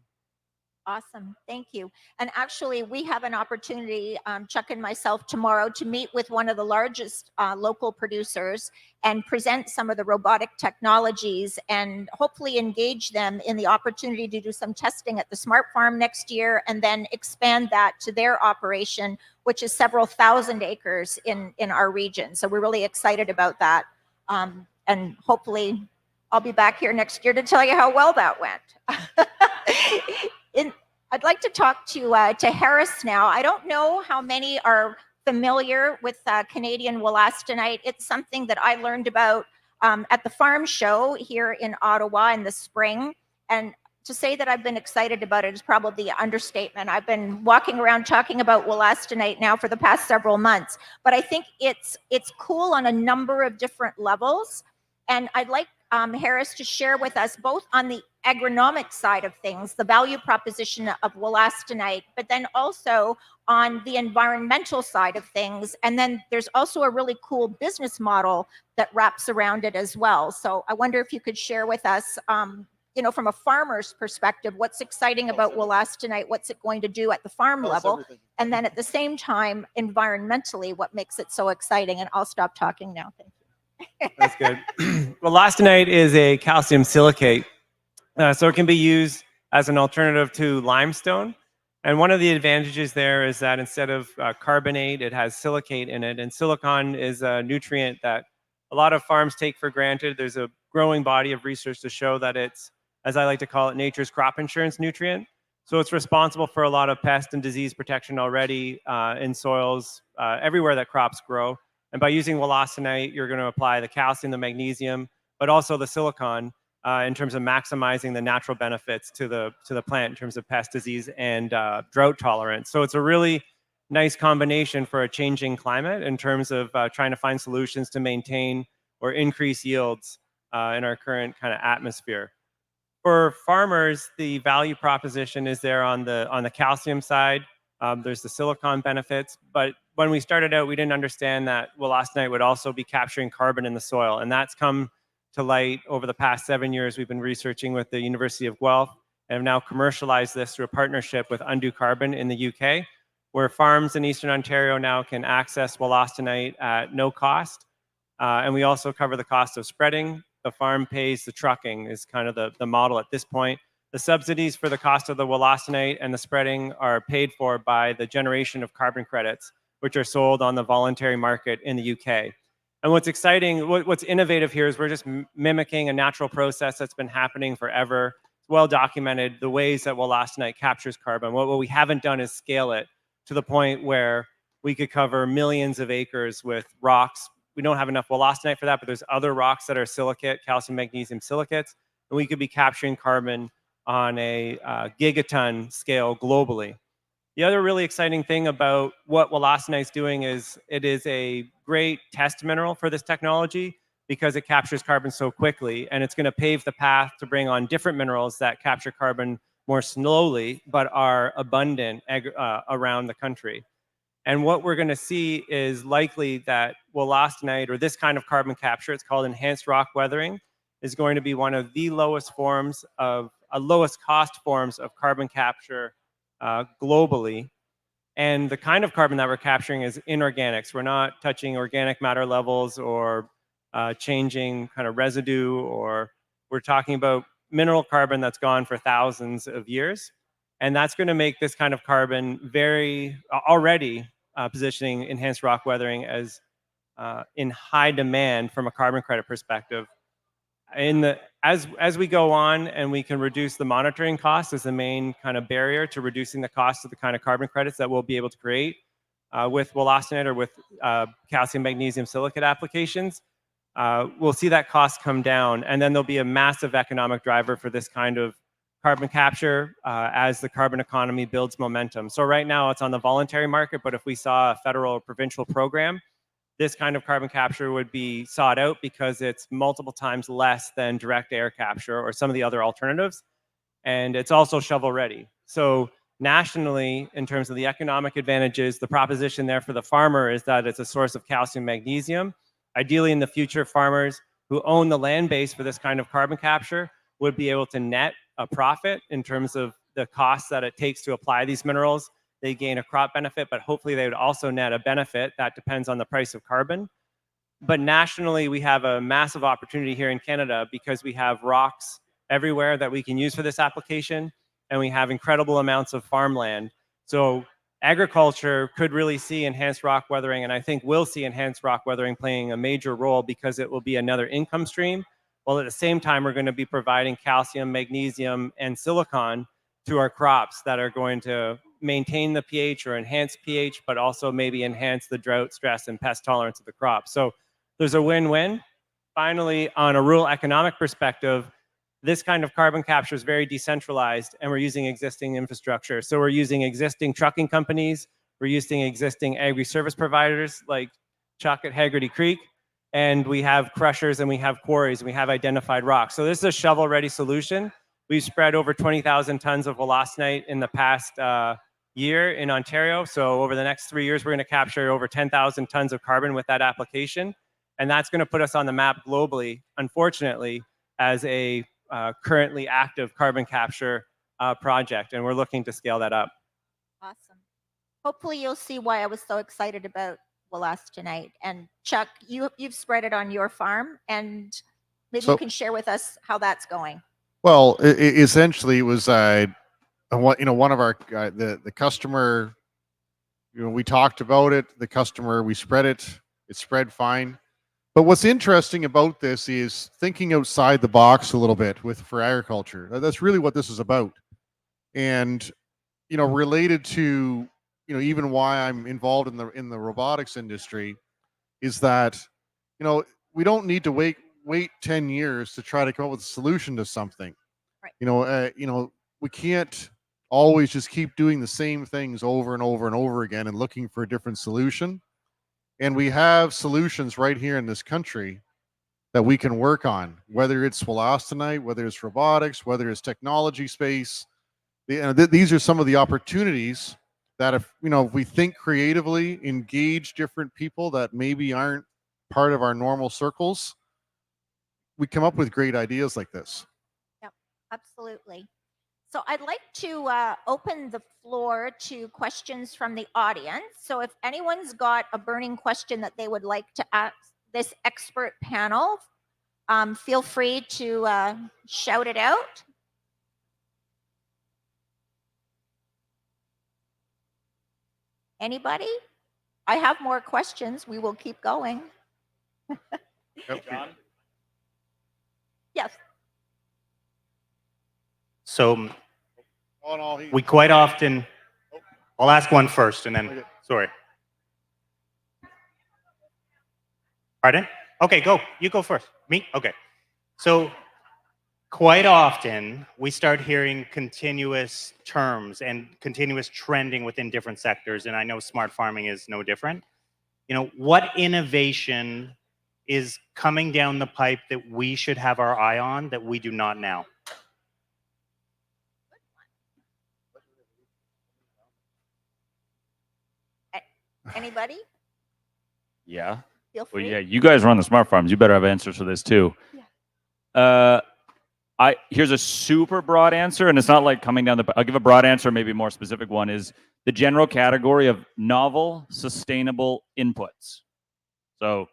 Awesome. Thank you. And actually, we have an opportunity, Chuck and myself, tomorrow to meet with one of the largest local producers and present some of the robotic technologies and hopefully engage them in the opportunity to do some testing at the Smart Farm next year and then expand that to their operation, which is several thousand acres in our region. So we're really excited about that. And hopefully I'll be back here next year to tell you how well that went. I'd like to talk to Harris now. I don't know how many are familiar with Canadian wollastonite. It's something that I learned about at the farm show here in Ottawa in the spring. And to say that I've been excited about it is probably an understatement. I've been walking around talking about wollastonite now for the past several months. But I think it's cool on a number of different levels. And I'd like Harris to share with us both on the agronomic side of things, the value proposition of wollastonite, but then also on the environmental side of things. And then there's also a really cool business model that wraps around it as well. So I wonder if you could share with us, you know, from a farmer's perspective, what's exciting about wollastonite, what's it going to do at the farm level, and then at the same time, environmentally, what makes it so exciting. And I'll stop talking now. Thank you. That's good. Wollastonite is a calcium silicate. So it can be used as an alternative to limestone. And one of the advantages there is that instead of carbonate, it has silicate in it. And silicon is a nutrient that a lot of farms take for granted. There's a growing body of research to show that it's, as I like to call it, nature's crop insurance nutrient. So it's responsible for a lot of pest and disease protection already in soils everywhere that crops grow. And by using wollastonite, you're going to apply the calcium, the magnesium, but also the silicon in terms of maximizing the natural benefits to the plant in terms of pest disease and drought tolerance. So it's a really nice combination for a changing climate in terms of trying to find solutions to maintain or increase yields in our current kind of atmosphere. For farmers, the value proposition is there on the calcium side. There's the silicon benefits, but when we started out, we didn't understand that wollastonite would also be capturing carbon in the soil, and that's come to light over the past 7 years. We've been researching with the University of Guelph and have now commercialized this through a partnership with Undue Carbon in the UK, where farms in Eastern Ontario now can access wollastonite at no cost. And we also cover the cost of spreading. The farm pays the trucking is kind of the model at this point. The subsidies for the cost of the wollastonite and the spreading are paid for by the generation of carbon credits, which are sold on the voluntary market in the UK. And what's exciting, what's innovative here is we're just mimicking a natural process that's been happening forever. It's well documented, the ways that wollastonite captures carbon. What we haven't done is scale it to the point where we could cover millions of acres with rocks. We don't have enough wollastonite for that, but there's other rocks that are silicate, calcium, magnesium silicates, and we could be capturing carbon on a gigaton scale globally. The other really exciting thing about what wollastonite is doing is it is a great test mineral for this technology because it captures carbon so quickly, and it's going to pave the path to bring on different minerals that capture carbon more slowly but are abundant around the country. And what we're going to see is likely that wollastonite, or this kind of carbon capture, it's called enhanced rock weathering, is going to be one of the lowest cost forms of carbon capture globally. And the kind of carbon that we're capturing is inorganics. We're not touching organic matter levels or changing kind of residue, or we're talking about mineral carbon that's gone for thousands of years. And that's going to make this kind of carbon very already positioning enhanced rock weathering as in high demand from a carbon credit perspective. As we go on and we can reduce the monitoring costs as the main kind of barrier to reducing the cost of the kind of carbon credits that we'll be able to create with wollastonite or with calcium magnesium silicate applications, we'll see that cost come down, and then there'll be a massive economic driver for this kind of carbon capture as the carbon economy builds momentum. So right now it's on the voluntary market, but if we saw a federal or provincial program, this kind of carbon capture would be sought out because it's multiple times less than direct air capture or some of the other alternatives. And it's also shovel ready. So nationally, in terms of the economic advantages, the proposition there for the farmer is that it's a source of calcium, magnesium. Ideally in the future, farmers who own the land base for this kind of carbon capture would be able to net a profit in terms of the costs that it takes to apply these minerals. They gain a crop benefit, but hopefully they would also net a benefit. That depends on the price of carbon. But nationally, we have a massive opportunity here in Canada because we have rocks everywhere that we can use for this application, and we have incredible amounts of farmland. So agriculture could really see enhanced rock weathering, and I think we'll see enhanced rock weathering playing a major role because it will be another income stream, while at the same time we're going to be providing calcium, magnesium, and silicon to our crops that are going to maintain the pH or enhance pH, but also maybe enhance the drought stress and pest tolerance of the crop. So there's a win-win. Finally, on a rural economic perspective, this kind of carbon capture is very decentralized, and we're using existing infrastructure. So we're using existing trucking companies, we're using existing agri-service providers like Chuck at Haggerty Creek, and we have crushers and we have quarries and we have identified rocks. So this is a shovel-ready solution. We've spread over 20,000 tons of wollastonite in the past year in Ontario. So over the next 3 years, we're going to capture over 10,000 tons of carbon with that application. And that's going to put us on the map globally, unfortunately, as a currently active carbon capture project. And we're looking to scale that up. Awesome. Hopefully you'll see why I was so excited about wollastonite. And Chuck, you've spread it on your farm, and maybe you can share with us how that's going. Well, essentially, it was one of our the customer. We talked about it. The customer, we spread it. It spread fine. But what's interesting about this is thinking outside the box a little bit for agriculture. That's really what this is about. And related to even why I'm involved in the robotics industry is that we don't need to wait 10 years to try to come up with a solution to something. Right. We can't always just keep doing the same things over and over and over again and looking for a different solution. And we have solutions right here in this country that we can work on, whether it's wollastonite, whether it's robotics, whether it's technology space. These are some of the opportunities that if we think creatively, engage different people that maybe aren't part of our normal circles, we come up with great ideas like this. Yep, absolutely. So I'd like to open the floor to questions from the audience. So if anyone's got a burning question that they would like to ask this expert panel, feel free to shout it out. Anybody? I have more questions. We will keep going. John? Yes. So we quite often, I'll ask one first and then, sorry. Pardon? Okay, go. You go first. Me? Okay. So quite often we start hearing continuous terms and continuous trending within different sectors. And I know smart farming is no different. What innovation is coming down the pipe that we should have our eye on that we do not now? Anybody? Yeah. Feel Well, free. yeah, you guys run the smart farms. You better have answers for this too. Yeah. Here's a super broad answer, and it's not like coming down the. I'll give a broad answer, maybe a more specific one is the general category of novel, sustainable inputs. So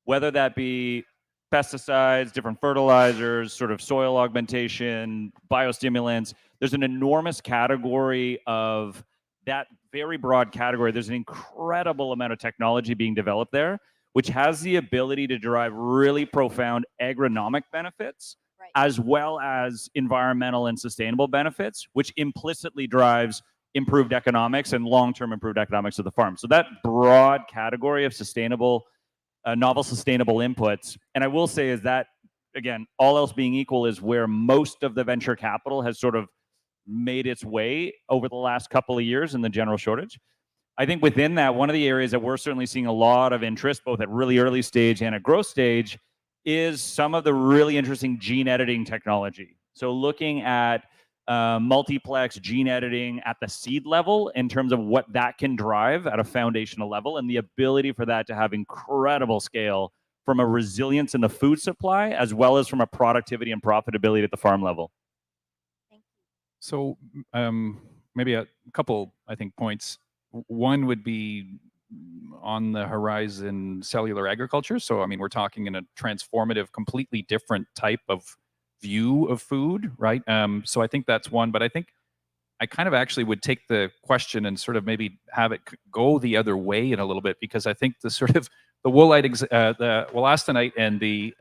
whether that be pesticides, different fertilizers, sort of soil augmentation, biostimulants, there's an enormous category of that very broad category. There's an incredible amount of technology being developed there, which has the ability to derive really profound agronomic benefits, as well as environmental and sustainable benefits, which implicitly drives improved economics and long-term improved economics of the farm. So that broad category of sustainable, novel sustainable inputs, and I will say is that, again, all else being equal, is where most of the venture capital has sort of made its way over the last couple of years in the general shortage. I think within that, one of the areas that we're certainly seeing a lot of interest, both at really early stage and at growth stage, is some of the really interesting gene editing technology. So looking at multiplex gene editing at the seed level in terms of what that can drive at a foundational level, and the ability for that to have incredible scale from a resilience in the food supply, as well as from a productivity and profitability at the farm level. So maybe a couple, I think, points. One would be on the horizon cellular agriculture. So, I mean, we're talking in a transformative, completely different type of view of food, right? So I think that's one, but I think I kind of actually would take the question and sort of maybe have it go the other way in a little bit, because I think the sort of the wollastonite and the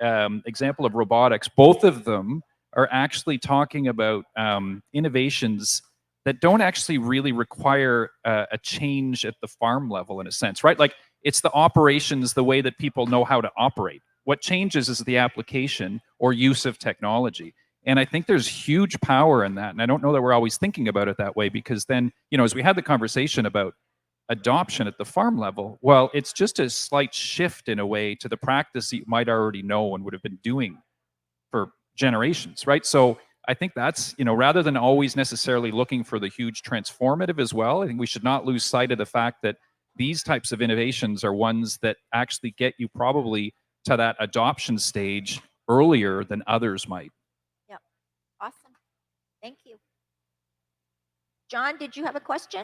example of robotics, both of them are actually talking about innovations that don't actually really require a change at the farm level in a sense, right? Like it's the operations, the way that people know how to operate. What changes is the application or use of technology. And I think there's huge power in that. And I don't know that we're always thinking about it that way, because then, you know, as we had the conversation about adoption at the farm level, well, it's just a slight shift in a way to the practice that you might already know and would have been doing for generations, right? So I think that's, you know, rather than always necessarily looking for the huge transformative as well, I think we should not lose sight of the fact that these types of innovations are ones that actually get you probably to that adoption stage earlier than others might. Yep. Awesome. Thank you. John, did you have a question?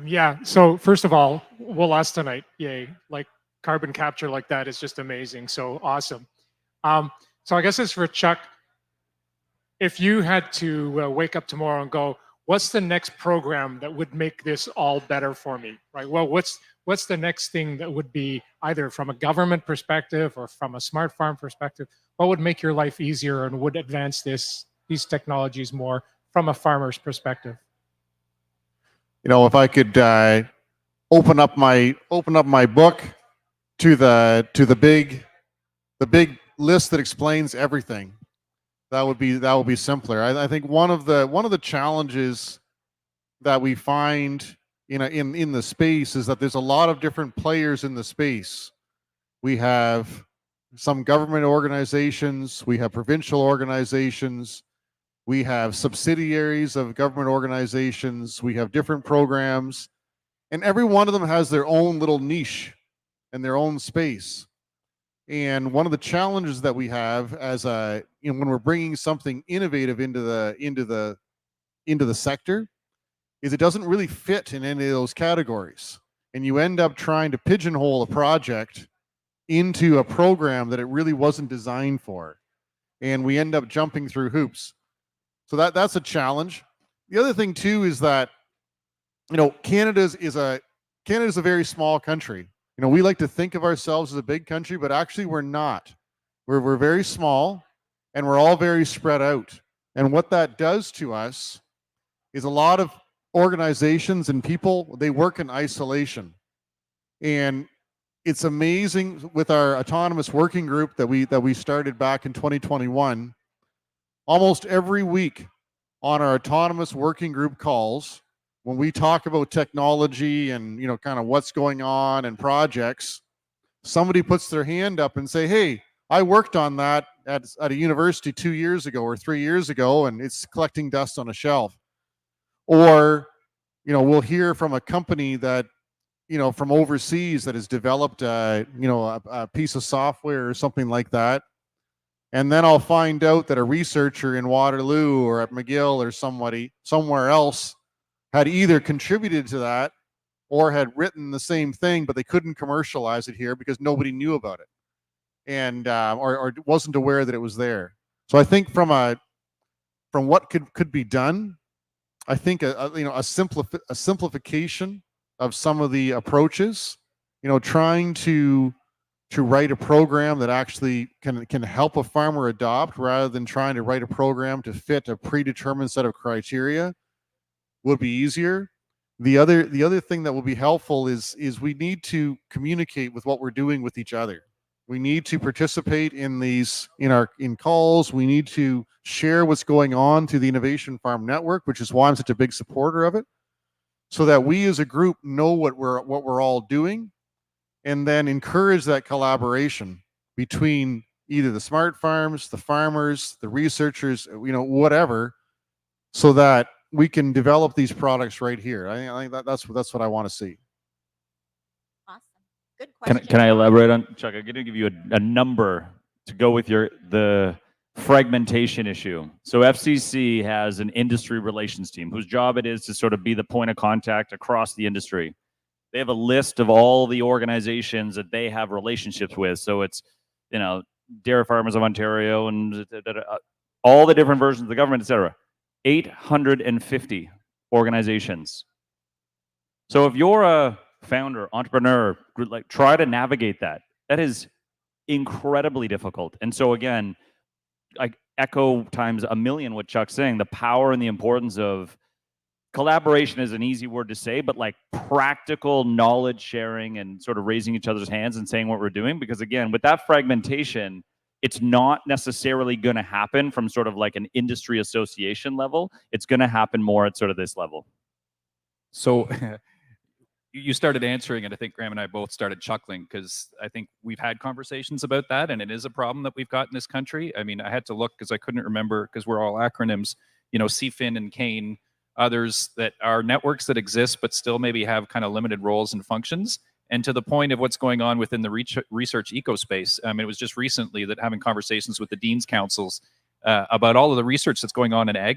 Yeah. So first of all, Wollastonite, yay! Like carbon capture like that is just amazing. So awesome. So I guess it's for Chuck. If you had to wake up tomorrow and go, what's the next program that would make this all better for me, right? Well, what's the next thing that would be either from a government perspective or from a smart farm perspective? What would make your life easier and would advance these technologies more from a farmer's perspective? You know, if I could open up my book to the big list that explains everything, that would be simpler. I think one of the challenges that we find in the space is that there's a lot of different players in the space. We have some government organizations, we have provincial organizations, we have subsidiaries of government organizations, we have different programs, and every one of them has their own little niche and their own space. And one of the challenges that we have as when we're bringing something innovative into the sector is it doesn't really fit in any of those categories, and you end up trying to pigeonhole a project into a program that it really wasn't designed for, and we end up jumping through hoops. So that's a challenge. The other thing too is that, you know, Canada's a very small country. You know, we like to think of ourselves as a big country, but actually we're not. We're very small, and we're all very spread out. And what that does to us is a lot of organizations and people, they work in isolation. And it's amazing with our autonomous working group that we started back in 2021. Almost every week on our autonomous working group calls, when we talk about technology and, you know, kind of what's going on and projects, somebody puts their hand up and say, hey, I worked on that at a university 2 years ago or 3 years ago, and it's collecting dust on a shelf. Or, you know, we'll hear from a company that, you know, from overseas that has developed, you know, a piece of software or something like that. And then I'll find out that a researcher in Waterloo or at McGill or somebody somewhere else had either contributed to that or had written the same thing, but they couldn't commercialize it here because nobody knew about it, and or wasn't aware that it was there. So I think from what could be done, I think a simplification of some of the approaches, you know, trying to write a program that actually can help a farmer adopt rather than trying to write a program to fit a predetermined set of criteria would be easier. The other thing that will be helpful is we need to communicate with what we're doing with each other. We need to participate in in calls. We need to share what's going on through the Innovation Farm Network, which is why I'm such a big supporter of it, so that we as a group know what we're all doing, and then encourage that collaboration between either the smart farms, the farmers, the researchers, you know, whatever, so that we can develop these products right here. I think that's what I want to see. Awesome. Good question. Can I elaborate on, Chuck? I'm going to give you a number to go with the fragmentation issue. So FCC has an industry relations team whose job it is to sort of be the point of contact across the industry. They have a list of all the organizations that they have relationships with. So it's, you know, Dairy Farmers of Ontario and all the different versions of the government, et cetera. 850 organizations. So if you're a founder, entrepreneur, like, try to navigate that. That is incredibly difficult. And so again, I echo times a million what Chuck's saying, the power and the importance of collaboration is an easy word to say, but like practical knowledge sharing and sort of raising each other's hands and saying what we're doing. Because again, with that fragmentation, it's not necessarily going to happen from sort of like an industry association level. It's going to happen more at sort of this level. So you started answering, and I think Graham and I both started chuckling because I think we've had conversations about that, and it is a problem that we've got in this country. I mean, I had to look because I couldn't remember, because we're all acronyms, you know, CFIN and CANE, others that are networks that exist but still maybe have kind of limited roles and functions. And to the point of what's going on within the research ecospace, it was just recently that having conversations with the dean's councils about all of the research that's going on in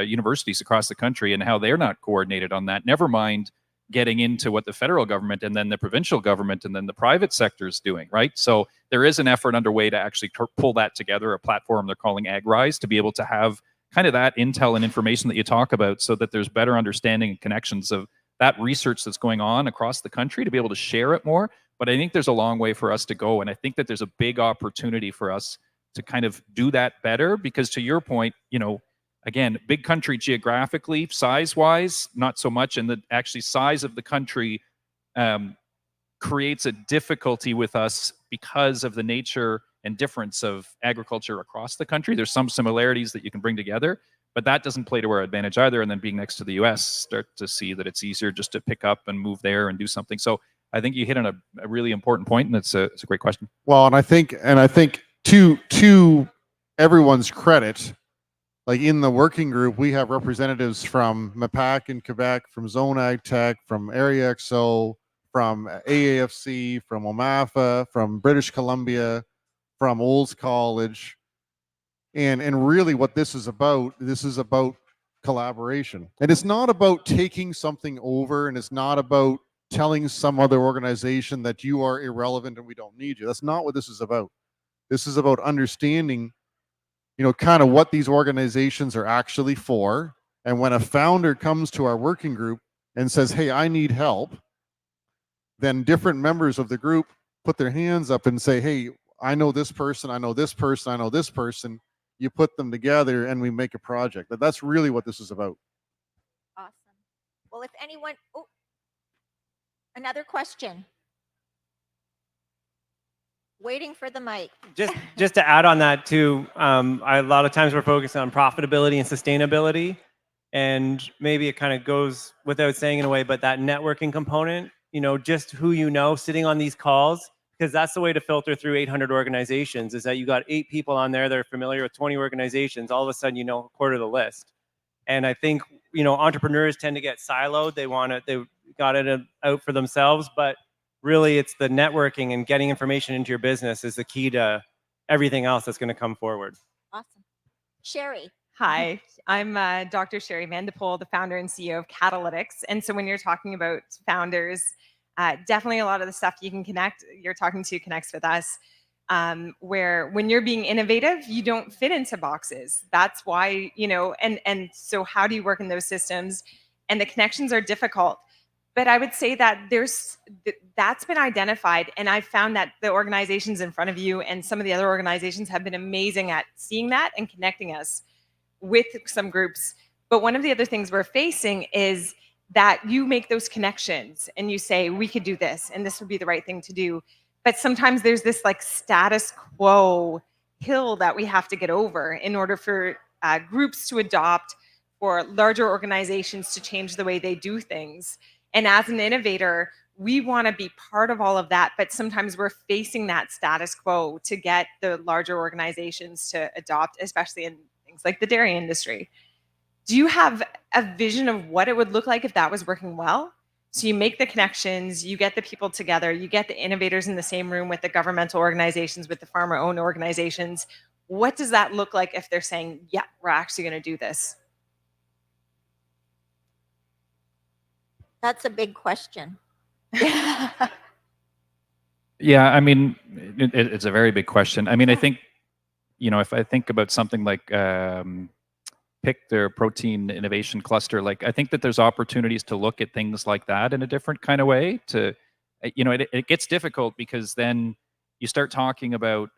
universities across the country and how they're not coordinated on that. Never mind getting into what the federal government and then the provincial government and then the private sector is doing, right? So there is an effort underway to actually pull that together, a platform they're calling AgRise, to be able to have kind of that intel and information that you talk about so that there's better understanding and connections of that research that's going on across the country, to be able to share it more. But I think there's a long way for us to go. And I think that there's a big opportunity for us to kind of do that better, because to your point, you know, again, big country geographically, size-wise, not so much. And the actually size of the country creates a difficulty with us because of the nature and difference of agriculture across the country. There's some similarities that you can bring together, but that doesn't play to our advantage either. And then being next to the US, start to see that it's easier just to pick up and move there and do something. So I think you hit on a really important point, and it's a great question. Well, and I think to everyone's credit, like in the working group, we have representatives from MAPAC in Quebec, from Zone Ag Tech, from Area X.O, from AAFC, from OMAFA, from British Columbia, from Olds College. And really what this is about collaboration. And it's not about taking something over, and it's not about telling some other organization that you are irrelevant and we don't need you. That's not what this is about. This is about understanding, you know, kind of what these organizations are actually for. And when a founder comes to our working group and says, hey, I need help, then different members of the group put their hands up and say, hey, I know this person, I know this person, I know this person. You put them together and we make a project. But that's really what this is about. Awesome. Well, if anyone, oh, another question. Waiting for the mic. Just to add on that too, a lot of times we're focused on profitability and sustainability, and maybe it kind of goes without saying in a way, but that networking component, you know, just who you know sitting on these calls, because that's the way to filter through 800 organizations, is that you got 8 people on there that are familiar with 20 organizations. All of a sudden, you know, a quarter of the list. And I think, you know, entrepreneurs tend to get siloed. They got it out for themselves, but really it's the networking and getting information into your business is the key to everything else that's going to come forward. Awesome. Sherry. Hi, I'm Dr. Sherry Vandepol, the founder and CEO of Catalytics. And so when you're talking about founders, definitely a lot of the stuff you're talking to connects with us, where when you're being innovative, you don't fit into boxes. That's why, you know, and so how do you work in those systems? And the connections are difficult. But I would say that that's been identified, and I've found that the organizations in front of you and some of the other organizations have been amazing at seeing that and connecting us with some groups. But one of the other things we're facing is that you make those connections and you say, we could do this and this would be the right thing to do. But sometimes there's this like status quo hill that we have to get over in order for groups to adopt, for larger organizations to change the way they do things. And as an innovator, we want to be part of all of that, but sometimes we're facing that status quo to get the larger organizations to adopt, especially in things like the dairy industry. Do you have a vision of what it would look like if that was working well? So you make the connections, you get the people together, you get the innovators in the same room with the governmental organizations, with the farmer-owned organizations. What does that look like if they're saying, yeah, we're actually going to do this? That's a big question. Yeah, I mean, it's a very big question. I mean, I think, you know, if I think about something like pick their protein innovation cluster, like I think that there's opportunities to look at things like that in a different kind of way to, you know, it gets difficult because then, you start talking about,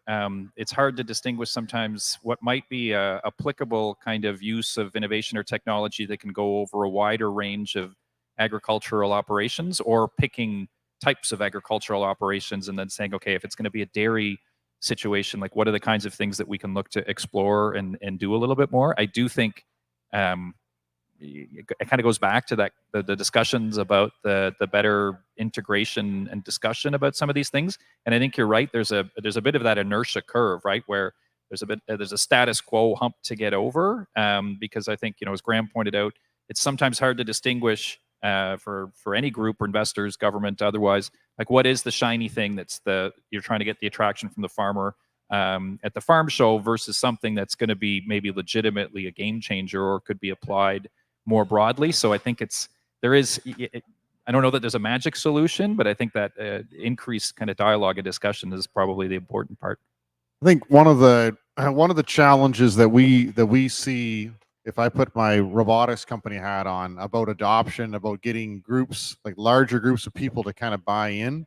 it's hard to distinguish sometimes what might be a applicable kind of use of innovation or technology that can go over a wider range of agricultural operations, or picking types of agricultural operations and then saying, okay, if it's going to be a dairy situation, like what are the kinds of things that we can look to explore and do a little bit more. I do think it kind of goes back to that the discussions about the better integration and discussion about some of these things. And I think you're right. There's a bit of that inertia curve, right, where there's a status quo hump to get over, because I think, you know, as Graham pointed out, it's sometimes hard to distinguish for any group or investors, government, otherwise, like what is the shiny thing that's you're trying to get the attraction from the farmer at the farm show versus something that's going to be maybe legitimately a game changer or could be applied more broadly. So I think I don't know that there's a magic solution, but I think that increased kind of dialogue and discussion is probably the important part. I think one of the challenges that we see, if I put my robotics company hat on, about adoption, about getting groups, like larger groups of people to kind of buy in,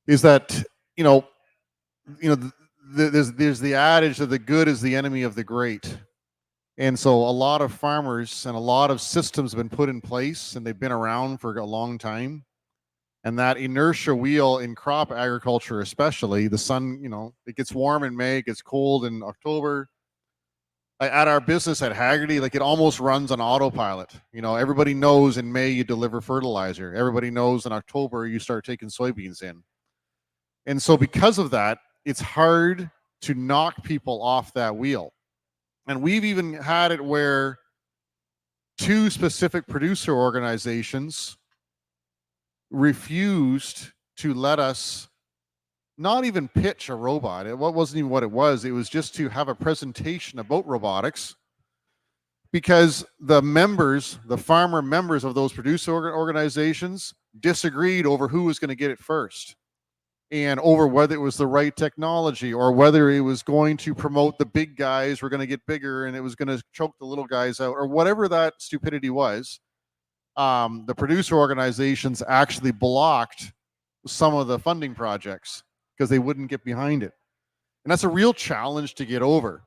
is that, there's the adage that the good is the enemy of the great. And so a lot of farmers and a lot of systems have been put in place, and they've been around for a long time. And that inertia wheel in crop agriculture, especially, the sun, it gets warm in May, it gets cold in October. At our business at Haggerty, like, it almost runs on autopilot. Everybody knows in May you deliver fertilizer. Everybody knows in October you start taking soybeans in. And so because of that, it's hard to knock people off that wheel. And we've even had it where two specific producer organizations refused to let us not even pitch a robot. It wasn't even what it was. It was just to have a presentation about robotics, because the farmer members of those producer organizations disagreed over who was going to get it first, and over whether it was the right technology, or whether it was going to promote the big guys were going to get bigger and it was going to choke the little guys out, or whatever that stupidity was. The producer organizations actually blocked some of the funding projects because they wouldn't get behind it. And that's a real challenge to get over.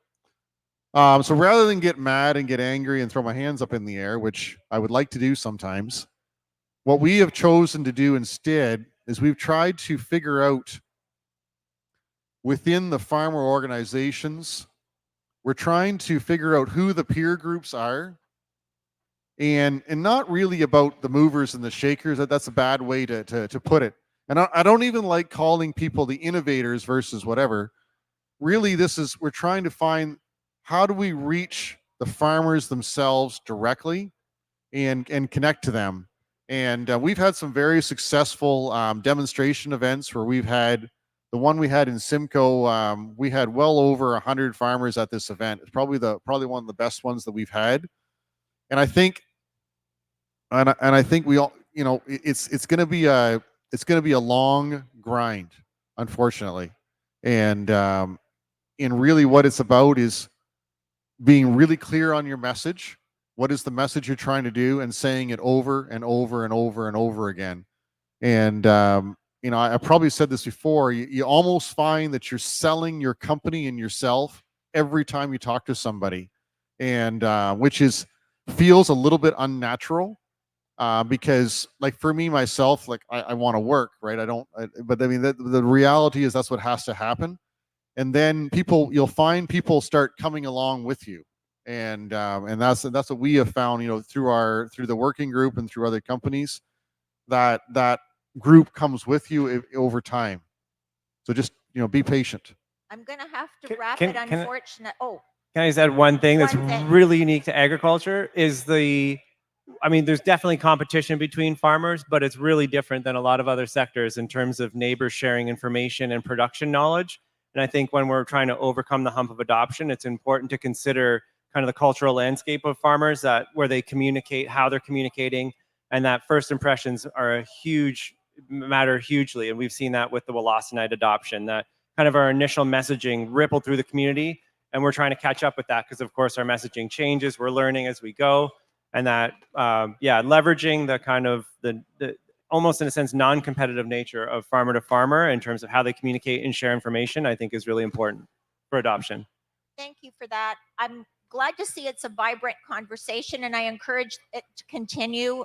So rather than get mad and get angry and throw my hands up in the air, which I would like to do sometimes, what we have chosen to do instead is we've tried to figure out within the farmer organizations, we're trying to figure out who the peer groups are, and not really about the movers and the shakers. That's a bad way to put it. And I don't even like calling people the innovators versus whatever. Really, we're trying to find, how do we reach the farmers themselves directly and connect to them. And we've had some very successful demonstration events where we've had, the one we had in Simcoe, we had well over 100 farmers at this event. It's probably one of the best ones that we've had. And I think we all, it's going to be a long grind, unfortunately. And really what it's about is being really clear on your message. What is the message you're trying to do, and saying it over and over and over and over again. And, I probably said this before, you almost find that you're selling your company and yourself every time you talk to somebody. And which feels a little bit unnatural, because, like, for me, myself, like, I want to work, right? But I mean, the reality is that's what has to happen. And then you'll find people start coming along with you. And that's what we have found, through the working group and through other companies, that group comes with you over time. So just, be patient. I'm going to have to wrap can- it, can I- unfortunate. Oh, Can I just add one thing that's One thing. really unique to agriculture is there's definitely competition between farmers, but it's really different than a lot of other sectors in terms of neighbors sharing information and production knowledge. And I think when we're trying to overcome the hump of adoption, it's important to consider kind of the cultural landscape of farmers, where they communicate, how they're communicating, and that first impressions matter hugely. And we've seen that with the Wollastonite adoption, that kind of our initial messaging rippled through the community. And we're trying to catch up with that because, of course, our messaging changes. We're learning as we go. And that, leveraging the kind of almost in a sense non-competitive nature of farmer to farmer in terms of how they communicate and share information, I think is really important for adoption. Thank you for that. I'm glad to see it's a vibrant conversation, and I encourage it to continue.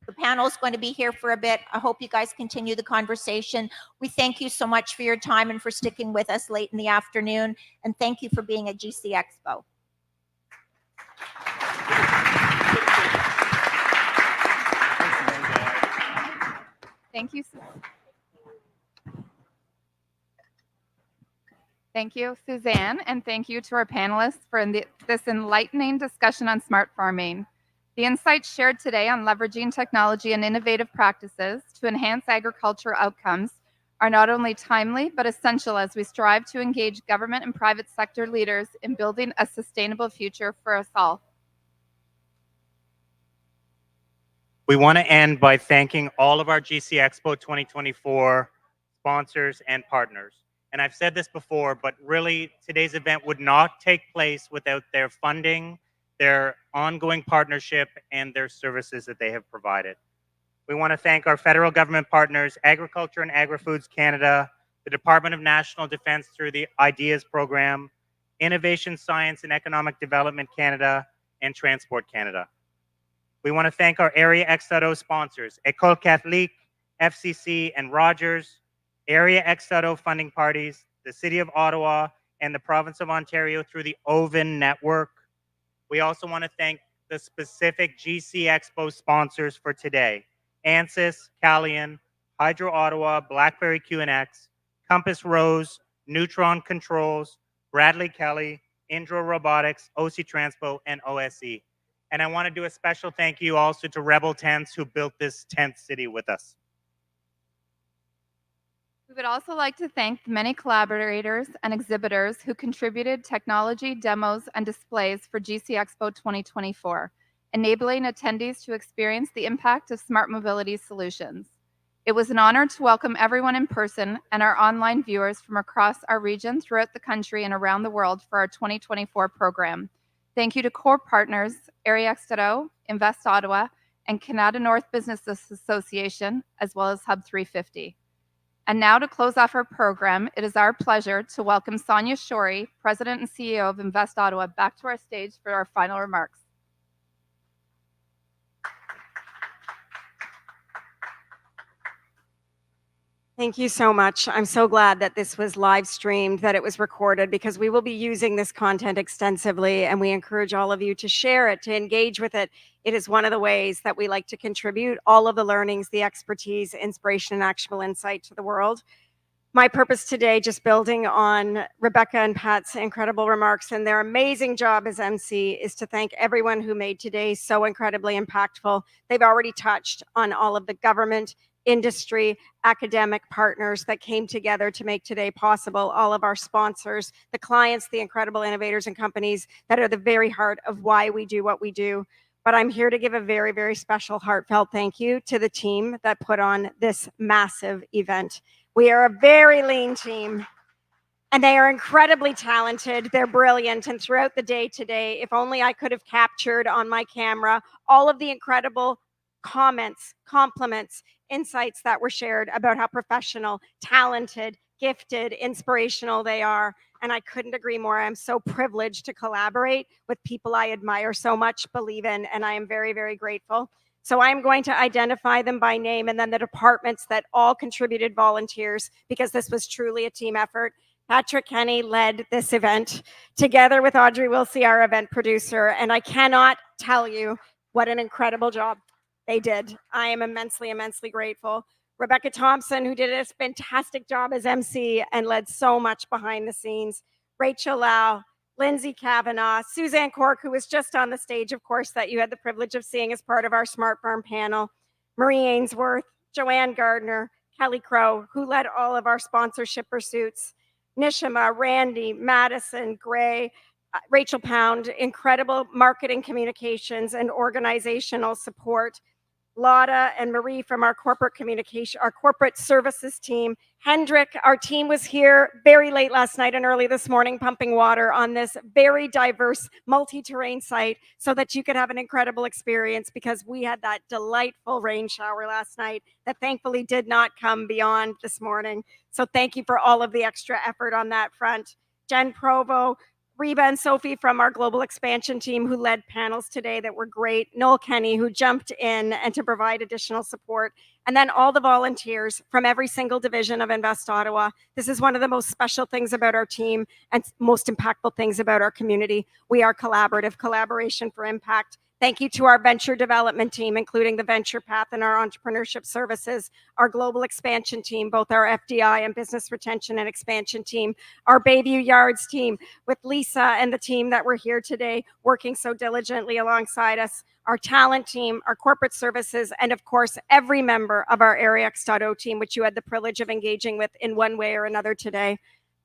The panel is going to be here for a bit. I hope you guys continue the conversation. We thank you so much for your time and for sticking with us late in the afternoon. And thank you for being at GCXpo. Thank you. Thank you, Suzanne, and thank you to our panelists for this enlightening discussion on smart farming. The insights shared today on leveraging technology and innovative practices to enhance agriculture outcomes are not only timely, but essential as we strive to engage government and private sector leaders in building a sustainable future for us all. We want to end by thanking all of our GCXpo 2024 sponsors and partners. And I've said this before, but really today's event would not take place without their funding, their ongoing partnership, and their services that they have provided. We want to thank our federal government partners, Agriculture and Agri-Foods Canada, the Department of National Defense through the IDEAS program, Innovation, Science and Economic Development Canada, and Transport Canada. We want to thank our Area X.O sponsors, École Catholique, FCC, and Rogers, Area X.O funding parties, the City of Ottawa, and the Province of Ontario through the OVEN network. We also want to thank the specific GCXpo sponsors for today, ANSYS, Calian, Hydro Ottawa, BlackBerry QNX, Compass Rose, Neutron Controls, Bradley Kelly, Indra Robotics, OC Transpo, and OSE. And I want to do a special thank you also to Rebel Tents who built this tent city with us. We would also like to thank the many collaborators and exhibitors who contributed technology, demos, and displays for GCXpo 2024, enabling attendees to experience the impact of smart mobility solutions. It was an honor to welcome everyone in person and our online viewers from across our region, throughout the country, and around the world for our 2024 program. Thank you to core partners, Area X.O, Invest Ottawa, and Kanata North Business Association, as well as Hub 350. And now to close off our program, it is our pleasure to welcome Sonia Shorey, President and CEO of Invest Ottawa, back to our stage for our final remarks. Thank you so much. I'm so glad that this was live streamed, that it was recorded, because we will be using this content extensively, and we encourage all of you to share it, to engage with it. It is one of the ways that we like to contribute all of the learnings, the expertise, inspiration, and actionable insight to the world. My purpose today, just building on Rebecca and Pat's incredible remarks and their amazing job as MC, is to thank everyone who made today so incredibly impactful. They've already touched on all of the government, industry, academic partners that came together to make today possible, all of our sponsors, the clients, the incredible innovators and companies that are the very heart of why we do what we do. But I'm here to give a very, very special heartfelt thank you to the team that put on this massive event. We are a very lean team, and they are incredibly talented. They're brilliant. And throughout the day today, if only I could have captured on my camera all of the incredible comments, compliments, insights that were shared about how professional, talented, gifted, inspirational they are. And I couldn't agree more. I'm so privileged to collaborate with people I admire so much, believe in, and I am very, very grateful. So I'm going to identify them by name, and then the departments that all contributed volunteers, because this was truly a team effort. Patrick Kenny led this event together with Audrey Wilsey, our event producer, and I cannot tell you what an incredible job they did. I am immensely, immensely grateful. Rebecca Thompson, who did a fantastic job as MC and led so much behind the scenes. Rachel Lau, Lindsay Kavanaugh, Suzanne Cork, who was just on the stage, of course, that you had the privilege of seeing as part of our Smart Farm panel. Marie Ainsworth, Joanne Gardner, Kelly Crow, who led all of our sponsorship pursuits. Nishima, Randy, Madison, Gray, Rachel Pound, incredible marketing communications and organizational support. Lotta and Marie from our corporate communication, our corporate services team. Hendrik, our team was here very late last night and early this morning pumping water on this very diverse multi-terrain site so that you could have an incredible experience, because we had that delightful rain shower last night that thankfully did not come beyond this morning. So thank you for all of the extra effort on that front. Jen Provo, Reba and Sophie from our global expansion team who led panels today that were great. Noel Kenny who jumped in and to provide additional support. And then all the volunteers from every single division of Invest Ottawa. This is one of the most special things about our team and most impactful things about our community. We are collaborative, collaboration for impact. Thank you to our venture development team, including the Venture Path and our entrepreneurship services, our global expansion team, both our FDI and business retention and expansion team, our Bayview Yards team with Lisa and the team that were here today working so diligently alongside us, our talent team, our corporate services, and of course, every member of our Area X.O team, which you had the privilege of engaging with in one way or another today.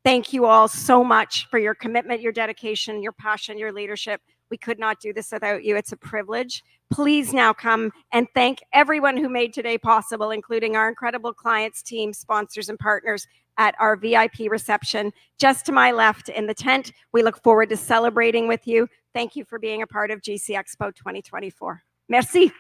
Thank you all so much for your commitment, your dedication, your passion, your leadership. We could not do this without you. It's a privilege. Please now come and thank everyone who made today possible, including our incredible clients, team, sponsors, and partners at our VIP reception just to my left in the tent. We look forward to celebrating with you. Thank you for being a part of GCXpo 2024. Merci.